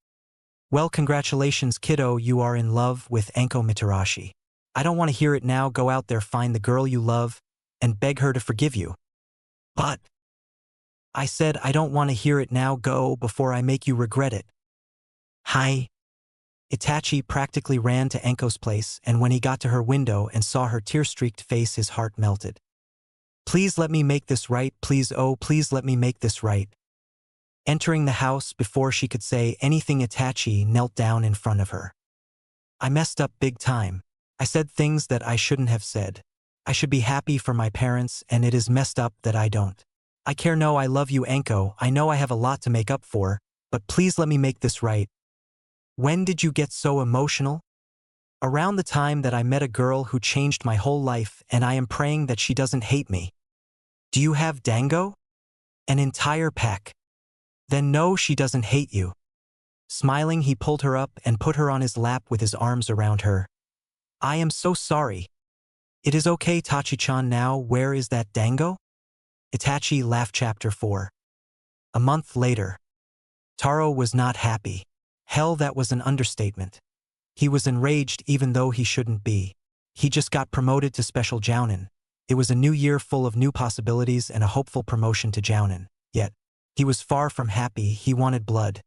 [SPEAKER 1] Well, congratulations, kiddo, you are in love with Anko Mitarashi. I don't want to hear it now. Go out there, find the girl you love, and beg her to forgive you. But I said I don't want to hear it now. Go before I make you regret it. Hi. Itachi practically ran to Enko's place, and when he got to her window and saw her tear-streaked face, his heart melted. "Please let me make this right, please, oh please let me make this right." Entering the house before she could say anything, Itachi knelt down in front of her. "I messed up big time. I said things that I shouldn't have said. I should be happy for my parents, and it is messed up that I don't. I care, no, I love you, Enko. I know I have a lot to make up for, but please let me make this right." "When did you get so emotional?" "Around the time that I met a girl who changed my whole life, and I am praying that she doesn't hate me." "Do you have dango?" "An entire pack." "Then no, she doesn't hate you." Smiling, he pulled her up and put her on his lap with his arms around her. "I am so sorry." "It is okay, Tachi-chan. Now where is that dango?" Itachi laughed. Chapter 4. A month later. Taro was not happy. Hell, that was an understatement. He was enraged even though he shouldn't be. He just got promoted to Special Jounin. It was a new year full of new possibilities and a hopeful promotion to Jounin. Yet, he was far from happy. He wanted blood.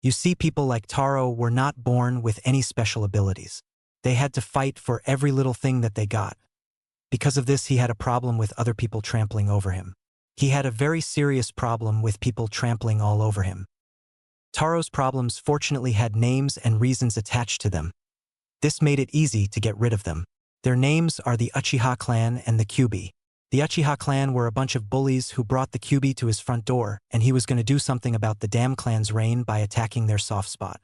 [SPEAKER 1] You see, people like Taro were not born with any special abilities. They had to fight for every little thing that they got. Because of this, he had a problem with other people trampling over him. He had a very serious problem with people trampling all over him. Taro's problems fortunately had names and reasons attached to them. This made it easy to get rid of them. Their names are the Uchiha clan and the Kyuubi. The Uchiha clan were a bunch of bullies who brought the Kyuubi to his front door, and he was going to do something about the damn clan's reign by attacking their soft spot.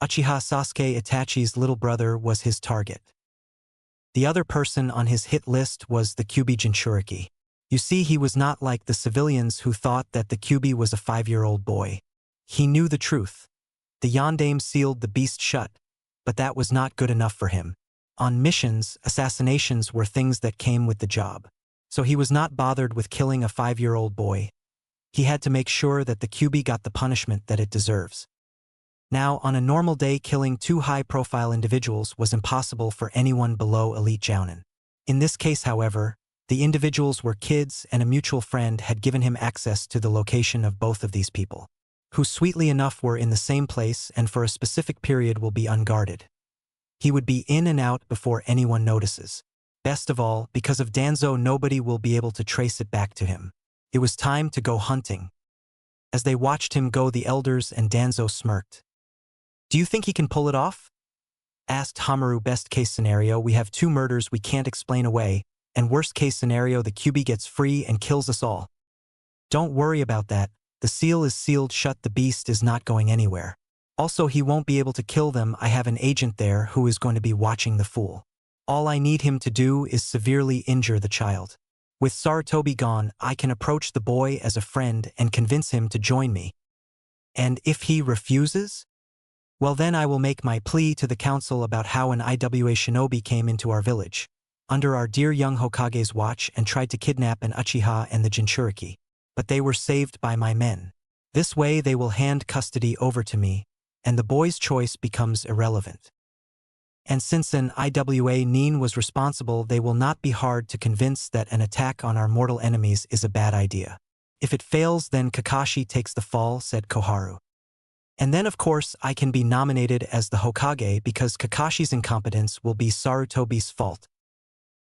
[SPEAKER 1] Uchiha Sasuke, Itachi's little brother, was his target. The other person on his hit list was the Kyuubi Jinchuriki. You see, he was not like the civilians who thought that the Kyuubi was a 5-year-old boy. He knew the truth. The Yondaime sealed the beast shut, but that was not good enough for him. On missions, assassinations were things that came with the job. So he was not bothered with killing a 5-year-old boy. He had to make sure that the Kyuubi got the punishment that it deserves. Now, on a normal day, killing 2 high-profile individuals was impossible for anyone below Elite Jounin. In this case, however, the individuals were kids, and a mutual friend had given him access to the location of both of these people, who sweetly enough were in the same place and for a specific period will be unguarded. He would be in and out before anyone notices. Best of all, because of Danzo, nobody will be able to trace it back to him. It was time to go hunting. As they watched him go, the elders and Danzo smirked. "Do you think he can pull it off?" asked Hamaru. "Best case scenario, we have 2 murders we can't explain away, and worst case scenario, the Kyuubi gets free and kills us all." "Don't worry about that. The seal is sealed shut. The beast is not going anywhere. Also, he won't be able to kill them. I have an agent there who is going to be watching the fool. All I need him to do is severely injure the child. With Sarutobi gone, I can approach the boy as a friend and convince him to join me. And if he refuses? Well, then I will make my plea to the council about how an IWA shinobi came into our village, under our dear young Hokage's watch, and tried to kidnap an Uchiha and the Jinchuriki. But they were saved by my men. This way they will hand custody over to me, and the boy's choice becomes irrelevant. And since an IWA nin was responsible, they will not be hard to convince that an attack on our mortal enemies is a bad idea. If it fails, then Kakashi takes the fall," said Koharu. "And then of course I can be nominated as the Hokage because Kakashi's incompetence will be Sarutobi's fault."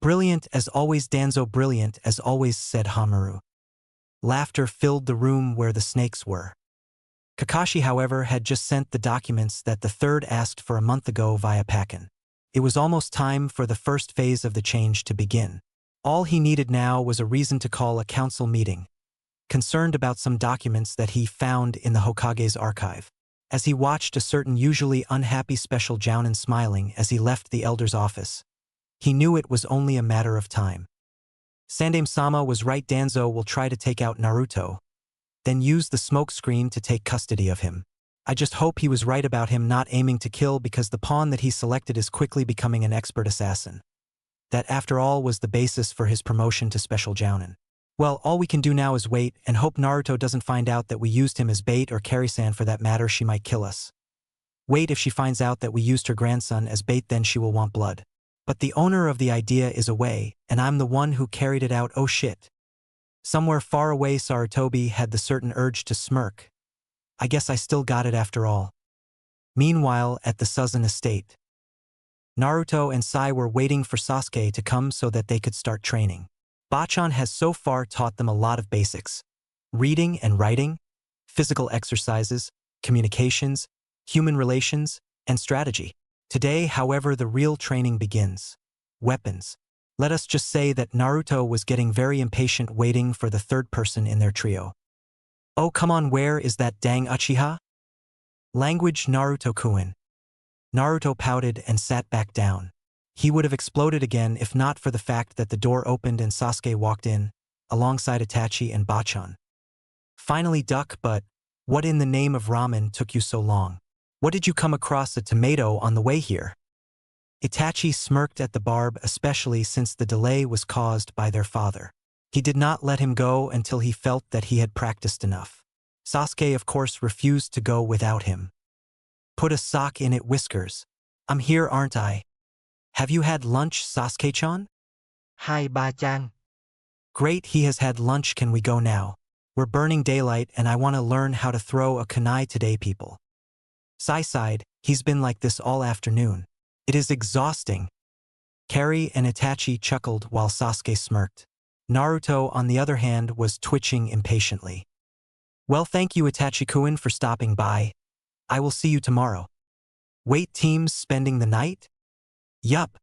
[SPEAKER 1] "Brilliant as always, Danzo, brilliant as always," said Hamaru. Laughter filled the room where the snakes were. Kakashi, however, had just sent the documents that the third asked for a month ago via Packen. It was almost time for the first phase of the change to begin. All he needed now was a reason to call a council meeting, concerned about some documents that he found in the Hokage's archive. As he watched a certain usually unhappy Special Jounin smiling as he left the elder's office, he knew it was only a matter of time. Sandaime-sama was right. Danzo will try to take out Naruto, then use the smoke screen to take custody of him. I just hope he was right about him not aiming to kill, because the pawn that he selected is quickly becoming an expert assassin. That, after all, was the basis for his promotion to Special Jounin. Well, all we can do now is wait and hope Naruto doesn't find out that we used him as bait, or Kari-san for that matter. She might kill us. Wait, if she finds out that we used her grandson as bait, then she will want blood. But the owner of the idea is away, and I'm the one who carried it out. Oh shit. Somewhere far away, Sarutobi had the certain urge to smirk. I guess I still got it after all. Meanwhile, at the Suzun estate, Naruto and Sai were waiting for Sasuke to come so that they could start training. Bachan has so far taught them a lot of basics: reading and writing, physical exercises, communications, human relations, and strategy. Today, however, the real training begins. Weapons. Let us just say that Naruto was getting very impatient waiting for the third person in their trio. Oh, come on, where is that dang Uchiha? Language Naruto-kun. Naruto pouted and sat back down. He would have exploded again if not for the fact that the door opened and Sasuke walked in, alongside Itachi and Bachan. Finally, Duck, but what in the name of ramen took you so long? What did you come across a tomato on the way here? Itachi smirked at the barb, especially since the delay was caused by their father. He did not let him go until he felt that he had practiced enough. Sasuke, of course, refused to go without him. Put a sock in it, Whiskers. I'm here, aren't I? Have you had lunch, Sasuke-chan?
[SPEAKER 2] Hai Ba-chan.
[SPEAKER 1] Great, he has had lunch. Can we go now? We're burning daylight and I want to learn how to throw a kunai today, people. Sai sighed. He's been like this all afternoon. It is exhausting. Kari and Itachi chuckled while Sasuke smirked. Naruto, on the other hand, was twitching impatiently. Well, thank you, Itachi-kun, for stopping by. I will see you tomorrow. Wait, teams spending the night? Yup.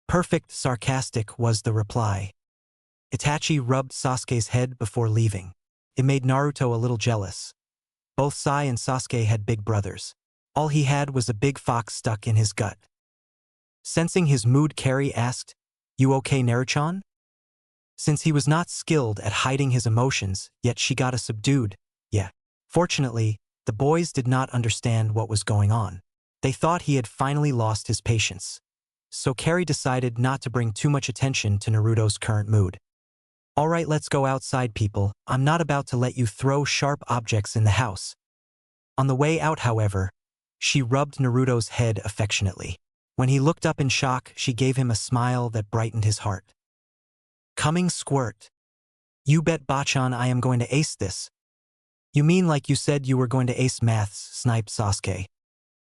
[SPEAKER 1] Perfect, sarcastic was the reply. Itachi rubbed Sasuke's head before leaving. It made Naruto a little jealous. Both Sai and Sasuke had big brothers. All he had was a big fox stuck in his gut. Sensing his mood, Kari asked, "You okay, Naruto-chan?" Since he was not skilled at hiding his emotions, yet she got a subdued, yeah. Fortunately, the boys did not understand what was going on. They thought he had finally lost his patience. So Kari decided not to bring too much attention to Naruto's current mood. Alright, let's go outside, people. I'm not about to let you throw sharp objects in the house. On the way out, however, she rubbed Naruto's head affectionately. When he looked up in shock, she gave him a smile that brightened his heart. Coming, squirt. You bet, Bachan, I am going to ace this. You mean like you said you were going to ace maths, sniped Sasuke.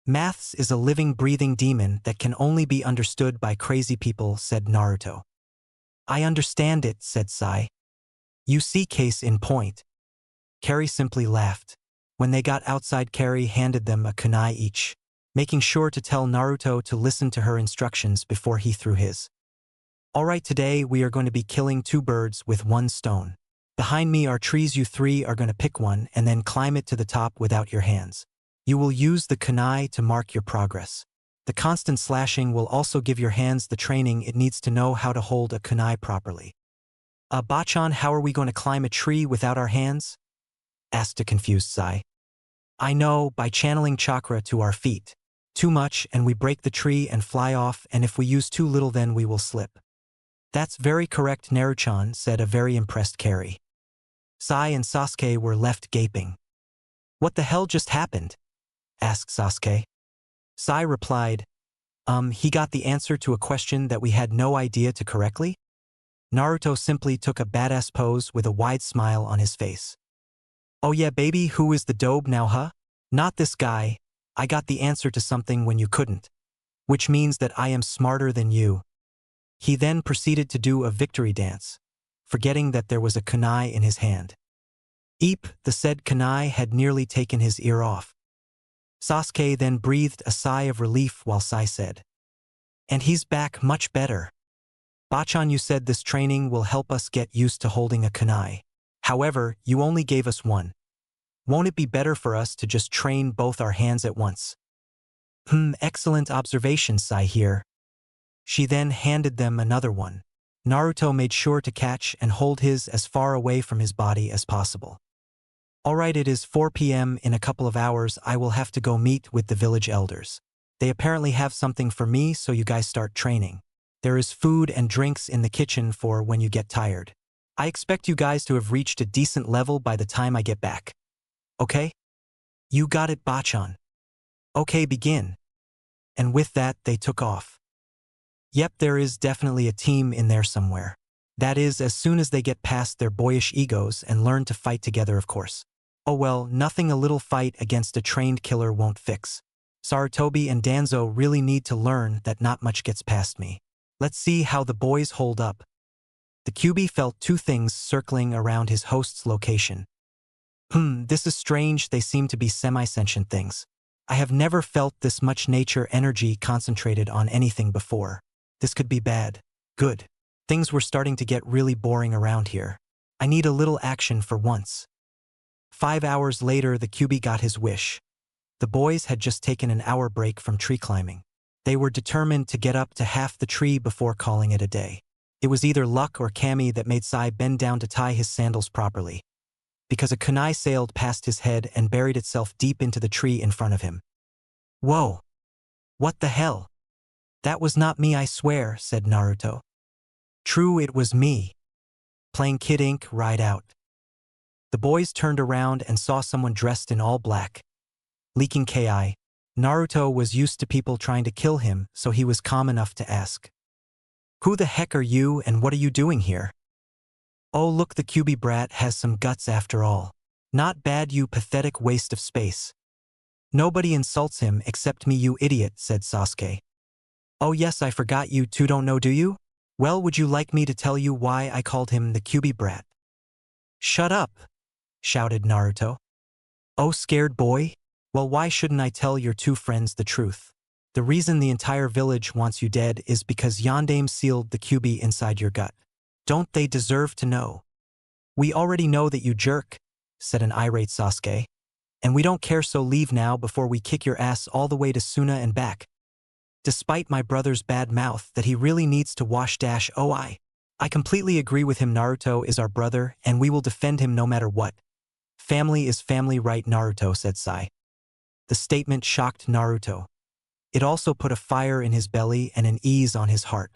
[SPEAKER 1] Maths is a living, breathing demon that can only be understood by crazy people, said Naruto. I understand it, said Sai. You see, case in point. Kari simply laughed. When they got outside, Kari handed them a kunai each, making sure to tell Naruto to listen to her instructions before he threw his. Alright, today we are going to be killing 2 birds with 1 stone. Behind me are trees. You 3 are going to pick one and then climb it to the top without your hands. You will use the kunai to mark your progress. The constant slashing will also give your hands the training it needs to know how to hold a kunai properly. Bachan, how are we going to climb a tree without our hands? Asked a confused Sai. I know, by channeling chakra to our feet. Too much and we break the tree and fly off, and if we use too little then we will slip. That's very correct, Naruto-chan, said a very impressed Kari. Sai and Sasuke were left gaping. What the hell just happened? Asked Sasuke. Sai replied, he got the answer to a question that we had no idea to correctly? Naruto simply took a badass pose with a wide smile on his face. Oh yeah, baby, who is the dobe now, huh? Not this guy. I got the answer to something when you couldn't. Which means that I am smarter than you. He then proceeded to do a victory dance, forgetting that there was a kunai in his hand. Eep, the said kunai had nearly taken his ear off. Sasuke then breathed a sigh of relief while Sai said, and he's back much better. Bachan, you said this training will help us get used to holding a kunai. However, you only gave us 1. Won't it be better for us to just train both our hands at once? Excellent observation, Sai here. She then handed them another one. Naruto made sure to catch and hold his as far away from his body as possible. Alright, it is 4 p.m. In a couple of hours I will have to go meet with the village elders. They apparently have something for me, so you guys start training. There is food and drinks in the kitchen for when you get tired. I expect you guys to have reached a decent level by the time I get back. Okay? You got it, Bachan. Okay, begin. And with that, they took off. Yep, there is definitely a team in there somewhere. That is, as soon as they get past their boyish egos and learn to fight together, of course. Oh well, nothing a little fight against a trained killer won't fix. Sarutobi and Danzo really need to learn that not much gets past me. Let's see how the boys hold up. The QB felt two things circling around his host's location. This is strange, they seem to be semi-sentient things. I have never felt this much nature energy concentrated on anything before. This could be bad. Good. Things were starting to get really boring around here. I need a little action for once. 5 hours later, the QB got his wish. The boys had just taken an hour break from tree climbing. They were determined to get up to half the tree before calling it a day. It was either luck or Kami that made Sai bend down to tie his sandals properly, because a kunai sailed past his head and buried itself deep into the tree in front of him. Whoa! What the hell? That was not me, I swear, said Naruto. True, it was me. Playing Kid Ink right out. The boys turned around and saw someone dressed in all black. Leaking Ki. Naruto was used to people trying to kill him, so he was calm enough to ask. Who the heck are you and what are you doing here? Oh look, the QB brat has some guts after all. Not bad, you pathetic waste of space. Nobody insults him except me, you idiot, said Sasuke. Oh yes, I forgot, you two don't know, do you? Well, would you like me to tell you why I called him the QB brat? Shut up, shouted Naruto. Oh, scared boy? Well, why shouldn't I tell your two friends the truth? The reason the entire village wants you dead is because Yondaime sealed the QB inside your gut. Don't they deserve to know? We already know that, you jerk, said an irate Sasuke. And we don't care, so leave now before we kick your ass all the way to Suna and back. Despite my brother's bad mouth that he really needs to wash I completely agree with him. Naruto is our brother and we will defend him no matter what. Family is family, right, Naruto, said Sai. The statement shocked Naruto. It also put a fire in his belly and an ease on his heart.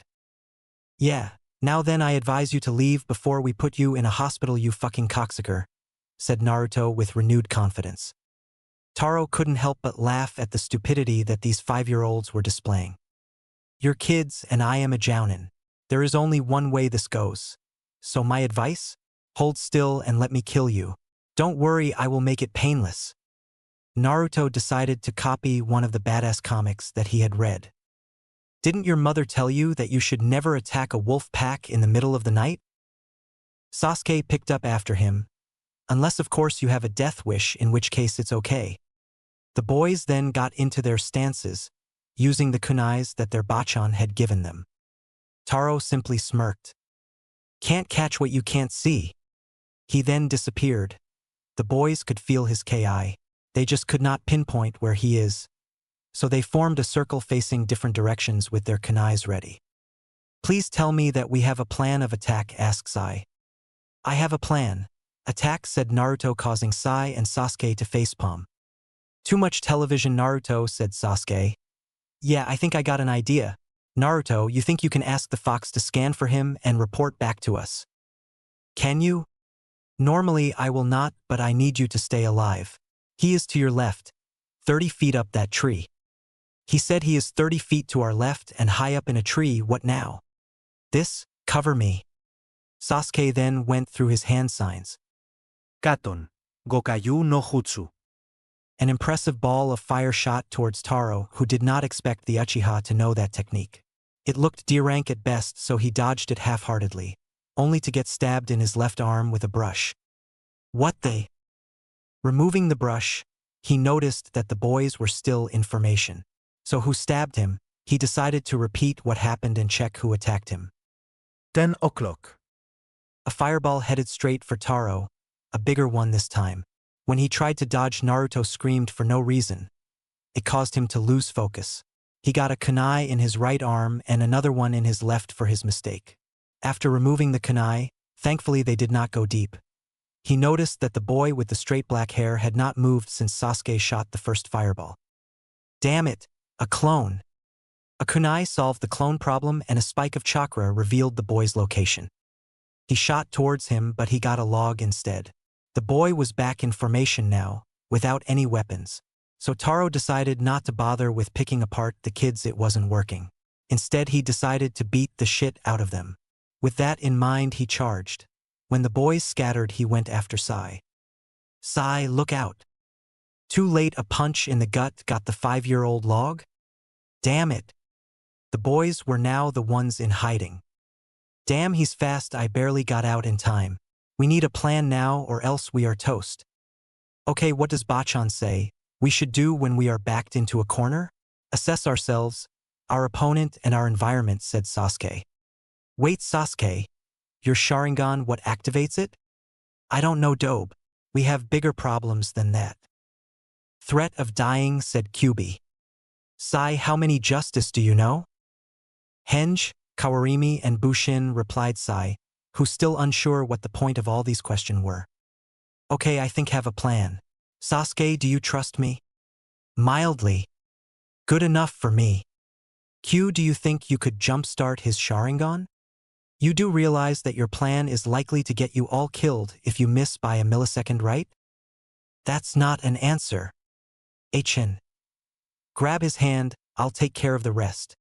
[SPEAKER 1] Yeah, now then I advise you to leave before we put you in a hospital, you fucking cocksucker, said Naruto with renewed confidence. Taro couldn't help but laugh at the stupidity that these 5-year-olds were displaying. You're kids and I am a jounin. There is only one way this goes. So my advice? Hold still and let me kill you. Don't worry, I will make it painless. Naruto decided to copy one of the badass comics that he had read. Didn't your mother tell you that you should never attack a wolf pack in the middle of the night? Sasuke picked up after him. Unless of course you have a death wish, in which case it's okay. The boys then got into their stances, using the kunais that their bachan had given them. Taro simply smirked. Can't catch what you can't see. He then disappeared. The boys could feel his Ki. They just could not pinpoint where he is. So they formed a circle facing different directions with their kunais ready. Please tell me that we have a plan of attack, asked Sai. I have a plan. Attack, said Naruto, causing Sai and Sasuke to facepalm. Too much television, Naruto, said Sasuke. Yeah, I think I got an idea. Naruto, you think you can ask the fox to scan for him and report back to us? Can you? Normally I will not, but I need you to stay alive. He is to your left, 30 feet up that tree. He said he is 30 feet to our left and high up in a tree. What now? This, cover me. Sasuke then went through his hand signs.
[SPEAKER 3] Katon. Gokayu no Jutsu.
[SPEAKER 1] An impressive ball of fire shot towards Taro, who did not expect the Uchiha to know that technique. It looked D-rank at best, so he dodged it half-heartedly, only to get stabbed in his left arm with a brush. What the? Removing the brush, he noticed that the boys were still in formation. So who stabbed him? He decided to repeat what happened and check who attacked him.
[SPEAKER 3] 10 o'clock.
[SPEAKER 1] A fireball headed straight for Taro, a bigger one this time. When he tried to dodge, Naruto screamed for no reason. It caused him to lose focus. He got a kunai in his right arm and another one in his left for his mistake. After removing the kunai, thankfully they did not go deep. He noticed that the boy with the straight black hair had not moved since Sasuke shot the first fireball. Damn it, a clone. A kunai solved the clone problem and a spike of chakra revealed the boy's location. He shot towards him, but he got a log instead. The boy was back in formation now, without any weapons. So Taro decided not to bother with picking apart the kids, it wasn't working. Instead, he decided to beat the shit out of them. With that in mind, he charged. When the boys scattered, he went after Sai. Sai, look out. Too late, a punch in the gut got the 5-year-old log? Damn it. The boys were now the ones in hiding. Damn, he's fast, I barely got out in time. We need a plan now or else we are toast. Okay, what does Bachan say we should do when we are backed into a corner? Assess ourselves, our opponent and our environment, said Sasuke. Wait, Sasuke. Your Sharingan, what activates it? I don't know, Dobe. We have bigger problems than that. Threat of dying, said Kyubi. Sai, how many justice do you know? Henge, Kawarimi and Bushin, replied Sai, who still unsure what the point of all these questions were. Okay, I think have a plan. Sasuke, do you trust me? Mildly. Good enough for me. Q, do you think you could jumpstart his Sharingan? You do realize that your plan is likely to get you all killed if you miss by a millisecond, right? That's not an answer. Achin. Grab his hand, I'll take care of the rest.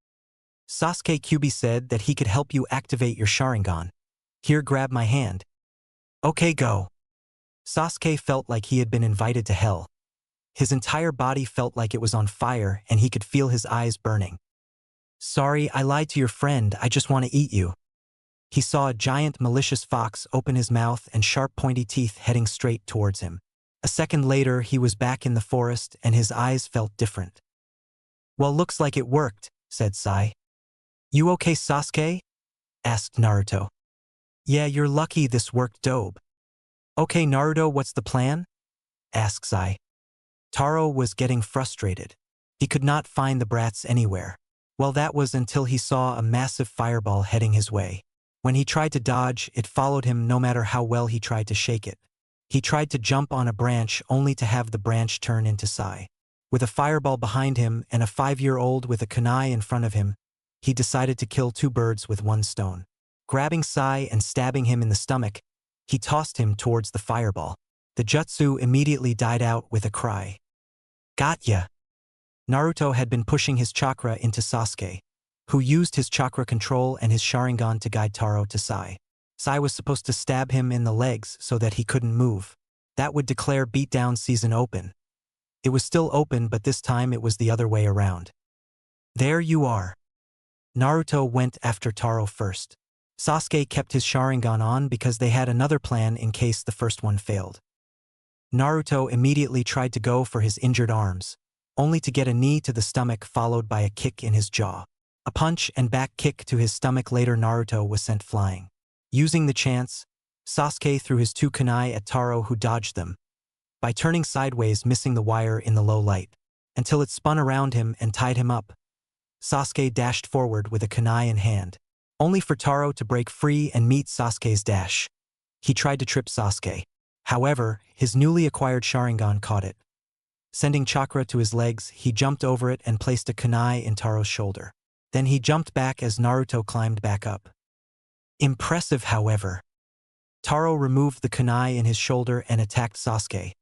[SPEAKER 1] Sasuke, Kyubi said that he could help you activate your Sharingan. Here, grab my hand. Okay, go. Sasuke felt like he had been invited to hell. His entire body felt like it was on fire and he could feel his eyes burning. Sorry, I lied to your friend, I just want to eat you. He saw a giant malicious fox open his mouth and sharp pointy teeth heading straight towards him. A second later, he was back in the forest and his eyes felt different. Well, looks like it worked, said Sai. You okay, Sasuke? Asked Naruto. Yeah, you're lucky this worked, Dobe. Okay, Naruto, what's the plan? Asked Sai. Taro was getting frustrated. He could not find the brats anywhere. Well, that was until he saw a massive fireball heading his way. When he tried to dodge, it followed him no matter how well he tried to shake it. He tried to jump on a branch only to have the branch turn into Sai. With a fireball behind him and a 5-year-old with a kunai in front of him, he decided to kill 2 birds with 1 stone. Grabbing Sai and stabbing him in the stomach, he tossed him towards the fireball. The jutsu immediately died out with a cry. Got ya! Naruto had been pushing his chakra into Sasuke, who used his chakra control and his Sharingan to guide Taro to Sai. Sai was supposed to stab him in the legs so that he couldn't move. That would declare beatdown season open. It was still open, but this time it was the other way around. There you are. Naruto went after Taro first. Sasuke kept his Sharingan on because they had another plan in case the first one failed. Naruto immediately tried to go for his injured arms, only to get a knee to the stomach followed by a kick in his jaw. A punch and back kick to his stomach. Later, Naruto was sent flying. Using the chance, Sasuke threw his 2 kunai at Taro, who dodged them by turning sideways, missing the wire in the low light, until it spun around him and tied him up. Sasuke dashed forward with a kunai in hand, only for Taro to break free and meet Sasuke's dash. He tried to trip Sasuke. However, his newly acquired Sharingan caught it. Sending chakra to his legs, he jumped over it and placed a kunai in Taro's shoulder. Then he jumped back as Naruto climbed back up. Impressive, however. Taro removed the kunai in his shoulder and attacked Sasuke.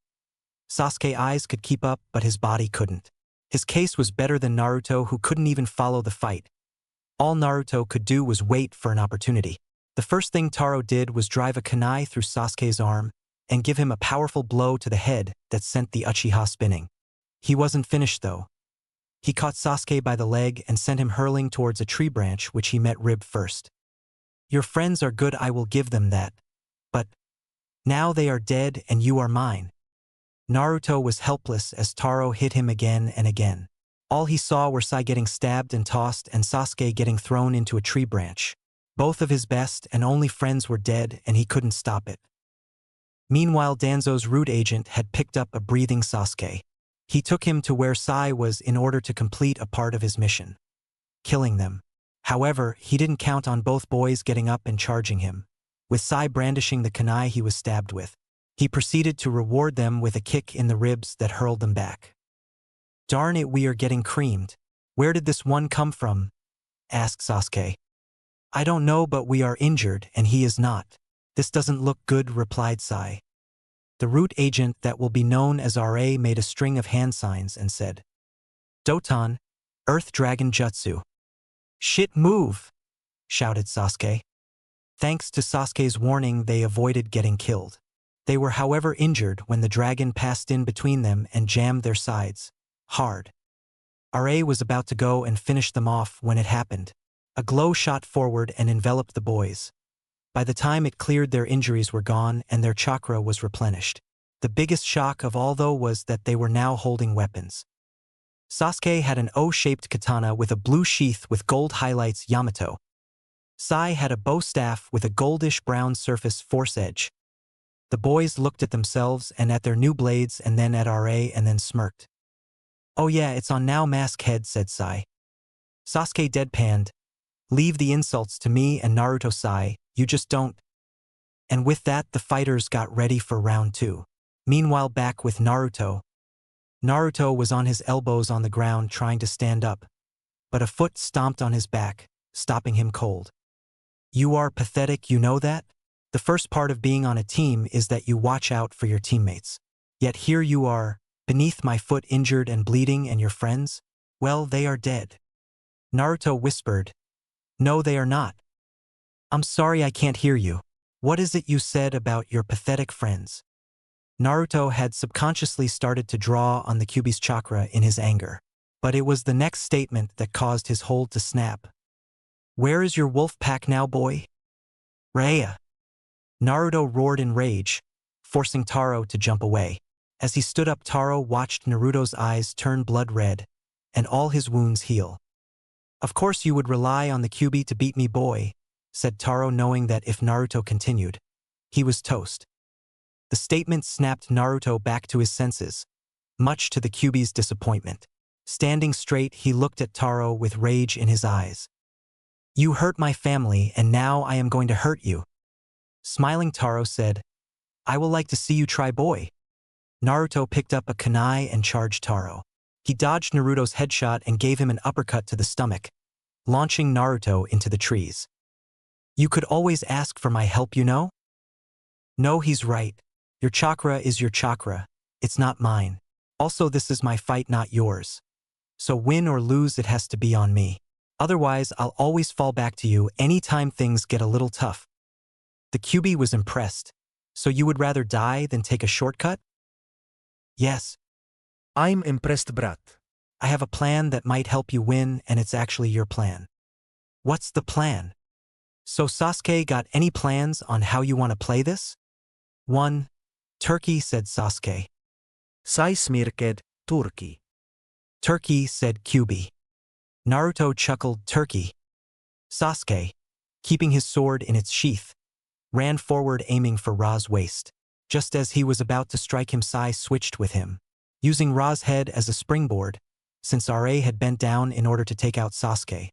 [SPEAKER 1] Sasuke's eyes could keep up, but his body couldn't. His case was better than Naruto, who couldn't even follow the fight. All Naruto could do was wait for an opportunity. The first thing Taro did was drive a kunai through Sasuke's arm and give him a powerful blow to the head that sent the Uchiha spinning. He wasn't finished, though. He caught Sasuke by the leg and sent him hurling towards a tree branch, which he met rib first. Your friends are good, I will give them that. But now they are dead and you are mine. Naruto was helpless as Taro hit him again and again. All he saw were Sai getting stabbed and tossed and Sasuke getting thrown into a tree branch. Both of his best and only friends were dead and he couldn't stop it. Meanwhile, Danzo's root agent had picked up a breathing Sasuke. He took him to where Sai was in order to complete a part of his mission, killing them. However, he didn't count on both boys getting up and charging him. With Sai brandishing the kunai he was stabbed with, he proceeded to reward them with a kick in the ribs that hurled them back. Darn it, we are getting creamed. Where did this one come from? Asked Sasuke. I don't know, but we are injured and he is not. This doesn't look good, replied Sai. The root agent that will be known as RA made a string of hand signs and said, Doton, Earth Dragon Jutsu. Shit, move! Shouted Sasuke. Thanks to Sasuke's warning, they avoided getting killed. They were however injured when the dragon passed in between them and jammed their sides. Hard. Ra was about to go and finish them off when it happened. A glow shot forward and enveloped the boys. By the time it cleared, their injuries were gone and their chakra was replenished. The biggest shock of all, though, was that they were now holding weapons. Sasuke had an O-shaped katana with a blue sheath with gold highlights Yamato. Sai had a bow staff with a goldish-brown surface force edge. The boys looked at themselves and at their new blades and then at Ra and then smirked. "Oh yeah, it's on now, mask head," said Sai. Sasuke deadpanned. "Leave the insults to me and Naruto, Sai, you just don't." And with that, the fighters got ready for round 2. Meanwhile, back with Naruto. Naruto was on his elbows on the ground trying to stand up, but a foot stomped on his back, stopping him cold. "You are pathetic, you know that? The first part of being on a team is that you watch out for your teammates. Yet here you are, beneath my foot, injured and bleeding, and your friends? Well, they are dead." Naruto whispered. "No, they are not. I'm sorry, I can't hear you. What is it you said about your pathetic friends?" Naruto had subconsciously started to draw on the Kyuubi's chakra in his anger. But it was the next statement that caused his hold to snap. "Where is your wolf pack now, boy?" "Raya!" Naruto roared in rage, forcing Taro to jump away. As he stood up, Taro watched Naruto's eyes turn blood red, and all his wounds heal. "Of course you would rely on the Kyuubi to beat me, boy," said Taro, knowing that if Naruto continued, he was toast. The statement snapped Naruto back to his senses, much to the Kyuubi's disappointment. Standing straight, he looked at Taro with rage in his eyes. "You hurt my family, and now I am going to hurt you." Smiling, Taro said, "I will like to see you try, boy." Naruto picked up a kunai and charged Taro. He dodged Naruto's headshot and gave him an uppercut to the stomach, launching Naruto into the trees. "You could always ask for my help, you know?" "No, he's right. Your chakra is your chakra. It's not mine. Also, this is my fight, not yours. So win or lose, it has to be on me. Otherwise, I'll always fall back to you anytime things get a little tough." The Kyuubi was impressed. "So you would rather die than take a shortcut?" "Yes.
[SPEAKER 3] I'm impressed, brat.
[SPEAKER 1] I have a plan that might help you win, and it's actually your plan." "What's the plan?" "So Sasuke, got any plans on how you want to play this?" "One. Turkey," said Sasuke.
[SPEAKER 3] Sai smirked, Turkey.
[SPEAKER 1] "Turkey," said Kyuubi. Naruto chuckled, "Turkey." Sasuke, keeping his sword in its sheath, ran forward aiming for Ra's waist. Just as he was about to strike him, Sai switched with him. Using Ra's head as a springboard, since Ra had bent down in order to take out Sasuke,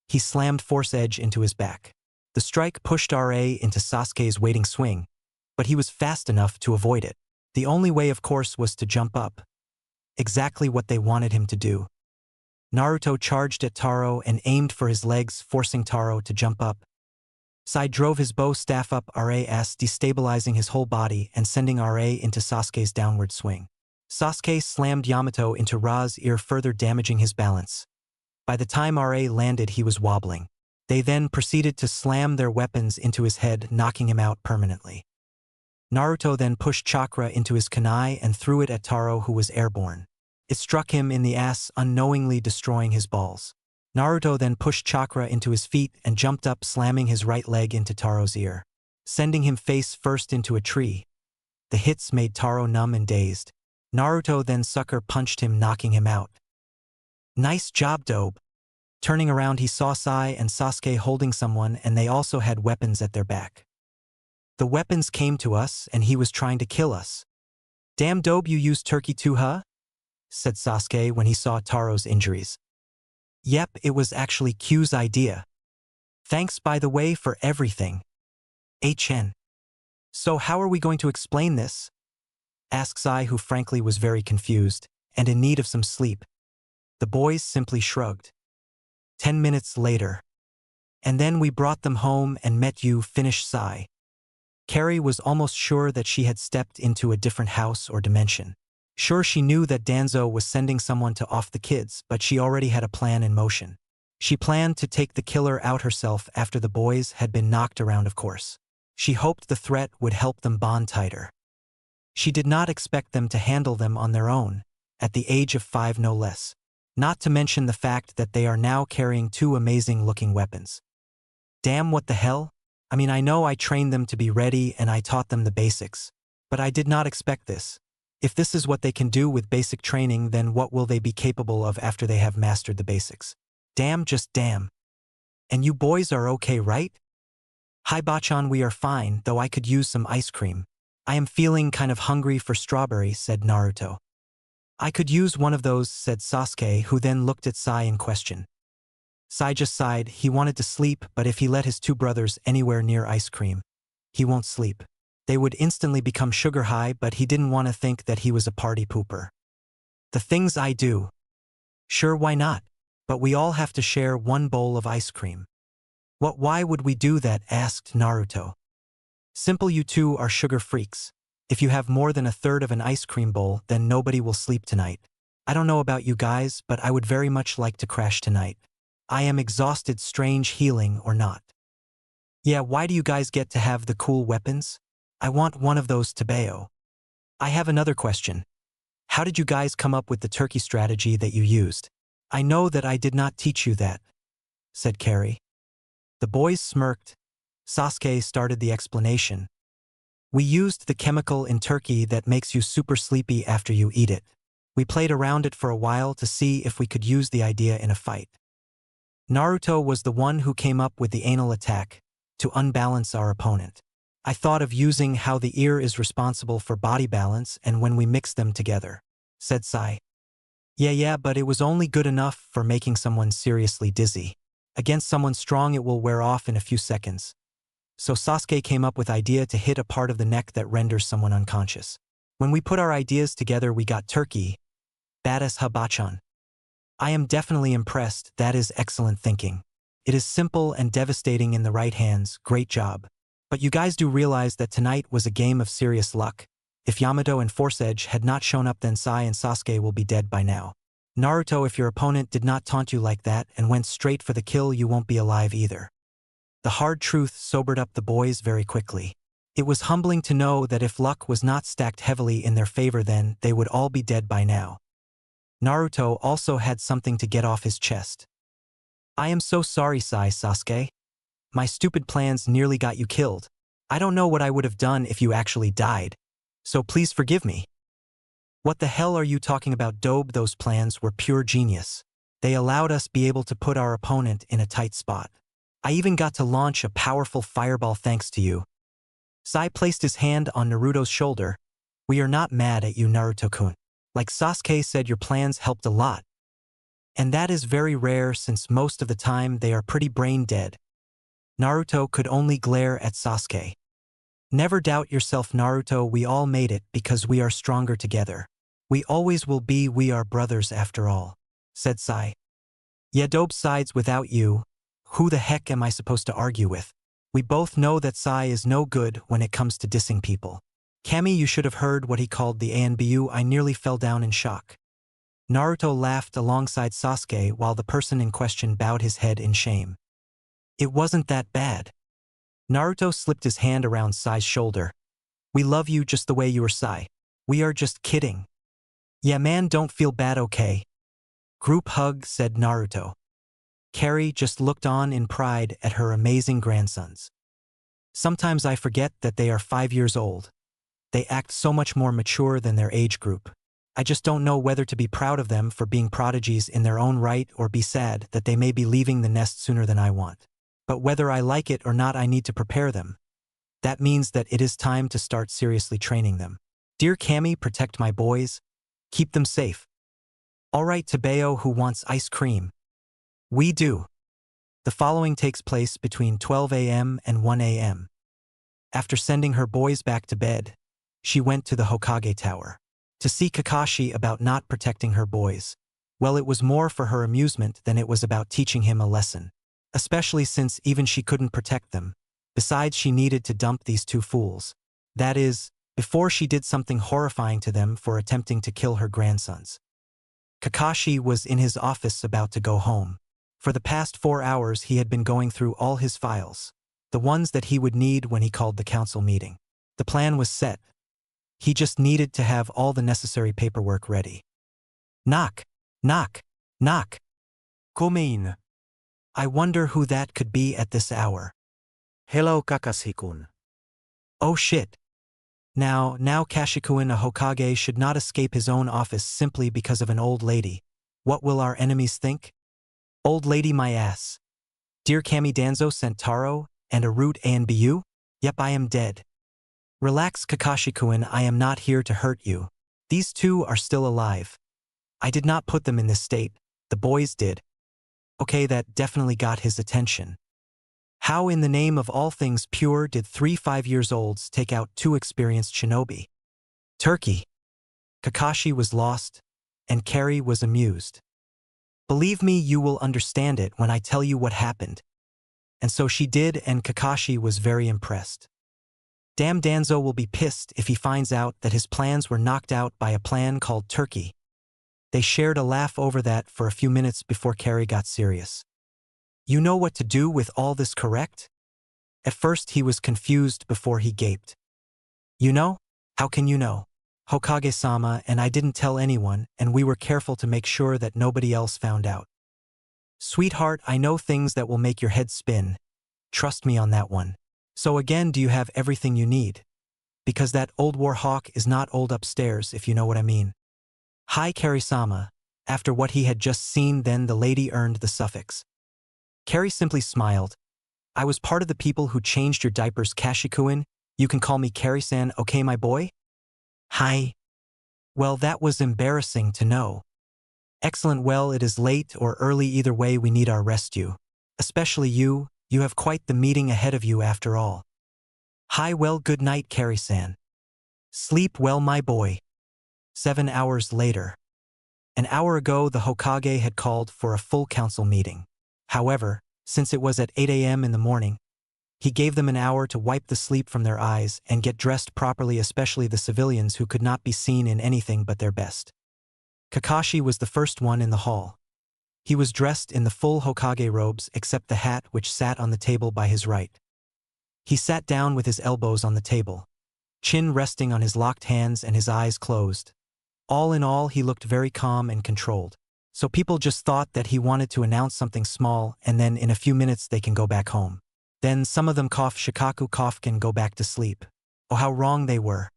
[SPEAKER 1] he slammed force edge into his back. The strike pushed Ra into Sasuke's waiting swing, but he was fast enough to avoid it. The only way, of course, was to jump up. Exactly what they wanted him to do. Naruto charged at Taro and aimed for his legs, forcing Taro to jump up. Sai drove his bow staff up Ra's ass, destabilizing his whole body and sending Ra into Sasuke's downward swing. Sasuke slammed Yamato into Ra's ear, further damaging his balance. By the time Ra landed, he was wobbling. They then proceeded to slam their weapons into his head, knocking him out permanently. Naruto then pushed chakra into his kunai and threw it at Taro, who was airborne. It struck him in the ass, unknowingly destroying his balls. Naruto then pushed chakra into his feet and jumped up, slamming his right leg into Taro's ear, sending him face first into a tree. The hits made Taro numb and dazed. Naruto then sucker punched him, knocking him out. "Nice job, dope." Turning around, he saw Sai and Sasuke holding someone, and they also had weapons at their back. "The weapons came to us, and he was trying to kill us." "Damn dope, you used Turkey too, huh?" said Sasuke when he saw Taro's injuries. "Yep, it was actually Q's idea. Thanks, by the way, for everything. HN. So how are we going to explain this?" asked Sai, who frankly was very confused and in need of some sleep. The boys simply shrugged. 10 minutes later. "And then we brought them home and met you," finished Sai. Carrie was almost sure that she had stepped into a different house or dimension. Sure, she knew that Danzo was sending someone to off the kids, but she already had a plan in motion. She planned to take the killer out herself after the boys had been knocked around, of course. She hoped the threat would help them bond tighter. She did not expect them to handle them on their own, at the age of 5 no less. Not to mention the fact that they are now carrying 2 amazing-looking weapons. Damn, what the hell? I mean, I know I trained them to be ready and I taught them the basics. But I did not expect this. If this is what they can do with basic training, then what will they be capable of after they have mastered the basics? Damn, just damn. And you boys are okay, right? Hi Bachan, we are fine, though I could use some ice cream. I am feeling kind of hungry for strawberry, said Naruto. I could use one of those, said Sasuke, who then looked at Sai in question. Sai just sighed. He wanted to sleep, but if he let his 2 brothers anywhere near ice cream, he won't sleep. They would instantly become sugar high, but he didn't want to think that he was a party pooper. The things I do. Sure, why not? But we all have to share 1 bowl of ice cream. Why would we do that? Asked Naruto. Simple, you 2 are sugar freaks. If you have more than a third of an ice cream bowl, then nobody will sleep tonight. I don't know about you guys, but I would very much like to crash tonight. I am exhausted, strange healing or not. Yeah, why do you guys get to have the cool weapons? I want one of those Tabeo. I have another question. How did you guys come up with the turkey strategy that you used? I know that I did not teach you that, said Carrie. The boys smirked. Sasuke started the explanation. We used the chemical in turkey that makes you super sleepy after you eat it. We played around it for a while to see if we could use the idea in a fight. Naruto was the one who came up with the anal attack, to unbalance our opponent. I thought of using how the ear is responsible for body balance and when we mix them together, said Sai. Yeah, but it was only good enough for making someone seriously dizzy. Against someone strong it will wear off in a few seconds. So Sasuke came up with idea to hit a part of the neck that renders someone unconscious. When we put our ideas together we got turkey. Badass Habachan. I am definitely impressed, that is excellent thinking. It is simple and devastating in the right hands, great job. But you guys do realize that tonight was a game of serious luck. If Yamato and Force Edge had not shown up then Sai and Sasuke will be dead by now. Naruto, if your opponent did not taunt you like that and went straight for the kill you won't be alive either. The hard truth sobered up the boys very quickly. It was humbling to know that if luck was not stacked heavily in their favor then they would all be dead by now. Naruto also had something to get off his chest. I am so sorry, Sasuke. My stupid plans nearly got you killed. I don't know what I would have done if you actually died. So please forgive me. What the hell are you talking about, Dobe? Those plans were pure genius. They allowed us be able to put our opponent in a tight spot. I even got to launch a powerful fireball thanks to you. Sai placed his hand on Naruto's shoulder. We are not mad at you, Naruto-kun. Like Sasuke said, your plans helped a lot. And that is very rare since most of the time they are pretty brain dead. Naruto could only glare at Sasuke. Never doubt yourself, Naruto, we all made it because we are stronger together. We always will be, we are brothers after all, said Sai. Yeah, Dobe sides without you. Who the heck am I supposed to argue with? We both know that Sai is no good when it comes to dissing people. Kami, you should have heard what he called the ANBU. I nearly fell down in shock. Naruto laughed alongside Sasuke while the person in question bowed his head in shame. It wasn't that bad. Naruto slipped his hand around Sai's shoulder. We love you just the way you are, Sai. We are just kidding. Yeah man, don't feel bad, okay? Group hug, said Naruto. Carrie just looked on in pride at her amazing grandsons. Sometimes I forget that they are 5 years old. They act so much more mature than their age group. I just don't know whether to be proud of them for being prodigies in their own right or be sad that they may be leaving the nest sooner than I want. But whether I like it or not, I need to prepare them. That means that it is time to start seriously training them. Dear Kami, protect my boys. Keep them safe. All right, Tabeo, who wants ice cream? We do. The following takes place between 12 a.m. and 1 a.m. After sending her boys back to bed, she went to the Hokage Tower to see Kakashi about not protecting her boys. Well, it was more for her amusement than it was about teaching him a lesson. Especially since even she couldn't protect them. Besides, she needed to dump these 2 fools. That is, before she did something horrifying to them for attempting to kill her grandsons. Kakashi was in his office about to go home. For the past 4 hours he had been going through all his files. The ones that he would need when he called the council meeting. The plan was set. He just needed to have all the necessary paperwork ready. Knock, knock, knock.
[SPEAKER 3] Come.
[SPEAKER 1] I wonder who that could be at this hour.
[SPEAKER 3] Hello Kakashi-kun.
[SPEAKER 1] Oh shit. Now Kashikuin, a Hokage, should not escape his own office simply because of an old lady. What will our enemies think? Old lady my ass. Dear Kami Danzo sent Taro and a root ANBU? Yep, I am dead. Relax Kakashi-kun, I am not here to hurt you. These two are still alive. I did not put them in this state, the boys did. Okay, that definitely got his attention. How in the name of all things pure did 3 5-years-olds take out 2 experienced shinobi? Turkey. Kakashi was lost, and Carrie was amused. Believe me, you will understand it when I tell you what happened. And so she did, and Kakashi was very impressed. Damn, Danzo will be pissed if he finds out that his plans were knocked out by a plan called Turkey. They shared a laugh over that for a few minutes before Carrie got serious. You know what to do with all this, correct? At first he was confused before he gaped. You know? How can you know? Hokage-sama, and I didn't tell anyone, and we were careful to make sure that nobody else found out. Sweetheart, I know things that will make your head spin. Trust me on that one. So again, do you have everything you need? Because that old war hawk is not old upstairs, if you know what I mean. Hi Carrie-sama. After what he had just seen, then the lady earned the suffix. Carrie simply smiled. I was part of the people who changed your diapers, Kashikuin. You can call me Carrie-san, okay my boy? Hi. Well, that was embarrassing to know. Excellent, well, it is late or early, either way we need our rescue. Especially you have quite the meeting ahead of you after all. Hi, well, good night Carrie-san. Sleep well my boy. 7 hours later. An hour ago the Hokage had called for a full council meeting. However, since it was at 8 a.m. in the morning, he gave them an hour to wipe the sleep from their eyes and get dressed properly, especially the civilians who could not be seen in anything but their best. Kakashi was the first one in the hall. He was dressed in the full Hokage robes except the hat which sat on the table by his right. He sat down with his elbows on the table, chin resting on his locked hands and his eyes closed. All in all, he looked very calm and controlled. So people just thought that he wanted to announce something small and then in a few minutes they can go back home. Then some of them cough shikaku cough can go back to sleep. Oh, how wrong they were.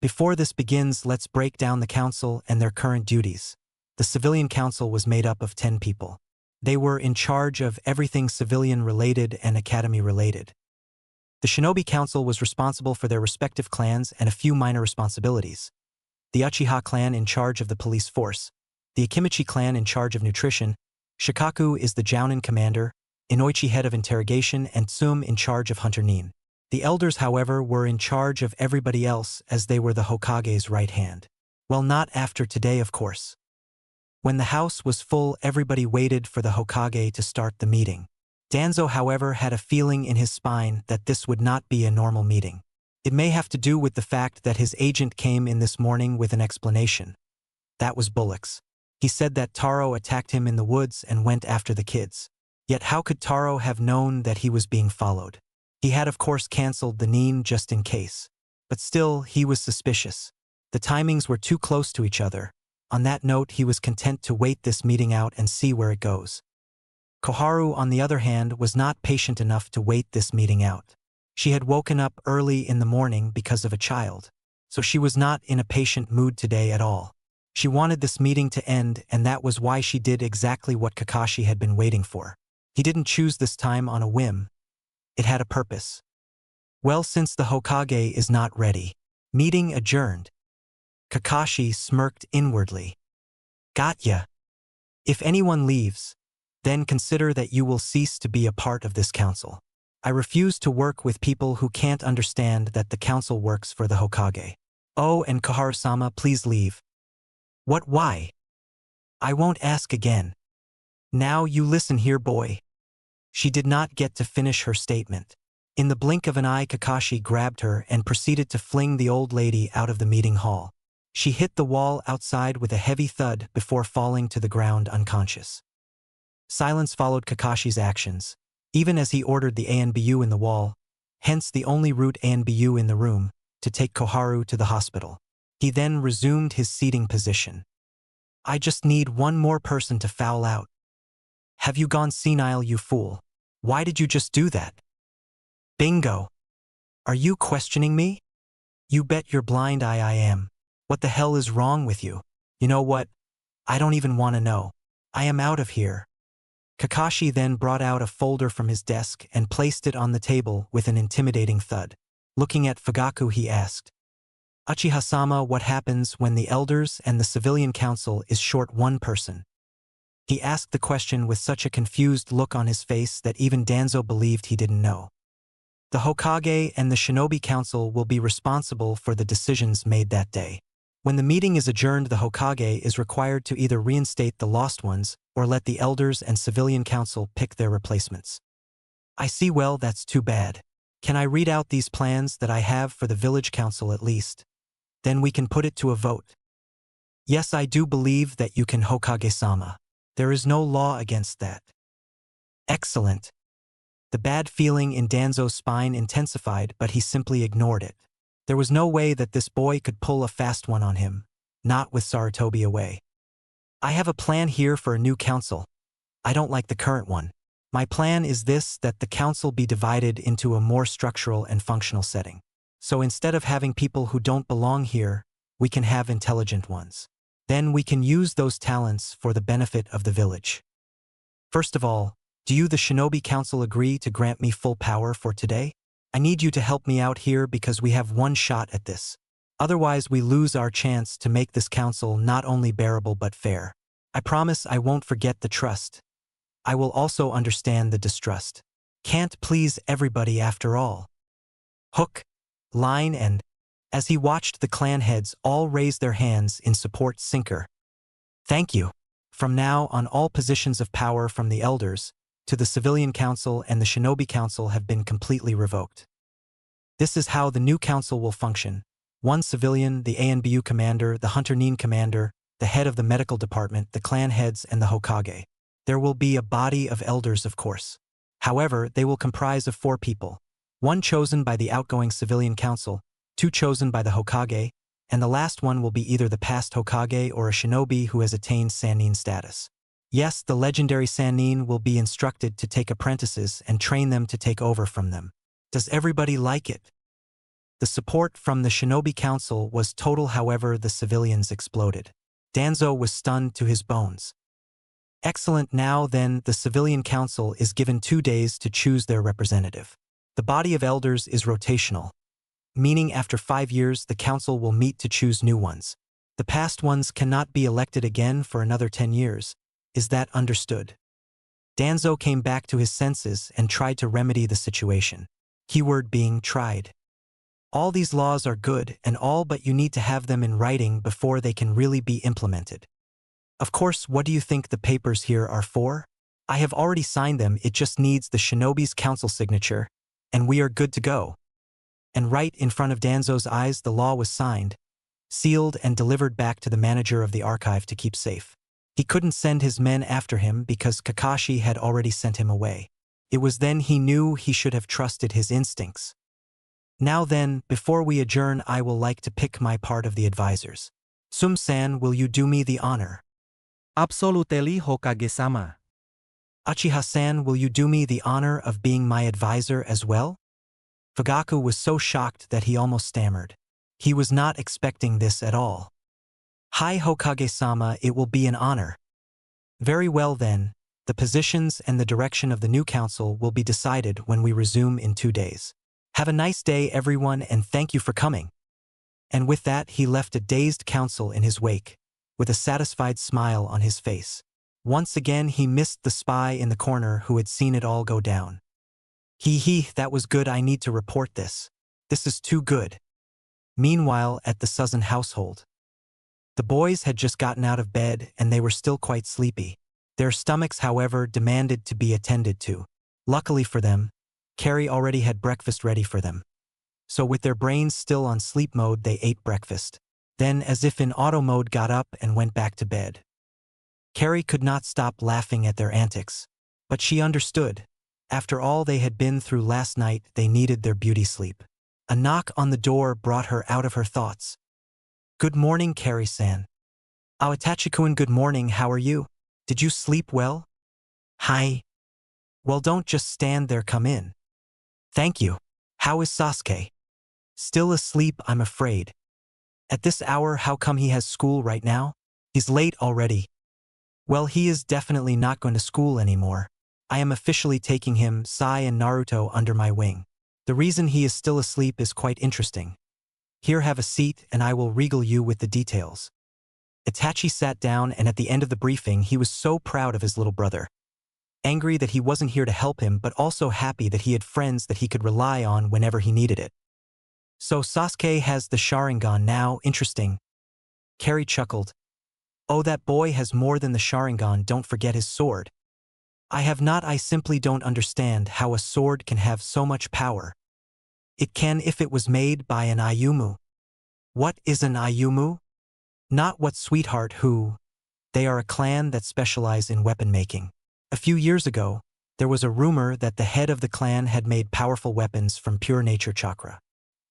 [SPEAKER 1] Before this begins, let's break down the council and their current duties. The civilian council was made up of 10 people. They were in charge of everything civilian-related and academy-related. The Shinobi Council was responsible for their respective clans and a few minor responsibilities. The Uchiha clan in charge of the police force. The Akimichi clan in charge of nutrition. Shikaku is the Jounin commander, Inoichi head of interrogation, and Tsum in charge of Hunter Nin. The elders, however, were in charge of everybody else as they were the Hokage's right hand. Well, not after today, of course. When the house was full, everybody waited for the Hokage to start the meeting. Danzo, however, had a feeling in his spine that this would not be a normal meeting. It may have to do with the fact that his agent came in this morning with an explanation. That was Bullock's. He said that Taro attacked him in the woods and went after the kids. Yet how could Taro have known that he was being followed? He had of course cancelled the Nin just in case. But still, he was suspicious. The timings were too close to each other. On that note, he was content to wait this meeting out and see where it goes. Koharu, on the other hand, was not patient enough to wait this meeting out. She had woken up early in the morning because of a child. So she was not in a patient mood today at all. She wanted this meeting to end, and that was why she did exactly what Kakashi had been waiting for. He didn't choose this time on a whim. It had a purpose. Well, since the Hokage is not ready. Meeting adjourned. Kakashi smirked inwardly. Got ya. If anyone leaves, then consider that you will cease to be a part of this council. I refuse to work with people who can't understand that the council works for the Hokage. Oh, and Koharu-sama, please leave. What, why? I won't ask again. Now you listen here, boy. She did not get to finish her statement. In the blink of an eye, Kakashi grabbed her and proceeded to fling the old lady out of the meeting hall. She hit the wall outside with a heavy thud before falling to the ground unconscious. Silence followed Kakashi's actions, even as he ordered the ANBU in the wall, hence the only root ANBU in the room, to take Koharu to the hospital. He then resumed his seating position. I just need one more person to foul out. Have you gone senile, you fool? Why did you just do that? Bingo! Are you questioning me? You bet your blind eye I am. What the hell is wrong with you? You know what? I don't even want to know. I am out of here. Kakashi then brought out a folder from his desk and placed it on the table with an intimidating thud. Looking at Fugaku, he asked, Uchiha-sama, what happens when the elders and the civilian council is short one person? He asked the question with such a confused look on his face that even Danzo believed he didn't know. The Hokage and the Shinobi Council will be responsible for the decisions made that day. When the meeting is adjourned, the Hokage is required to either reinstate the lost ones or let the elders and civilian council pick their replacements. I see, well, that's too bad. Can I read out these plans that I have for the village council at least? Then we can put it to a vote. Yes, I do believe that you can, Hokage-sama. There is no law against that. Excellent. The bad feeling in Danzo's spine intensified, but he simply ignored it. There was no way that this boy could pull a fast one on him, not with Sarutobi away. I have a plan here for a new council. I don't like the current one. My plan is this, that the council be divided into a more structural and functional setting. So instead of having people who don't belong here, we can have intelligent ones. Then we can use those talents for the benefit of the village. First of all, do you, the Shinobi Council, agree to grant me full power for today? I need you to help me out here because we have one shot at this. Otherwise, we lose our chance to make this council not only bearable but fair. I promise I won't forget the trust. I will also understand the distrust. Can't please everybody after all. Hook, line, and as he watched the clan heads all raise their hands in support, sinker. Thank you. From now on, all positions of power from the elders to the civilian council and the shinobi council have been completely revoked. This is how the new council will function. One civilian, the ANBU commander, the Hunter Nin commander, the head of the medical department, the clan heads, and the Hokage. There will be a body of elders, of course. However, they will comprise of 4 people. 1 chosen by the outgoing civilian council, 2 chosen by the Hokage, and the last one will be either the past Hokage or a shinobi who has attained Sannin status. Yes, the legendary Sannin will be instructed to take apprentices and train them to take over from them. Does everybody like it? The support from the Shinobi Council was total, however, the civilians exploded. Danzo was stunned to his bones. Excellent, now then, the Civilian Council is given 2 days to choose their representative. The body of elders is rotational, meaning after 5 years the council will meet to choose new ones. The past ones cannot be elected again for another 10 years. Is that understood? Danzo came back to his senses and tried to remedy the situation. Keyword being tried. All these laws are good and all, but you need to have them in writing before they can really be implemented. Of course, what do you think the papers here are for? I have already signed them, it just needs the Shinobi's council signature, and we are good to go. And right in front of Danzo's eyes the law was signed, sealed, and delivered back to the manager of the archive to keep safe. He couldn't send his men after him because Kakashi had already sent him away. It was then he knew he should have trusted his instincts. Now then, before we adjourn, I will like to pick my part of the advisors. Sum-san, will you do me the honor?
[SPEAKER 2] Absolutely, Hokage-sama.
[SPEAKER 1] Uchiha-san, will you do me the honor of being my advisor as well? Fugaku was so shocked that he almost stammered. He was not expecting this at all. Hi Hokage-sama, it will be an honor. Very well then, the positions and the direction of the new council will be decided when we resume in 2 days. Have a nice day everyone, and thank you for coming. And with that he left a dazed council in his wake, with a satisfied smile on his face. Once again he missed the spy in the corner who had seen it all go down. Hee, that was good, I need to report this. This is too good. Meanwhile, at the Suzun household. The boys had just gotten out of bed and they were still quite sleepy. Their stomachs, however, demanded to be attended to. Luckily for them, Carrie already had breakfast ready for them. So with their brains still on sleep mode, they ate breakfast. Then, as if in auto mode, got up and went back to bed. Carrie could not stop laughing at their antics. But she understood. After all they had been through last night, they needed their beauty sleep. A knock on the door brought her out of her thoughts. Good morning, Carrie-san. Itachi-kun, good morning, how are you? Did you sleep well? Hi. Well, don't just stand there, come in. Thank you. How is Sasuke? Still asleep, I'm afraid. At this hour, how come he has school right now? He's late already. Well, he is definitely not going to school anymore. I am officially taking him, Sai and Naruto under my wing. The reason he is still asleep is quite interesting. Here, have a seat and I will regale you with the details. Itachi sat down, and at the end of the briefing he was so proud of his little brother. Angry that he wasn't here to help him, but also happy that he had friends that he could rely on whenever he needed it. So Sasuke has the Sharingan now, interesting. Carrie chuckled. Oh, that boy has more than the Sharingan, don't forget his sword. I have not, I simply don't understand how a sword can have so much power. It can if it was made by an Ayumu. What is an Ayumu? Not what, sweetheart, who? They are a clan that specialize in weapon making. A few years ago, there was a rumor that the head of the clan had made powerful weapons from pure nature chakra.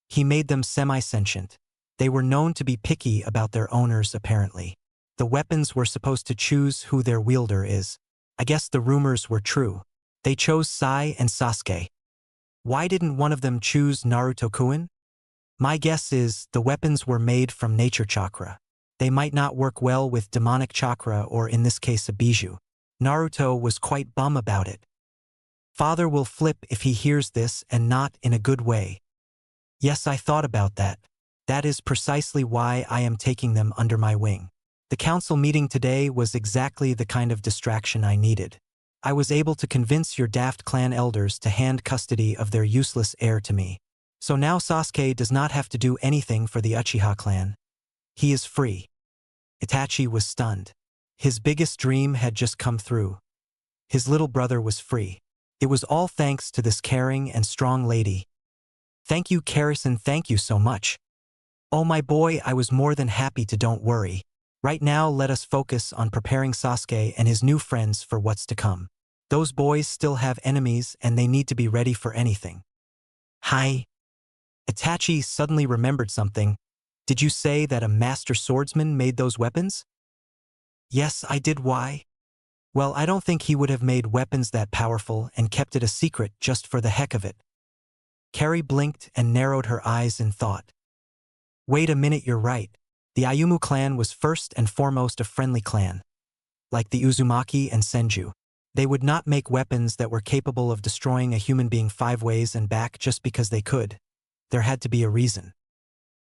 [SPEAKER 1] He made them semi-sentient. They were known to be picky about their owners, apparently. The weapons were supposed to choose who their wielder is. I guess the rumors were true. They chose Sai and Sasuke. Why didn't one of them choose Naruto-kun? My guess is the weapons were made from nature chakra. They might not work well with demonic chakra, or in this case a bijou. Naruto was quite bum about it. Father will flip if he hears this, and not in a good way. Yes, I thought about that. That is precisely why I am taking them under my wing. The council meeting today was exactly the kind of distraction I needed. I was able to convince your daft clan elders to hand custody of their useless heir to me. So now Sasuke does not have to do anything for the Uchiha clan. He is free. Itachi was stunned. His biggest dream had just come through. His little brother was free. It was all thanks to this caring and strong lady. Thank you, Carrie-san, thank you so much. Oh my boy, I was more than happy to, don't worry. Right now let us focus on preparing Sasuke and his new friends for what's to come. Those boys still have enemies and they need to be ready for anything. Hi. Itachi suddenly remembered something. Did you say that a master swordsman made those weapons? Yes, I did. Why? Well, I don't think he would have made weapons that powerful and kept it a secret just for the heck of it. Carrie blinked and narrowed her eyes in thought. Wait a minute, you're right. The Ayumu clan was first and foremost a friendly clan. Like the Uzumaki and Senju. They would not make weapons that were capable of destroying a human being 5 ways and back just because they could. There had to be a reason.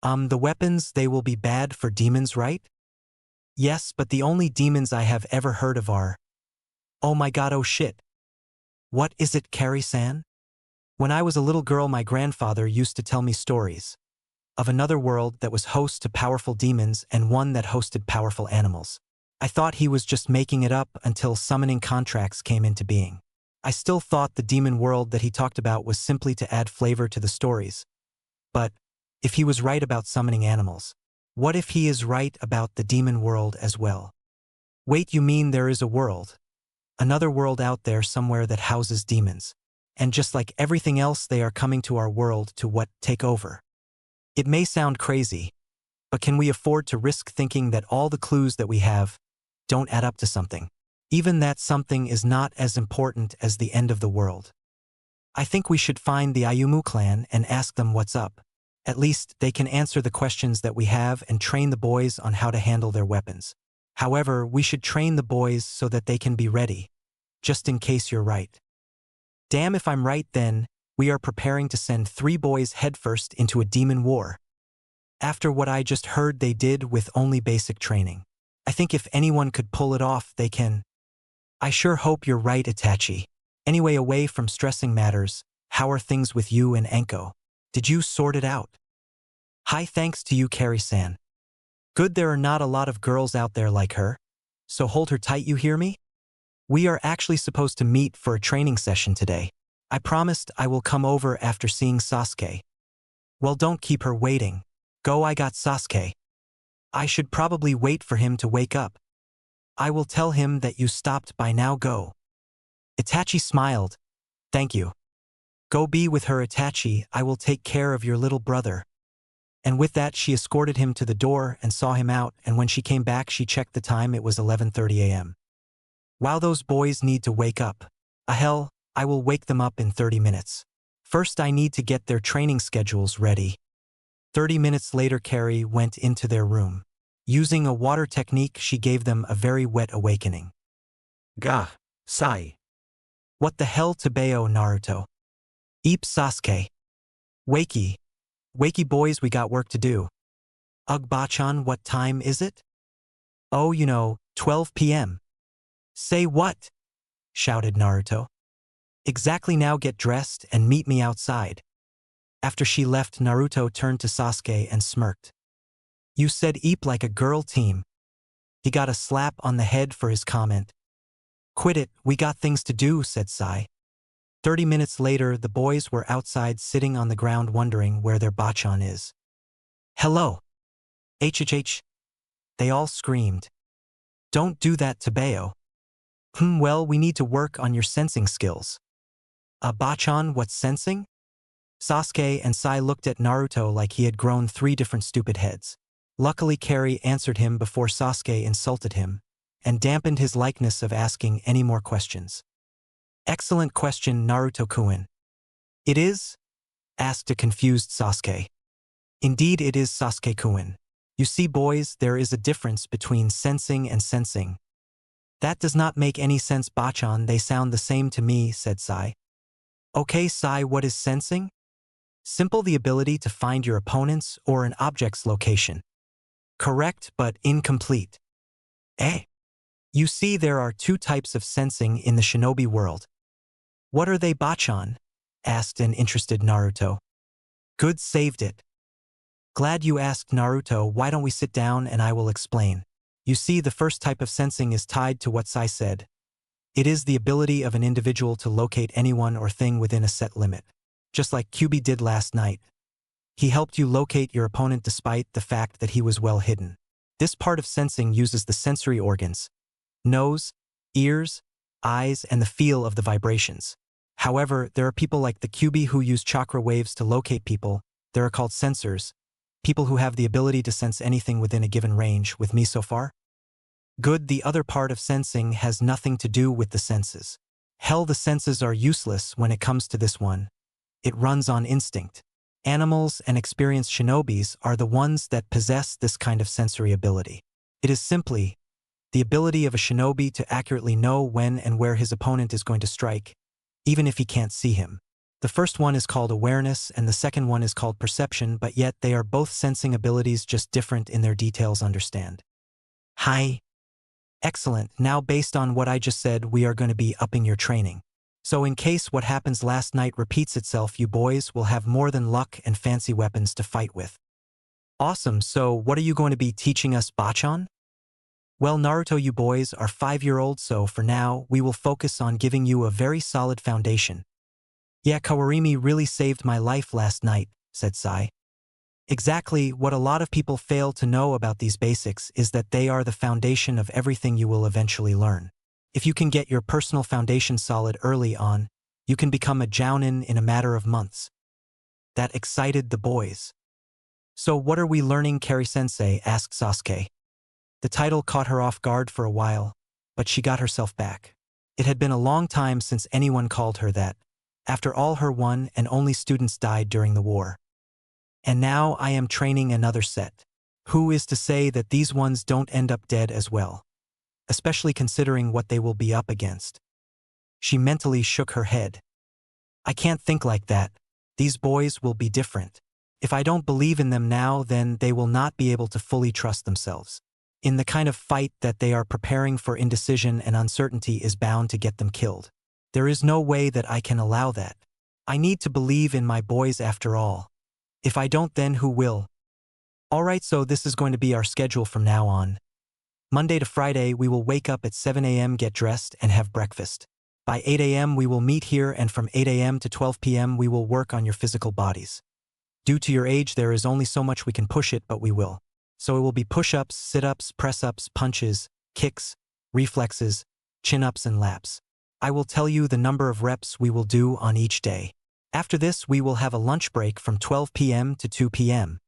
[SPEAKER 1] The weapons, they will be bad for demons, right? Yes, but the only demons I have ever heard of are… Oh my god, oh shit. What is it, Carrie-san? When I was a little girl, my grandfather used to tell me stories of another world that was host to powerful demons and one that hosted powerful animals. I thought he was just making it up until summoning contracts came into being. I still thought the demon world that he talked about was simply to add flavor to the stories. But if he was right about summoning animals, what if he is right about the demon world as well? Wait, you mean there is a world? Another world out there somewhere that houses demons. And just like everything else, they are coming to our world to what? Take over. It may sound crazy, but can we afford to risk thinking that all the clues that we have don't add up to something? Even that something is not as important as the end of the world. I think we should find the Ayumu clan and ask them what's up. At least they can answer the questions that we have and train the boys on how to handle their weapons. However, we should train the boys so that they can be ready, just in case you're right. Damn, if I'm right, then we are preparing to send 3 boys headfirst into a demon war. After what I just heard they did with only basic training. I think if anyone could pull it off, they can. I sure hope you're right, Itachi. Anyway, away from stressing matters, how are things with you and Anko? Did you sort it out? Hi, thanks to you, Carrie-san. Good, there are not a lot of girls out there like her. So hold her tight, you hear me? We are actually supposed to meet for a training session today. I promised I will come over after seeing Sasuke. Well, don't keep her waiting. Go, I got Sasuke. I should probably wait for him to wake up. I will tell him that you stopped by now, go. Itachi smiled. Thank you. Go be with her Itachi, I will take care of your little brother. And with that she escorted him to the door and saw him out, and when she came back she checked the time, it was 11:30 a.m. Wow, those boys need to wake up. Hell, I will wake them up in 30 minutes. First I need to get their training schedules ready. 30 minutes later Carrie went into their room. Using a water technique she gave them a very wet awakening.
[SPEAKER 3] Gah, Sai.
[SPEAKER 1] What the hell Tabeo Naruto? Eep Sasuke. Wakey. Wakey boys, we got work to do. Ugh Bachan, what time is it? Oh, 12 p.m. Say what? Shouted Naruto. Exactly, now get dressed and meet me outside. After she left, Naruto turned to Sasuke and smirked. You said eep like a girl team. He got a slap on the head for his comment. Quit it, we got things to do, said Sai. 30 minutes later, the boys were outside sitting on the ground wondering where their Bachan is. Hello. HHH. They all screamed. Don't do that, Tabeo. Well, we need to work on your sensing skills. Bachan, what's sensing? Sasuke and Sai looked at Naruto like he had grown 3 different stupid heads. Luckily Carrie answered him before Sasuke insulted him, and dampened his likeness of asking any more questions. Excellent question, Naruto-kun. It is? Asked a confused Sasuke. Indeed it is, Sasuke-kun. You see boys, there is a difference between sensing and sensing. That does not make any sense, Bachan, they sound the same to me, said Sai. Okay Sai, what is sensing? Simple, the ability to find your opponent's or an object's location. Correct, but incomplete. You see, there are 2 types of sensing in the shinobi world. What are they, Bachan? Asked an interested Naruto. Good, saved it. Glad you asked, Naruto, why don't we sit down and I will explain. You see, the first type of sensing is tied to what Sai said. It is the ability of an individual to locate anyone or thing within a set limit. Just like QB did last night. He helped you locate your opponent despite the fact that he was well hidden. This part of sensing uses the sensory organs, nose, ears, eyes, and the feel of the vibrations. However, there are people like the QB who use chakra waves to locate people. They are called sensors. People who have the ability to sense anything within a given range. With me so far? Good, the other part of sensing has nothing to do with the senses. Hell, the senses are useless when it comes to this one. It runs on instinct. Animals and experienced shinobis are the ones that possess this kind of sensory ability. It is simply the ability of a shinobi to accurately know when and where his opponent is going to strike, even if he can't see him. The first one is called awareness and the second one is called perception, but yet they are both sensing abilities, just different in their details, understand? Hi. Excellent, now based on what I just said, we are going to be upping your training. So in case what happens last night repeats itself, you boys will have more than luck and fancy weapons to fight with. Awesome, so what are you going to be teaching us, Bachan? Well, Naruto, you boys are 5-year-olds, so for now, we will focus on giving you a very solid foundation. Yeah, Kawarimi really saved my life last night, said Sai. Exactly, what a lot of people fail to know about these basics is that they are the foundation of everything you will eventually learn. If you can get your personal foundation solid early on, you can become a jounin in a matter of months. That excited the boys. So what are we learning, Kari-sensei? Asked Sasuke. The title caught her off guard for a while, but she got herself back. It had been a long time since anyone called her that. After all, her one and only students died during the war. And now I am training another set. Who is to say that these ones don't end up dead as well? Especially considering what they will be up against. She mentally shook her head. I can't think like that. These boys will be different. If I don't believe in them now, then they will not be able to fully trust themselves. In the kind of fight that they are preparing for, indecision and uncertainty is bound to get them killed. There is no way that I can allow that. I need to believe in my boys after all. If I don't, then who will? Alright, so this is going to be our schedule from now on. Monday to Friday, we will wake up at 7 a.m., get dressed, and have breakfast. By 8 a.m., we will meet here, and from 8 a.m. to 12 p.m., we will work on your physical bodies. Due to your age, there is only so much we can push it, but we will. So it will be push-ups, sit-ups, press-ups, punches, kicks, reflexes, chin-ups, and laps. I will tell you the number of reps we will do on each day. After this, we will have a lunch break from 12 p.m. to 2 p.m.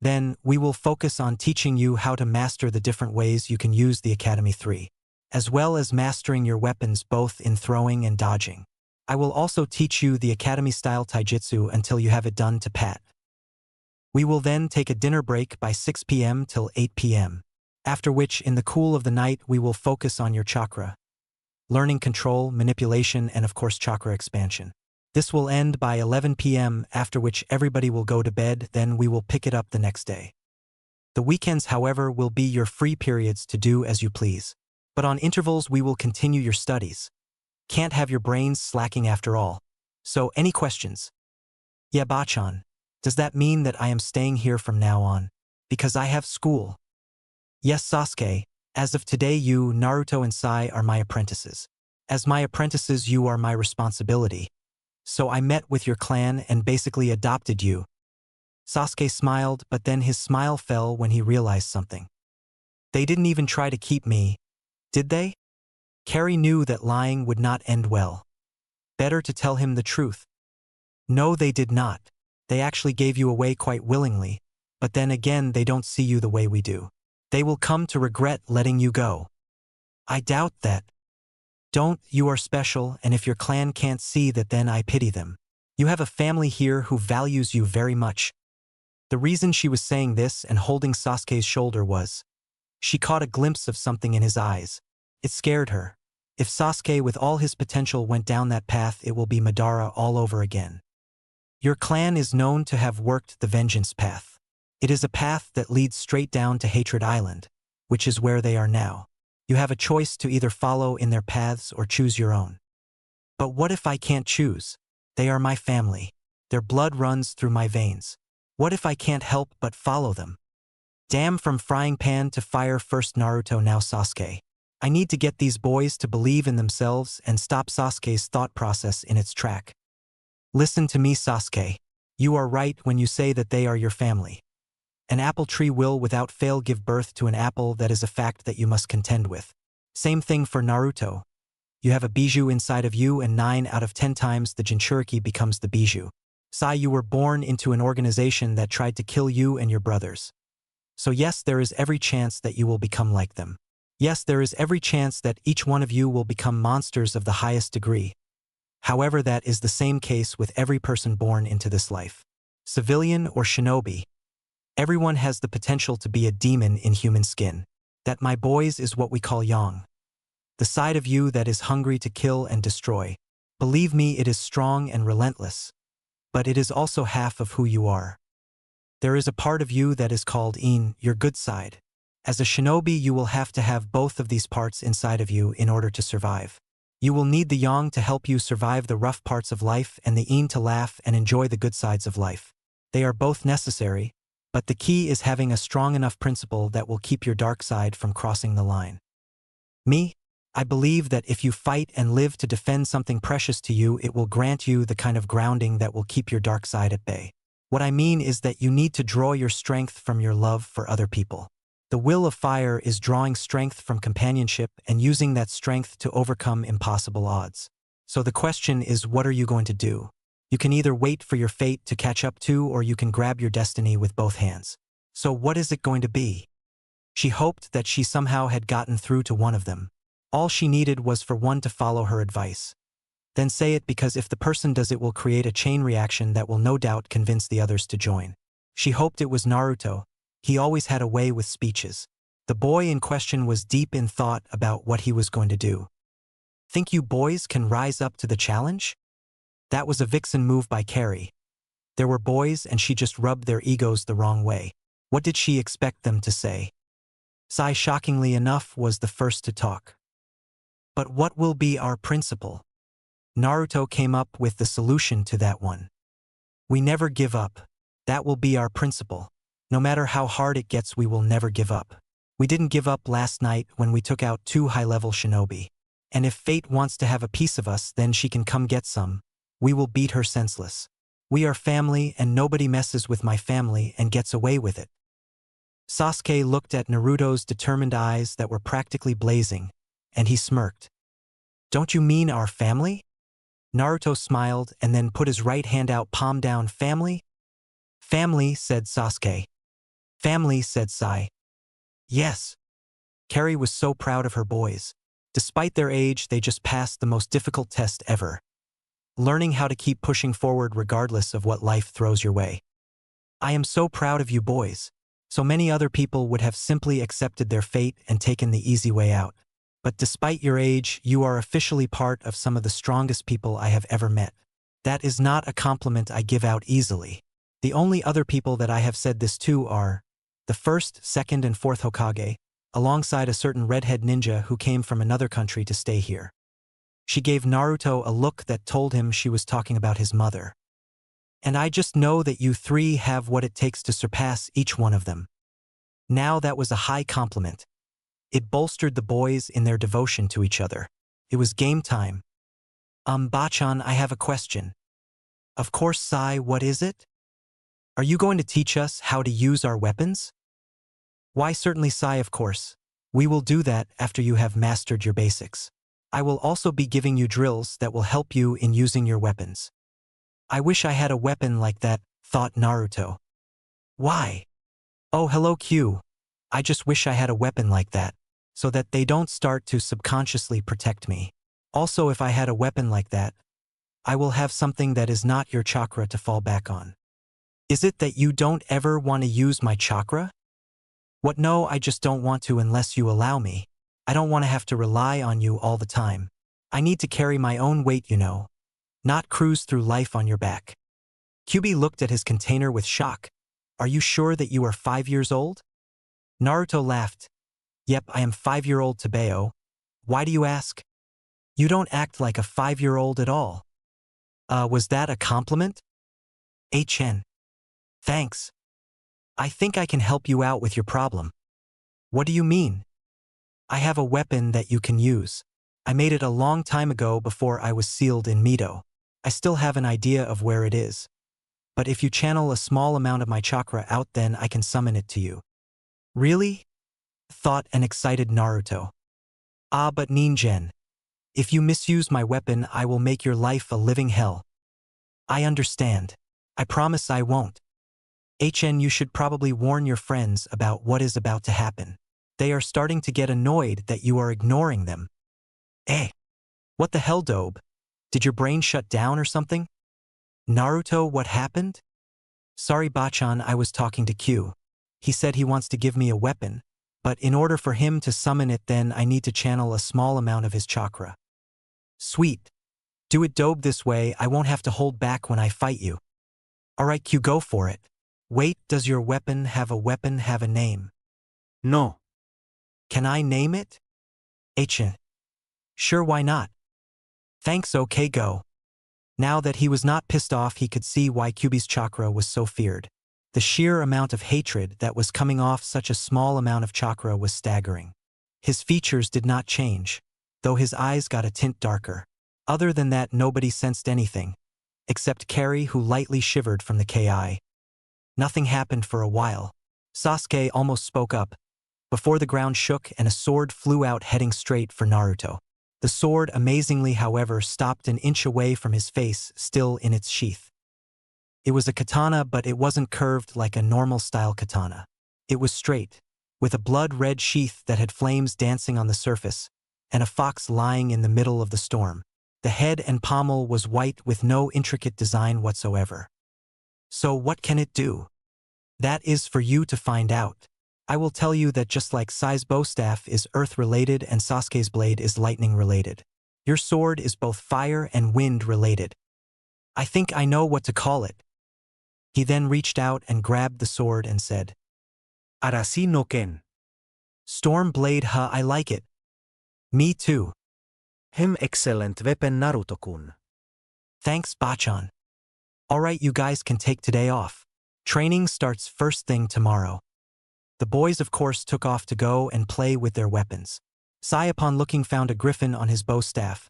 [SPEAKER 1] Then, we will focus on teaching you how to master the different ways you can use the Academy 3, as well as mastering your weapons both in throwing and dodging. I will also teach you the Academy-style taijutsu until you have it done to pat. We will then take a dinner break by 6 p.m. till 8 p.m. After which, in the cool of the night, we will focus on your chakra, learning control, manipulation, and of course chakra expansion. This will end by 11 p.m., after which everybody will go to bed, then we will pick it up the next day. The weekends, however, will be your free periods to do as you please. But on intervals we will continue your studies. Can't have your brains slacking after all. So, any questions? Yeah, Bachan. Does that mean that I am staying here from now on? Because I have school. Yes, Sasuke. As of today you, Naruto and Sai are my apprentices. As my apprentices you are my responsibility. So I met with your clan and basically adopted you. Sasuke smiled, but then his smile fell when he realized something. They didn't even try to keep me, did they? Carrie knew that lying would not end well. Better to tell him the truth. No, they did not. They actually gave you away quite willingly, but then again they don't see you the way we do. They will come to regret letting you go. I doubt that. Don't, you are special, and if your clan can't see that, then I pity them. You have a family here who values you very much. The reason she was saying this and holding Sasuke's shoulder was, she caught a glimpse of something in his eyes. It scared her. If Sasuke with all his potential went down that path, it will be Madara all over again. Your clan is known to have worked the vengeance path. It is a path that leads straight down to Hatred Island, which is where they are now. You have a choice to either follow in their paths or choose your own. But what if I can't choose? They are my family. Their blood runs through my veins. What if I can't help but follow them? Damn, from frying pan to fire, first Naruto, now Sasuke. I need to get these boys to believe in themselves and stop Sasuke's thought process in its track. Listen to me, Sasuke. You are right when you say that they are your family. An apple tree will without fail give birth to an apple. That is a fact that you must contend with. Same thing for Naruto. You have a bijou inside of you, and 9 out of 10 times the Jinchuriki becomes the bijou. Sai, you were born into an organization that tried to kill you and your brothers. So yes, there is every chance that you will become like them. Yes, there is every chance that each one of you will become monsters of the highest degree. However, that is the same case with every person born into this life. Civilian or shinobi. Everyone has the potential to be a demon in human skin. That, my boys, is what we call yang. The side of you that is hungry to kill and destroy. Believe me, it is strong and relentless. But it is also half of who you are. There is a part of you that is called in, your good side. As a shinobi, you will have to have both of these parts inside of you in order to survive. You will need the yang to help you survive the rough parts of life and the in to laugh and enjoy the good sides of life. They are both necessary, but the key is having a strong enough principle that will keep your dark side from crossing the line. Me? I believe that if you fight and live to defend something precious to you, it will grant you the kind of grounding that will keep your dark side at bay. What I mean is that you need to draw your strength from your love for other people. The will of fire is drawing strength from companionship and using that strength to overcome impossible odds. So the question is, what are you going to do? You can either wait for your fate to catch up to, or you can grab your destiny with both hands. So what is it going to be? She hoped that she somehow had gotten through to one of them. All she needed was for one to follow her advice. Then say it, because if the person does, it will create a chain reaction that will no doubt convince the others to join. She hoped it was Naruto. He always had a way with speeches. The boy in question was deep in thought about what he was going to do. Think you boys can rise up to the challenge? That was a vixen move by Carrie. There were boys and she just rubbed their egos the wrong way. What did she expect them to say? Sai, shockingly enough, was the first to talk. But what will be our principle? Naruto came up with the solution to that one. We never give up. That will be our principle. No matter how hard it gets, we will never give up. We didn't give up last night when we took out 2 high-level shinobi. And if fate wants to have a piece of us, then she can come get some. We will beat her senseless. We are family, and nobody messes with my family and gets away with it. Sasuke looked at Naruto's determined eyes that were practically blazing, and he smirked. Don't you mean our family? Naruto smiled and then put his right hand out, palm down. Family? Family, said Sasuke. Family, said Sai. Yes. Carrie was so proud of her boys. Despite their age, they just passed the most difficult test ever. Learning how to keep pushing forward regardless of what life throws your way. I am so proud of you boys. So many other people would have simply accepted their fate and taken the easy way out. But despite your age, you are officially part of some of the strongest people I have ever met. That is not a compliment I give out easily. The only other people that I have said this to are the first, second, and fourth Hokage, alongside a certain redhead ninja who came from another country to stay here. She gave Naruto a look that told him she was talking about his mother. And I just know that you three have what it takes to surpass each one of them. Now that was a high compliment. It bolstered the boys in their devotion to each other. It was game time. Bachan, I have a question. Of course, Sai, what is it? Are you going to teach us how to use our weapons? Why, certainly, Sai, of course. We will do that after you have mastered your basics. I will also be giving you drills that will help you in using your weapons. I wish I had a weapon like that, thought Naruto. Why? Oh, hello, Q. I just wish I had a weapon like that, so that they don't start to subconsciously protect me. Also, if I had a weapon like that, I will have something that is not your chakra to fall back on. Is it that you don't ever want to use my chakra? What? No, I just don't want to unless you allow me. I don't want to have to rely on you all the time. I need to carry my own weight, you know. Not cruise through life on your back. Kyuubi looked at his container with shock. Are you sure that you are 5 years old? Naruto laughed. Yep, I am 5-year-old Tabeo. Why do you ask? You don't act like a 5-year-old at all. Was that a compliment? HN. Thanks. I think I can help you out with your problem. What do you mean? I have a weapon that you can use. I made it a long time ago before I was sealed in Mito. I still have an idea of where it is. But if you channel a small amount of my chakra out, then I can summon it to you. Really? Thought an excited Naruto. Ah, but Ninjen. If you misuse my weapon, I will make your life a living hell. I understand. I promise I won't. HN, you should probably warn your friends about what is about to happen. They are starting to get annoyed that you are ignoring them. Eh? What the hell, Dobe? Did your brain shut down or something? Naruto, what happened? Sorry, Bachan, I was talking to Q. He said he wants to give me a weapon, but in order for him to summon it, then I need to channel a small amount of his chakra. Sweet. Do it, Dobe, this way I won't have to hold back when I fight you. Alright, Q, go for it. Wait, does your weapon have a name?
[SPEAKER 3] No.
[SPEAKER 1] Can I name it? HN. Sure, why not? Thanks, okay, go. Now that he was not pissed off, he could see why Kyuubi's chakra was so feared. The sheer amount of hatred that was coming off such a small amount of chakra was staggering. His features did not change, though his eyes got a tint darker. Other than that, nobody sensed anything, except Carrie, who lightly shivered from the KI. Nothing happened for a while. Sasuke almost spoke up, before the ground shook and a sword flew out heading straight for Naruto. The sword, amazingly however, stopped an inch away from his face, still in its sheath. It was a katana, but it wasn't curved like a normal-style katana. It was straight, with a blood-red sheath that had flames dancing on the surface, and a fox lying in the middle of the storm. The head and pommel was white with no intricate design whatsoever. So what can it do? That is for you to find out. I will tell you that just like Sai's bow staff is earth-related and Sasuke's blade is lightning-related, your sword is both fire and wind-related. I think I know what to call it. He then reached out and grabbed the sword and said,
[SPEAKER 3] Arasi no Ken.
[SPEAKER 1] Storm Blade, huh, I like it. Me too.
[SPEAKER 3] Excellent weapon, Naruto-kun.
[SPEAKER 1] Thanks, Bachan. Alright, you guys can take today off. Training starts first thing tomorrow. The boys, of course, took off to go and play with their weapons. Sai, upon looking, found a griffin on his bow staff.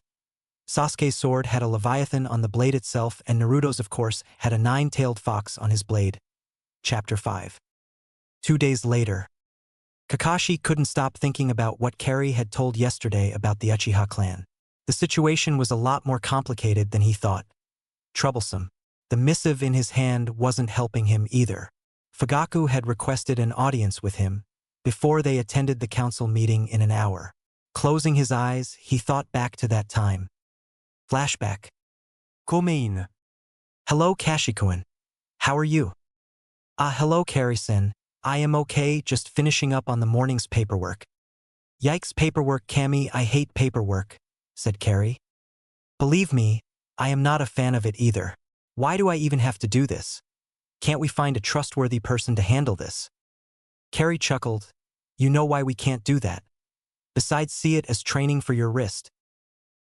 [SPEAKER 1] Sasuke's sword had a leviathan on the blade itself, and Naruto's, of course, had a 9-tailed fox on his blade. Chapter 5. 2 days later. Kakashi couldn't stop thinking about what Carrie had told yesterday about the Uchiha clan. The situation was a lot more complicated than he thought. Troublesome. The missive in his hand wasn't helping him either. Fugaku had requested an audience with him before they attended the council meeting in an hour. Closing his eyes, he thought back to that time. Flashback.
[SPEAKER 3] Komein.
[SPEAKER 1] Hello, Kashikuin. How are you? Hello, Kari-sen. I am okay, just finishing up on the morning's paperwork. Yikes, paperwork, Kami, I hate paperwork, said Kari. Believe me, I am not a fan of it either. Why do I even have to do this? Can't we find a trustworthy person to handle this? Kari chuckled. You know why we can't do that. Besides, see it as training for your wrist.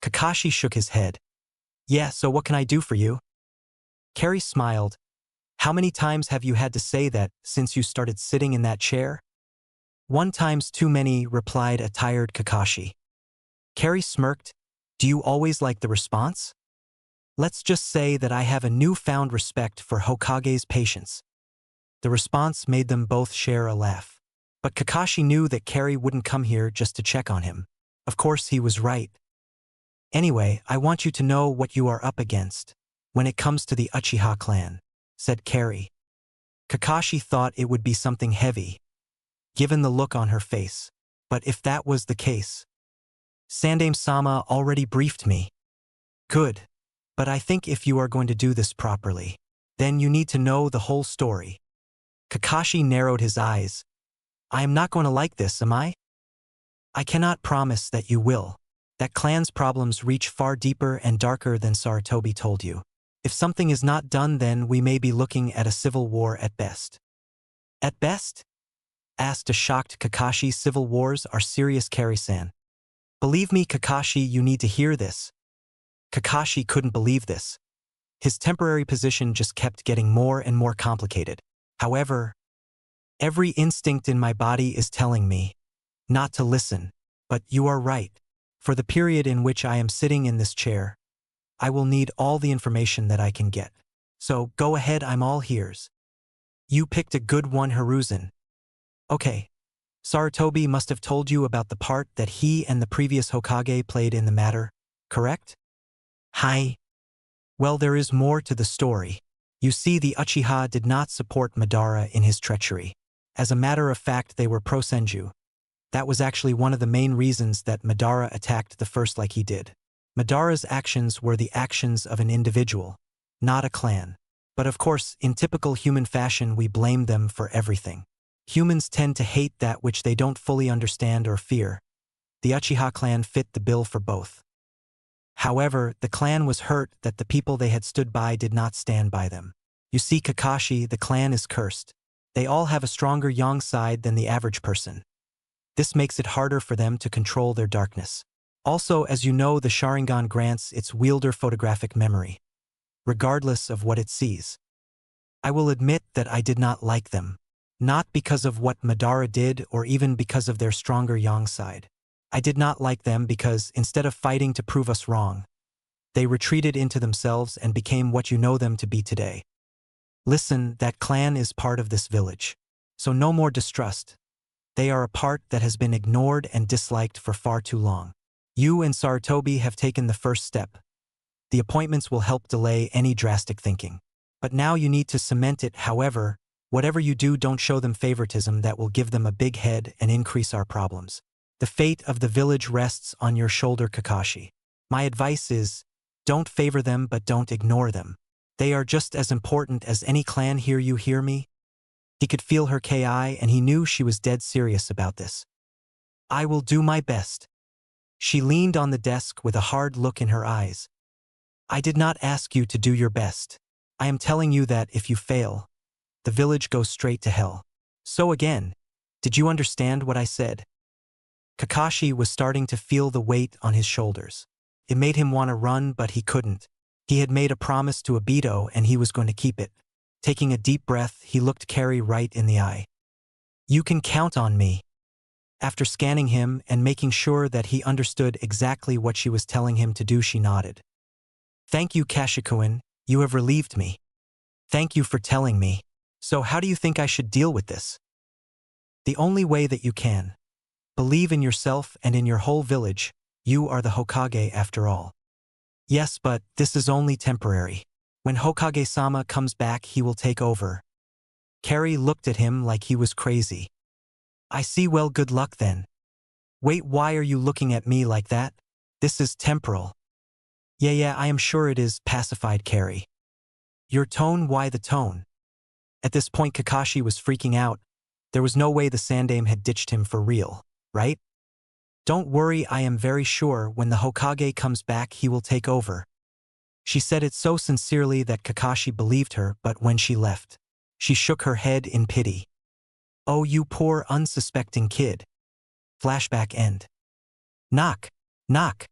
[SPEAKER 1] Kakashi shook his head. Yeah, so what can I do for you? Kari smiled. How many times have you had to say that since you started sitting in that chair? 1 time's too many, replied a tired Kakashi. Kari smirked. Do you always like the response? Let's just say that I have a newfound respect for Hokage's patience. The response made them both share a laugh. But Kakashi knew that Kari wouldn't come here just to check on him. Of course, he was right. Anyway, I want you to know what you are up against when it comes to the Uchiha clan, said Kari. Kakashi thought it would be something heavy, given the look on her face. But if that was the case, Sandaime-sama already briefed me. Good. But I think if you are going to do this properly, then you need to know the whole story. Kakashi narrowed his eyes. I am not going to like this, am I? I cannot promise that you will. That clan's problems reach far deeper and darker than Sarutobi told you. If something is not done, then we may be looking at a civil war at best. At best? Asked a shocked Kakashi. Civil wars are serious, Kari-san. Believe me, Kakashi, you need to hear this. Kakashi couldn't believe this. His temporary position just kept getting more and more complicated. However, every instinct in my body is telling me not to listen. But you are right. For the period in which I am sitting in this chair, I will need all the information that I can get. So go ahead, I'm all ears. You picked a good one, Hiruzen. Okay. Sarutobi must have told you about the part that he and the previous Hokage played in the matter, correct? Hi. Well, there is more to the story. You see, the Uchiha did not support Madara in his treachery. As a matter of fact, they were pro-Senju. That was actually one of the main reasons that Madara attacked the first like he did. Madara's actions were the actions of an individual, not a clan. But of course, in typical human fashion, we blame them for everything. Humans tend to hate that which they don't fully understand or fear. The Uchiha clan fit the bill for both. However, the clan was hurt that the people they had stood by did not stand by them. You see, Kakashi, the clan is cursed. They all have a stronger yang side than the average person. This makes it harder for them to control their darkness. Also, as you know, the Sharingan grants its wielder photographic memory, regardless of what it sees. I will admit that I did not like them. Not because of what Madara did or even because of their stronger yang side. I did not like them because, instead of fighting to prove us wrong, they retreated into themselves and became what you know them to be today. Listen, that clan is part of this village. So no more distrust. They are a part that has been ignored and disliked for far too long. You and Sarutobi have taken the first step. The appointments will help delay any drastic thinking. But now you need to cement it. However, whatever you do, don't show them favoritism that will give them a big head and increase our problems. The fate of the village rests on your shoulder, Kakashi. My advice is, don't favor them but don't ignore them. They are just as important as any clan here, you hear me? He could feel her ki and he knew she was dead serious about this. I will do my best. She leaned on the desk with a hard look in her eyes. I did not ask you to do your best. I am telling you that if you fail, the village goes straight to hell. So again, did you understand what I said? Kakashi was starting to feel the weight on his shoulders. It made him want to run, but he couldn't. He had made a promise to Obito and he was going to keep it. Taking a deep breath, he looked Kari right in the eye. You can count on me. After scanning him and making sure that he understood exactly what she was telling him to do, she nodded. Thank you, Kashikuin. You have relieved me. Thank you for telling me. So how do you think I should deal with this? The only way that you can. Believe in yourself and in your whole village. You are the Hokage after all. Yes, but this is only temporary. When Hokage-sama comes back, he will take over. Carrie looked at him like he was crazy. I see. Well, good luck then. Wait, why are you looking at me like that? This is temporal. Yeah, I am sure it is, pacified Carrie. Your tone, why the tone? At this point Kakashi was freaking out. There was no way the Sandaime had ditched him for real, right? Don't worry, I am very sure when the Hokage comes back he will take over. She said it so sincerely that Kakashi believed her, but when she left, she shook her head in pity. Oh, you poor unsuspecting kid. Flashback end. Knock. Knock.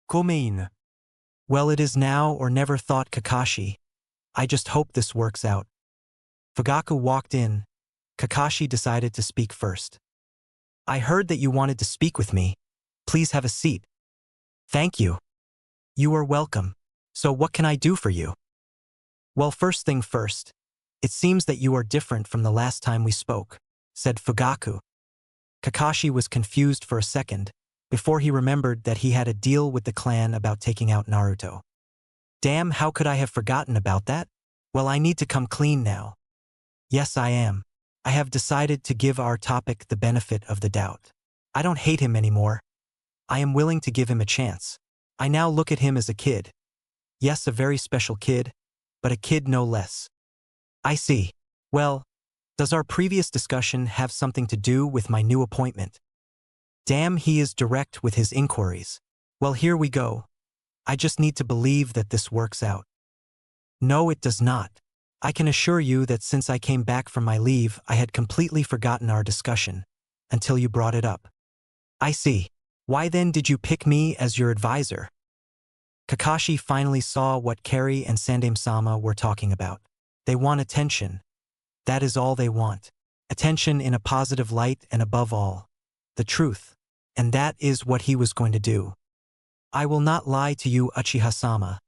[SPEAKER 3] Komein.
[SPEAKER 1] Well, it is now or never, thought Kakashi. I just hope this works out. Fugaku walked in. Kakashi decided to speak first. I heard that you wanted to speak with me. Please have a seat. Thank you. You are welcome. So what can I do for you? Well, first thing first, it seems that you are different from the last time we spoke, said Fugaku. Kakashi was confused for a second, before he remembered that he had a deal with the clan about taking out Naruto. Damn, how could I have forgotten about that? Well, I need to come clean now. Yes, I am. I have decided to give our topic the benefit of the doubt. I don't hate him anymore. I am willing to give him a chance. I now look at him as a kid. Yes, a very special kid, but a kid no less. I see. Well, does our previous discussion have something to do with my new appointment? Damn, he is direct with his inquiries. Well, here we go. I just need to believe that this works out. No, it does not. I can assure you that since I came back from my leave, I had completely forgotten our discussion, until you brought it up. I see. Why then did you pick me as your advisor? Kakashi finally saw what Carrie and Sandaime-sama were talking about. They want attention. That is all they want. Attention in a positive light and above all, the truth. And that is what he was going to do. I will not lie to you, Uchiha-sama.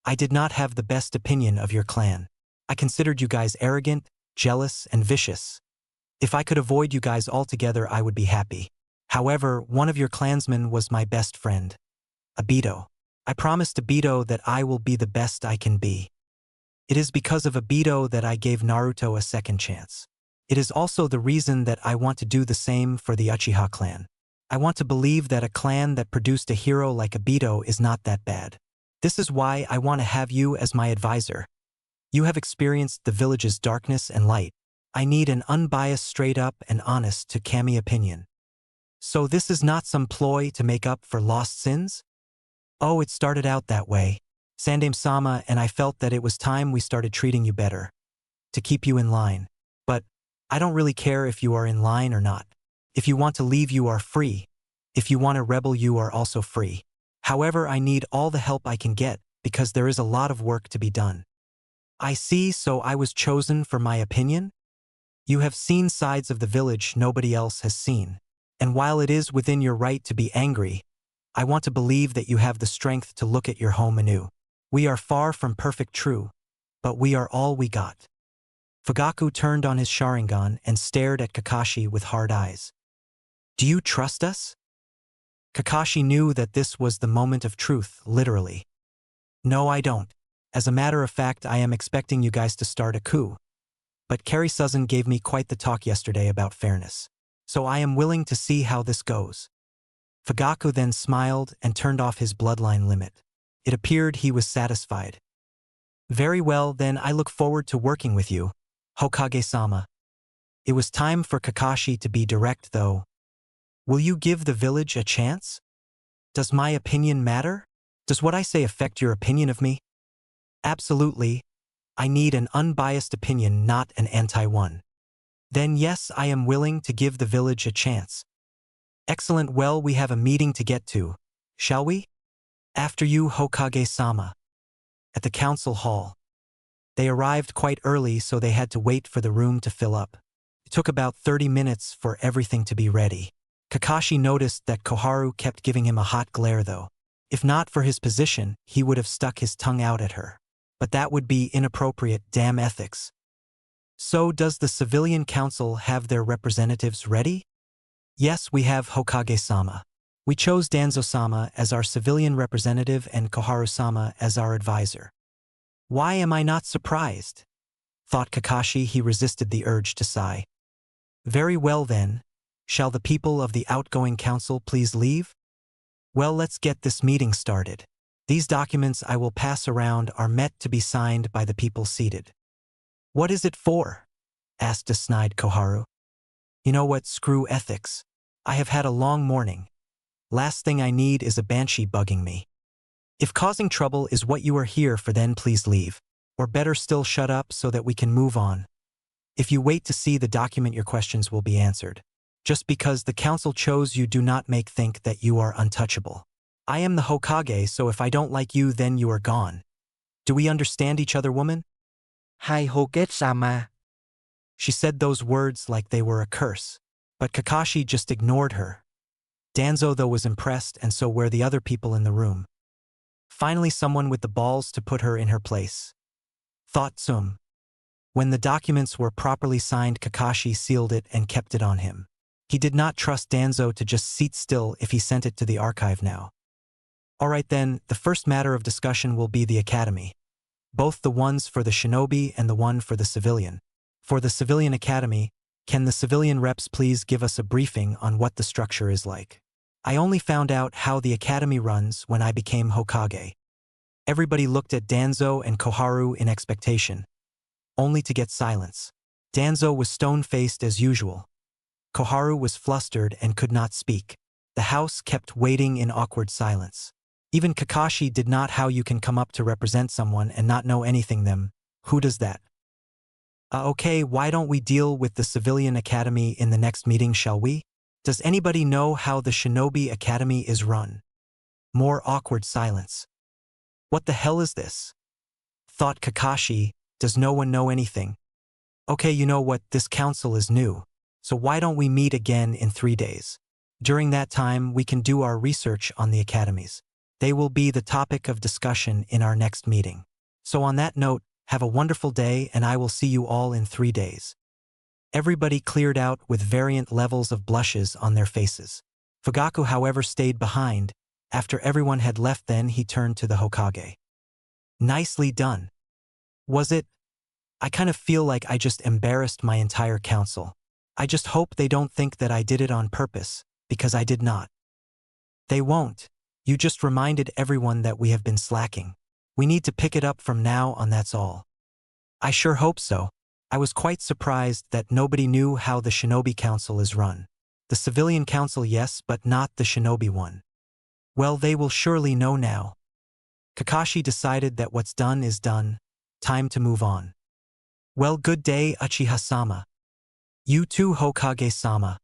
[SPEAKER 1] I did not have the best opinion of your clan. I considered you guys arrogant, jealous, and vicious. If I could avoid you guys altogether, I would be happy. However, one of your clansmen was my best friend, Obito. I promised Obito that I will be the best I can be. It is because of Obito that I gave Naruto a second chance. It is also the reason that I want to do the same for the Uchiha clan. I want to believe that a clan that produced a hero like Obito is not that bad. This is why I want to have you as my advisor. You have experienced the village's darkness and light. I need an unbiased, straight up, and honest to Kami opinion. So this is not some ploy to make up for lost sins? Oh, it started out that way. Sandaime-sama and I felt that it was time we started treating you better. To keep you in line. But I don't really care if you are in line or not. If you want to leave, you are free. If you want to rebel, you are also free. However, I need all the help I can get, because there is a lot of work to be done. I see, so I was chosen for my opinion? You have seen sides of the village nobody else has seen. And while it is within your right to be angry, I want to believe that you have the strength to look at your home anew. We are far from perfect, true, but we are all we got. Fugaku turned on his Sharingan and stared at Kakashi with hard eyes. Do you trust us? Kakashi knew that this was the moment of truth, literally. No, I don't. As a matter of fact, I am expecting you guys to start a coup. But Carrie-Susan gave me quite the talk yesterday about fairness. So I am willing to see how this goes. Fugaku then smiled and turned off his bloodline limit. It appeared he was satisfied. Very well, then I look forward to working with you, Hokage-sama. It was time for Kakashi to be direct, though. Will you give the village a chance? Does my opinion matter? Does what I say affect your opinion of me? Absolutely. I need an unbiased opinion, not an anti-one. Then yes, I am willing to give the village a chance. Excellent. Well, we have a meeting to get to. Shall we? After you, Hokage-sama. At the council hall. They arrived quite early, so they had to wait for the room to fill up. It took about 30 minutes for everything to be ready. Kakashi noticed that Koharu kept giving him a hot glare, though. If not for his position, he would have stuck his tongue out at her. But that would be inappropriate, damn ethics. So does the civilian council have their representatives ready? Yes, we have, Hokage-sama. We chose Danzo-sama as our civilian representative and Koharu-sama as our advisor. Why am I not surprised? Thought Kakashi. He resisted the urge to sigh. Very well then. Shall the people of the outgoing council please leave? Well, let's get this meeting started. These documents I will pass around are meant to be signed by the people seated. What is it for? Asked a snide Koharu. You know what, screw ethics. I have had a long morning. Last thing I need is a banshee bugging me. If causing trouble is what you are here for, then please leave. Or better still, shut up so that we can move on. If you wait to see the document, your questions will be answered. Just because the council chose you, do not make think that you are untouchable. I am the Hokage, so if I don't like you, then you are gone. Do we understand each other, woman?
[SPEAKER 2] Hai Hokage-sama.
[SPEAKER 1] She said those words like they were a curse, but Kakashi just ignored her. Danzo, though, was impressed, and so were the other people in the room. Finally, someone with the balls to put her in her place. Thought Tsum. When the documents were properly signed, Kakashi sealed it and kept it on him. He did not trust Danzo to just sit still if he sent it to the archive now. Alright then, the first matter of discussion will be the academy. Both the ones for the shinobi and the one for the civilian. For the civilian academy, can the civilian reps please give us a briefing on what the structure is like? I only found out how the academy runs when I became Hokage. Everybody looked at Danzo and Koharu in expectation, only to get silence. Danzo was stone-faced as usual. Koharu was flustered and could not speak. The house kept waiting in awkward silence. Even Kakashi did not. How you can come up to represent someone and not know anything them? Who does that? Okay, why don't we deal with the civilian academy in the next meeting, shall we? Does anybody know how the Shinobi Academy is run? More awkward silence. What the hell is this? Thought Kakashi. Does no one know anything? Okay, you know what, this council is new, so why don't we meet again in 3 days? During that time, we can do our research on the academies. They will be the topic of discussion in our next meeting. So on that note, have a wonderful day, and I will see you all in 3 days. Everybody cleared out with variant levels of blushes on their faces. Fugaku, however, stayed behind. After everyone had left, then he turned to the Hokage. Nicely done. Was it? I kind of feel like I just embarrassed my entire council. I just hope they don't think that I did it on purpose, because I did not. They won't. You just reminded everyone that we have been slacking. We need to pick it up from now on, that's all. I sure hope so. I was quite surprised that nobody knew how the Shinobi Council is run. The civilian council, yes, but not the Shinobi one. Well, they will surely know now. Kakashi decided that what's done is done. Time to move on. Well, good day, Uchiha-sama. You too, Hokage-sama.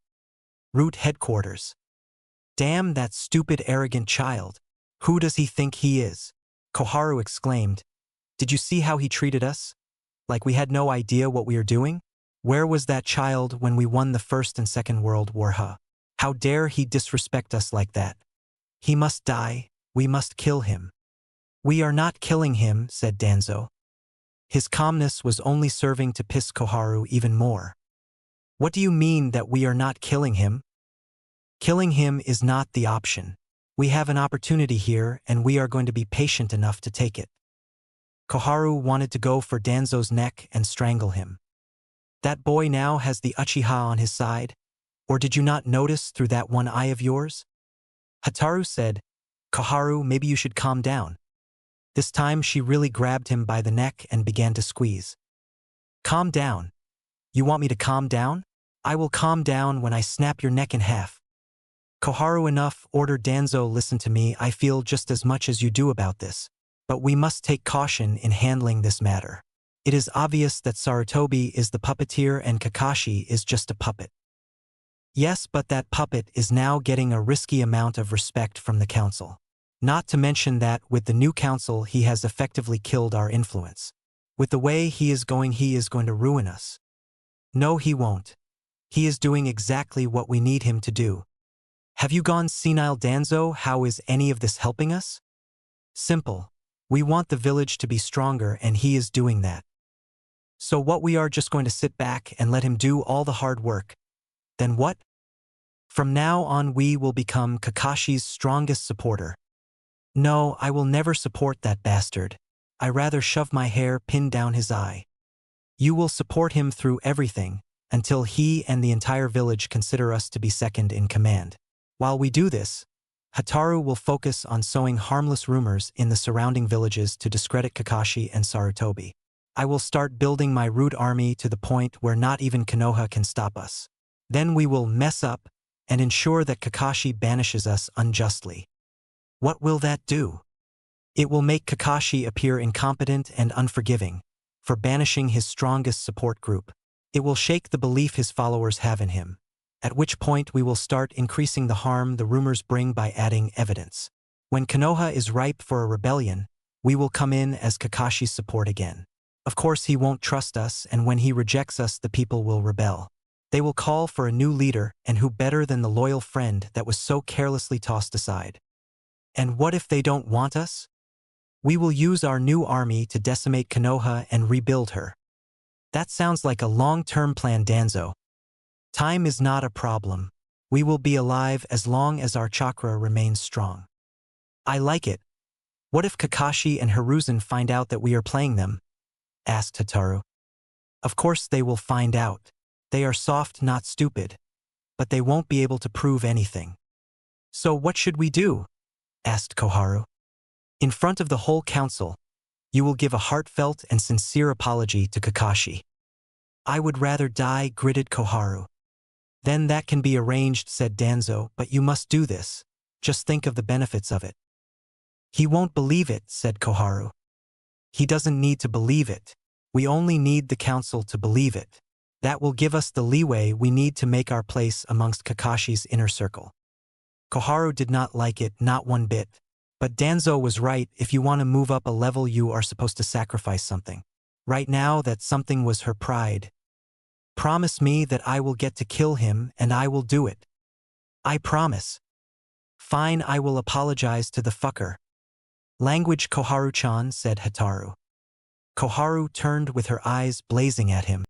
[SPEAKER 1] Root headquarters. Damn that stupid, arrogant child. Who does he think he is? Koharu exclaimed. Did you see how he treated us? Like we had no idea what we are doing? Where was that child when we won the First and Second World War, huh? How dare he disrespect us like that? He must die. We must kill him. We are not killing him, said Danzo. His calmness was only serving to piss Koharu even more. What do you mean that we are not killing him? Killing him is not the option. We have an opportunity here, and we are going to be patient enough to take it. Koharu wanted to go for Danzo's neck and strangle him. That boy now has the Uchiha on his side, or did you not notice through that one eye of yours? Hataru said, Koharu, maybe you should calm down. This time she really grabbed him by the neck and began to squeeze. Calm down. You want me to calm down? I will calm down when I snap your neck in half. Koharu, enough, ordered Danzo. Listen to me, I feel just as much as you do about this. But we must take caution in handling this matter. It is obvious that Sarutobi is the puppeteer and Kakashi is just a puppet. Yes, but that puppet is now getting a risky amount of respect from the council. Not to mention that with the new council he has effectively killed our influence. With the way he is going to ruin us. No, he won't. He is doing exactly what we need him to do. Have you gone senile, Danzo? How is any of this helping us? Simple. We want the village to be stronger, and he is doing that. So what, we are just going to sit back and let him do all the hard work? Then what? From now on we will become Kakashi's strongest supporter. No, I will never support that bastard. I rather shove my hair pinned down his eye. You will support him through everything, until he and the entire village consider us to be second in command. While we do this, Hotaru will focus on sowing harmless rumors in the surrounding villages to discredit Kakashi and Sarutobi. I will start building my root army to the point where not even Konoha can stop us. Then we will mess up and ensure that Kakashi banishes us unjustly. What will that do? It will make Kakashi appear incompetent and unforgiving for banishing his strongest support group. It will shake the belief his followers have in him, at which point we will start increasing the harm the rumors bring by adding evidence. When Konoha is ripe for a rebellion, we will come in as Kakashi's support again. Of course he won't trust us, and when he rejects us the people will rebel. They will call for a new leader, and who better than the loyal friend that was so carelessly tossed aside? And what if they don't want us? We will use our new army to decimate Konoha and rebuild her. That sounds like a long-term plan, Danzo. Time is not a problem. We will be alive as long as our chakra remains strong. I like it. What if Kakashi and Hiruzen find out that we are playing them? Asked Hotaru. Of course they will find out. They are soft, not stupid. But they won't be able to prove anything. So what should we do? Asked Koharu. In front of the whole council, you will give a heartfelt and sincere apology to Kakashi. I would rather die, gritted Koharu. Then that can be arranged, said Danzo, but you must do this. Just think of the benefits of it. He won't believe it, said Koharu. He doesn't need to believe it. We only need the council to believe it. That will give us the leeway we need to make our place amongst Kakashi's inner circle. Koharu did not like it, not one bit. But Danzo was right. If you want to move up a level, you are supposed to sacrifice something. Right now, that something was her pride. Promise me that I will get to kill him, and I will do it. I promise. Fine, I will apologize to the fucker. Language, Koharu-chan, said Hotaru. Koharu turned with her eyes blazing at him.